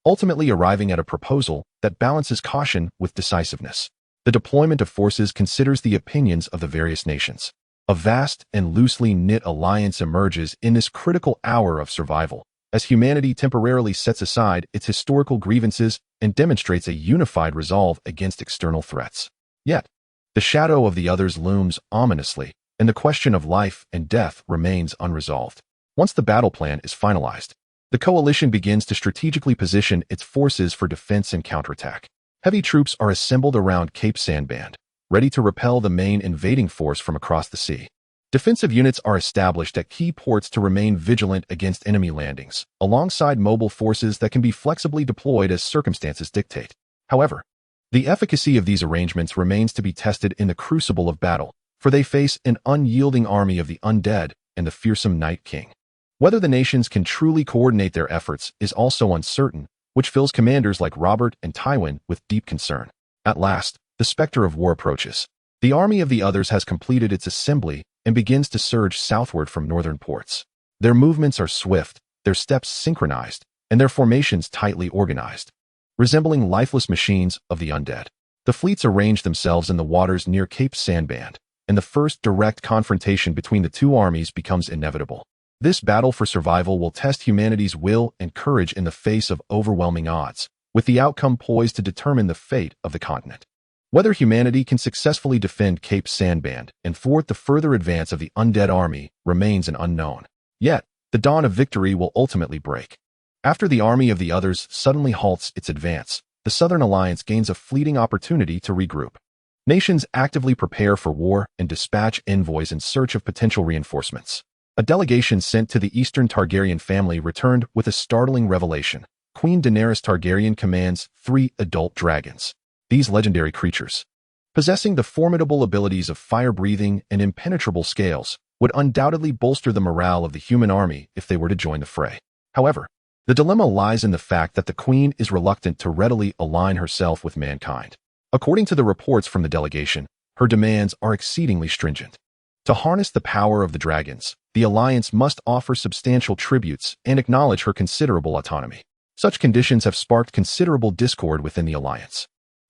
ultimately arriving at a proposal that balances caution with decisiveness. The deployment of forces considers the opinions of the various nations. A vast and loosely knit alliance emerges in this critical hour of survival, as humanity temporarily sets aside its historical grievances and demonstrates a unified resolve against external threats. Yet, the shadow of the others looms ominously, and the question of life and death remains unresolved. Once the battle plan is finalized, the coalition begins to strategically position its forces for defense and counterattack. Heavy troops are assembled around Cape Sandband, ready to repel the main invading force from across the sea. Defensive units are established at key ports to remain vigilant against enemy landings, alongside mobile forces that can be flexibly deployed as circumstances dictate. However, the efficacy of these arrangements remains to be tested in the crucible of battle, for they face an unyielding army of the undead and the fearsome Night King. Whether the nations can truly coordinate their efforts is also uncertain, which fills commanders like Robert and Tywin with deep concern. At last, the specter of war approaches. The army of the others has completed its assembly and begins to surge southward from northern ports. Their movements are swift, their steps synchronized, and their formations tightly organized, resembling lifeless machines of the undead. The fleets arrange themselves in the waters near Cape Sandband, and the first direct confrontation between the two armies becomes inevitable. This battle for survival will test humanity's will and courage in the face of overwhelming odds, with the outcome poised to determine the fate of the continent. Whether humanity can successfully defend Cape Sandband and thwart the further advance of the undead army remains an unknown. Yet, the dawn of victory will ultimately break. After the army of the others suddenly halts its advance, the Southern Alliance gains a fleeting opportunity to regroup. Nations actively prepare for war and dispatch envoys in search of potential reinforcements. A delegation sent to the Eastern Targaryen family returned with a startling revelation. Queen Daenerys Targaryen commands 3 adult dragons. These legendary creatures, possessing the formidable abilities of fire-breathing and impenetrable scales, would undoubtedly bolster the morale of the human army if they were to join the fray. However, the dilemma lies in the fact that the queen is reluctant to readily align herself with mankind. According to the reports from the delegation, her demands are exceedingly stringent. To harness the power of the dragons, the alliance must offer substantial tributes and acknowledge her considerable autonomy. Such conditions have sparked considerable discord within the alliance.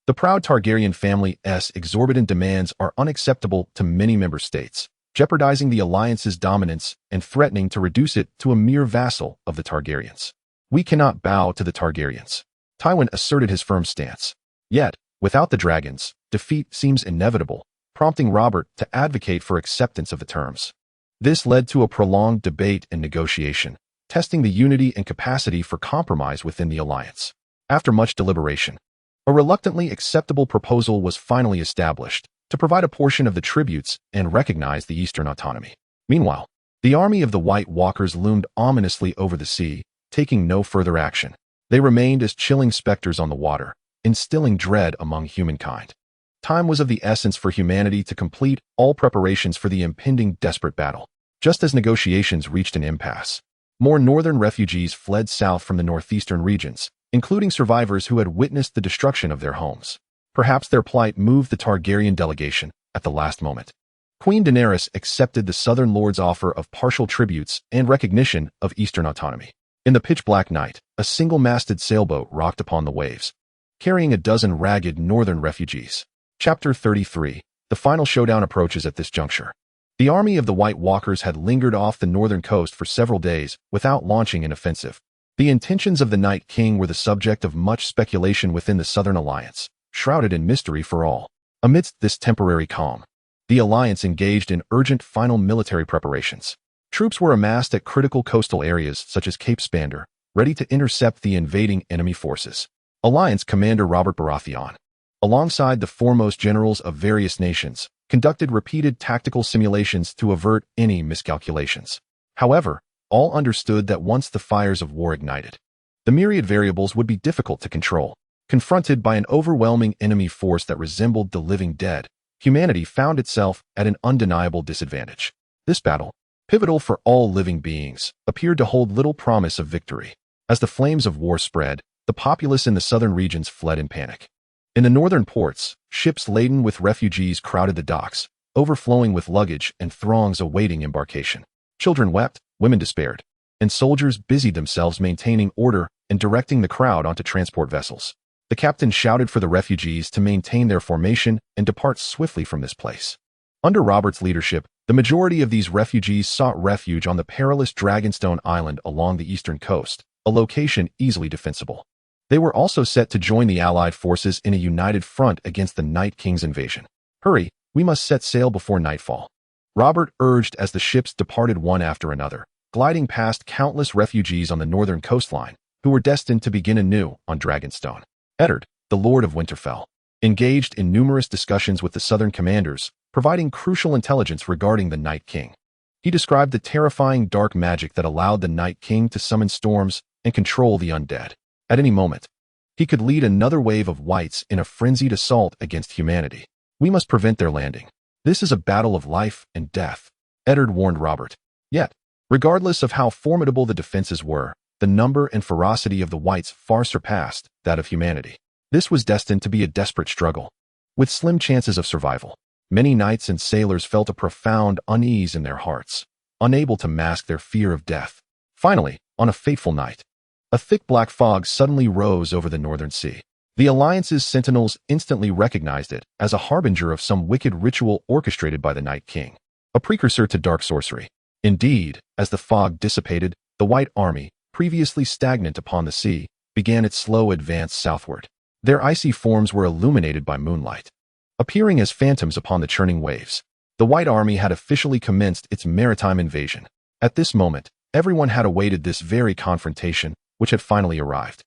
The proud Targaryen family's exorbitant demands are unacceptable to many member states, jeopardizing the alliance's dominance and threatening to reduce it to a mere vassal of the Targaryens. We cannot bow to the Targaryens. Tywin asserted his firm stance. Yet, without the dragons, defeat seems inevitable, prompting Robert to advocate for acceptance of the terms. This led to a prolonged debate and negotiation, testing the unity and capacity for compromise within the alliance. After much deliberation, a reluctantly acceptable proposal was finally established to provide a portion of the tributes and recognize the Eastern autonomy. Meanwhile, the army of the White Walkers loomed ominously over the sea, taking no further action. They remained as chilling specters on the water, instilling dread among humankind. Time was of the essence for humanity to complete all preparations for the impending desperate battle. Just as negotiations reached an impasse, more northern refugees fled south from the northeastern regions, including survivors who had witnessed the destruction of their homes. Perhaps their plight moved the Targaryen delegation at the last moment. Queen Daenerys accepted the Southern Lord's offer of partial tributes and recognition of Eastern autonomy. In the pitch-black night, a single-masted sailboat rocked upon the waves, carrying a dozen ragged northern refugees. Chapter 33. The final showdown approaches at this juncture. The army of the White Walkers had lingered off the northern coast for several days without launching an offensive. The intentions of the Night King were the subject of much speculation within the Southern Alliance, shrouded in mystery for all. Amidst this temporary calm, the alliance engaged in urgent final military preparations. Troops were amassed at critical coastal areas such as Cape Sandband, ready to intercept the invading enemy forces. Alliance Commander Robert Baratheon, alongside the foremost generals of various nations, conducted repeated tactical simulations to avert any miscalculations. However, all understood that once the fires of war ignited, the myriad variables would be difficult to control. Confronted by an overwhelming enemy force that resembled the living dead, humanity found itself at an undeniable disadvantage. This battle, pivotal for all living beings, appeared to hold little promise of victory. As the flames of war spread, the populace in the southern regions fled in panic. In the northern ports, ships laden with refugees crowded the docks, overflowing with luggage and throngs awaiting embarkation. Children wept, women despaired, and soldiers busied themselves maintaining order and directing the crowd onto transport vessels. The captain shouted for the refugees to maintain their formation and depart swiftly from this place. Under Robert's leadership, the majority of these refugees sought refuge on the perilous Dragonstone Island along the eastern coast, a location easily defensible. They were also set to join the Allied forces in a united front against the Night King's invasion. "Hurry, we must set sail before nightfall," Robert urged as the ships departed one after another, gliding past countless refugees on the northern coastline, who were destined to begin anew on Dragonstone. Eddard, the Lord of Winterfell, engaged in numerous discussions with the southern commanders, providing crucial intelligence regarding the Night King. He described the terrifying dark magic that allowed the Night King to summon storms and control the undead. At any moment, he could lead another wave of whites in a frenzied assault against humanity. "We must prevent their landing," This is a battle of life and death, Eddard warned Robert. Yet, regardless of how formidable the defenses were, the number and ferocity of the whites far surpassed that of humanity. This was destined to be a desperate struggle, with slim chances of survival. Many knights and sailors felt a profound unease in their hearts, unable to mask their fear of death. Finally, on a fateful night, a thick black fog suddenly rose over the northern sea. The Alliance's sentinels instantly recognized it as a harbinger of some wicked ritual orchestrated by the Night King, a precursor to dark sorcery. Indeed, as the fog dissipated, the White Army, previously stagnant upon the sea, began its slow advance southward. Their icy forms were illuminated by moonlight, appearing as phantoms upon the churning waves. The White Army had officially commenced its maritime invasion. At this moment, everyone had awaited this very confrontation, which had finally arrived.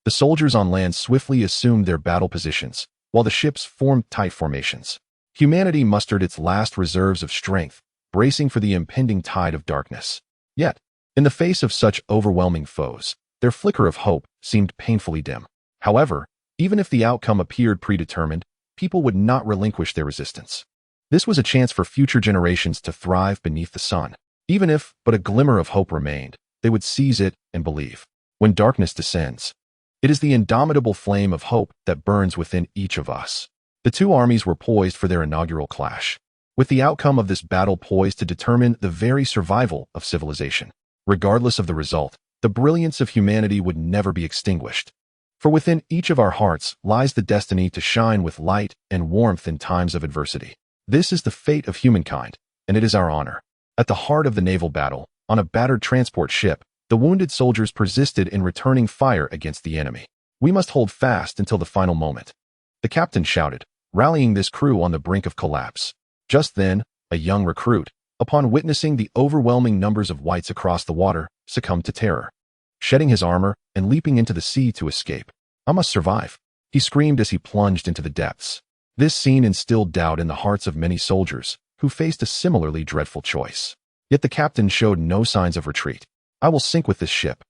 The soldiers on land swiftly assumed their battle positions, while the ships formed tight formations. Humanity mustered its last reserves of strength, bracing for the impending tide of darkness. Yet, in the face of such overwhelming foes, their flicker of hope seemed painfully dim. However, even if the outcome appeared predetermined, people would not relinquish their resistance. This was a chance for future generations to thrive beneath the sun. Even if but a glimmer of hope remained, they would seize it and believe. When darkness descends, it is the indomitable flame of hope that burns within each of us. The two armies were poised for their inaugural clash, with the outcome of this battle poised to determine the very survival of civilization. Regardless of the result, the brilliance of humanity would never be extinguished. For within each of our hearts lies the destiny to shine with light and warmth in times of adversity. This is the fate of humankind, and it is our honor. At the heart of the naval battle, on a battered transport ship, the wounded soldiers persisted in returning fire against the enemy. We must hold fast until the final moment, the captain shouted, rallying this crew on the brink of collapse. Just then, a young recruit, upon witnessing the overwhelming numbers of whites across the water, succumbed to terror. Shedding his armor and leaping into the sea to escape. "I must survive," he screamed as he plunged into the depths. This scene instilled doubt in the hearts of many soldiers, who faced a similarly dreadful choice. Yet the captain showed no signs of retreat. "I will sink with this ship,"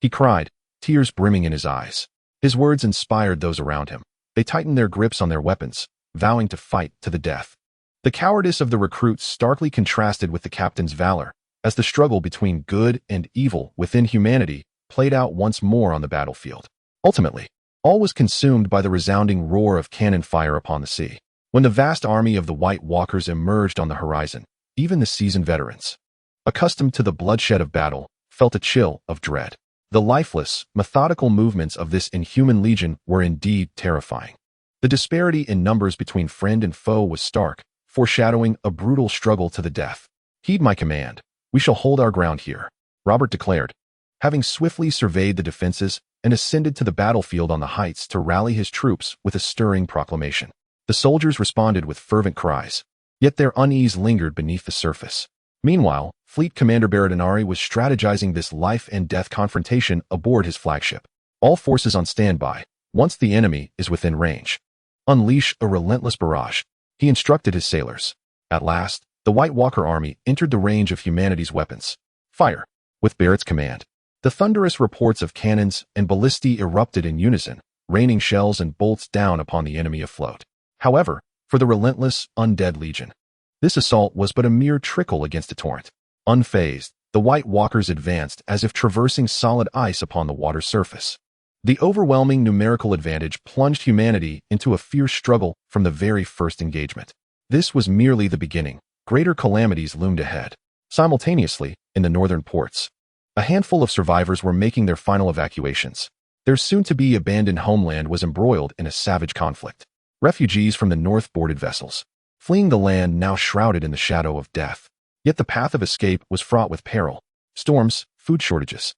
he cried, tears brimming in his eyes. His words inspired those around him. They tightened their grips on their weapons, vowing to fight to the death. The cowardice of the recruits starkly contrasted with the captain's valor, as the struggle between good and evil within humanity played out once more on the battlefield. Ultimately, all was consumed by the resounding roar of cannon fire upon the sea. When the vast army of the White Walkers emerged on the horizon, even the seasoned veterans, accustomed to the bloodshed of battle, felt a chill of dread. The lifeless, methodical movements of this inhuman legion were indeed terrifying. The disparity in numbers between friend and foe was stark, foreshadowing a brutal struggle to the death. "Heed my command. We shall hold our ground here," Robert declared, having swiftly surveyed the defenses and ascended to the battlefield on the heights to rally his troops with a stirring proclamation. The soldiers responded with fervent cries, yet their unease lingered beneath the surface. Meanwhile, Fleet Commander Baradinari was strategizing this life-and-death confrontation aboard his flagship. "All forces on standby, once the enemy is within range. Unleash a relentless barrage," he instructed his sailors. At last, the White Walker army entered the range of humanity's weapons. "Fire!" with Barrett's command. The thunderous reports of cannons and ballistae erupted in unison, raining shells and bolts down upon the enemy afloat. However, for the relentless, undead legion, this assault was but a mere trickle against a torrent. Unfazed, the White Walkers advanced as if traversing solid ice upon the water's surface. The overwhelming numerical advantage plunged humanity into a fierce struggle from the very first engagement. This was merely the beginning. Greater calamities loomed ahead. Simultaneously, in the northern ports, a handful of survivors were making their final evacuations. Their soon-to-be abandoned homeland was embroiled in a savage conflict. Refugees from the north boarded vessels, fleeing the land now shrouded in the shadow of death. Yet the path of escape was fraught with peril. Storms, food shortages,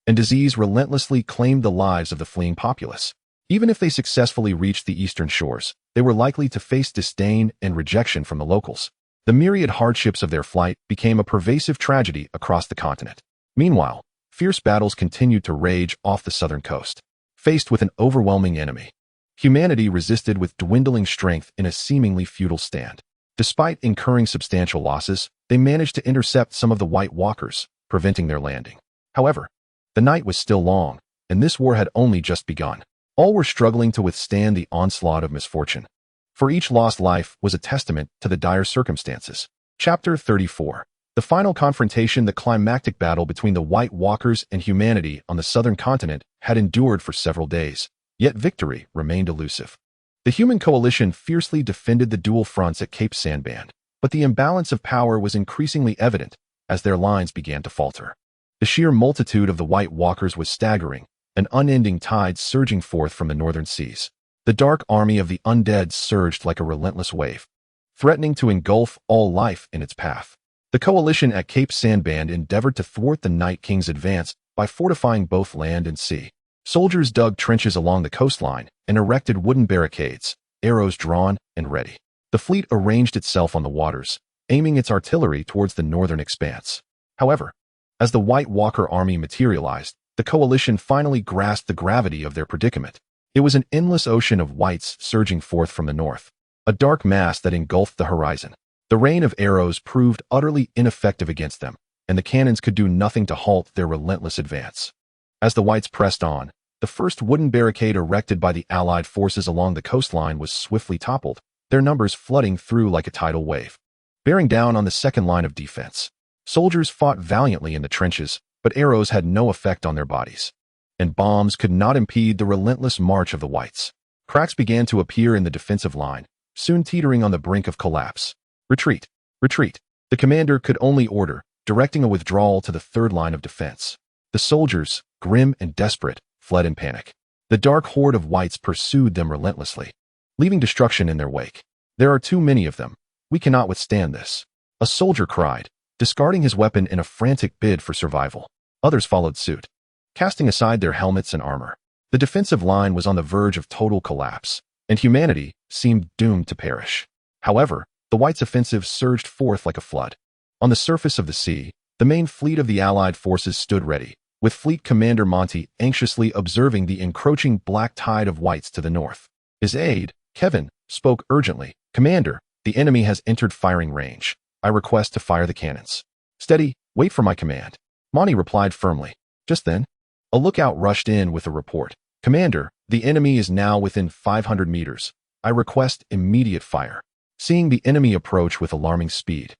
and disease relentlessly claimed the lives of the fleeing populace. Even if they successfully reached the eastern shores, they were likely to face disdain and rejection from the locals. The myriad hardships of their flight became a pervasive tragedy across the continent. Meanwhile, fierce battles continued to rage off the southern coast. Faced with an overwhelming enemy, humanity resisted with dwindling strength in a seemingly futile stand. Despite incurring substantial losses, they managed to intercept some of the White Walkers, preventing their landing. However, the night was still long, and this war had only just begun. All were struggling to withstand the onslaught of misfortune. for each lost life was a testament to the dire circumstances. Chapter 34. The final confrontation. The climactic battle between the White Walkers and humanity on the southern continent had endured for several days, yet victory remained elusive. The human coalition fiercely defended the dual fronts at Cape Sandband, but the imbalance of power was increasingly evident as their lines began to falter. The sheer multitude of the White Walkers was staggering, an unending tide surging forth from the northern seas. The dark army of the undead surged like a relentless wave, threatening to engulf all life in its path. The coalition at Cape Sandband endeavored to thwart the Night King's advance by fortifying both land and sea. Soldiers dug trenches along the coastline and erected wooden barricades, arrows drawn and ready. The fleet arranged itself on the waters, aiming its artillery towards the northern expanse. However, as the White Walker army materialized, the coalition finally grasped the gravity of their predicament. It was an endless ocean of whites surging forth from the north, a dark mass that engulfed the horizon. The rain of arrows proved utterly ineffective against them, and the cannons could do nothing to halt their relentless advance. As the whites pressed on, the first wooden barricade erected by the Allied forces along the coastline was swiftly toppled, their numbers flooding through like a tidal wave. Bearing down on the second line of defense, soldiers fought valiantly in the trenches, but arrows had no effect on their bodies, and bombs could not impede the relentless march of the whites. Cracks began to appear in the defensive line, soon teetering on the brink of collapse. Retreat! Retreat! The commander could only order, directing a withdrawal to the third line of defense. The soldiers, grim and desperate, fled in panic. The dark horde of whites pursued them relentlessly, leaving destruction in their wake. There are too many of them. We cannot withstand this. A soldier cried, discarding his weapon in a frantic bid for survival. Others followed suit, casting aside their helmets and armor. The defensive line was on the verge of total collapse, and humanity seemed doomed to perish. However, the whites' offensive surged forth like a flood. On the surface of the sea, the main fleet of the Allied forces stood ready, with Fleet Commander Monty anxiously observing the encroaching black tide of whites to the north. His aide, Kevin, spoke urgently. "Commander, the enemy has entered firing range. I request to fire the cannons." "Steady, wait for my command," Monty replied firmly. Just then, a lookout rushed in with a report. "Commander, the enemy is now within 500 meters. I request immediate fire." Seeing the enemy approach with alarming speed,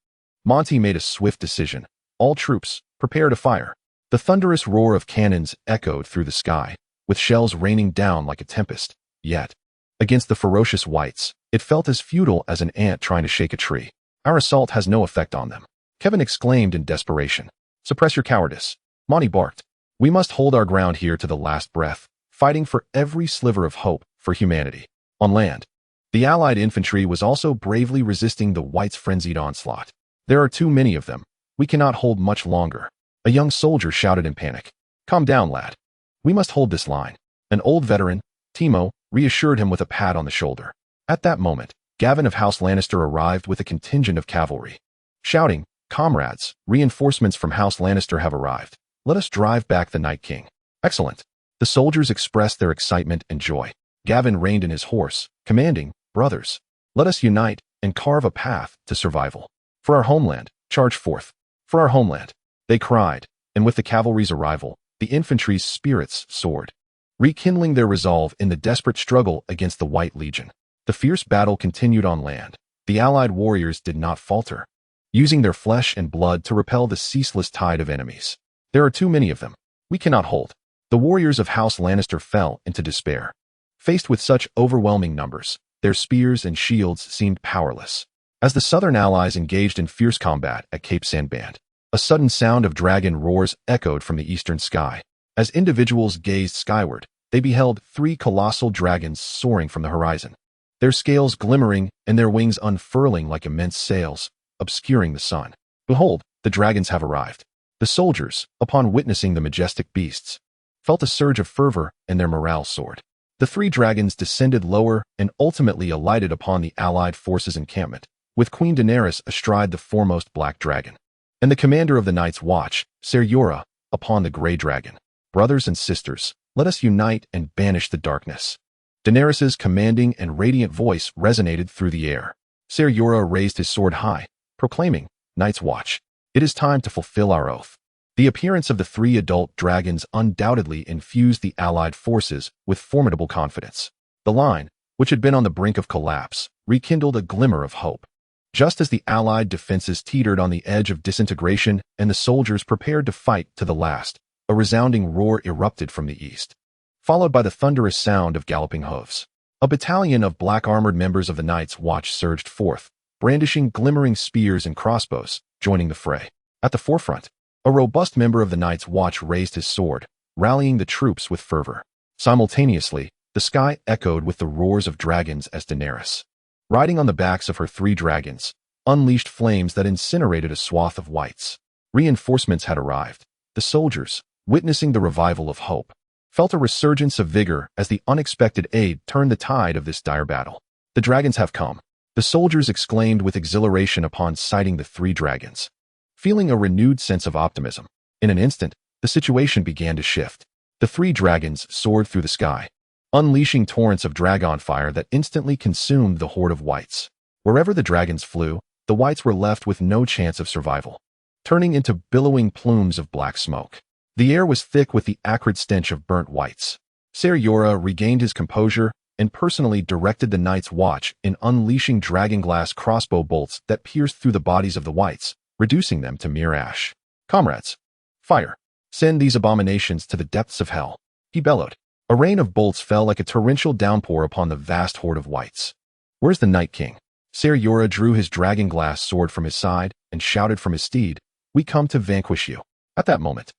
Monty made a swift decision. "All troops, prepare to fire." The thunderous roar of cannons echoed through the sky, with shells raining down like a tempest. Yet, against the ferocious whites, it felt as futile as an ant trying to shake a tree. "Our assault has no effect on them," Kevin exclaimed in desperation. "Suppress your cowardice," Monty barked. "We must hold our ground here to the last breath, fighting for every sliver of hope for humanity." On land, the Allied infantry was also bravely resisting the whites' frenzied onslaught. "There are too many of them. We cannot hold much longer," a young soldier shouted in panic. "Calm down, lad. We must hold this line." An old veteran, Timo, reassured him with a pat on the shoulder. At that moment, Gavin of House Lannister arrived with a contingent of cavalry, shouting, "Comrades, reinforcements from House Lannister have arrived. Let us drive back the Night King." "Excellent." The soldiers expressed their excitement and joy. Gavin reined in his horse, commanding, "Brothers, let us unite and carve a path to survival. For our homeland, charge forth. For our homeland," they cried, and with the cavalry's arrival, the infantry's spirits soared, rekindling their resolve in the desperate struggle against the White Legion. The fierce battle continued on land. The Allied warriors did not falter, using their flesh and blood to repel the ceaseless tide of enemies. "There are too many of them. We cannot hold." The warriors of House Lannister fell into despair. Faced with such overwhelming numbers, their spears and shields seemed powerless. As the Southern allies engaged in fierce combat at Cape Sandband, a sudden sound of dragon roars echoed from the eastern sky. As individuals gazed skyward, they beheld 3 colossal dragons soaring from the horizon, their scales glimmering and their wings unfurling like immense sails, obscuring the sun. "Behold, the dragons have arrived." The soldiers, upon witnessing the majestic beasts, felt a surge of fervor and their morale soared. The 3 dragons descended lower and ultimately alighted upon the Allied forces' encampment, with Queen Daenerys astride the foremost black dragon, and the commander of the Night's Watch, Ser Jorah, upon the gray dragon. "Brothers and sisters, let us unite and banish the darkness." Daenerys's commanding and radiant voice resonated through the air. Ser Jorah raised his sword high, proclaiming, "Night's Watch, it is time to fulfill our oath." The appearance of the 3 adult dragons undoubtedly infused the Allied forces with formidable confidence. The line, which had been on the brink of collapse, rekindled a glimmer of hope. Just as the Allied defenses teetered on the edge of disintegration and the soldiers prepared to fight to the last, a resounding roar erupted from the east, followed by the thunderous sound of galloping hooves. A battalion of black-armored members of the Night's Watch surged forth, brandishing glimmering spears and crossbows, joining the fray. At the forefront, a robust member of the Night's Watch raised his sword, rallying the troops with fervor. Simultaneously, the sky echoed with the roars of dragons as Daenerys, riding on the backs of her 3 dragons, unleashed flames that incinerated a swath of whites. Reinforcements had arrived. The soldiers, witnessing the revival of hope, felt a resurgence of vigor as the unexpected aid turned the tide of this dire battle. The dragons have come, the soldiers exclaimed with exhilaration upon sighting the 3 dragons. Feeling a renewed sense of optimism, in an instant, the situation began to shift. The 3 dragons soared through the sky, unleashing torrents of dragon fire that instantly consumed the horde of whites. Wherever the dragons flew, the whites were left with no chance of survival, turning into billowing plumes of black smoke. The air was thick with the acrid stench of burnt whites. Ser Jorah regained his composure and personally directed the Night's Watch in unleashing dragonglass crossbow bolts that pierced through the bodies of the whites, reducing them to mere ash. "Comrades, fire! Send these abominations to the depths of hell," he bellowed. A rain of bolts fell like a torrential downpour upon the vast horde of whites. "Where's the Night King?" Ser Jorah drew his dragonglass sword from his side and shouted from his steed, "We come to vanquish you." At that moment,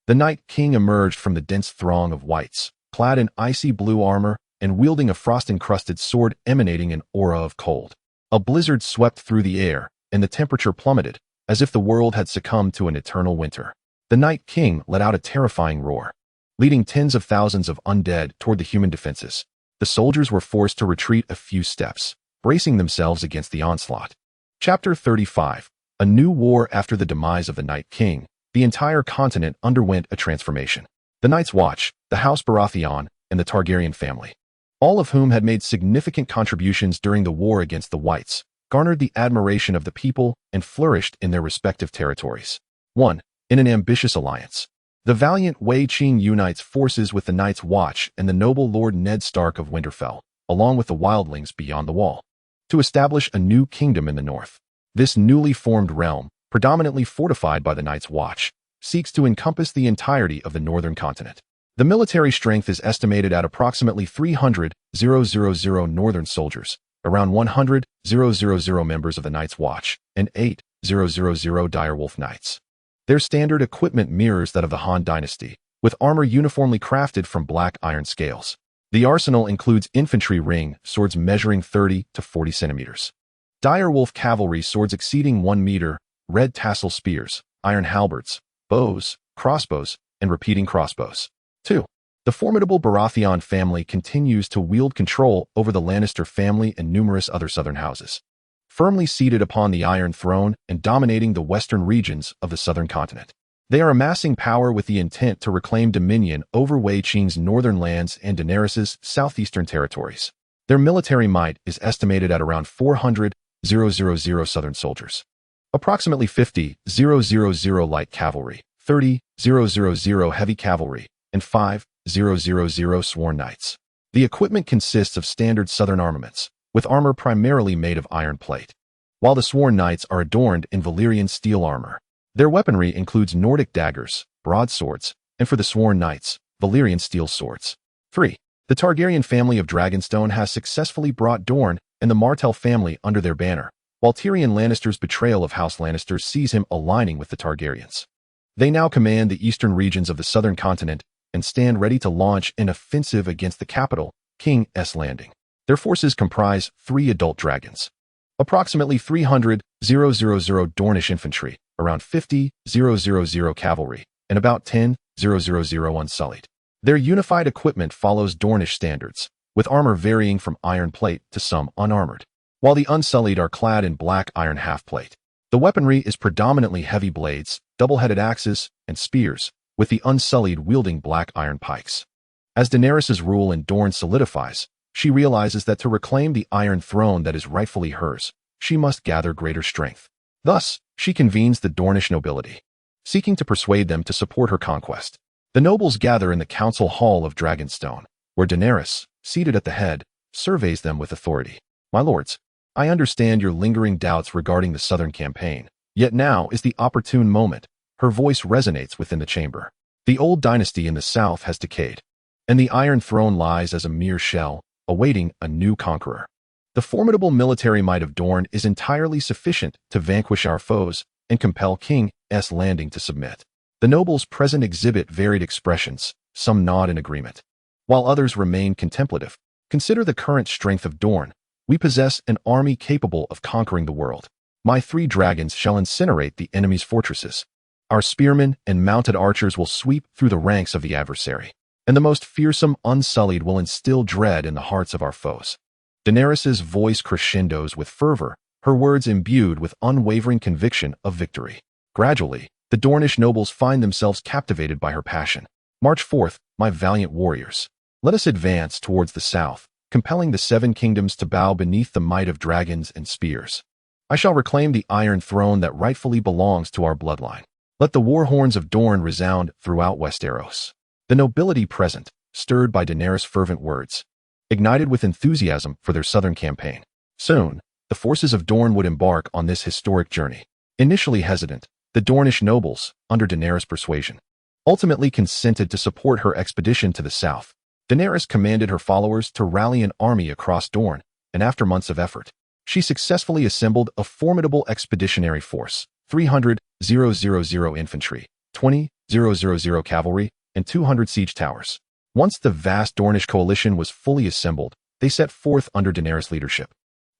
the Night King emerged from the dense throng of whites, clad in icy blue armor and wielding a frost-encrusted sword emanating an aura of cold. A blizzard swept through the air, and the temperature plummeted, as if the world had succumbed to an eternal winter. The Night King let out a terrifying roar, leading tens of thousands of undead toward the human defenses. The soldiers were forced to retreat a few steps, bracing themselves against the onslaught. Chapter 35. A new war. After the demise of the Night King, the entire continent underwent a transformation. The Night's Watch, the House Baratheon, and the Targaryen family, all of whom had made significant contributions during the war against the Whites, garnered the admiration of the people and flourished in their respective territories. 1. In an ambitious alliance, the valiant Wei Qing unites forces with the Night's Watch and the noble Lord Ned Stark of Winterfell, along with the wildlings beyond the wall, to establish a new kingdom in the north. This newly formed realm, predominantly fortified by the Night's Watch, seeks to encompass the entirety of the northern continent. The military strength is estimated at approximately 300,000 northern soldiers, around 100,000 members of the Night's Watch, and 8,000 direwolf knights. Their standard equipment mirrors that of the Han dynasty, with armor uniformly crafted from black iron scales. The arsenal includes infantry ring swords measuring 30 to 40 centimeters, direwolf cavalry swords exceeding 1 meter, red tassel spears, iron halberds, bows, crossbows, and repeating crossbows. 2. The formidable Baratheon family continues to wield control over the Lannister family and numerous other southern houses, firmly seated upon the Iron Throne and dominating the western regions of the southern continent. They are amassing power with the intent to reclaim dominion over Wei Qing's northern lands and Daenerys' southeastern territories. Their military might is estimated at around 400,000 southern soldiers, approximately 50,000 light cavalry, 30,000 heavy cavalry, and 5,000 sworn knights. The equipment consists of standard southern armaments, with armor primarily made of iron plate, while the sworn knights are adorned in Valyrian steel armor. Their weaponry includes Nordic daggers, broadswords, and for the sworn knights, Valyrian steel swords. 3. The Targaryen family of Dragonstone has successfully brought Dorne and the Martell family under their banner, while Tyrion Lannister's betrayal of House Lannister sees him aligning with the Targaryens. They now command the eastern regions of the southern continent and stand ready to launch an offensive against the capital, King's Landing. Their forces comprise 3 adult dragons, approximately 300,000 Dornish infantry, around 50,000 cavalry, and about 10,000 unsullied. Their unified equipment follows Dornish standards, with armor varying from iron plate to some unarmored, while the unsullied are clad in black iron half-plate. The weaponry is predominantly heavy blades, double-headed axes, and spears, with the unsullied wielding black iron pikes. As Daenerys' rule in Dorne solidifies, she realizes that to reclaim the Iron Throne that is rightfully hers, she must gather greater strength. Thus, she convenes the Dornish nobility, seeking to persuade them to support her conquest. The nobles gather in the council hall of Dragonstone, where Daenerys, seated at the head, surveys them with authority. "My lords, I understand your lingering doubts regarding the southern campaign, yet now is the opportune moment. Her voice resonates within the chamber. The old dynasty in the south has decayed, and the Iron Throne lies as a mere shell, awaiting a new conqueror. The formidable military might of Dorne is entirely sufficient to vanquish our foes and compel King S. Landing to submit. The nobles present exhibit varied expressions, some nod in agreement, while others remain contemplative. Consider the current strength of Dorne. We possess an army capable of conquering the world. My 3 dragons shall incinerate the enemy's fortresses. Our spearmen and mounted archers will sweep through the ranks of the adversary, and the most fearsome unsullied will instill dread in the hearts of our foes. Daenerys's voice crescendos with fervor, her words imbued with unwavering conviction of victory. Gradually, the Dornish nobles find themselves captivated by her passion. March forth, my valiant warriors. Let us advance towards the south, compelling the 7 kingdoms to bow beneath the might of dragons and spears. I shall reclaim the Iron Throne that rightfully belongs to our bloodline. Let the war horns of Dorne resound throughout Westeros. The nobility present, stirred by Daenerys' fervent words, ignited with enthusiasm for their southern campaign. Soon, the forces of Dorne would embark on this historic journey. Initially hesitant, the Dornish nobles, under Daenerys' persuasion, ultimately consented to support her expedition to the south. Daenerys commanded her followers to rally an army across Dorne, and after months of effort, she successfully assembled a formidable expeditionary force: 300,000 infantry, 20,000 cavalry, and 200 siege towers. Once the vast Dornish coalition was fully assembled, they set forth under Daenerys' leadership.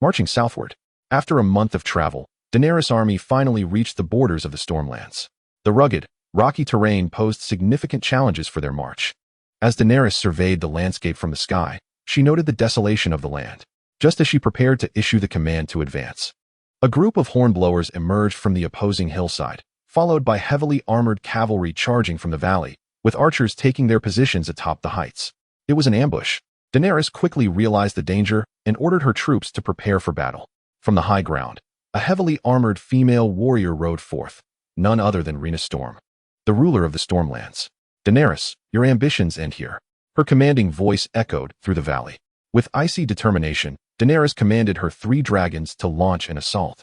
Marching southward, after a month of travel, Daenerys' army finally reached the borders of the Stormlands. The rugged, rocky terrain posed significant challenges for their march. As Daenerys surveyed the landscape from the sky, she noted the desolation of the land. Just as she prepared to issue the command to advance, a group of hornblowers emerged from the opposing hillside, followed by heavily armored cavalry charging from the valley, with archers taking their positions atop the heights. It was an ambush. Daenerys quickly realized the danger and ordered her troops to prepare for battle. From the high ground, a heavily armored female warrior rode forth, none other than Rhaena Storm, the ruler of the Stormlands. Daenerys, your ambitions end here. Her commanding voice echoed through the valley. With icy determination, Daenerys commanded her 3 dragons to launch an assault.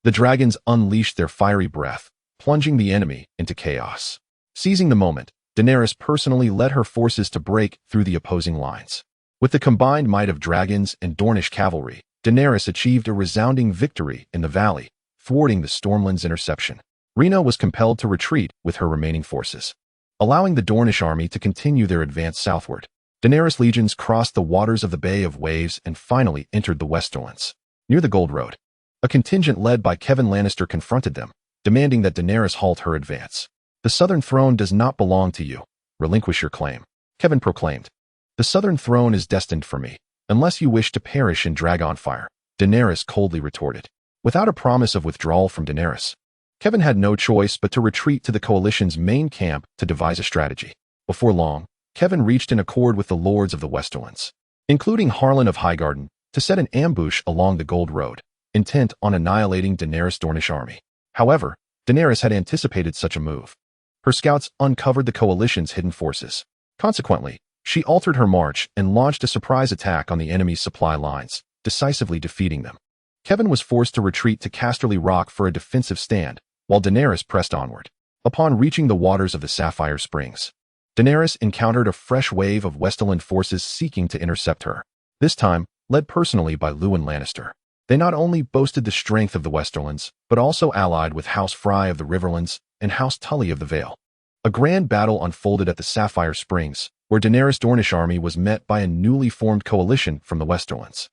The dragons unleashed their fiery breath, plunging the enemy into chaos. Seizing the moment, Daenerys personally led her forces to break through the opposing lines. With the combined might of dragons and Dornish cavalry, Daenerys achieved a resounding victory in the valley, thwarting the Stormlands' interception. Rhaena was compelled to retreat with her remaining forces, allowing the Dornish army to continue their advance southward. Daenerys' legions crossed the waters of the Bay of Waves and finally entered the Westerlands. Near the Gold Road, a contingent led by Kevan Lannister confronted them, demanding that Daenerys halt her advance. The Southern Throne does not belong to you. Relinquish your claim, Kevan proclaimed. The Southern Throne is destined for me, unless you wish to perish in Dragonfire, Daenerys coldly retorted. Without a promise of withdrawal from Daenerys, Kevan had no choice but to retreat to the coalition's main camp to devise a strategy. Before long, Kevan reached an accord with the lords of the Westerlands, including Harlan of Highgarden, to set an ambush along the Gold Road, intent on annihilating Daenerys' Dornish army. However, Daenerys had anticipated such a move. Her scouts uncovered the coalition's hidden forces. Consequently, she altered her march and launched a surprise attack on the enemy's supply lines, decisively defeating them. Kevan was forced to retreat to Casterly Rock for a defensive stand, while Daenerys pressed onward. Upon reaching the waters of the Sapphire Springs, Daenerys encountered a fresh wave of Westerland forces seeking to intercept her, this time led personally by Lewyn Lannister. They not only boasted the strength of the Westerlands, but also allied with House Frye of the Riverlands and House Tully of the Vale. A grand battle unfolded at the Sapphire Springs, where Daenerys' Dornish army was met by a newly formed coalition from the Westerlands.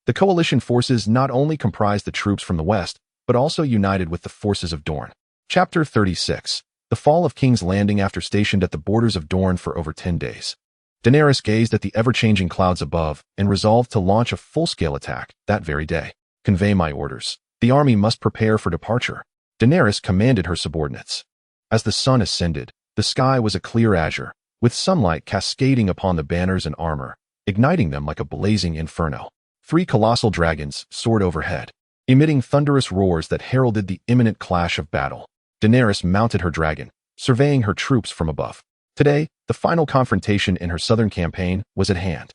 The coalition forces not only comprised the troops from the west, but also united with the forces of Dorne. Chapter 36. The Fall of King's Landing. After stationed at the borders of Dorne for over 10 days, Daenerys gazed at the ever-changing clouds above and resolved to launch a full-scale attack that very day. Convey my orders. The army must prepare for departure, Daenerys commanded her subordinates. As the sun ascended, the sky was a clear azure, with sunlight cascading upon the banners and armor, igniting them like a blazing inferno. 3 colossal dragons soared overhead, emitting thunderous roars that heralded the imminent clash of battle. Daenerys mounted her dragon, surveying her troops from above. Today, the final confrontation in her southern campaign was at hand.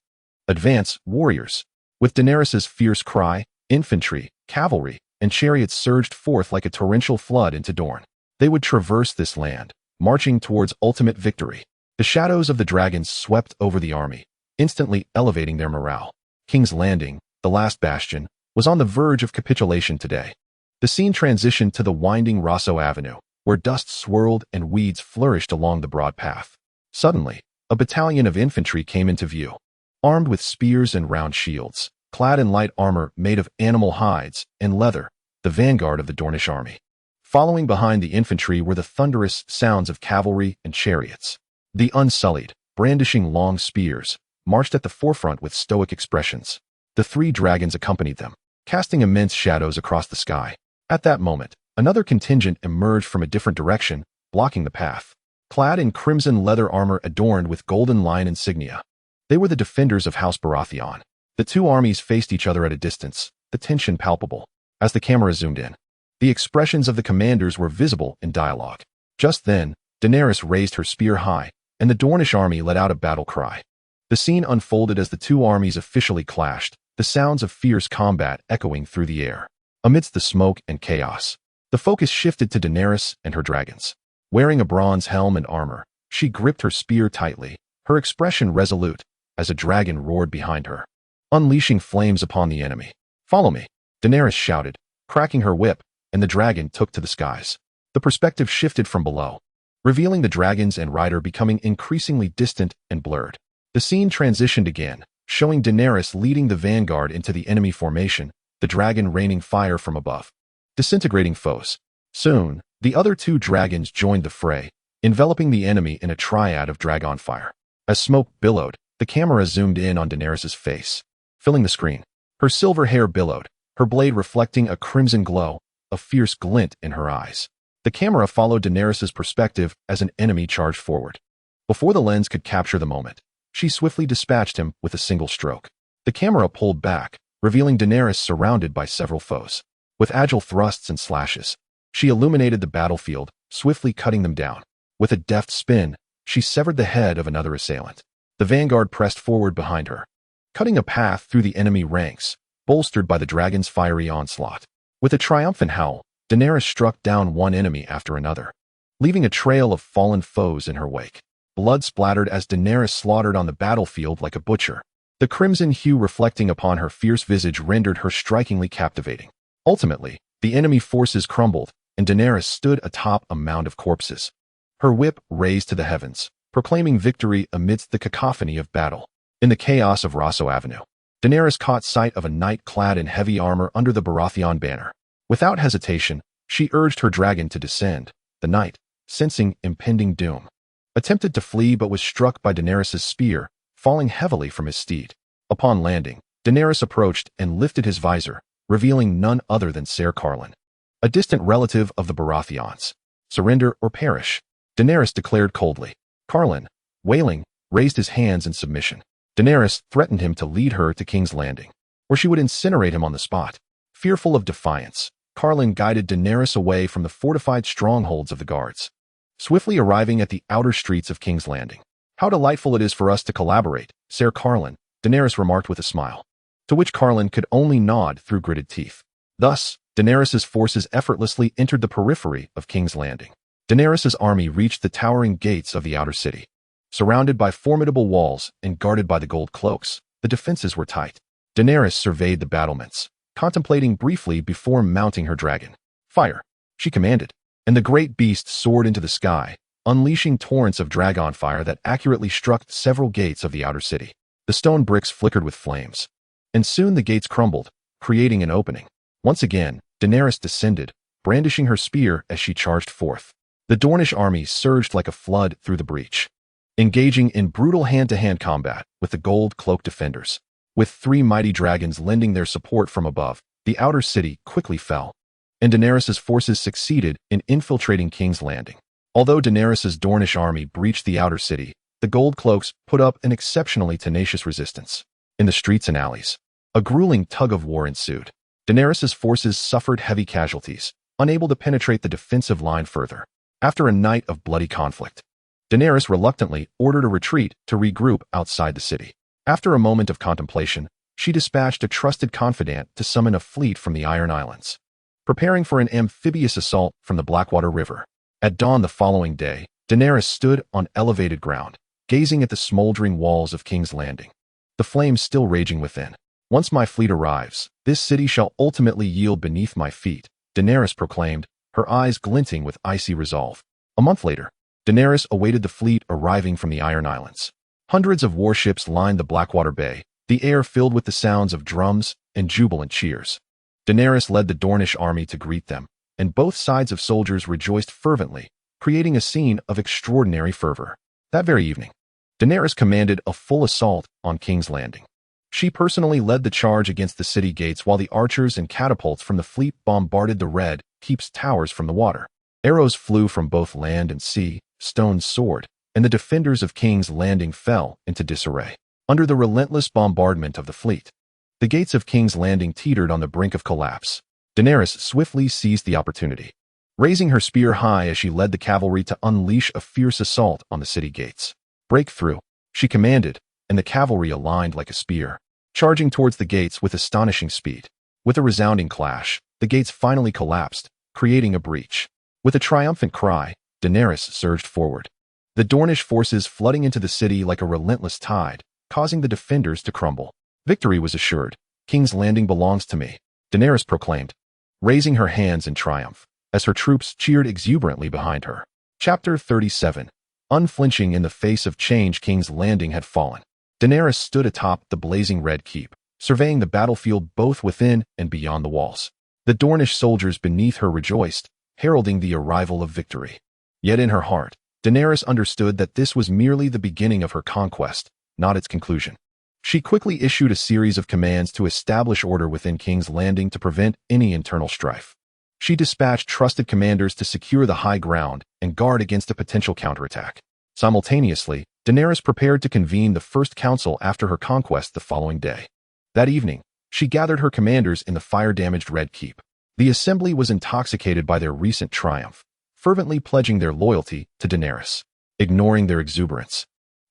Advance, warriors! With Daenerys' fierce cry, Infantry, cavalry, and chariots surged forth like a torrential flood into Dorne. They would traverse this land, marching towards ultimate victory. The shadows of the dragons swept over the army, instantly elevating their morale. King's Landing, the last bastion, was on the verge of capitulation today. The scene transitioned to the winding Rosso Avenue, where dust swirled and weeds flourished along the broad path. Suddenly, a battalion of infantry came into view. Armed with spears and round shields, clad in light armor made of animal hides and leather, the vanguard of the Dornish army. Following behind the infantry were the thunderous sounds of cavalry and chariots. The Unsullied, brandishing long spears, marched at the forefront with stoic expressions. The three dragons accompanied them, casting immense shadows across the sky. At that moment, another contingent emerged from a different direction, blocking the path. Clad in crimson leather armor adorned with golden lion insignia, they were the defenders of House Baratheon. The two armies faced each other at a distance, the tension palpable. As the camera zoomed in, the expressions of the commanders were visible in dialogue. Just then, Daenerys raised her spear high, and the Dornish army let out a battle cry. The scene unfolded as the two armies officially clashed, the sounds of fierce combat echoing through the air. Amidst the smoke and chaos, the focus shifted to Daenerys and her dragons. Wearing a bronze helm and armor, she gripped her spear tightly, her expression resolute, as a dragon roared behind her, unleashing flames upon the enemy. "Follow me," Daenerys shouted, cracking her whip, and the dragon took to the skies. The perspective shifted from below, revealing the dragons and rider becoming increasingly distant and blurred. The scene transitioned again, showing Daenerys leading the vanguard into the enemy formation, the dragon raining fire from above, disintegrating foes. Soon, the other two dragons joined the fray, enveloping the enemy in a triad of dragon fire. As smoke billowed, the camera zoomed in on Daenerys' face, filling the screen. Her silver hair billowed, her blade reflecting a crimson glow, a fierce glint in her eyes. The camera followed Daenerys' perspective as an enemy charged forward. Before the lens could capture the moment, she swiftly dispatched him with a single stroke. The camera pulled back, revealing Daenerys surrounded by several foes. With agile thrusts and slashes, she illuminated the battlefield, swiftly cutting them down. With a deft spin, she severed the head of another assailant. The vanguard pressed forward behind her, cutting a path through the enemy ranks, bolstered by the dragon's fiery onslaught. With a triumphant howl, Daenerys struck down one enemy after another, leaving a trail of fallen foes in her wake. Blood splattered as Daenerys slaughtered on the battlefield like a butcher. The crimson hue reflecting upon her fierce visage rendered her strikingly captivating. Ultimately, the enemy forces crumbled, and Daenerys stood atop a mound of corpses. Her whip raised to the heavens, proclaiming victory amidst the cacophony of battle. In the chaos of Rosso Avenue, Daenerys caught sight of a knight clad in heavy armor under the Baratheon banner. Without hesitation, she urged her dragon to descend. The knight, sensing impending doom, attempted to flee but was struck by Daenerys' spear, falling heavily from his steed. Upon landing, Daenerys approached and lifted his visor, revealing none other than Ser Carlin, a distant relative of the Baratheons. "Surrender or perish," Daenerys declared coldly. Carlin, wailing, raised his hands in submission. Daenerys threatened him to lead her to King's Landing, or she would incinerate him on the spot. Fearful of defiance, Carlin guided Daenerys away from the fortified strongholds of the guards, swiftly arriving at the outer streets of King's Landing. "How delightful it is for us to collaborate, Ser Carlin," Daenerys remarked with a smile, to which Carlin could only nod through gritted teeth. Thus, Daenerys' forces effortlessly entered the periphery of King's Landing. Daenerys' army reached the towering gates of the outer city. Surrounded by formidable walls and guarded by the gold cloaks, the defenses were tight. Daenerys surveyed the battlements, contemplating briefly before mounting her dragon. "Fire," she commanded, and the great beast soared into the sky, unleashing torrents of dragon fire that accurately struck several gates of the outer city. The stone bricks flickered with flames, and soon the gates crumbled, creating an opening. Once again, Daenerys descended, brandishing her spear as she charged forth. The Dornish army surged like a flood through the breach, engaging in brutal hand-to-hand combat with the gold-cloaked defenders. With three mighty dragons lending their support from above, the outer city quickly fell, and Daenerys' forces succeeded in infiltrating King's Landing. Although Daenerys' Dornish army breached the outer city, the gold cloaks put up an exceptionally tenacious resistance. In the streets and alleys, a grueling tug-of-war ensued. Daenerys' forces suffered heavy casualties, unable to penetrate the defensive line further. After a night of bloody conflict, Daenerys reluctantly ordered a retreat to regroup outside the city. After a moment of contemplation, she dispatched a trusted confidant to summon a fleet from the Iron Islands, preparing for an amphibious assault from the Blackwater River. At dawn the following day, Daenerys stood on elevated ground, gazing at the smoldering walls of King's Landing, the flames still raging within. "Once my fleet arrives, this city shall ultimately yield beneath my feet," Daenerys proclaimed, her eyes glinting with icy resolve. A month later, Daenerys awaited the fleet arriving from the Iron Islands. Hundreds of warships lined the Blackwater Bay, the air filled with the sounds of drums and jubilant cheers. Daenerys led the Dornish army to greet them, and both sides of soldiers rejoiced fervently, creating a scene of extraordinary fervor. That very evening, Daenerys commanded a full assault on King's Landing. She personally led the charge against the city gates while the archers and catapults from the fleet bombarded the Red Keep's towers from the water. Arrows flew from both land and sea, stones soared, and the defenders of King's Landing fell into disarray under the relentless bombardment of the fleet. The gates of King's Landing teetered on the brink of collapse. Daenerys swiftly seized the opportunity, raising her spear high as she led the cavalry to unleash a fierce assault on the city gates. "Break through," she commanded, and the cavalry aligned like a spear, charging towards the gates with astonishing speed. With a resounding clash, the gates finally collapsed, creating a breach. With a triumphant cry, Daenerys surged forward, the Dornish forces flooding into the city like a relentless tide, causing the defenders to crumble. Victory was assured. "King's Landing belongs to me," Daenerys proclaimed, raising her hands in triumph, as her troops cheered exuberantly behind her. Chapter 37. Unflinching in the face of change, King's Landing had fallen. Daenerys stood atop the blazing Red Keep, surveying the battlefield both within and beyond the walls. The Dornish soldiers beneath her rejoiced, heralding the arrival of victory. Yet in her heart, Daenerys understood that this was merely the beginning of her conquest, not its conclusion. She quickly issued a series of commands to establish order within King's Landing to prevent any internal strife. She dispatched trusted commanders to secure the high ground and guard against a potential counterattack. Simultaneously, Daenerys prepared to convene the first council after her conquest the following day. That evening, she gathered her commanders in the fire-damaged Red Keep. The assembly was intoxicated by their recent triumph, fervently pledging their loyalty to Daenerys. Ignoring their exuberance,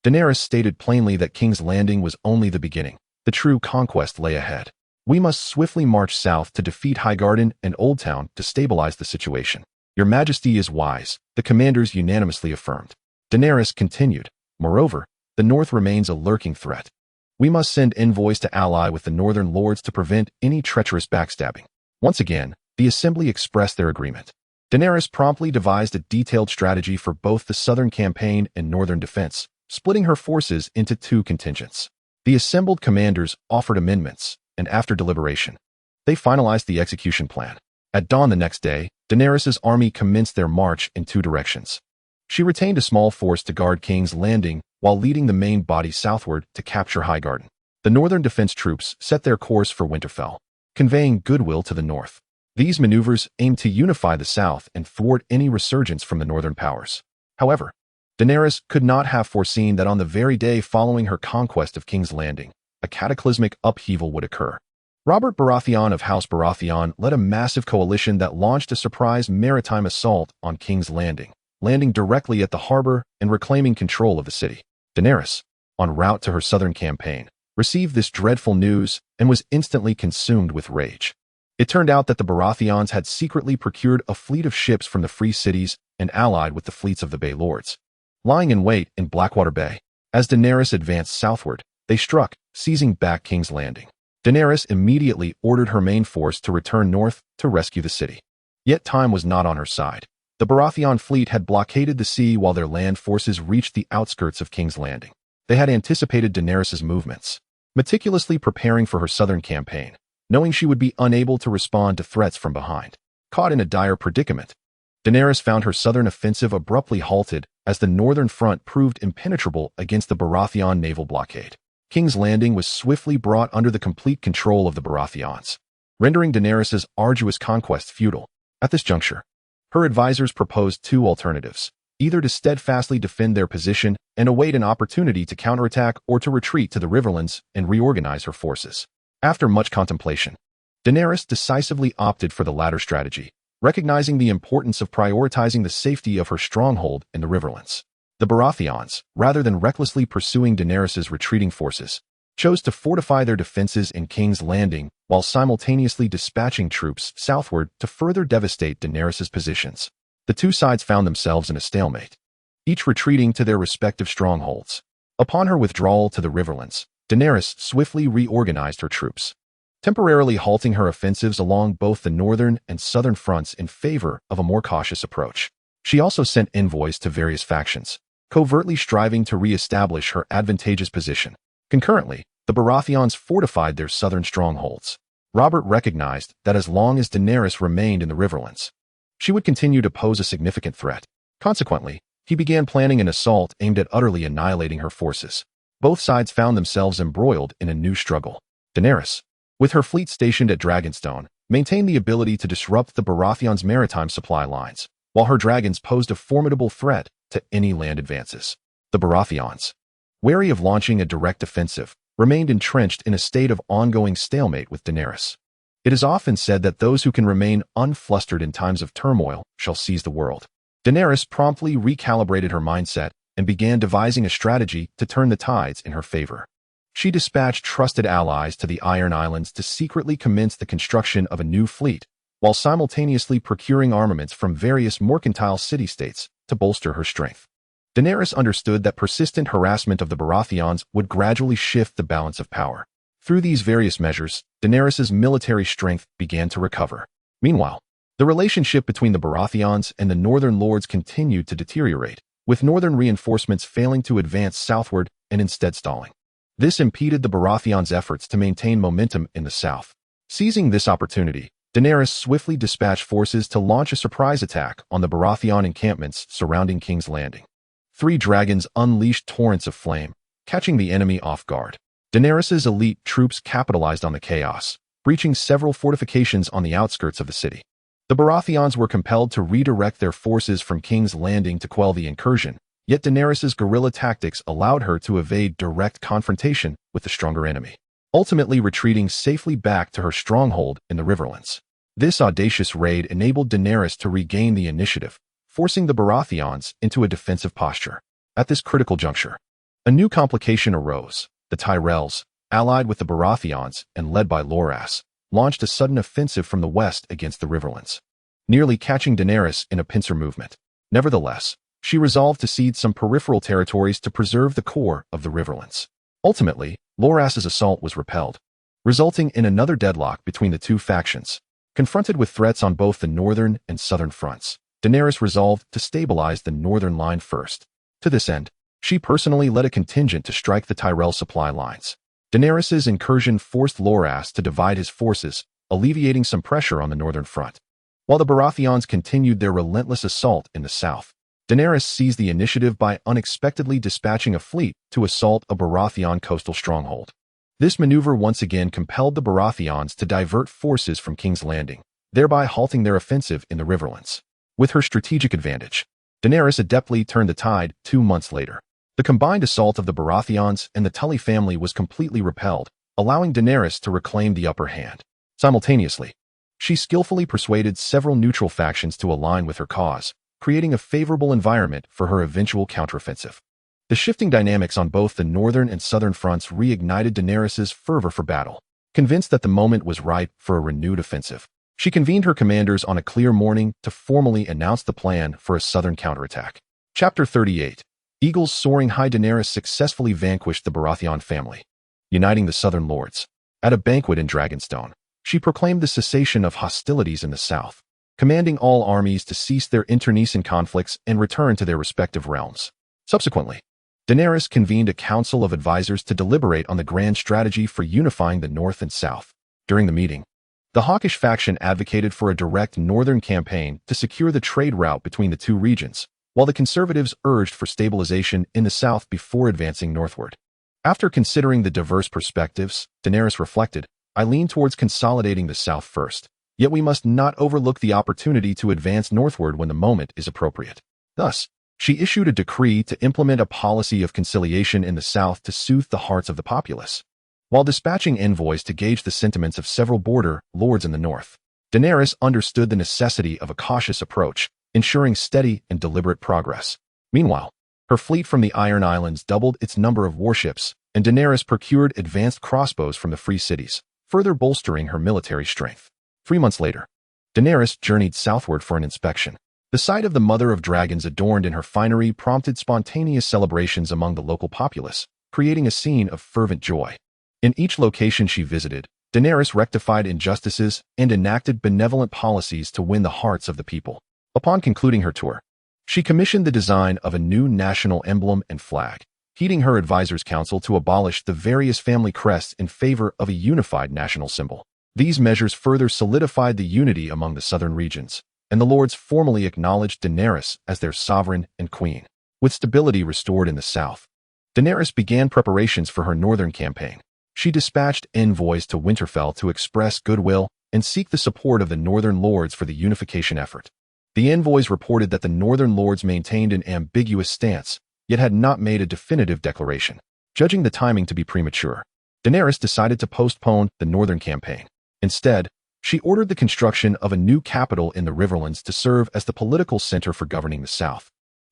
Daenerys stated plainly that King's Landing was only the beginning. The true conquest lay ahead. "We must swiftly march south to defeat Highgarden and Oldtown to stabilize the situation." "Your Majesty is wise," the commanders unanimously affirmed. Daenerys continued, "Moreover, the north remains a lurking threat. We must send envoys to ally with the northern lords to prevent any treacherous backstabbing." Once again, the assembly expressed their agreement. Daenerys promptly devised a detailed strategy for both the southern campaign and northern defense, splitting her forces into two contingents. The assembled commanders offered amendments, and after deliberation, they finalized the execution plan. At dawn the next day, Daenerys' army commenced their march in two directions. She retained a small force to guard King's Landing while leading the main body southward to capture Highgarden. The northern defense troops set their course for Winterfell, conveying goodwill to the north. These maneuvers aimed to unify the south and thwart any resurgence from the northern powers. However, Daenerys could not have foreseen that on the very day following her conquest of King's Landing, a cataclysmic upheaval would occur. Robert Baratheon of House Baratheon led a massive coalition that launched a surprise maritime assault on King's Landing, landing directly at the harbor and reclaiming control of the city. Daenerys, en route to her southern campaign, received this dreadful news and was instantly consumed with rage. It turned out that the Baratheons had secretly procured a fleet of ships from the free cities and allied with the fleets of the Bay Lords. Lying in wait in Blackwater Bay, as Daenerys advanced southward, they struck, seizing back King's Landing. Daenerys immediately ordered her main force to return north to rescue the city. Yet time was not on her side. The Baratheon fleet had blockaded the sea while their land forces reached the outskirts of King's Landing. They had anticipated Daenerys' movements, meticulously preparing for her southern campaign, knowing she would be unable to respond to threats from behind. Caught in a dire predicament, Daenerys found her southern offensive abruptly halted as the northern front proved impenetrable against the Baratheon naval blockade. King's Landing was swiftly brought under the complete control of the Baratheons, rendering Daenerys' arduous conquest futile. At this juncture, her advisors proposed two alternatives: either to steadfastly defend their position and await an opportunity to counterattack, or to retreat to the Riverlands and reorganize her forces. After much contemplation, Daenerys decisively opted for the latter strategy, recognizing the importance of prioritizing the safety of her stronghold in the Riverlands. The Baratheons, rather than recklessly pursuing Daenerys' retreating forces, chose to fortify their defenses in King's Landing while simultaneously dispatching troops southward to further devastate Daenerys' positions. The two sides found themselves in a stalemate, each retreating to their respective strongholds. Upon her withdrawal to the Riverlands, Daenerys swiftly reorganized her troops, temporarily halting her offensives along both the northern and southern fronts in favor of a more cautious approach. She also sent envoys to various factions, covertly striving to re-establish her advantageous position. Concurrently, the Baratheons fortified their southern strongholds. Robert recognized that as long as Daenerys remained in the Riverlands, she would continue to pose a significant threat. Consequently, he began planning an assault aimed at utterly annihilating her forces. Both sides found themselves embroiled in a new struggle. Daenerys, with her fleet stationed at Dragonstone, maintained the ability to disrupt the Baratheons' maritime supply lines, while her dragons posed a formidable threat to any land advances. The Baratheons, wary of launching a direct offensive, remained entrenched in a state of ongoing stalemate with Daenerys. It is often said that those who can remain unflustered in times of turmoil shall seize the world. Daenerys promptly recalibrated her mindset and began devising a strategy to turn the tides in her favor. She dispatched trusted allies to the Iron Islands to secretly commence the construction of a new fleet, while simultaneously procuring armaments from various mercantile city-states to bolster her strength. Daenerys understood that persistent harassment of the Baratheons would gradually shift the balance of power. Through these various measures, Daenerys' military strength began to recover. Meanwhile, the relationship between the Baratheons and the Northern Lords continued to deteriorate, with northern reinforcements failing to advance southward and instead stalling. This impeded the Baratheons' efforts to maintain momentum in the south. Seizing this opportunity, Daenerys swiftly dispatched forces to launch a surprise attack on the Baratheon encampments surrounding King's Landing. 3 dragons unleashed torrents of flame, catching the enemy off guard. Daenerys' elite troops capitalized on the chaos, breaching several fortifications on the outskirts of the city. The Baratheons were compelled to redirect their forces from King's Landing to quell the incursion, yet Daenerys' guerrilla tactics allowed her to evade direct confrontation with the stronger enemy, ultimately retreating safely back to her stronghold in the Riverlands. This audacious raid enabled Daenerys to regain the initiative, forcing the Baratheons into a defensive posture. At this critical juncture, a new complication arose. The Tyrells, allied with the Baratheons and led by Loras, launched a sudden offensive from the west against the Riverlands, nearly catching Daenerys in a pincer movement. Nevertheless, she resolved to cede some peripheral territories to preserve the core of the Riverlands. Ultimately, Loras' assault was repelled, resulting in another deadlock between the two factions. Confronted with threats on both the northern and southern fronts, Daenerys resolved to stabilize the northern line first. To this end, she personally led a contingent to strike the Tyrell supply lines. Daenerys' incursion forced Loras to divide his forces, alleviating some pressure on the northern front. While the Baratheons continued their relentless assault in the south, Daenerys seized the initiative by unexpectedly dispatching a fleet to assault a Baratheon coastal stronghold. This maneuver once again compelled the Baratheons to divert forces from King's Landing, thereby halting their offensive in the Riverlands. With her strategic advantage, Daenerys adeptly turned the tide 2 months later. The combined assault of the Baratheons and the Tully family was completely repelled, allowing Daenerys to reclaim the upper hand. Simultaneously, she skillfully persuaded several neutral factions to align with her cause, creating a favorable environment for her eventual counteroffensive. The shifting dynamics on both the northern and southern fronts reignited Daenerys' fervor for battle. Convinced that the moment was ripe for a renewed offensive, she convened her commanders on a clear morning to formally announce the plan for a southern counterattack. Chapter 38. Eagles soaring high. Daenerys successfully vanquished the Baratheon family, uniting the southern lords. At a banquet in Dragonstone, she proclaimed the cessation of hostilities in the south, commanding all armies to cease their internecine conflicts and return to their respective realms. Subsequently, Daenerys convened a council of advisors to deliberate on the grand strategy for unifying the north and south. During the meeting, the hawkish faction advocated for a direct northern campaign to secure the trade route between the two regions, while the conservatives urged for stabilization in the south before advancing northward. After considering the diverse perspectives, Daenerys reflected, "I lean towards consolidating the south first, yet we must not overlook the opportunity to advance northward when the moment is appropriate." Thus, she issued a decree to implement a policy of conciliation in the south to soothe the hearts of the populace, while dispatching envoys to gauge the sentiments of several border lords in the north. Daenerys understood the necessity of a cautious approach, ensuring steady and deliberate progress. Meanwhile, her fleet from the Iron Islands doubled its number of warships, and Daenerys procured advanced crossbows from the free cities, further bolstering her military strength. 3 months later, Daenerys journeyed southward for an inspection. The sight of the Mother of Dragons adorned in her finery prompted spontaneous celebrations among the local populace, creating a scene of fervent joy. In each location she visited, Daenerys rectified injustices and enacted benevolent policies to win the hearts of the people. Upon concluding her tour, she commissioned the design of a new national emblem and flag, heeding her advisors' counsel to abolish the various family crests in favor of a unified national symbol. These measures further solidified the unity among the southern regions, and the lords formally acknowledged Daenerys as their sovereign and queen. With stability restored in the south, Daenerys began preparations for her northern campaign. She dispatched envoys to Winterfell to express goodwill and seek the support of the northern lords for the unification effort. The envoys reported that the northern lords maintained an ambiguous stance, yet had not made a definitive declaration. Judging the timing to be premature, Daenerys decided to postpone the northern campaign. Instead, she ordered the construction of a new capital in the Riverlands to serve as the political center for governing the south,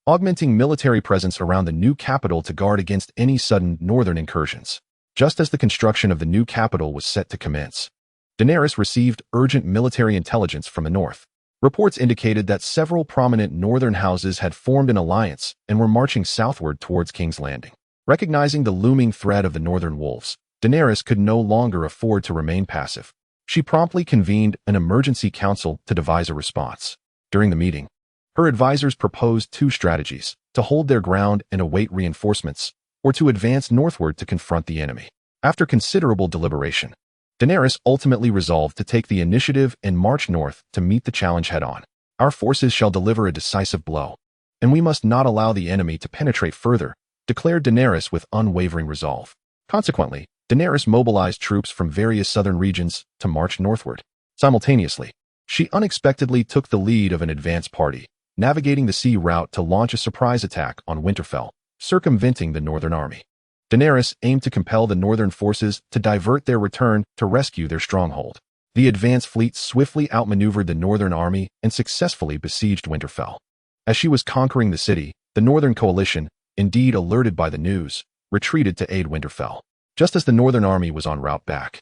augmenting military presence around the new capital to guard against any sudden northern incursions. Just as the construction of the new capital was set to commence, Daenerys received urgent military intelligence from the north. Reports indicated that several prominent northern houses had formed an alliance and were marching southward towards King's Landing. Recognizing the looming threat of the northern wolves, Daenerys could no longer afford to remain passive. She promptly convened an emergency council to devise a response. During the meeting, her advisors proposed 2 strategies: to hold their ground and await reinforcements, or to advance northward to confront the enemy. After considerable deliberation, Daenerys ultimately resolved to take the initiative and march north to meet the challenge head-on. "Our forces shall deliver a decisive blow, and we must not allow the enemy to penetrate further," declared Daenerys with unwavering resolve. Consequently, Daenerys mobilized troops from various southern regions to march northward. Simultaneously, she unexpectedly took the lead of an advance party, navigating the sea route to launch a surprise attack on Winterfell, circumventing the northern army. Daenerys aimed to compel the northern forces to divert their return to rescue their stronghold. The advance fleet swiftly outmaneuvered the northern army and successfully besieged Winterfell. As she was conquering the city, the northern coalition, indeed alerted by the news, retreated to aid Winterfell. Just as the northern army was en route back,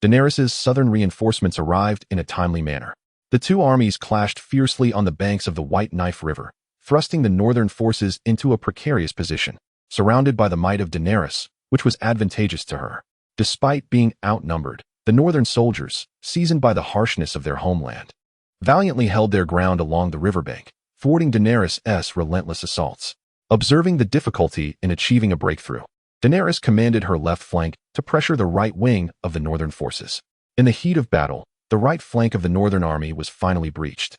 Daenerys' southern reinforcements arrived in a timely manner. The 2 armies clashed fiercely on the banks of the White Knife River, thrusting the northern forces into a precarious position, surrounded by the might of Daenerys, which was advantageous to her. Despite being outnumbered, the northern soldiers, seasoned by the harshness of their homeland, valiantly held their ground along the riverbank, thwarting Daenerys' relentless assaults. Observing the difficulty in achieving a breakthrough, Daenerys commanded her left flank to pressure the right wing of the northern forces. In the heat of battle, the right flank of the northern army was finally breached,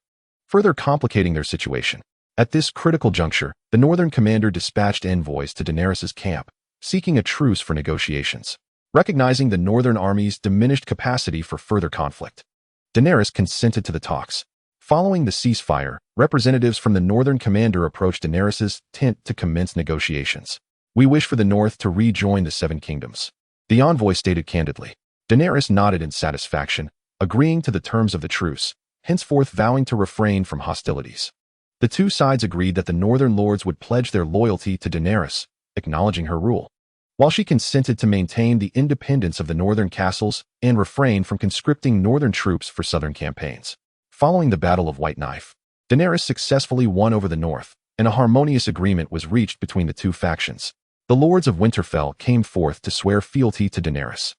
further complicating their situation. At this critical juncture, the northern commander dispatched envoys to Daenerys' camp, seeking a truce for negotiations. Recognizing the northern army's diminished capacity for further conflict, Daenerys consented to the talks. Following the ceasefire, representatives from the northern commander approached Daenerys' tent to commence negotiations. "We wish for the north to rejoin the 7 kingdoms," the envoy stated candidly. Daenerys nodded in satisfaction, agreeing to the terms of the truce, henceforth vowing to refrain from hostilities. The 2 sides agreed that the northern lords would pledge their loyalty to Daenerys, acknowledging her rule, while she consented to maintain the independence of the northern castles and refrain from conscripting northern troops for southern campaigns. Following the Battle of White Knife, Daenerys successfully won over the north, and a harmonious agreement was reached between the 2 factions. The lords of Winterfell came forth to swear fealty to Daenerys,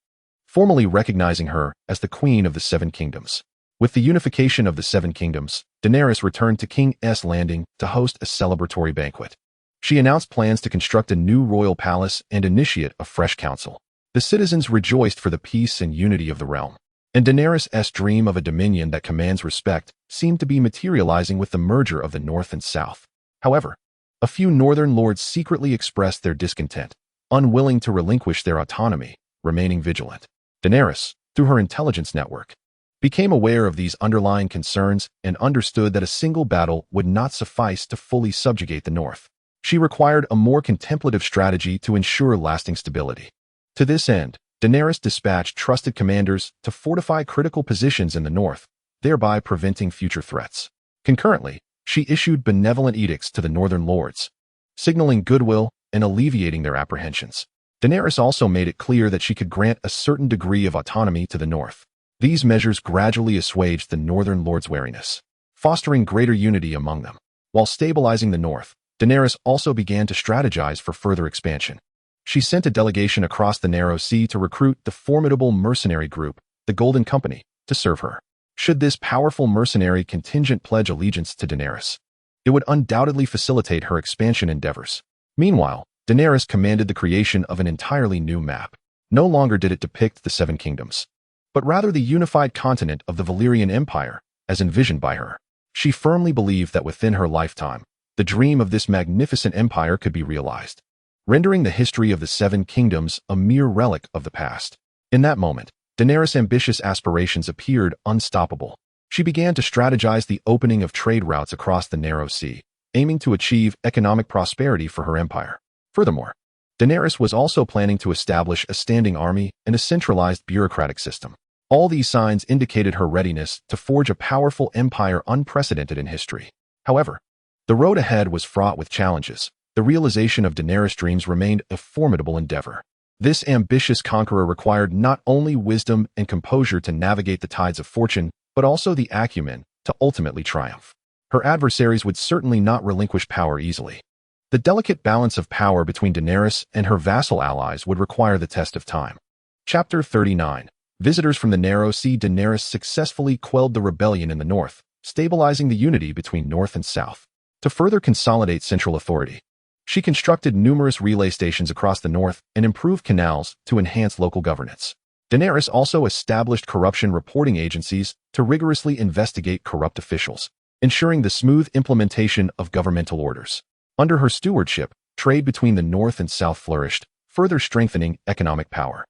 formally recognizing her as the queen of the 7 kingdoms. With the unification of the 7 kingdoms, Daenerys returned to King's Landing to host a celebratory banquet. She announced plans to construct a new royal palace and initiate a fresh council. The citizens rejoiced for the peace and unity of the realm, and Daenerys' dream of a dominion that commands respect seemed to be materializing with the merger of the north and south. However, a few northern lords secretly expressed their discontent, unwilling to relinquish their autonomy, remaining vigilant. Daenerys, through her intelligence network, became aware of these underlying concerns and understood that a single battle would not suffice to fully subjugate the north. She required a more contemplative strategy to ensure lasting stability. To this end, Daenerys dispatched trusted commanders to fortify critical positions in the north, thereby preventing future threats. Concurrently, she issued benevolent edicts to the northern lords, signaling goodwill and alleviating their apprehensions. Daenerys also made it clear that she could grant a certain degree of autonomy to the north. These measures gradually assuaged the northern lords' wariness, fostering greater unity among them. While stabilizing the north, Daenerys also began to strategize for further expansion. She sent a delegation across the Narrow Sea to recruit the formidable mercenary group, the Golden Company, to serve her. Should this powerful mercenary contingent pledge allegiance to Daenerys, it would undoubtedly facilitate her expansion endeavors. Meanwhile, Daenerys commanded the creation of an entirely new map. No longer did it depict the Seven Kingdoms, but rather the unified continent of the Valyrian Empire, as envisioned by her. She firmly believed that within her lifetime, the dream of this magnificent empire could be realized, rendering the history of the Seven Kingdoms a mere relic of the past. In that moment, Daenerys' ambitious aspirations appeared unstoppable. She began to strategize the opening of trade routes across the Narrow Sea, aiming to achieve economic prosperity for her empire. Furthermore, Daenerys was also planning to establish a standing army and a centralized bureaucratic system. All these signs indicated her readiness to forge a powerful empire unprecedented in history. However, the road ahead was fraught with challenges. The realization of Daenerys' dreams remained a formidable endeavor. This ambitious conqueror required not only wisdom and composure to navigate the tides of fortune, but also the acumen to ultimately triumph. Her adversaries would certainly not relinquish power easily. The delicate balance of power between Daenerys and her vassal allies would require the test of time. Chapter 39. Visitors from the Narrow Sea. Daenerys successfully quelled the rebellion in the north, stabilizing the unity between north and south. To further consolidate central authority, she constructed numerous relay stations across the north and improved canals to enhance local governance. Daenerys also established corruption reporting agencies to rigorously investigate corrupt officials, ensuring the smooth implementation of governmental orders. Under her stewardship, trade between the north and south flourished, further strengthening economic power.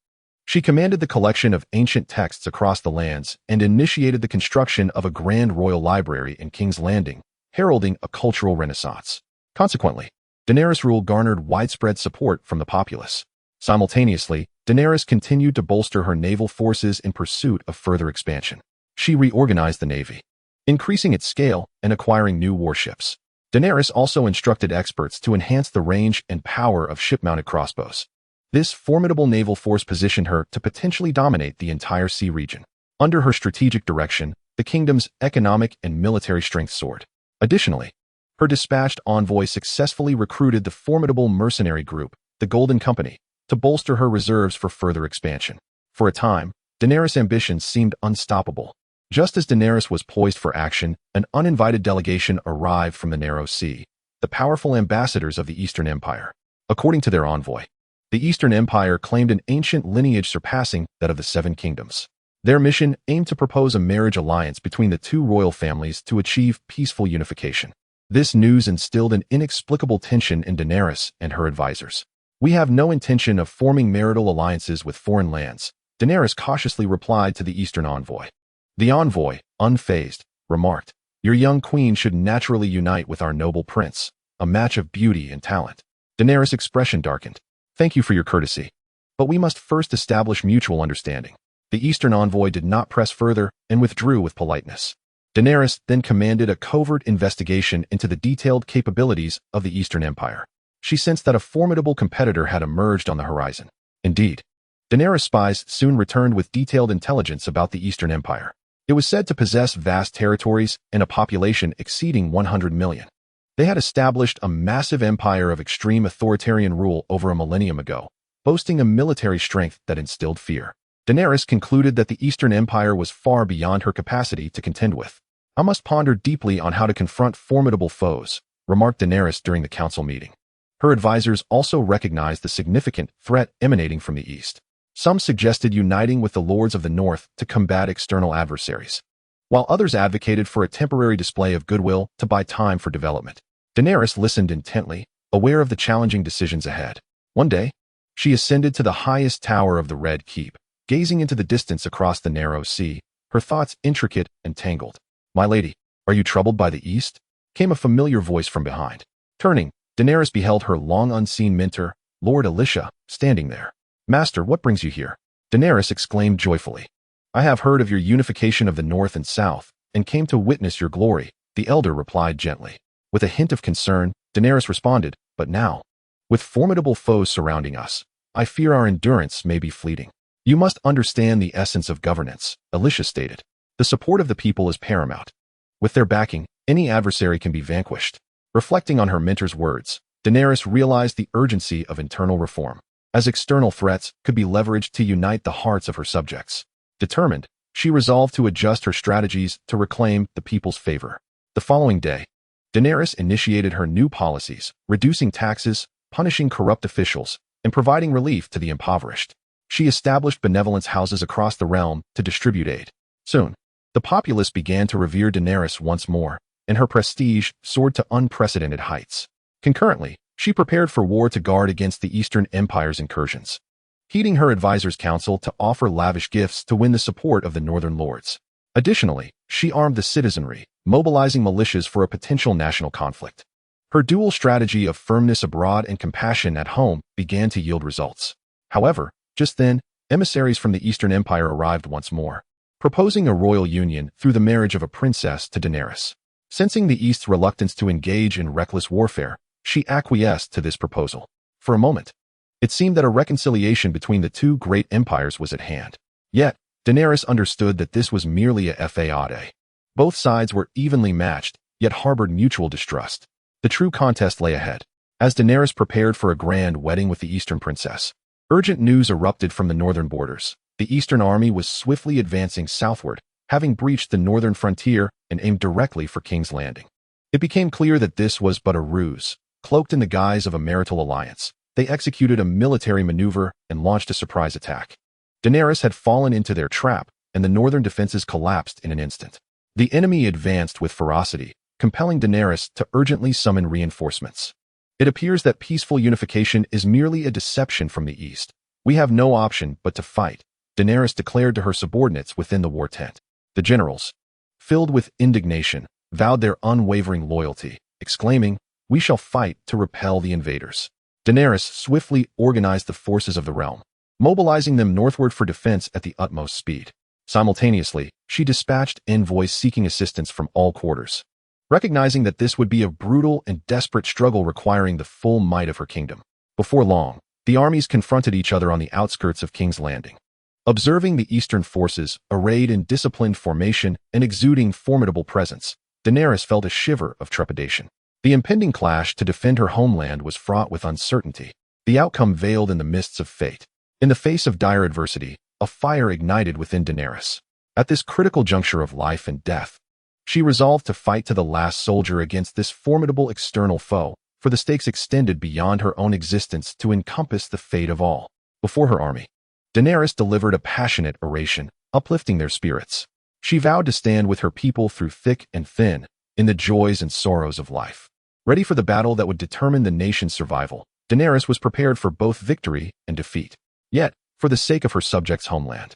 She commanded the collection of ancient texts across the lands and initiated the construction of a grand royal library in King's Landing, heralding a cultural renaissance. Consequently, Daenerys' rule garnered widespread support from the populace. Simultaneously, Daenerys continued to bolster her naval forces in pursuit of further expansion. She reorganized the navy, increasing its scale and acquiring new warships. Daenerys also instructed experts to enhance the range and power of ship-mounted crossbows. This formidable naval force positioned her to potentially dominate the entire sea region. Under her strategic direction, the kingdom's economic and military strength soared. Additionally, her dispatched envoy successfully recruited the formidable mercenary group, the Golden Company, to bolster her reserves for further expansion. For a time, Daenerys' ambitions seemed unstoppable. Just as Daenerys was poised for action, an uninvited delegation arrived from the Narrow Sea, the powerful ambassadors of the Eastern Empire. According to their envoy, the Eastern Empire claimed an ancient lineage surpassing that of the Seven Kingdoms. Their mission aimed to propose a marriage alliance between the two royal families to achieve peaceful unification. This news instilled an inexplicable tension in Daenerys and her advisors. "We have no intention of forming marital alliances with foreign lands," Daenerys cautiously replied to the Eastern envoy. The envoy, unfazed, remarked, "Your young queen should naturally unite with our noble prince, a match of beauty and talent." Daenerys' expression darkened. "Thank you for your courtesy, but we must first establish mutual understanding." The Eastern envoy did not press further and withdrew with politeness. Daenerys then commanded a covert investigation into the detailed capabilities of the Eastern Empire. She sensed that a formidable competitor had emerged on the horizon. Indeed, Daenerys' spies soon returned with detailed intelligence about the Eastern Empire. It was said to possess vast territories and a population exceeding 100 million. They had established a massive empire of extreme authoritarian rule over a millennium ago, boasting a military strength that instilled fear. Daenerys concluded that the Eastern Empire was far beyond her capacity to contend with. "I must ponder deeply on how to confront formidable foes," remarked Daenerys during the council meeting. Her advisors also recognized the significant threat emanating from the east. Some suggested uniting with the lords of the north to combat external adversaries, while others advocated for a temporary display of goodwill to buy time for development. Daenerys listened intently, aware of the challenging decisions ahead. One day, she ascended to the highest tower of the Red Keep, gazing into the distance across the Narrow Sea, her thoughts intricate and tangled. "My lady, are you troubled by the east?" came a familiar voice from behind. Turning, Daenerys beheld her long-unseen mentor, Lord Elisha, standing there. "Master, what brings you here?" Daenerys exclaimed joyfully. "I have heard of your unification of the north and south, and came to witness your glory," the elder replied gently. With a hint of concern, Daenerys responded, "But now, with formidable foes surrounding us, I fear our endurance may be fleeting. You must understand the essence of governance, Alicia stated. The support of the people is paramount. With their backing, any adversary can be vanquished. Reflecting on her mentor's words, Daenerys realized the urgency of internal reform, as external threats could be leveraged to unite the hearts of her subjects. Determined, she resolved to adjust her strategies to reclaim the people's favor. The following day, Daenerys initiated her new policies, reducing taxes, punishing corrupt officials, and providing relief to the impoverished. She established benevolence houses across the realm to distribute aid. Soon, the populace began to revere Daenerys once more, and her prestige soared to unprecedented heights. Concurrently, she prepared for war to guard against the Eastern Empire's incursions, heeding her advisors' counsel to offer lavish gifts to win the support of the northern lords. Additionally, she armed the citizenry, mobilizing militias for a potential national conflict. Her dual strategy of firmness abroad and compassion at home began to yield results. However, just then, emissaries from the Eastern Empire arrived once more, proposing a royal union through the marriage of a princess to Daenerys. Sensing the East's reluctance to engage in reckless warfare, she acquiesced to this proposal. For a moment, it seemed that a reconciliation between the two great empires was at hand. Yet, Daenerys understood that this was merely a fade. Both sides were evenly matched, yet harbored mutual distrust. The true contest lay ahead. As Daenerys prepared for a grand wedding with the Eastern princess, urgent news erupted from the northern borders. The Eastern army was swiftly advancing southward, having breached the northern frontier and aimed directly for King's Landing. It became clear that this was but a ruse. Cloaked in the guise of a marital alliance, they executed a military maneuver and launched a surprise attack. Daenerys had fallen into their trap, and the northern defenses collapsed in an instant. The enemy advanced with ferocity, compelling Daenerys to urgently summon reinforcements. It appears that peaceful unification is merely a deception from the East. We have no option but to fight, Daenerys declared to her subordinates within the war tent. The generals, filled with indignation, vowed their unwavering loyalty, exclaiming, "We shall fight to repel the invaders." Daenerys swiftly organized the forces of the realm, mobilizing them northward for defense at the utmost speed. Simultaneously, she dispatched envoys seeking assistance from all quarters, recognizing that this would be a brutal and desperate struggle requiring the full might of her kingdom. Before long, the armies confronted each other on the outskirts of King's Landing. Observing the Eastern forces, arrayed in disciplined formation and exuding formidable presence, Daenerys felt a shiver of trepidation. The impending clash to defend her homeland was fraught with uncertainty, the outcome veiled in the mists of fate. In the face of dire adversity, a fire ignited within Daenerys. At this critical juncture of life and death, she resolved to fight to the last soldier against this formidable external foe, for the stakes extended beyond her own existence to encompass the fate of all. Before her army, Daenerys delivered a passionate oration, uplifting their spirits. She vowed to stand with her people through thick and thin, in the joys and sorrows of life. Ready for the battle that would determine the nation's survival, Daenerys was prepared for both victory and defeat. Yet, for the sake of her subjects' homeland,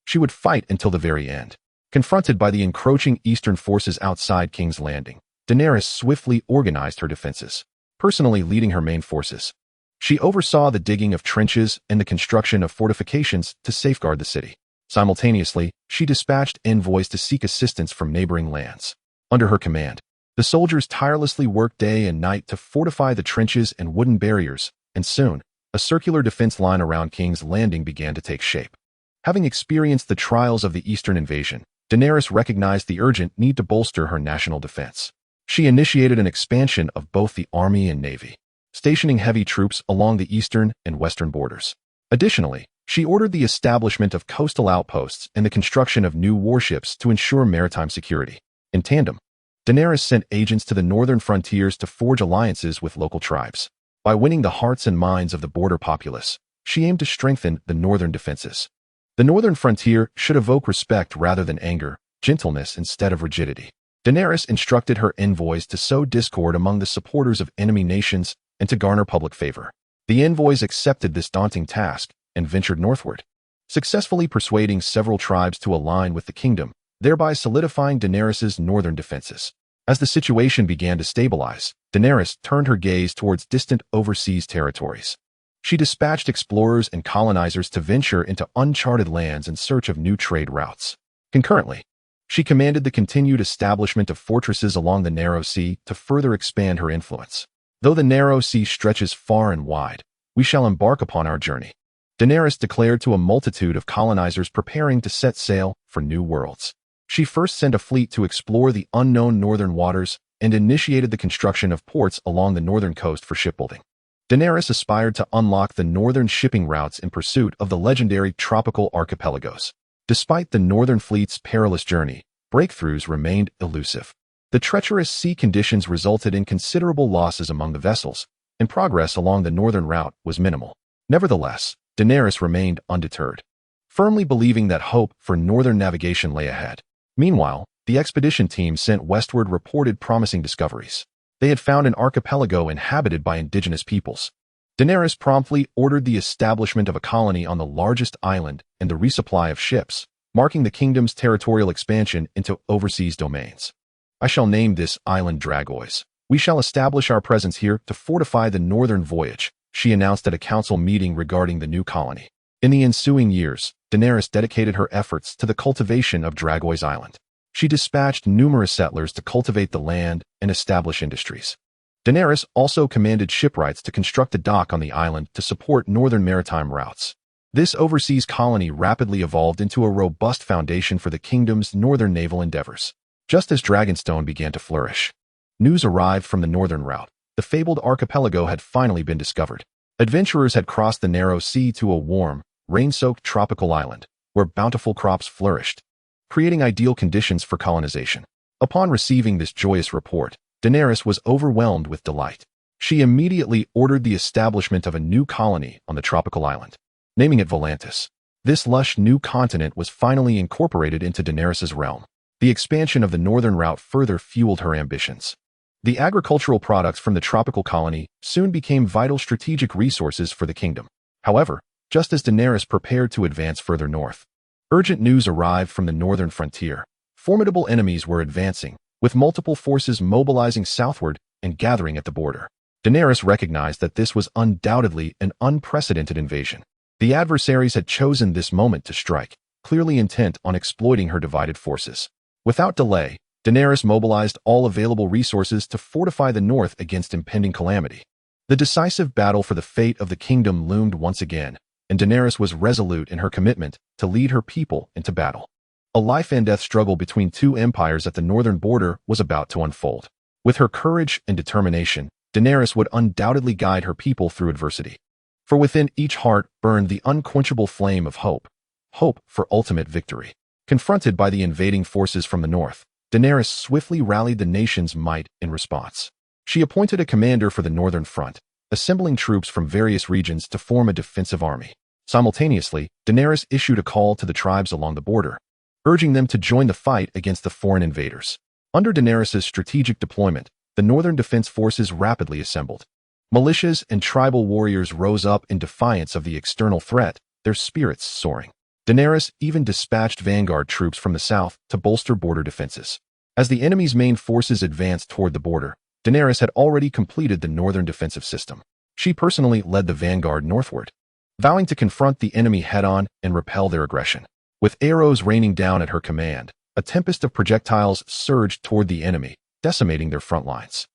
she would fight until the very end. Confronted by the encroaching Eastern forces outside King's Landing, Daenerys swiftly organized her defenses, personally leading her main forces. She oversaw the digging of trenches and the construction of fortifications to safeguard the city. Simultaneously, she dispatched envoys to seek assistance from neighboring lands. Under her command, the soldiers tirelessly worked day and night to fortify the trenches and wooden barriers, and soon, a circular defense line around King's Landing began to take shape. Having experienced the trials of the Eastern invasion, Daenerys recognized the urgent need to bolster her national defense. She initiated an expansion of both the army and navy, stationing heavy troops along the eastern and western borders. Additionally, she ordered the establishment of coastal outposts and the construction of new warships to ensure maritime security. In tandem, Daenerys sent agents to the northern frontiers to forge alliances with local tribes. By winning the hearts and minds of the border populace, she aimed to strengthen the northern defenses. The northern frontier should evoke respect rather than anger, gentleness instead of rigidity. Daenerys instructed her envoys to sow discord among the supporters of enemy nations and to garner public favor. The envoys accepted this daunting task and ventured northward, successfully persuading several tribes to align with the kingdom, thereby solidifying Daenerys' northern defenses. As the situation began to stabilize, Daenerys turned her gaze towards distant overseas territories. She dispatched explorers and colonizers to venture into uncharted lands in search of new trade routes. Concurrently, she commanded the continued establishment of fortresses along the Narrow Sea to further expand her influence. Though the Narrow Sea stretches far and wide, we shall embark upon our journey. Daenerys declared to a multitude of colonizers preparing to set sail for new worlds. She first sent a fleet to explore the unknown northern waters and initiated the construction of ports along the northern coast for shipbuilding. Daenerys aspired to unlock the northern shipping routes in pursuit of the legendary tropical archipelagos. Despite the northern fleet's perilous journey, breakthroughs remained elusive. The treacherous sea conditions resulted in considerable losses among the vessels, and progress along the northern route was minimal. Nevertheless, Daenerys remained undeterred, firmly believing that hope for northern navigation lay ahead. Meanwhile, the expedition team sent westward reported promising discoveries. They had found an archipelago inhabited by indigenous peoples. Daenerys promptly ordered the establishment of a colony on the largest island and the resupply of ships, marking the kingdom's territorial expansion into overseas domains. "I shall name this island Dragois. We shall establish our presence here to fortify the northern voyage," she announced at a council meeting regarding the new colony. In the ensuing years, Daenerys dedicated her efforts to the cultivation of Dragois Island. She dispatched numerous settlers to cultivate the land and establish industries. Daenerys also commanded shipwrights to construct a dock on the island to support northern maritime routes. This overseas colony rapidly evolved into a robust foundation for the kingdom's northern naval endeavors. Just as Dragonstone began to flourish, news arrived from the northern route. The fabled archipelago had finally been discovered. Adventurers had crossed the narrow sea to a warm, rain-soaked tropical island, where bountiful crops flourished, creating ideal conditions for colonization. Upon receiving this joyous report, Daenerys was overwhelmed with delight. She immediately ordered the establishment of a new colony on the tropical island, naming it Volantis. This lush new continent was finally incorporated into Daenerys' realm. The expansion of the northern route further fueled her ambitions. The agricultural products from the tropical colony soon became vital strategic resources for the kingdom. However, just as Daenerys prepared to advance further north, urgent news arrived from the northern frontier. Formidable enemies were advancing, with multiple forces mobilizing southward and gathering at the border. Daenerys recognized that this was undoubtedly an unprecedented invasion. The adversaries had chosen this moment to strike, clearly intent on exploiting her divided forces. Without delay, Daenerys mobilized all available resources to fortify the north against impending calamity. The decisive battle for the fate of the kingdom loomed once again, and Daenerys was resolute in her commitment to lead her people into battle. A life-and-death struggle between two empires at the northern border was about to unfold. With her courage and determination, Daenerys would undoubtedly guide her people through adversity. For within each heart burned the unquenchable flame of hope for ultimate victory. Confronted by the invading forces from the north, Daenerys swiftly rallied the nation's might in response. She appointed a commander for the northern front, assembling troops from various regions to form a defensive army. Simultaneously, Daenerys issued a call to the tribes along the border, urging them to join the fight against the foreign invaders. Under Daenerys' strategic deployment, the northern defense forces rapidly assembled. Militias and tribal warriors rose up in defiance of the external threat, their spirits soaring. Daenerys even dispatched vanguard troops from the south to bolster border defenses. As the enemy's main forces advanced toward the border, Daenerys had already completed the northern defensive system. She personally led the vanguard northward, vowing to confront the enemy head-on and repel their aggression. With arrows raining down at her command, a tempest of projectiles surged toward the enemy, decimating their front lines.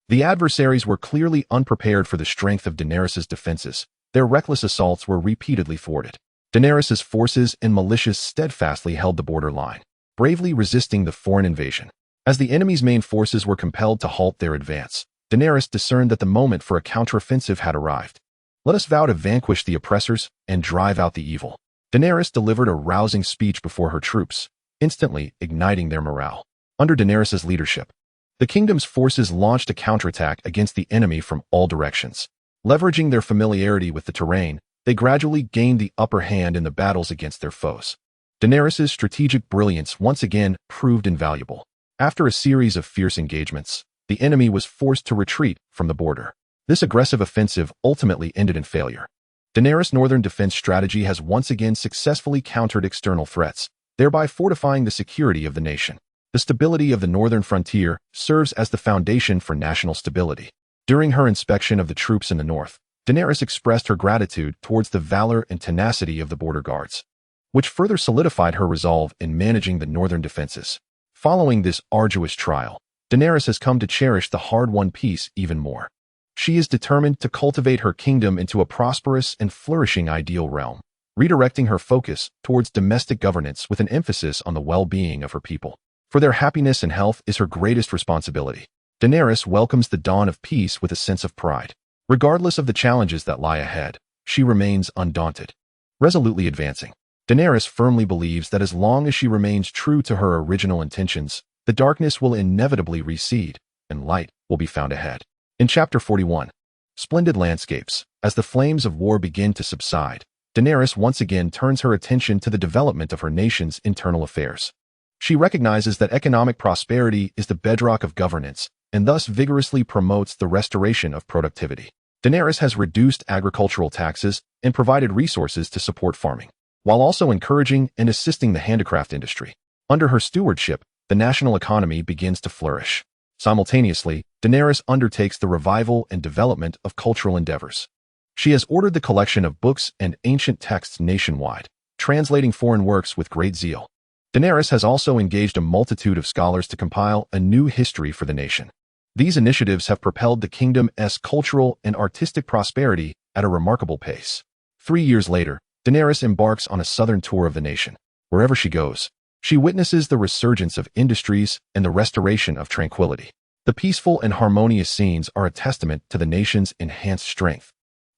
The adversaries were clearly unprepared for the strength of Daenerys' defenses. Their reckless assaults were repeatedly thwarted. Daenerys' forces and militias steadfastly held the border line, bravely resisting the foreign invasion. As the enemy's main forces were compelled to halt their advance, Daenerys discerned that the moment for a counteroffensive had arrived. "Let us vow to vanquish the oppressors and drive out the evil." Daenerys delivered a rousing speech before her troops, instantly igniting their morale. Under Daenerys' leadership, the kingdom's forces launched a counterattack against the enemy from all directions. Leveraging their familiarity with the terrain, they gradually gained the upper hand in the battles against their foes. Daenerys' strategic brilliance once again proved invaluable. After a series of fierce engagements, the enemy was forced to retreat from the border. This aggressive offensive ultimately ended in failure. Daenerys' northern defense strategy has once again successfully countered external threats, thereby fortifying the security of the nation. The stability of the northern frontier serves as the foundation for national stability. During her inspection of the troops in the north, Daenerys expressed her gratitude towards the valor and tenacity of the border guards, which further solidified her resolve in managing the northern defenses. Following this arduous trial, Daenerys has come to cherish the hard-won peace even more. She is determined to cultivate her kingdom into a prosperous and flourishing ideal realm, redirecting her focus towards domestic governance with an emphasis on the well-being of her people. For their happiness and health is her greatest responsibility. Daenerys welcomes the dawn of peace with a sense of pride. Regardless of the challenges that lie ahead, she remains undaunted. Resolutely advancing, Daenerys firmly believes that as long as she remains true to her original intentions, the darkness will inevitably recede, and light will be found ahead. In Chapter 41, Splendid Landscapes, as the flames of war begin to subside, Daenerys once again turns her attention to the development of her nation's internal affairs. She recognizes that economic prosperity is the bedrock of governance, and thus vigorously promotes the restoration of productivity. Daenerys has reduced agricultural taxes and provided resources to support farming, while also encouraging and assisting the handicraft industry. Under her stewardship, the national economy begins to flourish. Simultaneously, Daenerys undertakes the revival and development of cultural endeavors. She has ordered the collection of books and ancient texts nationwide, translating foreign works with great zeal. Daenerys has also engaged a multitude of scholars to compile a new history for the nation. These initiatives have propelled the kingdom's cultural and artistic prosperity at a remarkable pace. 3 years later, Daenerys embarks on a southern tour of the nation. Wherever she goes, she witnesses the resurgence of industries and the restoration of tranquility. The peaceful and harmonious scenes are a testament to the nation's enhanced strength,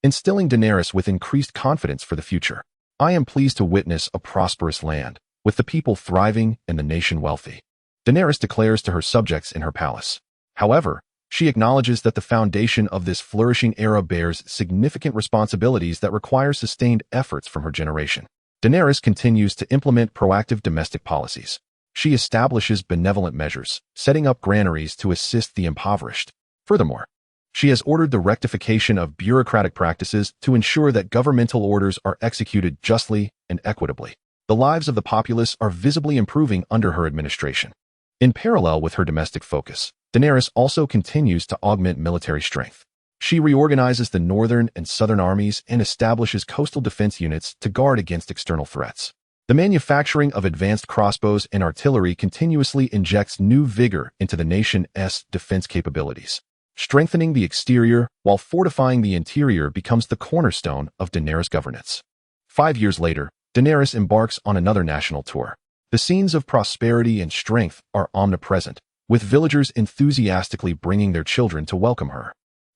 instilling Daenerys with increased confidence for the future. I am pleased to witness a prosperous land, with the people thriving and the nation wealthy, Daenerys declares to her subjects in her palace. However, she acknowledges that the foundation of this flourishing era bears significant responsibilities that require sustained efforts from her generation. Daenerys continues to implement proactive domestic policies. She establishes benevolent measures, setting up granaries to assist the impoverished. Furthermore, she has ordered the rectification of bureaucratic practices to ensure that governmental orders are executed justly and equitably. The lives of the populace are visibly improving under her administration. In parallel with her domestic focus, Daenerys also continues to augment military strength. She reorganizes the northern and southern armies and establishes coastal defense units to guard against external threats. The manufacturing of advanced crossbows and artillery continuously injects new vigor into the nation's defense capabilities. Strengthening the exterior while fortifying the interior becomes the cornerstone of Daenerys' governance. 5 years later, Daenerys embarks on another national tour. The scenes of prosperity and strength are omnipresent, with villagers enthusiastically bringing their children to welcome her.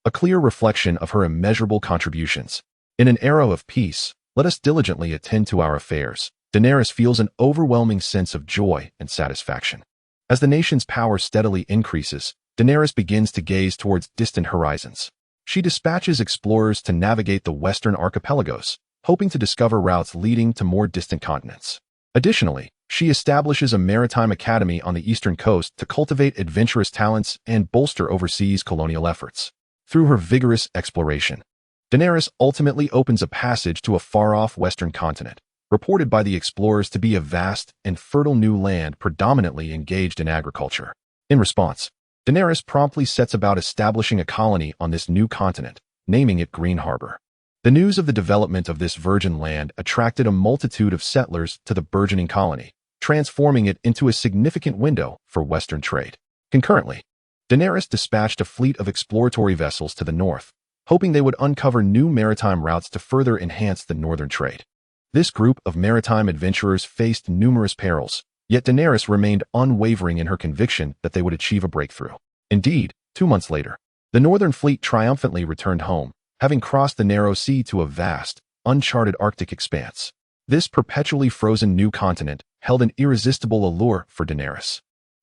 A clear reflection of her immeasurable contributions. In an era of peace, let us diligently attend to our affairs. Daenerys feels an overwhelming sense of joy and satisfaction. As the nation's power steadily increases, Daenerys begins to gaze towards distant horizons. She dispatches explorers to navigate the western archipelagos, hoping to discover routes leading to more distant continents. Additionally, she establishes a maritime academy on the eastern coast to cultivate adventurous talents and bolster overseas colonial efforts. Through her vigorous exploration, Daenerys ultimately opens a passage to a far-off western continent, reported by the explorers to be a vast and fertile new land predominantly engaged in agriculture. In response, Daenerys promptly sets about establishing a colony on this new continent, naming it Green Harbor. The news of the development of this virgin land attracted a multitude of settlers to the burgeoning colony, transforming it into a significant window for Western trade. Concurrently, Daenerys dispatched a fleet of exploratory vessels to the north, hoping they would uncover new maritime routes to further enhance the northern trade. This group of maritime adventurers faced numerous perils, yet Daenerys remained unwavering in her conviction that they would achieve a breakthrough. Indeed, 2 months later, the northern fleet triumphantly returned home, having crossed the narrow sea to a vast, uncharted Arctic expanse. This perpetually frozen new continent held an irresistible allure for Daenerys.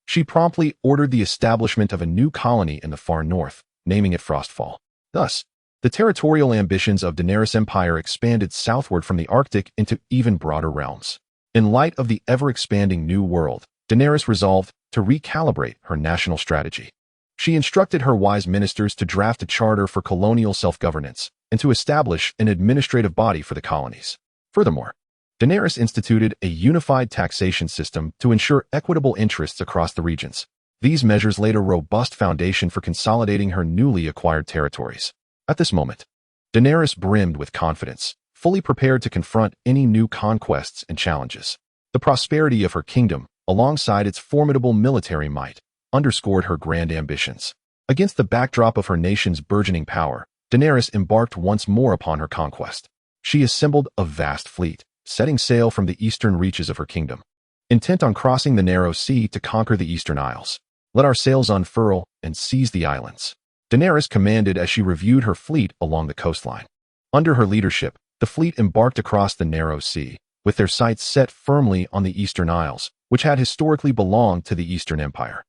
She promptly ordered the establishment of a new colony in the far north, naming it Frostfall. Thus, the territorial ambitions of Daenerys' empire expanded southward from the Arctic into even broader realms. In light of the ever-expanding New World, Daenerys resolved to recalibrate her national strategy. She instructed her wise ministers to draft a charter for colonial self-governance and to establish an administrative body for the colonies. Furthermore, Daenerys instituted a unified taxation system to ensure equitable interests across the regions. These measures laid a robust foundation for consolidating her newly acquired territories. At this moment, Daenerys brimmed with confidence, fully prepared to confront any new conquests and challenges. The prosperity of her kingdom, alongside its formidable military might, underscored her grand ambitions. Against the backdrop of her nation's burgeoning power, Daenerys embarked once more upon her conquest. She assembled a vast fleet, setting sail from the eastern reaches of her kingdom, intent on crossing the narrow sea to conquer the eastern isles. "Let our sails unfurl and seize the islands," Daenerys commanded as she reviewed her fleet along the coastline. Under her leadership, the fleet embarked across the narrow sea, with their sights set firmly on the eastern isles, which had historically belonged to the Eastern Empire.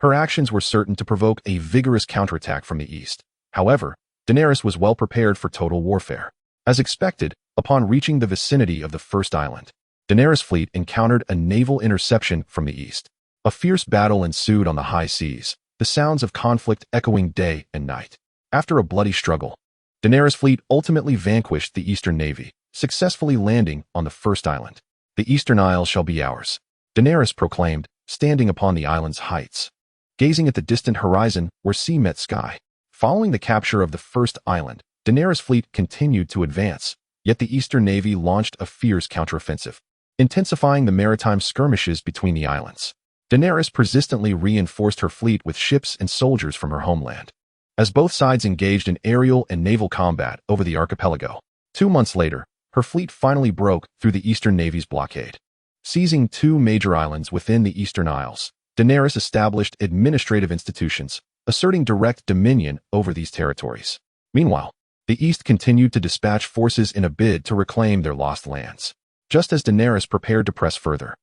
Her actions were certain to provoke a vigorous counterattack from the east. However, Daenerys was well prepared for total warfare. As expected, upon reaching the vicinity of the first island, Daenerys' fleet encountered a naval interception from the east. A fierce battle ensued on the high seas, the sounds of conflict echoing day and night. After a bloody struggle, Daenerys' fleet ultimately vanquished the Eastern Navy, successfully landing on the first island. "The Eastern Isles shall be ours," Daenerys proclaimed, standing upon the island's heights, gazing at the distant horizon where sea met sky. Following the capture of the first island, Daenerys' fleet continued to advance, yet the Eastern Navy launched a fierce counteroffensive, intensifying the maritime skirmishes between the islands. Daenerys persistently reinforced her fleet with ships and soldiers from her homeland, as both sides engaged in aerial and naval combat over the archipelago. 2 months later, her fleet finally broke through the Eastern Navy's blockade. Seizing 2 major islands within the Eastern Isles, Daenerys established administrative institutions, asserting direct dominion over these territories. Meanwhile, the East continued to dispatch forces in a bid to reclaim their lost lands. Just as Daenerys prepared to press further,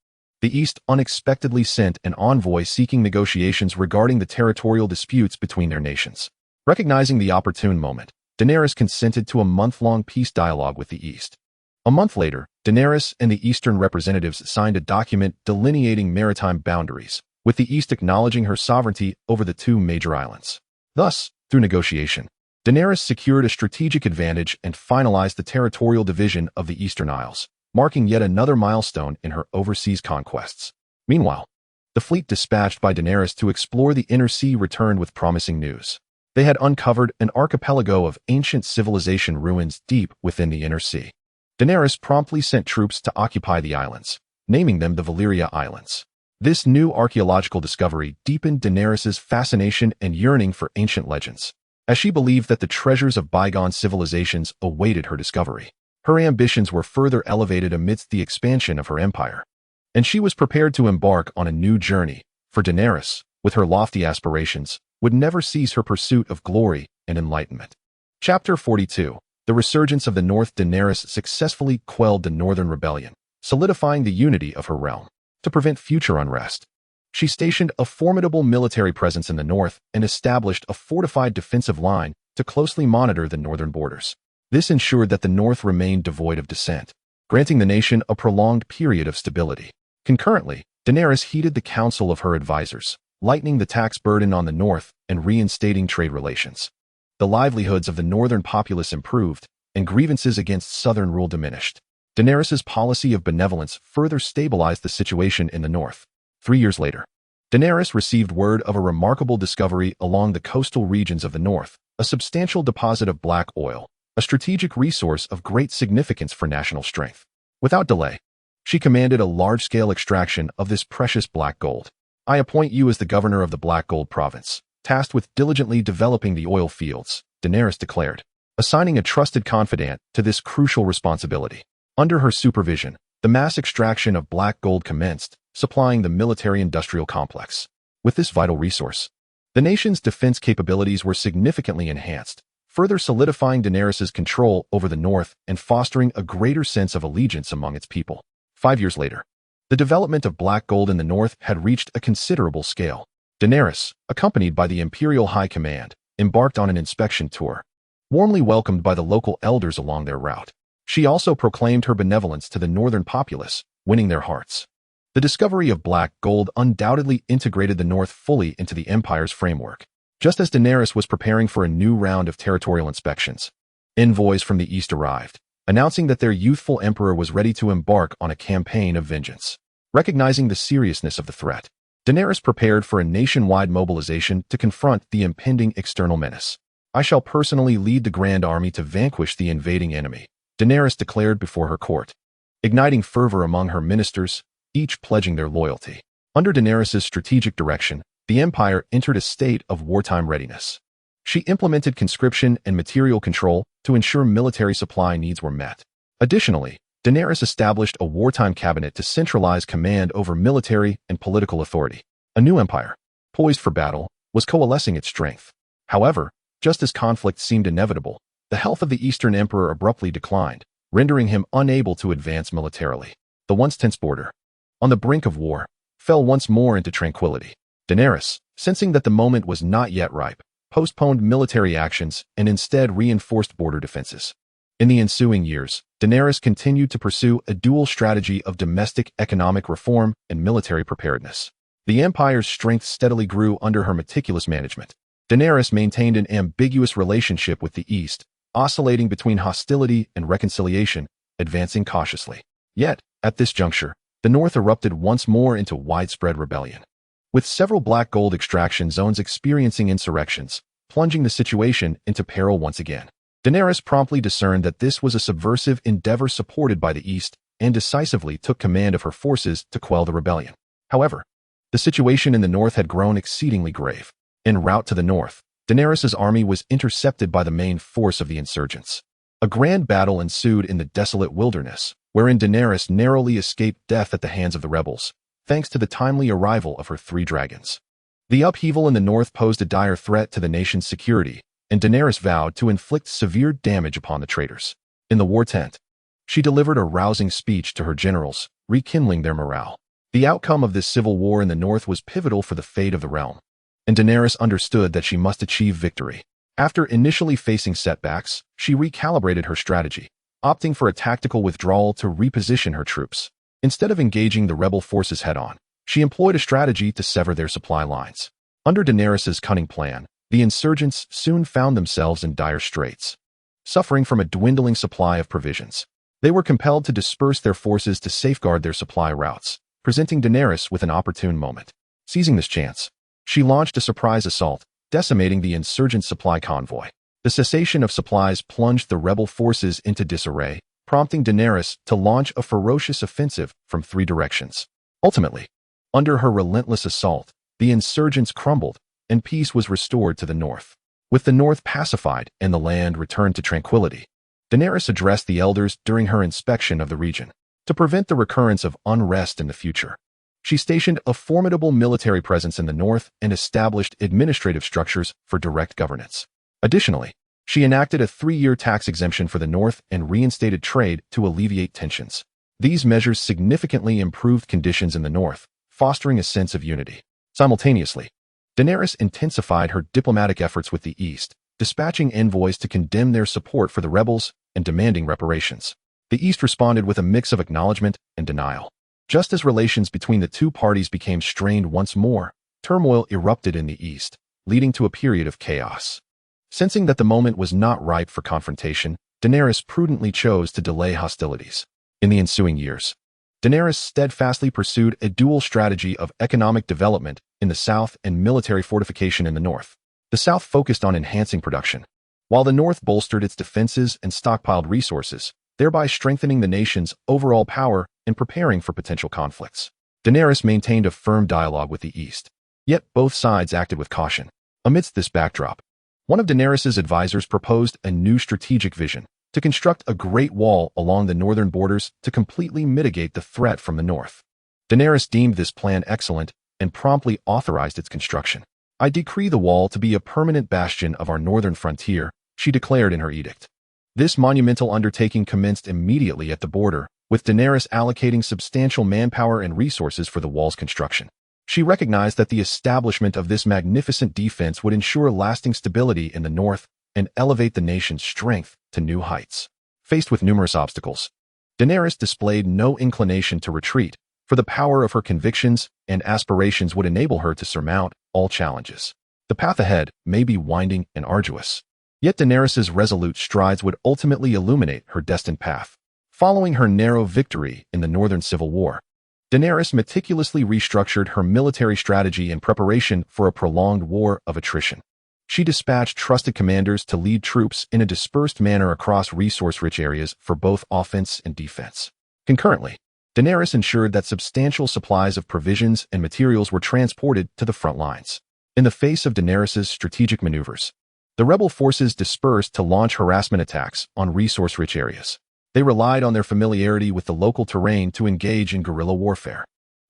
the East unexpectedly sent an envoy seeking negotiations regarding the territorial disputes between their nations. Recognizing the opportune moment, Daenerys consented to a month-long peace dialogue with the East. A month later, Daenerys and the Eastern representatives signed a document delineating maritime boundaries, with the East acknowledging her sovereignty over the 2 major islands. Thus, through negotiation, Daenerys secured a strategic advantage and finalized the territorial division of the Eastern Isles, marking yet another milestone in her overseas conquests. Meanwhile, the fleet dispatched by Daenerys to explore the inner sea returned with promising news. They had uncovered an archipelago of ancient civilization ruins deep within the inner sea. Daenerys promptly sent troops to occupy the islands, naming them the Valyria Islands. This new archaeological discovery deepened Daenerys' fascination and yearning for ancient legends, as she believed that the treasures of bygone civilizations awaited her discovery. Her ambitions were further elevated amidst the expansion of her empire, and she was prepared to embark on a new journey, for Daenerys, with her lofty aspirations, would never cease her pursuit of glory and enlightenment. Chapter 42. The resurgence of the North. Daenerys successfully quelled the Northern Rebellion, solidifying the unity of her realm. To prevent future unrest, she stationed a formidable military presence in the north and established a fortified defensive line to closely monitor the northern borders. This ensured that the north remained devoid of dissent, granting the nation a prolonged period of stability. Concurrently, Daenerys heeded the counsel of her advisors, lightening the tax burden on the north and reinstating trade relations. The livelihoods of the northern populace improved, and grievances against southern rule diminished. Daenerys' policy of benevolence further stabilized the situation in the north. 3 years later, Daenerys received word of a remarkable discovery along the coastal regions of the north, a substantial deposit of black oil, a strategic resource of great significance for national strength. Without delay, she commanded a large-scale extraction of this precious black gold. "I appoint you as the governor of the Black Gold Province, tasked with diligently developing the oil fields," Daenerys declared, assigning a trusted confidant to this crucial responsibility. Under her supervision, the mass extraction of black gold commenced, supplying the military-industrial complex. With this vital resource, the nation's defense capabilities were significantly enhanced, further solidifying Daenerys' control over the north and fostering a greater sense of allegiance among its people. 5 years later, the development of black gold in the north had reached a considerable scale. Daenerys, accompanied by the Imperial High Command, embarked on an inspection tour, warmly welcomed by the local elders along their route. She also proclaimed her benevolence to the northern populace, winning their hearts. The discovery of black gold undoubtedly integrated the north fully into the empire's framework. Just as Daenerys was preparing for a new round of territorial inspections, envoys from the east arrived, announcing that their youthful emperor was ready to embark on a campaign of vengeance. Recognizing the seriousness of the threat, Daenerys prepared for a nationwide mobilization to confront the impending external menace. "I shall personally lead the Grand Army to vanquish the invading enemy," Daenerys declared before her court, igniting fervor among her ministers, each pledging their loyalty. Under Daenerys' strategic direction, the empire entered a state of wartime readiness. She implemented conscription and material control to ensure military supply needs were met. Additionally, Daenerys established a wartime cabinet to centralize command over military and political authority. A new empire, poised for battle, was coalescing its strength. However, just as conflict seemed inevitable, the health of the Eastern Emperor abruptly declined, rendering him unable to advance militarily. The once tense border, on the brink of war, fell once more into tranquility. Daenerys, sensing that the moment was not yet ripe, postponed military actions and instead reinforced border defenses. In the ensuing years, Daenerys continued to pursue a dual strategy of domestic economic reform and military preparedness. The empire's strength steadily grew under her meticulous management. Daenerys maintained an ambiguous relationship with the East, oscillating between hostility and reconciliation, advancing cautiously. Yet, at this juncture, the North erupted once more into widespread rebellion, with several black gold extraction zones experiencing insurrections, plunging the situation into peril once again. Daenerys promptly discerned that this was a subversive endeavor supported by the East and decisively took command of her forces to quell the rebellion. However, the situation in the North had grown exceedingly grave. En route to the north, Daenerys' army was intercepted by the main force of the insurgents. A grand battle ensued in the desolate wilderness, wherein Daenerys narrowly escaped death at the hands of the rebels, thanks to the timely arrival of her 3 dragons. The upheaval in the north posed a dire threat to the nation's security, and Daenerys vowed to inflict severe damage upon the traitors. In the war tent, she delivered a rousing speech to her generals, rekindling their morale. The outcome of this civil war in the north was pivotal for the fate of the realm, and Daenerys understood that she must achieve victory. After initially facing setbacks, she recalibrated her strategy, opting for a tactical withdrawal to reposition her troops. Instead of engaging the rebel forces head-on, she employed a strategy to sever their supply lines. Under Daenerys' cunning plan, the insurgents soon found themselves in dire straits. Suffering from a dwindling supply of provisions, they were compelled to disperse their forces to safeguard their supply routes, presenting Daenerys with an opportune moment. Seizing this chance, she launched a surprise assault, decimating the insurgent supply convoy. The cessation of supplies plunged the rebel forces into disarray, prompting Daenerys to launch a ferocious offensive from 3 directions. Ultimately, under her relentless assault, the insurgents crumbled, and peace was restored to the north. With the north pacified and the land returned to tranquility, Daenerys addressed the elders during her inspection of the region. To prevent the recurrence of unrest in the future, she stationed a formidable military presence in the north and established administrative structures for direct governance. Additionally, she enacted a 3-year tax exemption for the north and reinstated trade to alleviate tensions. These measures significantly improved conditions in the north, fostering a sense of unity. Simultaneously, Daenerys intensified her diplomatic efforts with the East, dispatching envoys to condemn their support for the rebels and demanding reparations. The East responded with a mix of acknowledgement and denial. Just as relations between the 2 parties became strained once more, turmoil erupted in the East, leading to a period of chaos. Sensing that the moment was not ripe for confrontation, Daenerys prudently chose to delay hostilities. In the ensuing years, Daenerys steadfastly pursued a dual strategy of economic development in the south and military fortification in the north. The south focused on enhancing production, while the north bolstered its defenses and stockpiled resources, thereby strengthening the nation's overall power and preparing for potential conflicts. Daenerys maintained a firm dialogue with the East, yet both sides acted with caution. Amidst this backdrop, one of Daenerys' advisors proposed a new strategic vision to construct a great wall along the northern borders to completely mitigate the threat from the north. Daenerys deemed this plan excellent and promptly authorized its construction. "I decree the wall to be a permanent bastion of our northern frontier," she declared in her edict. This monumental undertaking commenced immediately at the border, with Daenerys allocating substantial manpower and resources for the wall's construction. She recognized that the establishment of this magnificent defense would ensure lasting stability in the north and elevate the nation's strength to new heights. Faced with numerous obstacles, Daenerys displayed no inclination to retreat, for the power of her convictions and aspirations would enable her to surmount all challenges. The path ahead may be winding and arduous, yet Daenerys' resolute strides would ultimately illuminate her destined path. Following her narrow victory in the Northern Civil War, Daenerys meticulously restructured her military strategy in preparation for a prolonged war of attrition. She dispatched trusted commanders to lead troops in a dispersed manner across resource-rich areas for both offense and defense. Concurrently, Daenerys ensured that substantial supplies of provisions and materials were transported to the front lines. In the face of Daenerys' strategic maneuvers, the rebel forces dispersed to launch harassment attacks on resource-rich areas. They relied on their familiarity with the local terrain to engage in guerrilla warfare.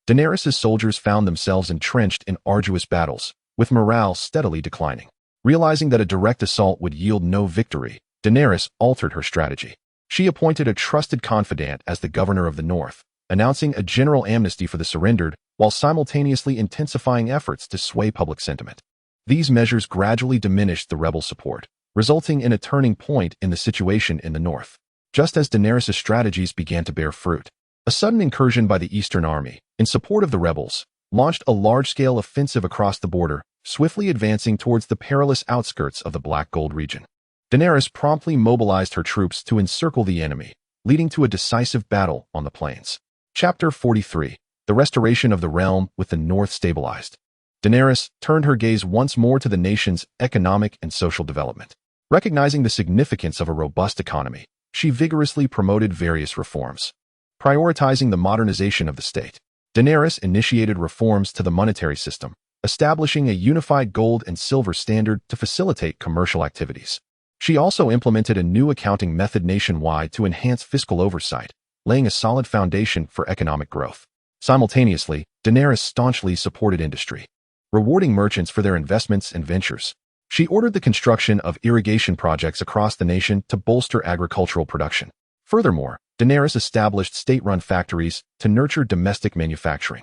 Daenerys' soldiers found themselves entrenched in arduous battles, with morale steadily declining. Realizing that a direct assault would yield no victory, Daenerys altered her strategy. She appointed a trusted confidant as the governor of the North, announcing a general amnesty for the surrendered while simultaneously intensifying efforts to sway public sentiment. These measures gradually diminished the rebel support, resulting in a turning point in the situation in the North. Just as Daenerys' strategies began to bear fruit, a sudden incursion by the Eastern Army, in support of the rebels, launched a large-scale offensive across the border, swiftly advancing towards the perilous outskirts of the Black Gold region. Daenerys promptly mobilized her troops to encircle the enemy, leading to a decisive battle on the plains. Chapter 43. The Restoration of the Realm with the North Stabilized. Daenerys turned her gaze once more to the nation's economic and social development. Recognizing the significance of a robust economy, she vigorously promoted various reforms. Prioritizing the modernization of the state, Daenerys initiated reforms to the monetary system, establishing a unified gold and silver standard to facilitate commercial activities. She also implemented a new accounting method nationwide to enhance fiscal oversight, laying a solid foundation for economic growth. Simultaneously, Daenerys staunchly supported industry, rewarding merchants for their investments and ventures. She ordered the construction of irrigation projects across the nation to bolster agricultural production. Furthermore, Daenerys established state-run factories to nurture domestic manufacturing.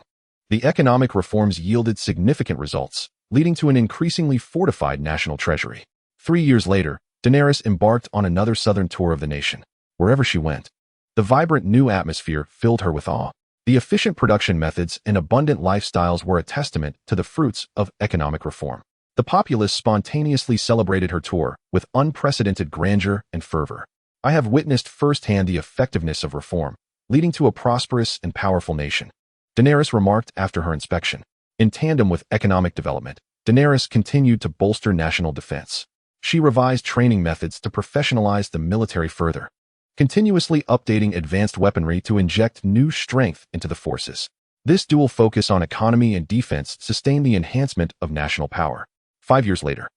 The economic reforms yielded significant results, leading to an increasingly fortified national treasury. 3 years later, Daenerys embarked on another southern tour of the nation. Wherever she went, the vibrant new atmosphere filled her with awe. The efficient production methods and abundant lifestyles were a testament to the fruits of economic reform. The populace spontaneously celebrated her tour with unprecedented grandeur and fervor. I have witnessed firsthand the effectiveness of reform, leading to a prosperous and powerful nation, Daenerys remarked after her inspection. In tandem with economic development, Daenerys continued to bolster national defense. She revised training methods to professionalize the military further, continuously updating advanced weaponry to inject new strength into the forces. This dual focus on economy and defense sustained the enhancement of national power. 5 years later,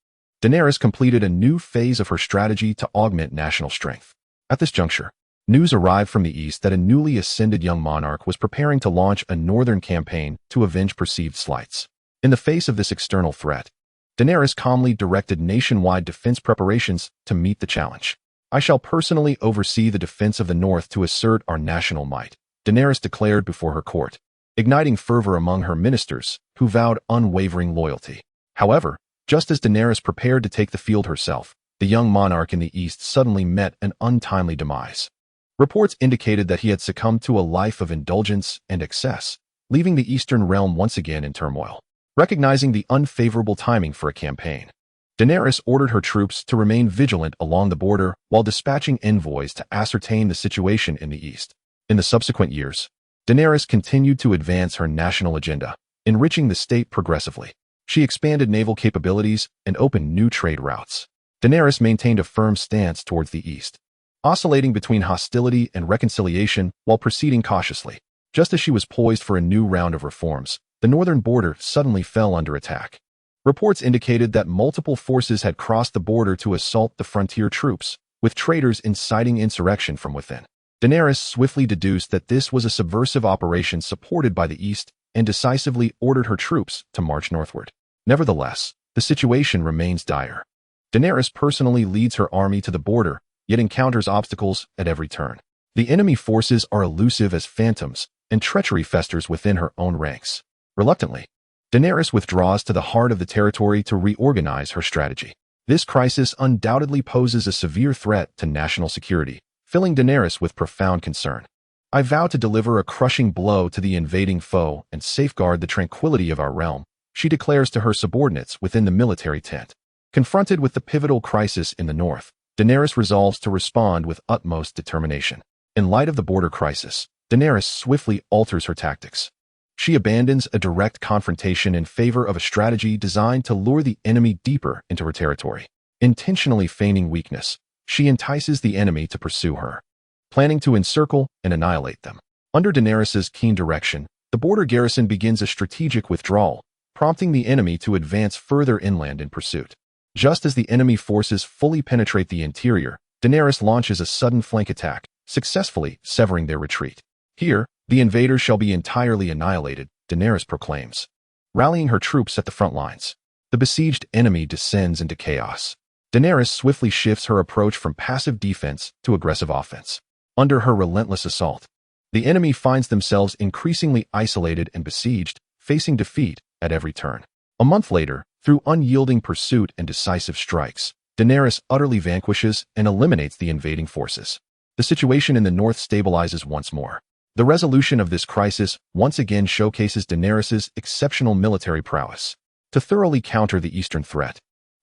Daenerys completed a new phase of her strategy to augment national strength. At this juncture, news arrived from the east that a newly ascended young monarch was preparing to launch a northern campaign to avenge perceived slights. In the face of this external threat, Daenerys calmly directed nationwide defense preparations to meet the challenge. I shall personally oversee the defense of the North to assert our national might, Daenerys declared before her court, igniting fervor among her ministers, who vowed unwavering loyalty. However, just as Daenerys prepared to take the field herself, the young monarch in the east suddenly met an untimely demise. Reports indicated that he had succumbed to a life of indulgence and excess, leaving the eastern realm once again in turmoil. Recognizing the unfavorable timing for a campaign, Daenerys ordered her troops to remain vigilant along the border while dispatching envoys to ascertain the situation in the east. In the subsequent years, Daenerys continued to advance her national agenda, enriching the state progressively. She expanded naval capabilities and opened new trade routes. Daenerys maintained a firm stance towards the east, oscillating between hostility and reconciliation while proceeding cautiously. Just as she was poised for a new round of reforms, the northern border suddenly fell under attack. Reports indicated that multiple forces had crossed the border to assault the frontier troops, with traitors inciting insurrection from within. Daenerys swiftly deduced that this was a subversive operation supported by the east and decisively ordered her troops to march northward. Nevertheless, the situation remains dire. Daenerys personally leads her army to the border, yet encounters obstacles at every turn. The enemy forces are elusive as phantoms, and treachery festers within her own ranks. Reluctantly, Daenerys withdraws to the heart of the territory to reorganize her strategy. This crisis undoubtedly poses a severe threat to national security, filling Daenerys with profound concern. I vow to deliver a crushing blow to the invading foe and safeguard the tranquility of our realm, she declares to her subordinates within the military tent. Confronted with the pivotal crisis in the north, Daenerys resolves to respond with utmost determination. In light of the border crisis, Daenerys swiftly alters her tactics. She abandons a direct confrontation in favor of a strategy designed to lure the enemy deeper into her territory. Intentionally feigning weakness, she entices the enemy to pursue her, planning to encircle and annihilate them. Under Daenerys's keen direction, the border garrison begins a strategic withdrawal, prompting the enemy to advance further inland in pursuit. Just as the enemy forces fully penetrate the interior, Daenerys launches a sudden flank attack, successfully severing their retreat. Here, the invaders shall be entirely annihilated, Daenerys proclaims, rallying her troops at the front lines. The besieged enemy descends into chaos. Daenerys swiftly shifts her approach from passive defense to aggressive offense. Under her relentless assault, the enemy finds themselves increasingly isolated and besieged, facing defeat at every turn. A month later, through unyielding pursuit and decisive strikes, Daenerys utterly vanquishes and eliminates the invading forces. The situation in the north stabilizes once more. The resolution of this crisis once again showcases Daenerys' exceptional military prowess. To thoroughly counter the eastern threat,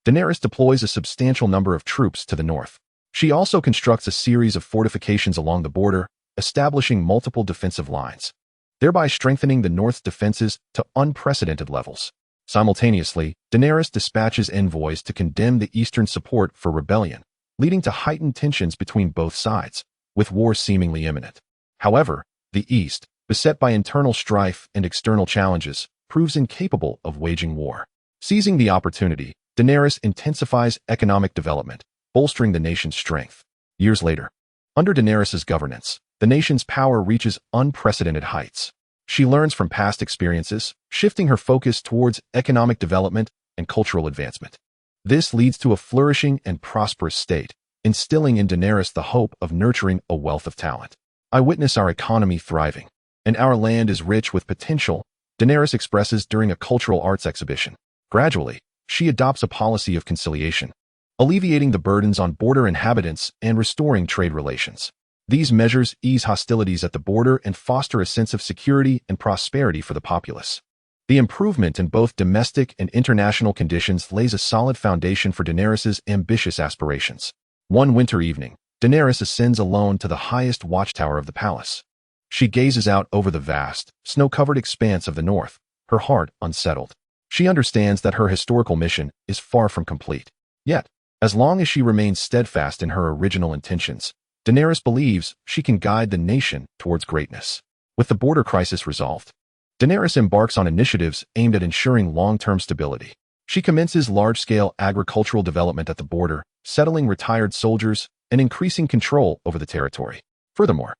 Daenerys deploys a substantial number of troops to the north. She also constructs a series of fortifications along the border, establishing multiple defensive lines, thereby strengthening the north's defenses to unprecedented levels. Simultaneously, Daenerys dispatches envoys to condemn the eastern support for rebellion, leading to heightened tensions between both sides, with war seemingly imminent. However, the east, beset by internal strife and external challenges, proves incapable of waging war. Seizing the opportunity, Daenerys intensifies economic development, bolstering the nation's strength. Years later, under Daenerys' governance, the nation's power reaches unprecedented heights. She learns from past experiences, shifting her focus towards economic development and cultural advancement. This leads to a flourishing and prosperous state, instilling in Daenerys the hope of nurturing a wealth of talent. "I witness our economy thriving, and our land is rich with potential," Daenerys expresses during a cultural arts exhibition. Gradually, she adopts a policy of conciliation, alleviating the burdens on border inhabitants and restoring trade relations. These measures ease hostilities at the border and foster a sense of security and prosperity for the populace. The improvement in both domestic and international conditions lays a solid foundation for Daenerys' ambitious aspirations. One winter evening, Daenerys ascends alone to the highest watchtower of the palace. She gazes out over the vast, snow-covered expanse of the north, her heart unsettled. She understands that her historical mission is far from complete. Yet, as long as she remains steadfast in her original intentions, Daenerys believes she can guide the nation towards greatness. With the border crisis resolved, Daenerys embarks on initiatives aimed at ensuring long-term stability. She commences large-scale agricultural development at the border, settling retired soldiers and increasing control over the territory. Furthermore,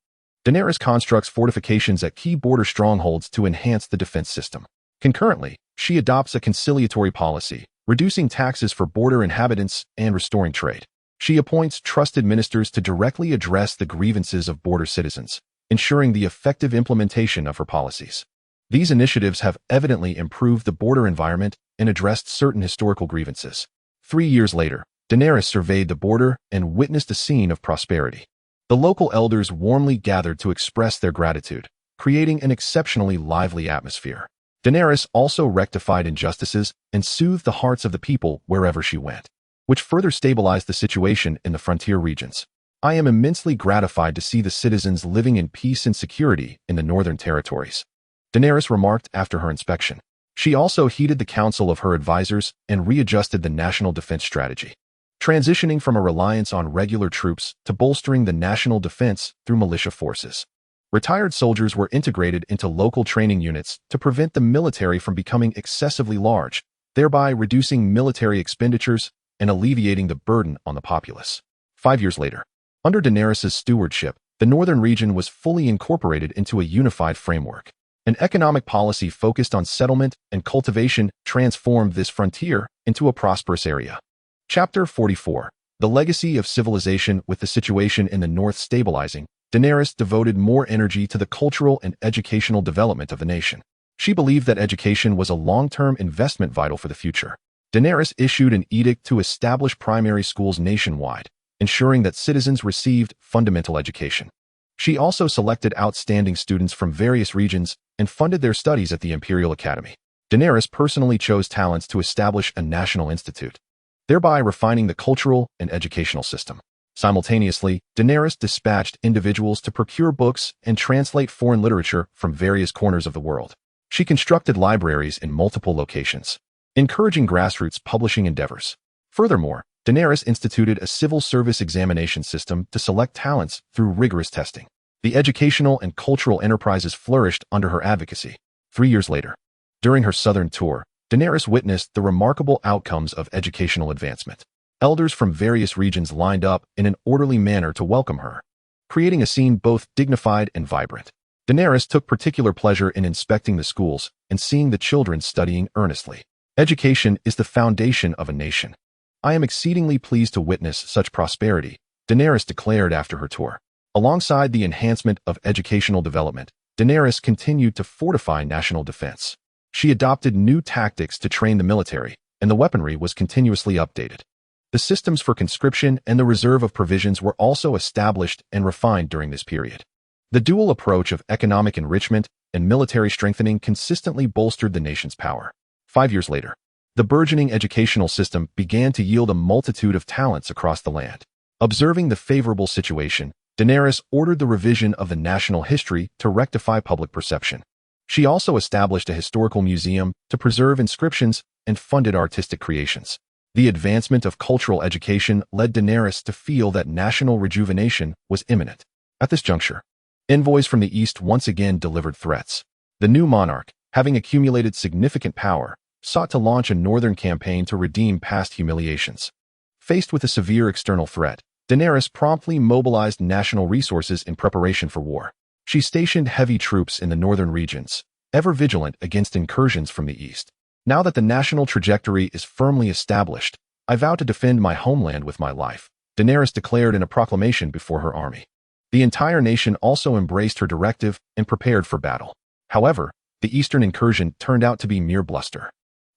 Daenerys constructs fortifications at key border strongholds to enhance the defense system. Concurrently, she adopts a conciliatory policy, reducing taxes for border inhabitants and restoring trade. She appoints trusted ministers to directly address the grievances of border citizens, ensuring the effective implementation of her policies. These initiatives have evidently improved the border environment and addressed certain historical grievances. 3 years later, Daenerys surveyed the border and witnessed a scene of prosperity. The local elders warmly gathered to express their gratitude, creating an exceptionally lively atmosphere. Daenerys also rectified injustices and soothed the hearts of the people wherever she went, which further stabilized the situation in the frontier regions. "I am immensely gratified to see the citizens living in peace and security in the northern territories," Daenerys remarked after her inspection. She also heeded the counsel of her advisors and readjusted the national defense strategy, transitioning from a reliance on regular troops to bolstering the national defense through militia forces. Retired soldiers were integrated into local training units to prevent the military from becoming excessively large, thereby reducing military expenditures and alleviating the burden on the populace. 5 years later, under Daenerys' stewardship, the northern region was fully incorporated into a unified framework. An economic policy focused on settlement and cultivation transformed this frontier into a prosperous area. Chapter 44. The Legacy of Civilization. With the situation in the north stabilizing, Daenerys devoted more energy to the cultural and educational development of the nation. She believed that education was a long-term investment vital for the future. Daenerys issued an edict to establish primary schools nationwide, ensuring that citizens received fundamental education. She also selected outstanding students from various regions and funded their studies at the Imperial Academy. Daenerys personally chose talents to establish a national institute, thereby refining the cultural and educational system. Simultaneously, Daenerys dispatched individuals to procure books and translate foreign literature from various corners of the world. She constructed libraries in multiple locations, encouraging grassroots publishing endeavors. Furthermore, Daenerys instituted a civil service examination system to select talents through rigorous testing. The educational and cultural enterprises flourished under her advocacy. 3 years later, during her southern tour, Daenerys witnessed the remarkable outcomes of educational advancement. Elders from various regions lined up in an orderly manner to welcome her, creating a scene both dignified and vibrant. Daenerys took particular pleasure in inspecting the schools and seeing the children studying earnestly. Education is the foundation of a nation. I am exceedingly pleased to witness such prosperity, Daenerys declared after her tour. Alongside the enhancement of educational development, Daenerys continued to fortify national defense. She adopted new tactics to train the military, and the weaponry was continuously updated. The systems for conscription and the reserve of provisions were also established and refined during this period. The dual approach of economic enrichment and military strengthening consistently bolstered the nation's power. 5 years later, the burgeoning educational system began to yield a multitude of talents across the land. Observing the favorable situation, Daenerys ordered the revision of the national history to rectify public perception. She also established a historical museum to preserve inscriptions and funded artistic creations. The advancement of cultural education led Daenerys to feel that national rejuvenation was imminent. At this juncture, envoys from the east once again delivered threats. The new monarch, having accumulated significant power, sought to launch a northern campaign to redeem past humiliations. Faced with a severe external threat, Daenerys promptly mobilized national resources in preparation for war. She stationed heavy troops in the northern regions, ever vigilant against incursions from the east. Now that the national trajectory is firmly established, I vow to defend my homeland with my life, Daenerys declared in a proclamation before her army. The entire nation also embraced her directive and prepared for battle. However, the eastern incursion turned out to be mere bluster.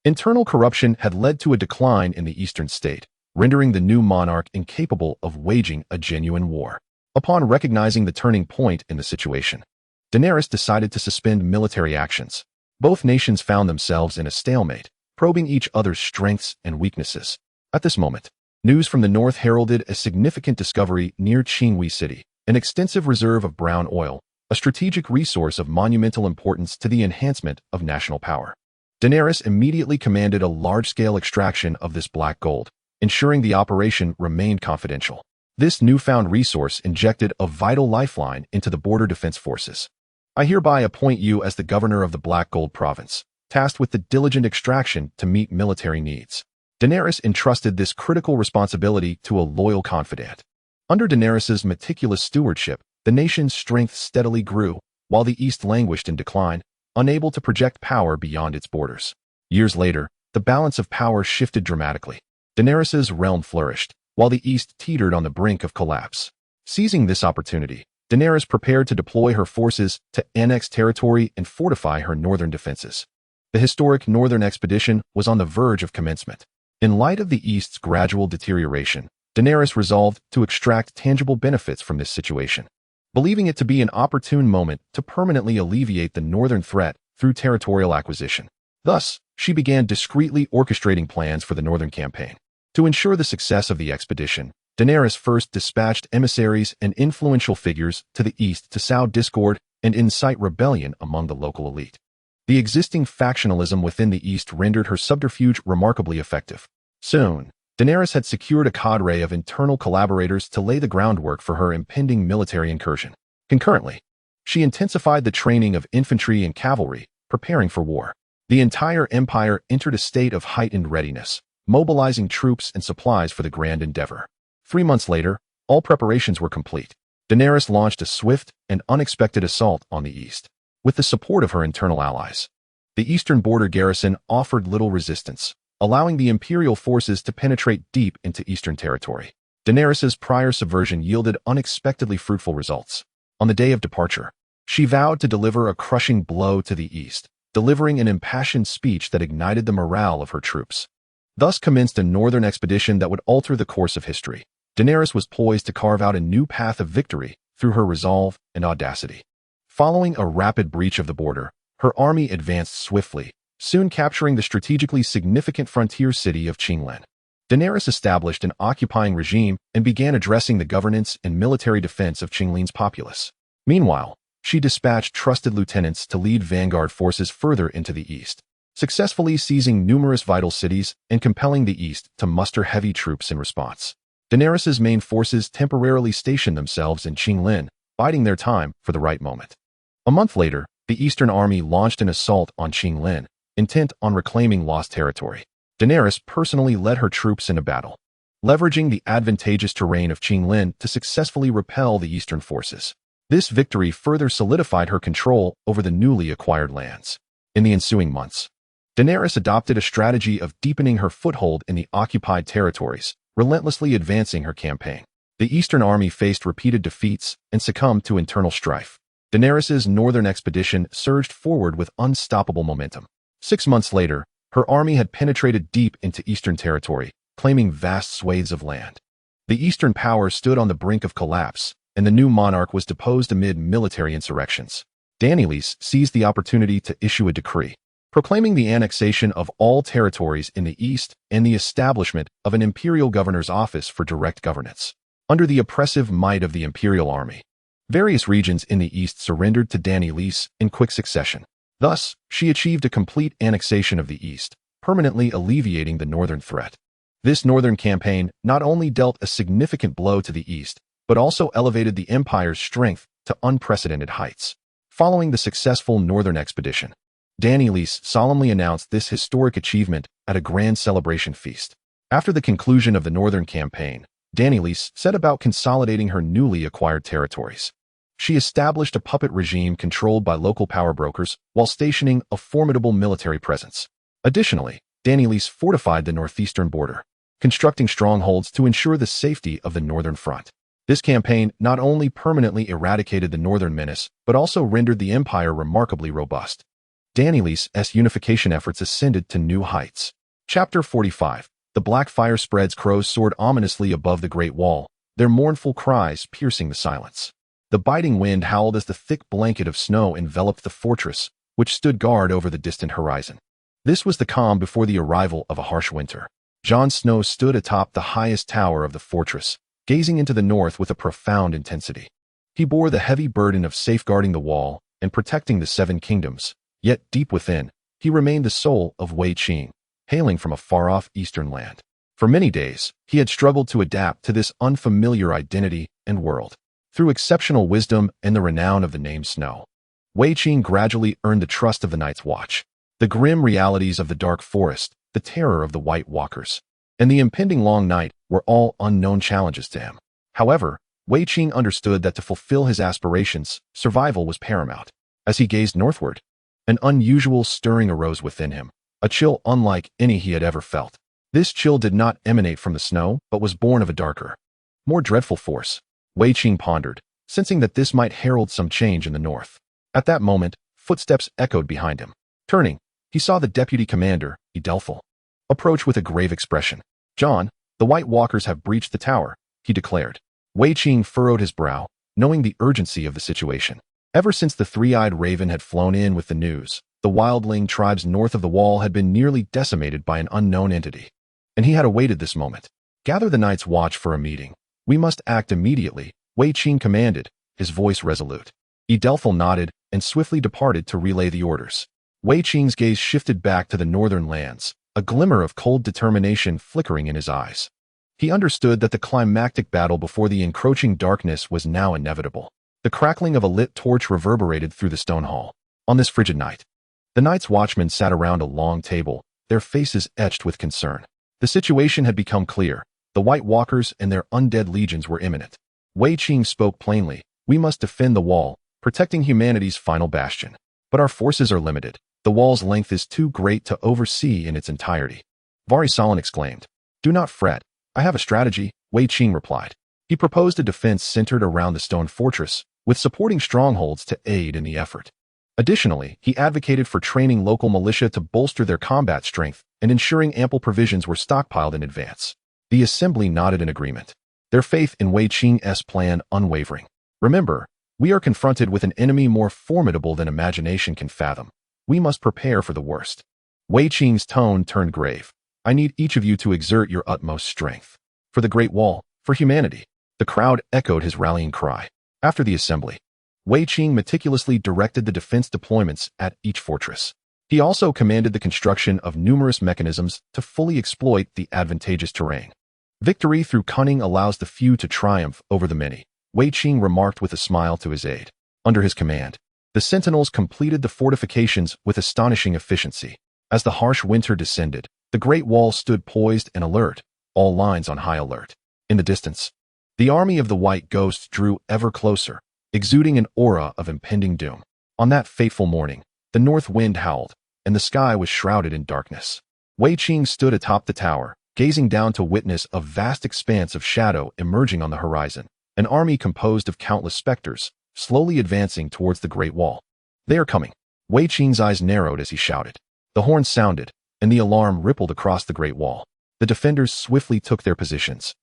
Internal corruption had led to a decline in the eastern state, rendering the new monarch incapable of waging a genuine war. Upon recognizing the turning point in the situation, Daenerys decided to suspend military actions. Both nations found themselves in a stalemate, probing each other's strengths and weaknesses. At this moment, news from the north heralded a significant discovery near Xiongnu City, an extensive reserve of brown oil, a strategic resource of monumental importance to the enhancement of national power. Daenerys immediately commanded a large-scale extraction of this black gold, ensuring the operation remained confidential. This newfound resource injected a vital lifeline into the border defense forces. I hereby appoint you as the governor of the Black Gold Province, tasked with the diligent extraction to meet military needs. Daenerys entrusted this critical responsibility to a loyal confidant. Under Daenerys's meticulous stewardship, the nation's strength steadily grew, while the East languished in decline, unable to project power beyond its borders. Years later, the balance of power shifted dramatically. Daenerys's realm flourished, while the East teetered on the brink of collapse. Seizing this opportunity, Daenerys prepared to deploy her forces to annex territory and fortify her northern defenses. The historic Northern Expedition was on the verge of commencement. In light of the East's gradual deterioration, Daenerys resolved to extract tangible benefits from this situation, believing it to be an opportune moment to permanently alleviate the northern threat through territorial acquisition. Thus, she began discreetly orchestrating plans for the northern campaign. To ensure the success of the expedition, Daenerys first dispatched emissaries and influential figures to the east to sow discord and incite rebellion among the local elite. The existing factionalism within the east rendered her subterfuge remarkably effective. Soon, Daenerys had secured a cadre of internal collaborators to lay the groundwork for her impending military incursion. Concurrently, she intensified the training of infantry and cavalry, preparing for war. The entire empire entered a state of heightened readiness, mobilizing troops and supplies for the grand endeavor. 3 months later, all preparations were complete. Daenerys launched a swift and unexpected assault on the east. With the support of her internal allies, the eastern border garrison offered little resistance, allowing the imperial forces to penetrate deep into eastern territory. Daenerys's prior subversion yielded unexpectedly fruitful results. On the day of departure, she vowed to deliver a crushing blow to the east, delivering an impassioned speech that ignited the morale of her troops. Thus commenced a northern expedition that would alter the course of history. Daenerys was poised to carve out a new path of victory through her resolve and audacity. Following a rapid breach of the border, her army advanced swiftly, soon capturing the strategically significant frontier city of Qinglan. Daenerys established an occupying regime and began addressing the governance and military defense of Qinglan's populace. Meanwhile, she dispatched trusted lieutenants to lead vanguard forces further into the east, successfully seizing numerous vital cities and compelling the east to muster heavy troops in response. Daenerys's main forces temporarily stationed themselves in Qinglan, biding their time for the right moment. A month later, the Eastern army launched an assault on Qinglin, intent on reclaiming lost territory. Daenerys personally led her troops into battle, leveraging the advantageous terrain of Qinglin to successfully repel the Eastern forces. This victory further solidified her control over the newly acquired lands. In the ensuing months, Daenerys adopted a strategy of deepening her foothold in the occupied territories, relentlessly advancing her campaign. The Eastern army faced repeated defeats and succumbed to internal strife. Daenerys' northern expedition surged forward with unstoppable momentum. 6 months later, her army had penetrated deep into Eastern territory, claiming vast swathes of land. The Eastern power stood on the brink of collapse, and the new monarch was deposed amid military insurrections. Daenerys seized the opportunity to issue a decree, proclaiming the annexation of all territories in the east and the establishment of an imperial governor's office for direct governance. Under the oppressive might of the imperial army, various regions in the east surrendered to Daenerys in quick succession. Thus, she achieved a complete annexation of the east, permanently alleviating the northern threat. This northern campaign not only dealt a significant blow to the east, but also elevated the empire's strength to unprecedented heights. Following the successful northern expedition, Daenerys solemnly announced this historic achievement at a grand celebration feast. After the conclusion of the northern campaign, Daenerys set about consolidating her newly acquired territories. She established a puppet regime controlled by local power brokers while stationing a formidable military presence. Additionally, Daenerys fortified the northeastern border, constructing strongholds to ensure the safety of the northern front. This campaign not only permanently eradicated the northern menace, but also rendered the empire remarkably robust. Daenerys' unification efforts ascended to new heights. Chapter 45. The black fire spreads. Crows soared ominously above the Great Wall, their mournful cries piercing the silence. The biting wind howled as the thick blanket of snow enveloped the fortress, which stood guard over the distant horizon. This was the calm before the arrival of a harsh winter. Jon Snow stood atop the highest tower of the fortress, gazing into the north with a profound intensity. He bore the heavy burden of safeguarding the wall and protecting the Seven Kingdoms, yet deep within, he remained the soul of Wei Qing, hailing from a far-off eastern land. For many days, he had struggled to adapt to this unfamiliar identity and world. Through exceptional wisdom and the renown of the name Snow, Wei Qing gradually earned the trust of the Night's Watch. The grim realities of the dark forest, the terror of the White Walkers, and the impending long night were all unknown challenges to him. However, Wei Qing understood that to fulfill his aspirations, survival was paramount. As he gazed northward, an unusual stirring arose within him, a chill unlike any he had ever felt. This chill did not emanate from the snow, but was born of a darker, more dreadful force. Wei Qing pondered, sensing that this might herald some change in the north. At that moment, footsteps echoed behind him. Turning, he saw the deputy commander, Edelful, approach with a grave expression. "Jon, the White Walkers have breached the tower," he declared. Wei Qing furrowed his brow, knowing the urgency of the situation. Ever since the three-eyed raven had flown in with the news, the wildling tribes north of the wall had been nearly decimated by an unknown entity. And he had awaited this moment. "Gather the Night's Watch for a meeting. We must act immediately," Wei Qing commanded, his voice resolute. Edelful nodded and swiftly departed to relay the orders. Wei Qing's gaze shifted back to the northern lands, a glimmer of cold determination flickering in his eyes. He understood that the climactic battle before the encroaching darkness was now inevitable. The crackling of a lit torch reverberated through the stone hall. On this frigid night, the Night's Watchmen sat around a long table, their faces etched with concern. The situation had become clear. The White Walkers and their undead legions were imminent. Wei Qing spoke plainly. "We must defend the wall, protecting humanity's final bastion. But our forces are limited. The wall's length is too great to oversee in its entirety." Varisalan exclaimed. "Do not fret. I have a strategy," Wei Qing replied. He proposed a defense centered around the stone fortress, with supporting strongholds to aid in the effort. Additionally, he advocated for training local militia to bolster their combat strength and ensuring ample provisions were stockpiled in advance. The assembly nodded in agreement, their faith in Wei Qing's plan unwavering. "Remember, we are confronted with an enemy more formidable than imagination can fathom. We must prepare for the worst." Wei Qing's tone turned grave. "I need each of you to exert your utmost strength. For the Great Wall, for humanity." The crowd echoed his rallying cry. After the assembly, Wei Qing meticulously directed the defense deployments at each fortress. He also commanded the construction of numerous mechanisms to fully exploit the advantageous terrain. Victory through cunning allows the few to triumph over the many. Wei Qing remarked with a smile to his aide. Under his command, the sentinels completed the fortifications with astonishing efficiency. As the harsh winter descended, the Great Wall stood poised and alert, all lines on high alert. In the distance, the army of the White Ghosts drew ever closer, exuding an aura of impending doom. On that fateful morning, the north wind howled, and the sky was shrouded in darkness. Wei Qing stood atop the tower, gazing down to witness a vast expanse of shadow emerging on the horizon, an army composed of countless specters, slowly advancing towards the Great Wall. They are coming. Wei Qing's eyes narrowed as he shouted. The horn sounded, and the alarm rippled across the Great Wall. The defenders swiftly took their positions.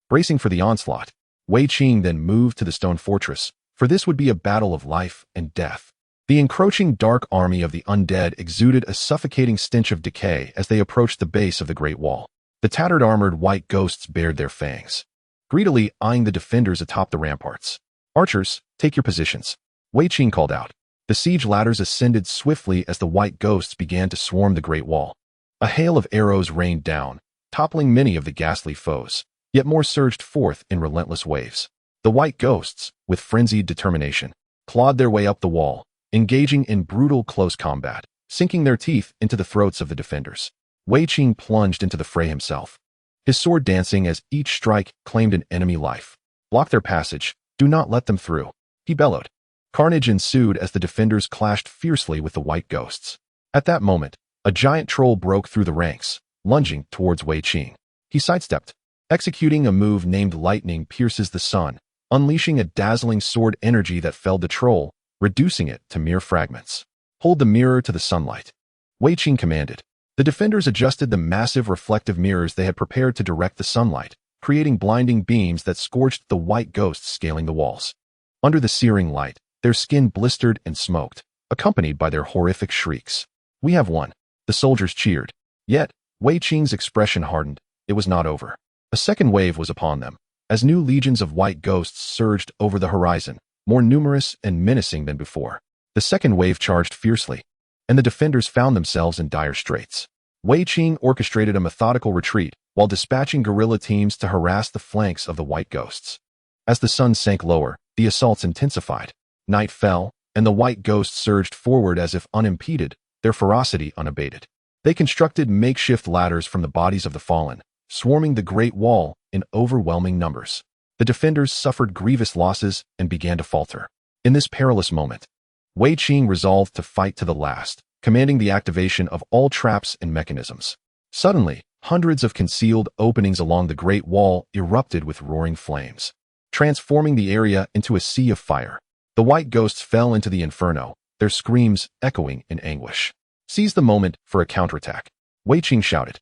Bracing for the onslaught, Wei Qing then moved to the stone fortress, for this would be a battle of life and death. The encroaching dark army of the undead exuded a suffocating stench of decay as they approached the base of the Great Wall. The tattered armored White Ghosts bared their fangs, greedily eyeing the defenders atop the ramparts. "Archers, take your positions," Wei Qing called out. The siege ladders ascended swiftly as the White Ghosts began to swarm the Great Wall. A hail of arrows rained down, toppling many of the ghastly foes, yet more surged forth in relentless waves. The White Ghosts, with frenzied determination, clawed their way up the wall, engaging in brutal close combat, sinking their teeth into the throats of the defenders. Wei Qing plunged into the fray himself, his sword dancing as each strike claimed an enemy life. "Block their passage, do not let them through," he bellowed. Carnage ensued as the defenders clashed fiercely with the White Ghosts. At that moment, a giant troll broke through the ranks, lunging towards Wei Qing. He sidestepped, executing a move named Lightning Pierces the Sun, unleashing a dazzling sword energy that felled the troll, reducing it to mere fragments. "Hold the mirror to the sunlight," Wei Qing commanded. The defenders adjusted the massive reflective mirrors they had prepared to direct the sunlight, creating blinding beams that scorched the White Ghosts scaling the walls. Under the searing light, their skin blistered and smoked, accompanied by their horrific shrieks. "We have won," the soldiers cheered. Yet, Wei Qing's expression hardened. It was not over. A second wave was upon them, as new legions of White Ghosts surged over the horizon, more numerous and menacing than before. The second wave charged fiercely, and the defenders found themselves in dire straits. Wei Qing orchestrated a methodical retreat while dispatching guerrilla teams to harass the flanks of the White Ghosts. As the sun sank lower, the assaults intensified. Night fell, and the White Ghosts surged forward as if unimpeded, their ferocity unabated. They constructed makeshift ladders from the bodies of the fallen, swarming the Great Wall in overwhelming numbers. The defenders suffered grievous losses and began to falter. In this perilous moment, Wei Qing resolved to fight to the last, commanding the activation of all traps and mechanisms. Suddenly, hundreds of concealed openings along the Great Wall erupted with roaring flames, transforming the area into a sea of fire. The White Ghosts fell into the inferno, their screams echoing in anguish. "Seize the moment for a counterattack," Wei Qing shouted.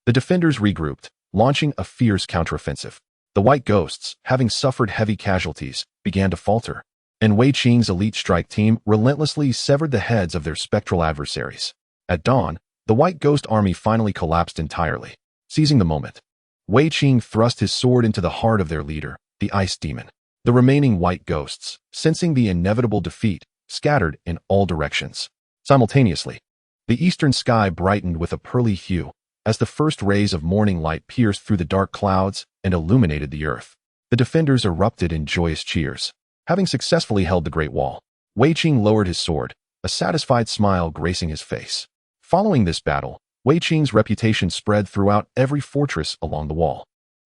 The defenders regrouped, launching a fierce counteroffensive. The White Ghosts, having suffered heavy casualties, began to falter, and Wei Qing's elite strike team relentlessly severed the heads of their spectral adversaries. At dawn, the White Ghost army finally collapsed entirely. Seizing the moment, Wei Qing thrust his sword into the heart of their leader, the Ice Demon. The remaining White Ghosts, sensing the inevitable defeat, scattered in all directions. Simultaneously, the eastern sky brightened with a pearly hue as the first rays of morning light pierced through the dark clouds and illuminated the earth. The defenders erupted in joyous cheers. Having successfully held the Great Wall, Wei Qing lowered his sword, a satisfied smile gracing his face. Following this battle, Wei Qing's reputation spread throughout every fortress along the wall.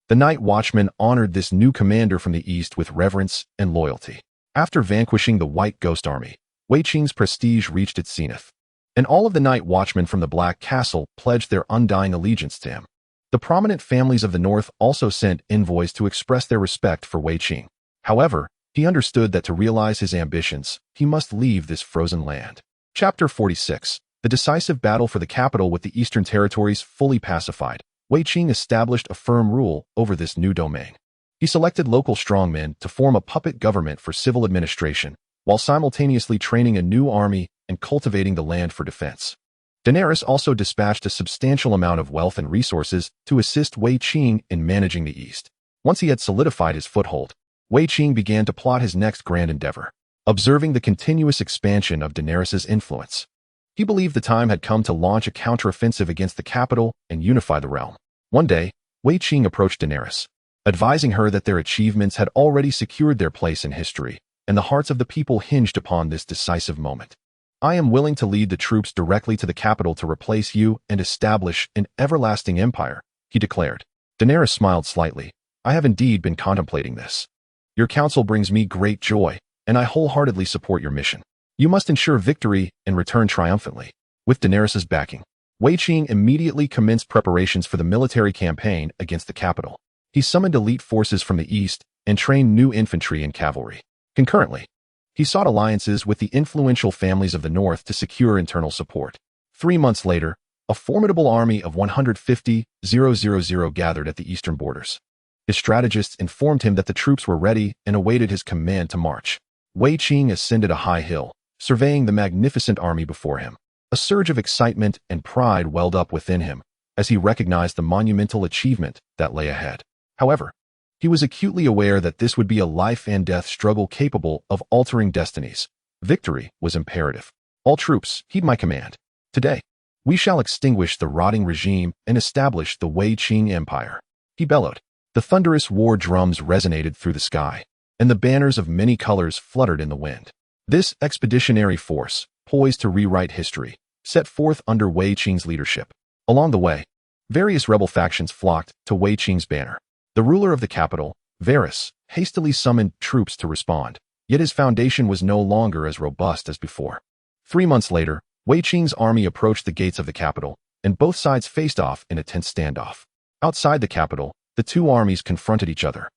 The night watchmen honored this new commander from the east with reverence and loyalty. After vanquishing the White Ghost army, Wei Qing's prestige reached its zenith, and all of the night watchmen from the Black Castle pledged their undying allegiance to him. The prominent families of the north also sent envoys to express their respect for Wei Qing. However, he understood that to realize his ambitions, he must leave this frozen land. Chapter 46. The decisive battle for the capital with the eastern territories fully pacified, Wei Qing established a firm rule over this new domain. He selected local strongmen to form a puppet government for civil administration, while simultaneously training a new army and cultivating the land for defense. Daenerys also dispatched a substantial amount of wealth and resources to assist Wei Qing in managing the east. Once he had solidified his foothold, Wei Qing began to plot his next grand endeavor, observing the continuous expansion of Daenerys' influence. He believed the time had come to launch a counteroffensive against the capital and unify the realm. One day, Wei Qing approached Daenerys. advising her that their achievements had already secured their place in history, and the hearts of the people hinged upon this decisive moment. I am willing to lead the troops directly to the capital to replace you and establish an everlasting empire, he declared. Daenerys smiled slightly. I have indeed been contemplating this. Your counsel brings me great joy, and I wholeheartedly support your mission. You must ensure victory and return triumphantly. With Daenerys' backing, Wei Qing immediately commenced preparations for the military campaign against the capital. He summoned elite forces from the east and trained new infantry and cavalry. Concurrently, he sought alliances with the influential families of the north to secure internal support. 3 months later, a formidable army of 150,000 gathered at the eastern borders. His strategists informed him that the troops were ready and awaited his command to march. Wei Qing ascended a high hill, surveying the magnificent army before him. A surge of excitement and pride welled up within him as he recognized the monumental achievement that lay ahead. However, he was acutely aware that this would be a life-and-death struggle capable of altering destinies. Victory was imperative. All troops, heed my command. Today, we shall extinguish the rotting regime and establish the Wei Qing Empire, he bellowed. The thunderous war drums resonated through the sky, and the banners of many colors fluttered in the wind. This expeditionary force, poised to rewrite history, set forth under Wei Qing's leadership. Along the way, various rebel factions flocked to Wei Qing's banner. The ruler of the capital, Varys, hastily summoned troops to respond, yet his foundation was no longer as robust as before. 3 months later, Wei Qing's army approached the gates of the capital, and both sides faced off in a tense standoff. Outside the capital, the two armies confronted each other.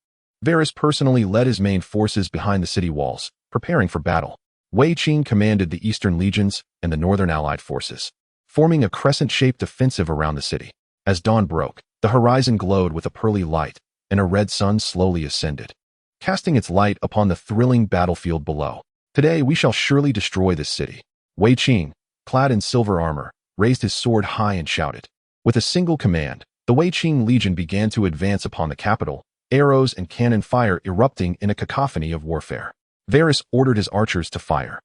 Varys personally led his main forces behind the city walls, preparing for battle. Wei Qing commanded the eastern legions and the northern allied forces, forming a crescent-shaped defensive around the city. As dawn broke, the horizon glowed with a pearly light, and a red sun slowly ascended, casting its light upon the thrilling battlefield below. Today we shall surely destroy this city. Wei Qing, clad in silver armor, raised his sword high and shouted. With a single command, the Wei Qing legion began to advance upon the capital, arrows and cannon fire erupting in a cacophony of warfare. Varys ordered his archers to fire,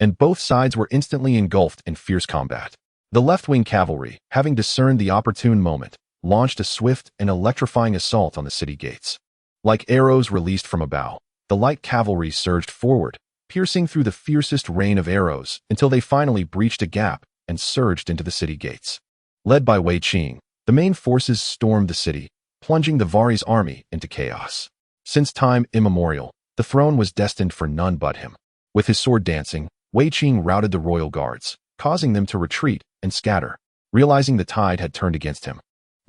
and both sides were instantly engulfed in fierce combat. The left-wing cavalry, having discerned the opportune moment, launched a swift and electrifying assault on the city gates. Like arrows released from a bow, the light cavalry surged forward, piercing through the fiercest rain of arrows until they finally breached a gap and surged into the city gates. Led by Wei Qing, the main forces stormed the city, plunging the Varys' army into chaos. Since time immemorial, the throne was destined for none but him. With his sword dancing, Wei Qing routed the royal guards, causing them to retreat and scatter. Realizing the tide had turned against him,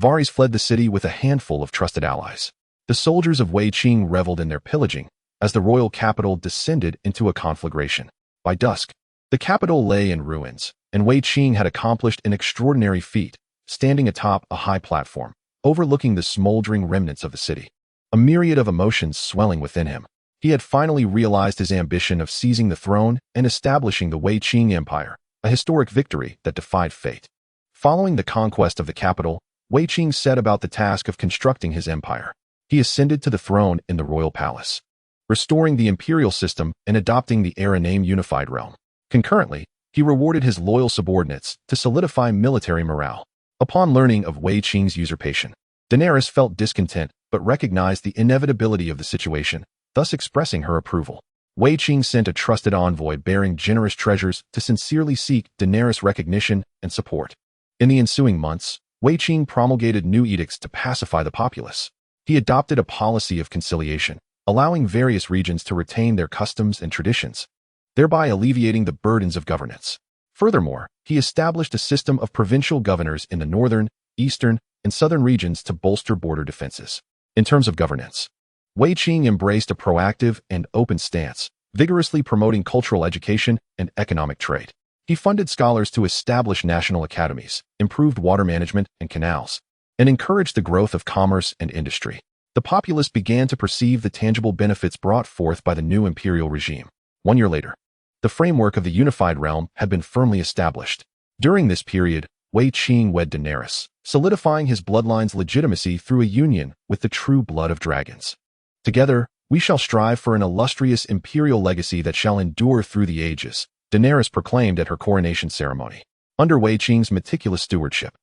Varys fled the city with a handful of trusted allies. The soldiers of Wei Qing reveled in their pillaging as the royal capital descended into a conflagration. By dusk, the capital lay in ruins, and Wei Qing had accomplished an extraordinary feat, standing atop a high platform, overlooking the smoldering remnants of the city. A myriad of emotions swelling within him. He had finally realized his ambition of seizing the throne and establishing the Wei Qing Empire, a historic victory that defied fate. Following the conquest of the capital, Wei Qing set about the task of constructing his empire. He ascended to the throne in the royal palace, restoring the imperial system and adopting the era-name unified realm. Concurrently, he rewarded his loyal subordinates to solidify military morale. Upon learning of Wei Qing's usurpation, Daenerys felt discontent but recognized the inevitability of the situation, thus expressing her approval. Wei Qing sent a trusted envoy bearing generous treasures to sincerely seek Daenerys' recognition and support. In the ensuing months, Wei Qing promulgated new edicts to pacify the populace. He adopted a policy of conciliation, allowing various regions to retain their customs and traditions, thereby alleviating the burdens of governance. Furthermore, he established a system of provincial governors in the northern, eastern, and southern regions to bolster border defenses. In terms of governance, Wei Qing embraced a proactive and open stance, vigorously promoting cultural education and economic trade. He funded scholars to establish national academies, improved water management and canals, and encouraged the growth of commerce and industry. The populace began to perceive the tangible benefits brought forth by the new imperial regime. 1 year later, the framework of the unified realm had been firmly established. During this period, Wei Qing wed Daenerys, solidifying his bloodline's legitimacy through a union with the true blood of dragons. Together, we shall strive for an illustrious imperial legacy that shall endure through the ages, Daenerys proclaimed at her coronation ceremony. Under Wei Qing's meticulous stewardship,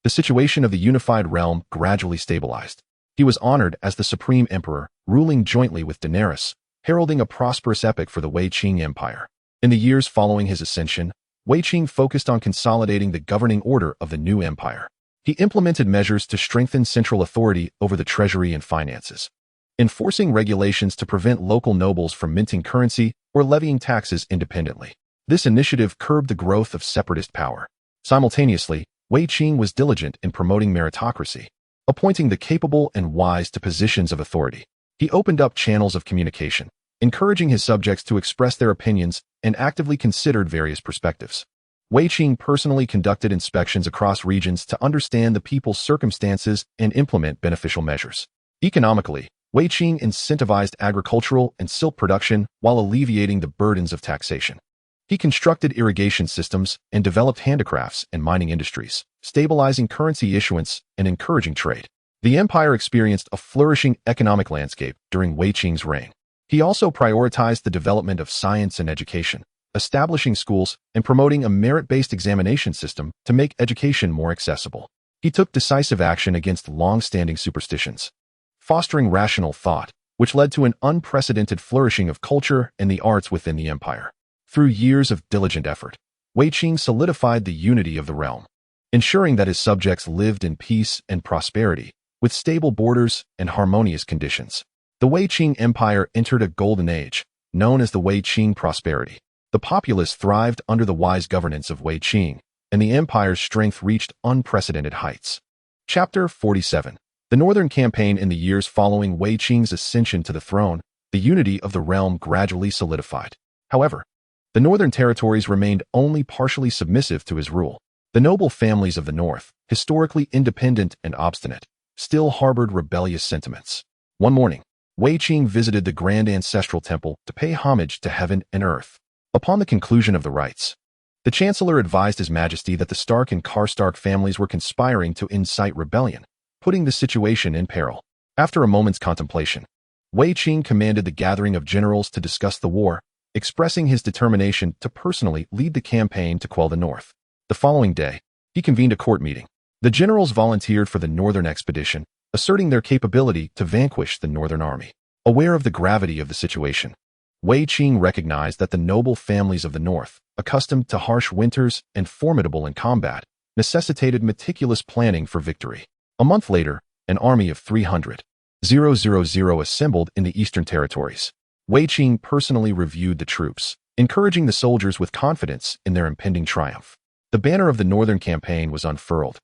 the situation of the unified realm gradually stabilized. He was honored as the supreme emperor, ruling jointly with Daenerys, heralding a prosperous epoch for the Wei Qing Empire. In the years following his ascension, Wei Qing focused on consolidating the governing order of the new empire. He implemented measures to strengthen central authority over the treasury and finances, enforcing regulations to prevent local nobles from minting currency or levying taxes independently. This initiative curbed the growth of separatist power. Simultaneously, Wei Qing was diligent in promoting meritocracy, appointing the capable and wise to positions of authority. He opened up channels of communication, encouraging his subjects to express their opinions and actively considered various perspectives. Wei Qing personally conducted inspections across regions to understand the people's circumstances and implement beneficial measures. Economically, Wei Qing incentivized agricultural and silk production while alleviating the burdens of taxation. He constructed irrigation systems and developed handicrafts and mining industries, stabilizing currency issuance and encouraging trade. The empire experienced a flourishing economic landscape during Wei Qing's reign. He also prioritized the development of science and education, establishing schools and promoting a merit-based examination system to make education more accessible. He took decisive action against long-standing superstitions, fostering rational thought, which led to an unprecedented flourishing of culture and the arts within the empire. Through years of diligent effort, Wei Qing solidified the unity of the realm, ensuring that his subjects lived in peace and prosperity, with stable borders and harmonious conditions. The Wei Qing Empire entered a golden age, known as the Wei Qing Prosperity. The populace thrived under the wise governance of Wei Qing, and the empire's strength reached unprecedented heights. Chapter 47. The Northern Campaign. In the years following Wei Qing's ascension to the throne, the unity of the realm gradually solidified. However, the northern territories remained only partially submissive to his rule. The noble families of the north, historically independent and obstinate, still harbored rebellious sentiments. One morning, Wei Qing visited the grand ancestral temple to pay homage to heaven and earth. Upon the conclusion of the rites, the chancellor advised His Majesty that the Stark and Karstark families were conspiring to incite rebellion, putting the situation in peril. After a moment's contemplation, Wei Qing commanded the gathering of generals to discuss the war, expressing his determination to personally lead the campaign to quell the north. The following day, he convened a court meeting. The generals volunteered for the northern expedition, asserting their capability to vanquish the northern army. Aware of the gravity of the situation, Wei Qing recognized that the noble families of the north, accustomed to harsh winters and formidable in combat, necessitated meticulous planning for victory. A month later, an army of 300,000 assembled in the eastern territories. Wei Qing personally reviewed the troops, encouraging the soldiers with confidence in their impending triumph. The banner of the northern campaign was unfurled,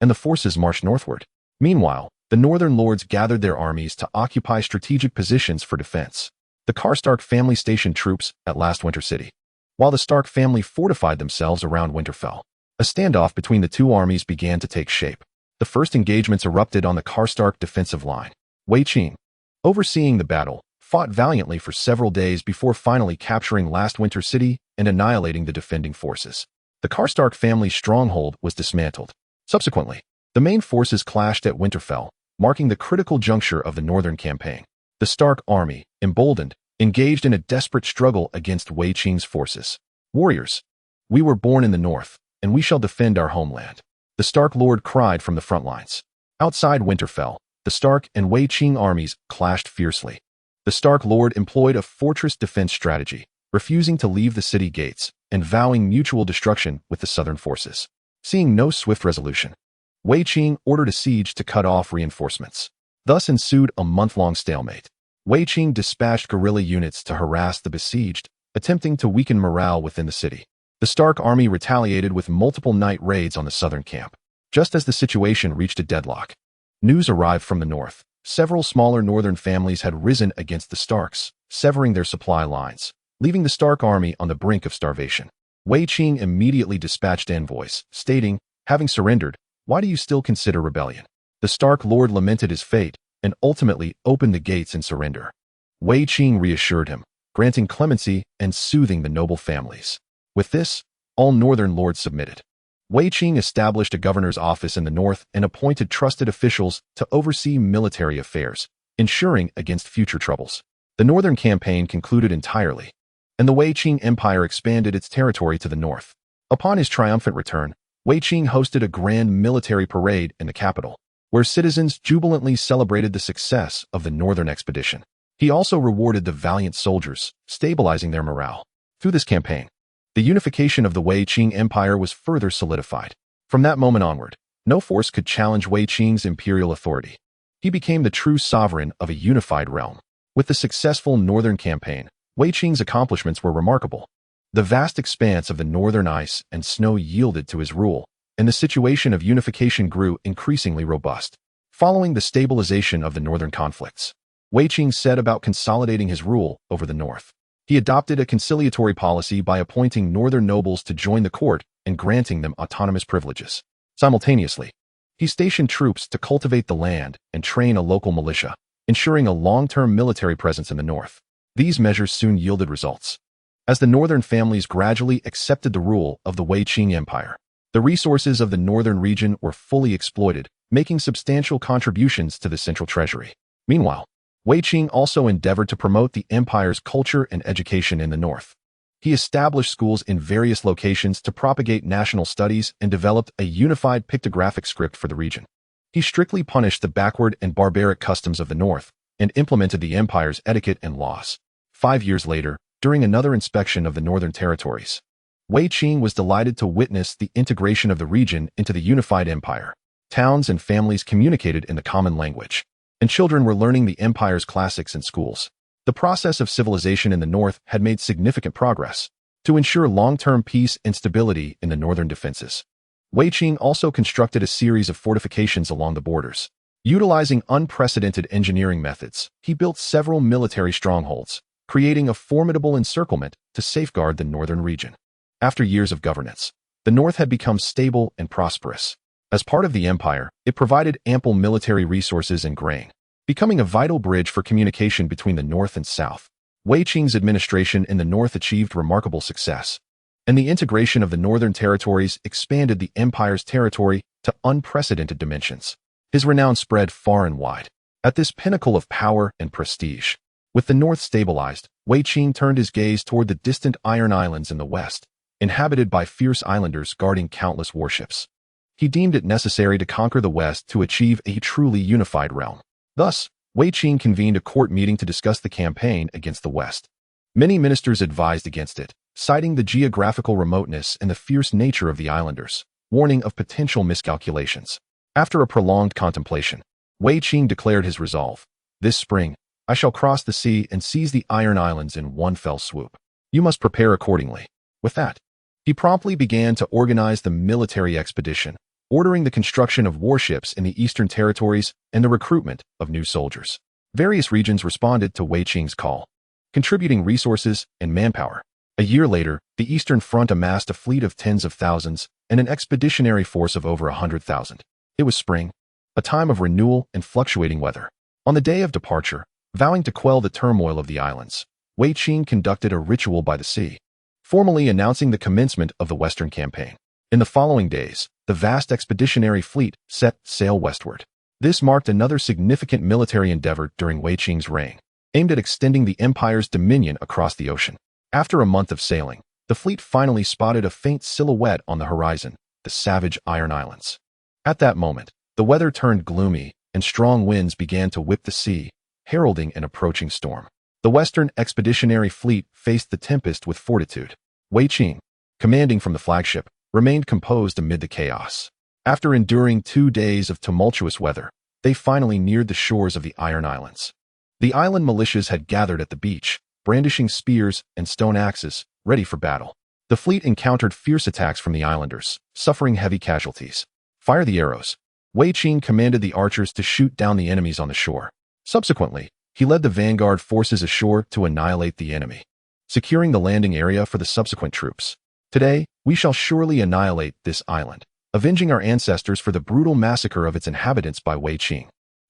and the forces marched northward. Meanwhile, the northern lords gathered their armies to occupy strategic positions for defense. The Karstark family stationed troops at Last Winter City, while the Stark family fortified themselves around Winterfell. A standoff between the two armies began to take shape. The first engagements erupted on the Karstark defensive line. Wei Qing, overseeing the battle, fought valiantly for several days before finally capturing Last Winter City and annihilating the defending forces. The Karstark family's stronghold was dismantled. Subsequently, the main forces clashed at Winterfell, marking the critical juncture of the northern campaign. The Stark army, emboldened, engaged in a desperate struggle against Wei Qing's forces. Warriors, we were born in the north, and we shall defend our homeland, the Stark lord cried from the front lines. Outside Winterfell, the Stark and Wei Qing armies clashed fiercely. The Stark lord employed a fortress defense strategy, refusing to leave the city gates and vowing mutual destruction with the southern forces. Seeing no swift resolution, Wei Qing ordered a siege to cut off reinforcements. Thus ensued a month-long stalemate. Wei Qing dispatched guerrilla units to harass the besieged, attempting to weaken morale within the city. The Stark army retaliated with multiple night raids on the southern camp. Just as the situation reached a deadlock, news arrived from the north. Several smaller northern families had risen against the Starks, severing their supply lines, leaving the Stark army on the brink of starvation. Wei Qing immediately dispatched envoys, stating, "Having surrendered, why do you still consider rebellion?" The Stark lord lamented his fate and ultimately opened the gates in surrender. Wei Qing reassured him, granting clemency and soothing the noble families. With this, all northern lords submitted. Wei Qing established a governor's office in the north and appointed trusted officials to oversee military affairs, ensuring against future troubles. The northern campaign concluded entirely, and the Wei Qing Empire expanded its territory to the north. Upon his triumphant return, Wei Qing hosted a grand military parade in the capital. where citizens jubilantly celebrated the success of the northern expedition. He also rewarded the valiant soldiers, stabilizing their morale. Through this campaign, the unification of the Wei Qing Empire was further solidified. From that moment onward, no force could challenge Wei Qing's imperial authority. He became the true sovereign of a unified realm. With the successful northern campaign, Wei Qing's accomplishments were remarkable. The vast expanse of the northern ice and snow yielded to his rule, and the situation of unification grew increasingly robust. Following the stabilization of the northern conflicts, Wei Qing set about consolidating his rule over the north. He adopted a conciliatory policy by appointing northern nobles to join the court and granting them autonomous privileges. Simultaneously, he stationed troops to cultivate the land and train a local militia, ensuring a long-term military presence in the north. These measures soon yielded results. As the northern families gradually accepted the rule of the Wei Qing Empire, the resources of the northern region were fully exploited, making substantial contributions to the central treasury. Meanwhile, Wei Qing also endeavored to promote the empire's culture and education in the north. He established schools in various locations to propagate national studies and developed a unified pictographic script for the region. He strictly punished the backward and barbaric customs of the north and implemented the empire's etiquette and laws. 5 years later, during another inspection of the northern territories, Wei Qing was delighted to witness the integration of the region into the unified empire. Towns and families communicated in the common language, and children were learning the empire's classics in schools. The process of civilization in the north had made significant progress. To ensure long-term peace and stability in the northern defenses, Wei Qing also constructed a series of fortifications along the borders. Utilizing unprecedented engineering methods, he built several military strongholds, creating a formidable encirclement to safeguard the northern region. After years of governance, the north had become stable and prosperous. As part of the empire, it provided ample military resources and grain, becoming a vital bridge for communication between the north and south. Wei Qing's administration in the north achieved remarkable success, and the integration of the northern territories expanded the empire's territory to unprecedented dimensions. His renown spread far and wide. At this pinnacle of power and prestige, with the north stabilized, Wei Qing turned his gaze toward the distant Iron Islands in the west, inhabited by fierce islanders guarding countless warships. He deemed it necessary to conquer the west to achieve a truly unified realm. Thus, Wei Qing convened a court meeting to discuss the campaign against the west. Many ministers advised against it, citing the geographical remoteness and the fierce nature of the islanders, warning of potential miscalculations. After a prolonged contemplation, Wei Qing declared his resolve. This spring, I shall cross the sea and seize the Iron Islands in one fell swoop. You must prepare accordingly. With that, he promptly began to organize the military expedition, ordering the construction of warships in the eastern territories and the recruitment of new soldiers. Various regions responded to Wei Qing's call, contributing resources and manpower. A year later, the Eastern Front amassed a fleet of tens of thousands and an expeditionary force of over 100,000. It was spring, a time of renewal and fluctuating weather. On the day of departure, vowing to quell the turmoil of the islands, Wei Qing conducted a ritual by the sea, formally announcing the commencement of the Western campaign. In the following days, the vast expeditionary fleet set sail westward. This marked another significant military endeavor during Wei Qing's reign, aimed at extending the empire's dominion across the ocean. After a month of sailing, the fleet finally spotted a faint silhouette on the horizon, the savage Iron Islands. At that moment, the weather turned gloomy, and strong winds began to whip the sea, heralding an approaching storm. The Western Expeditionary Fleet faced the tempest with fortitude. Wei Qing, commanding from the flagship, remained composed amid the chaos. After enduring 2 days of tumultuous weather, they finally neared the shores of the Iron Islands. The island militias had gathered at the beach, brandishing spears and stone axes, ready for battle. The fleet encountered fierce attacks from the islanders, suffering heavy casualties. Fire the arrows. Wei Qing commanded the archers to shoot down the enemies on the shore. Subsequently, he led the vanguard forces ashore to annihilate the enemy, securing the landing area for the subsequent troops. Today, we shall surely annihilate this island, avenging our ancestors for the brutal massacre of its inhabitants by Wei Qing.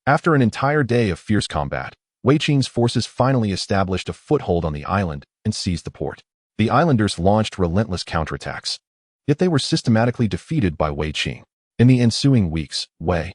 After an entire day of fierce combat, Wei Qing's forces finally established a foothold on the island and seized the port. The islanders launched relentless counterattacks, yet they were systematically defeated by Wei Qing. In the ensuing weeks, Wei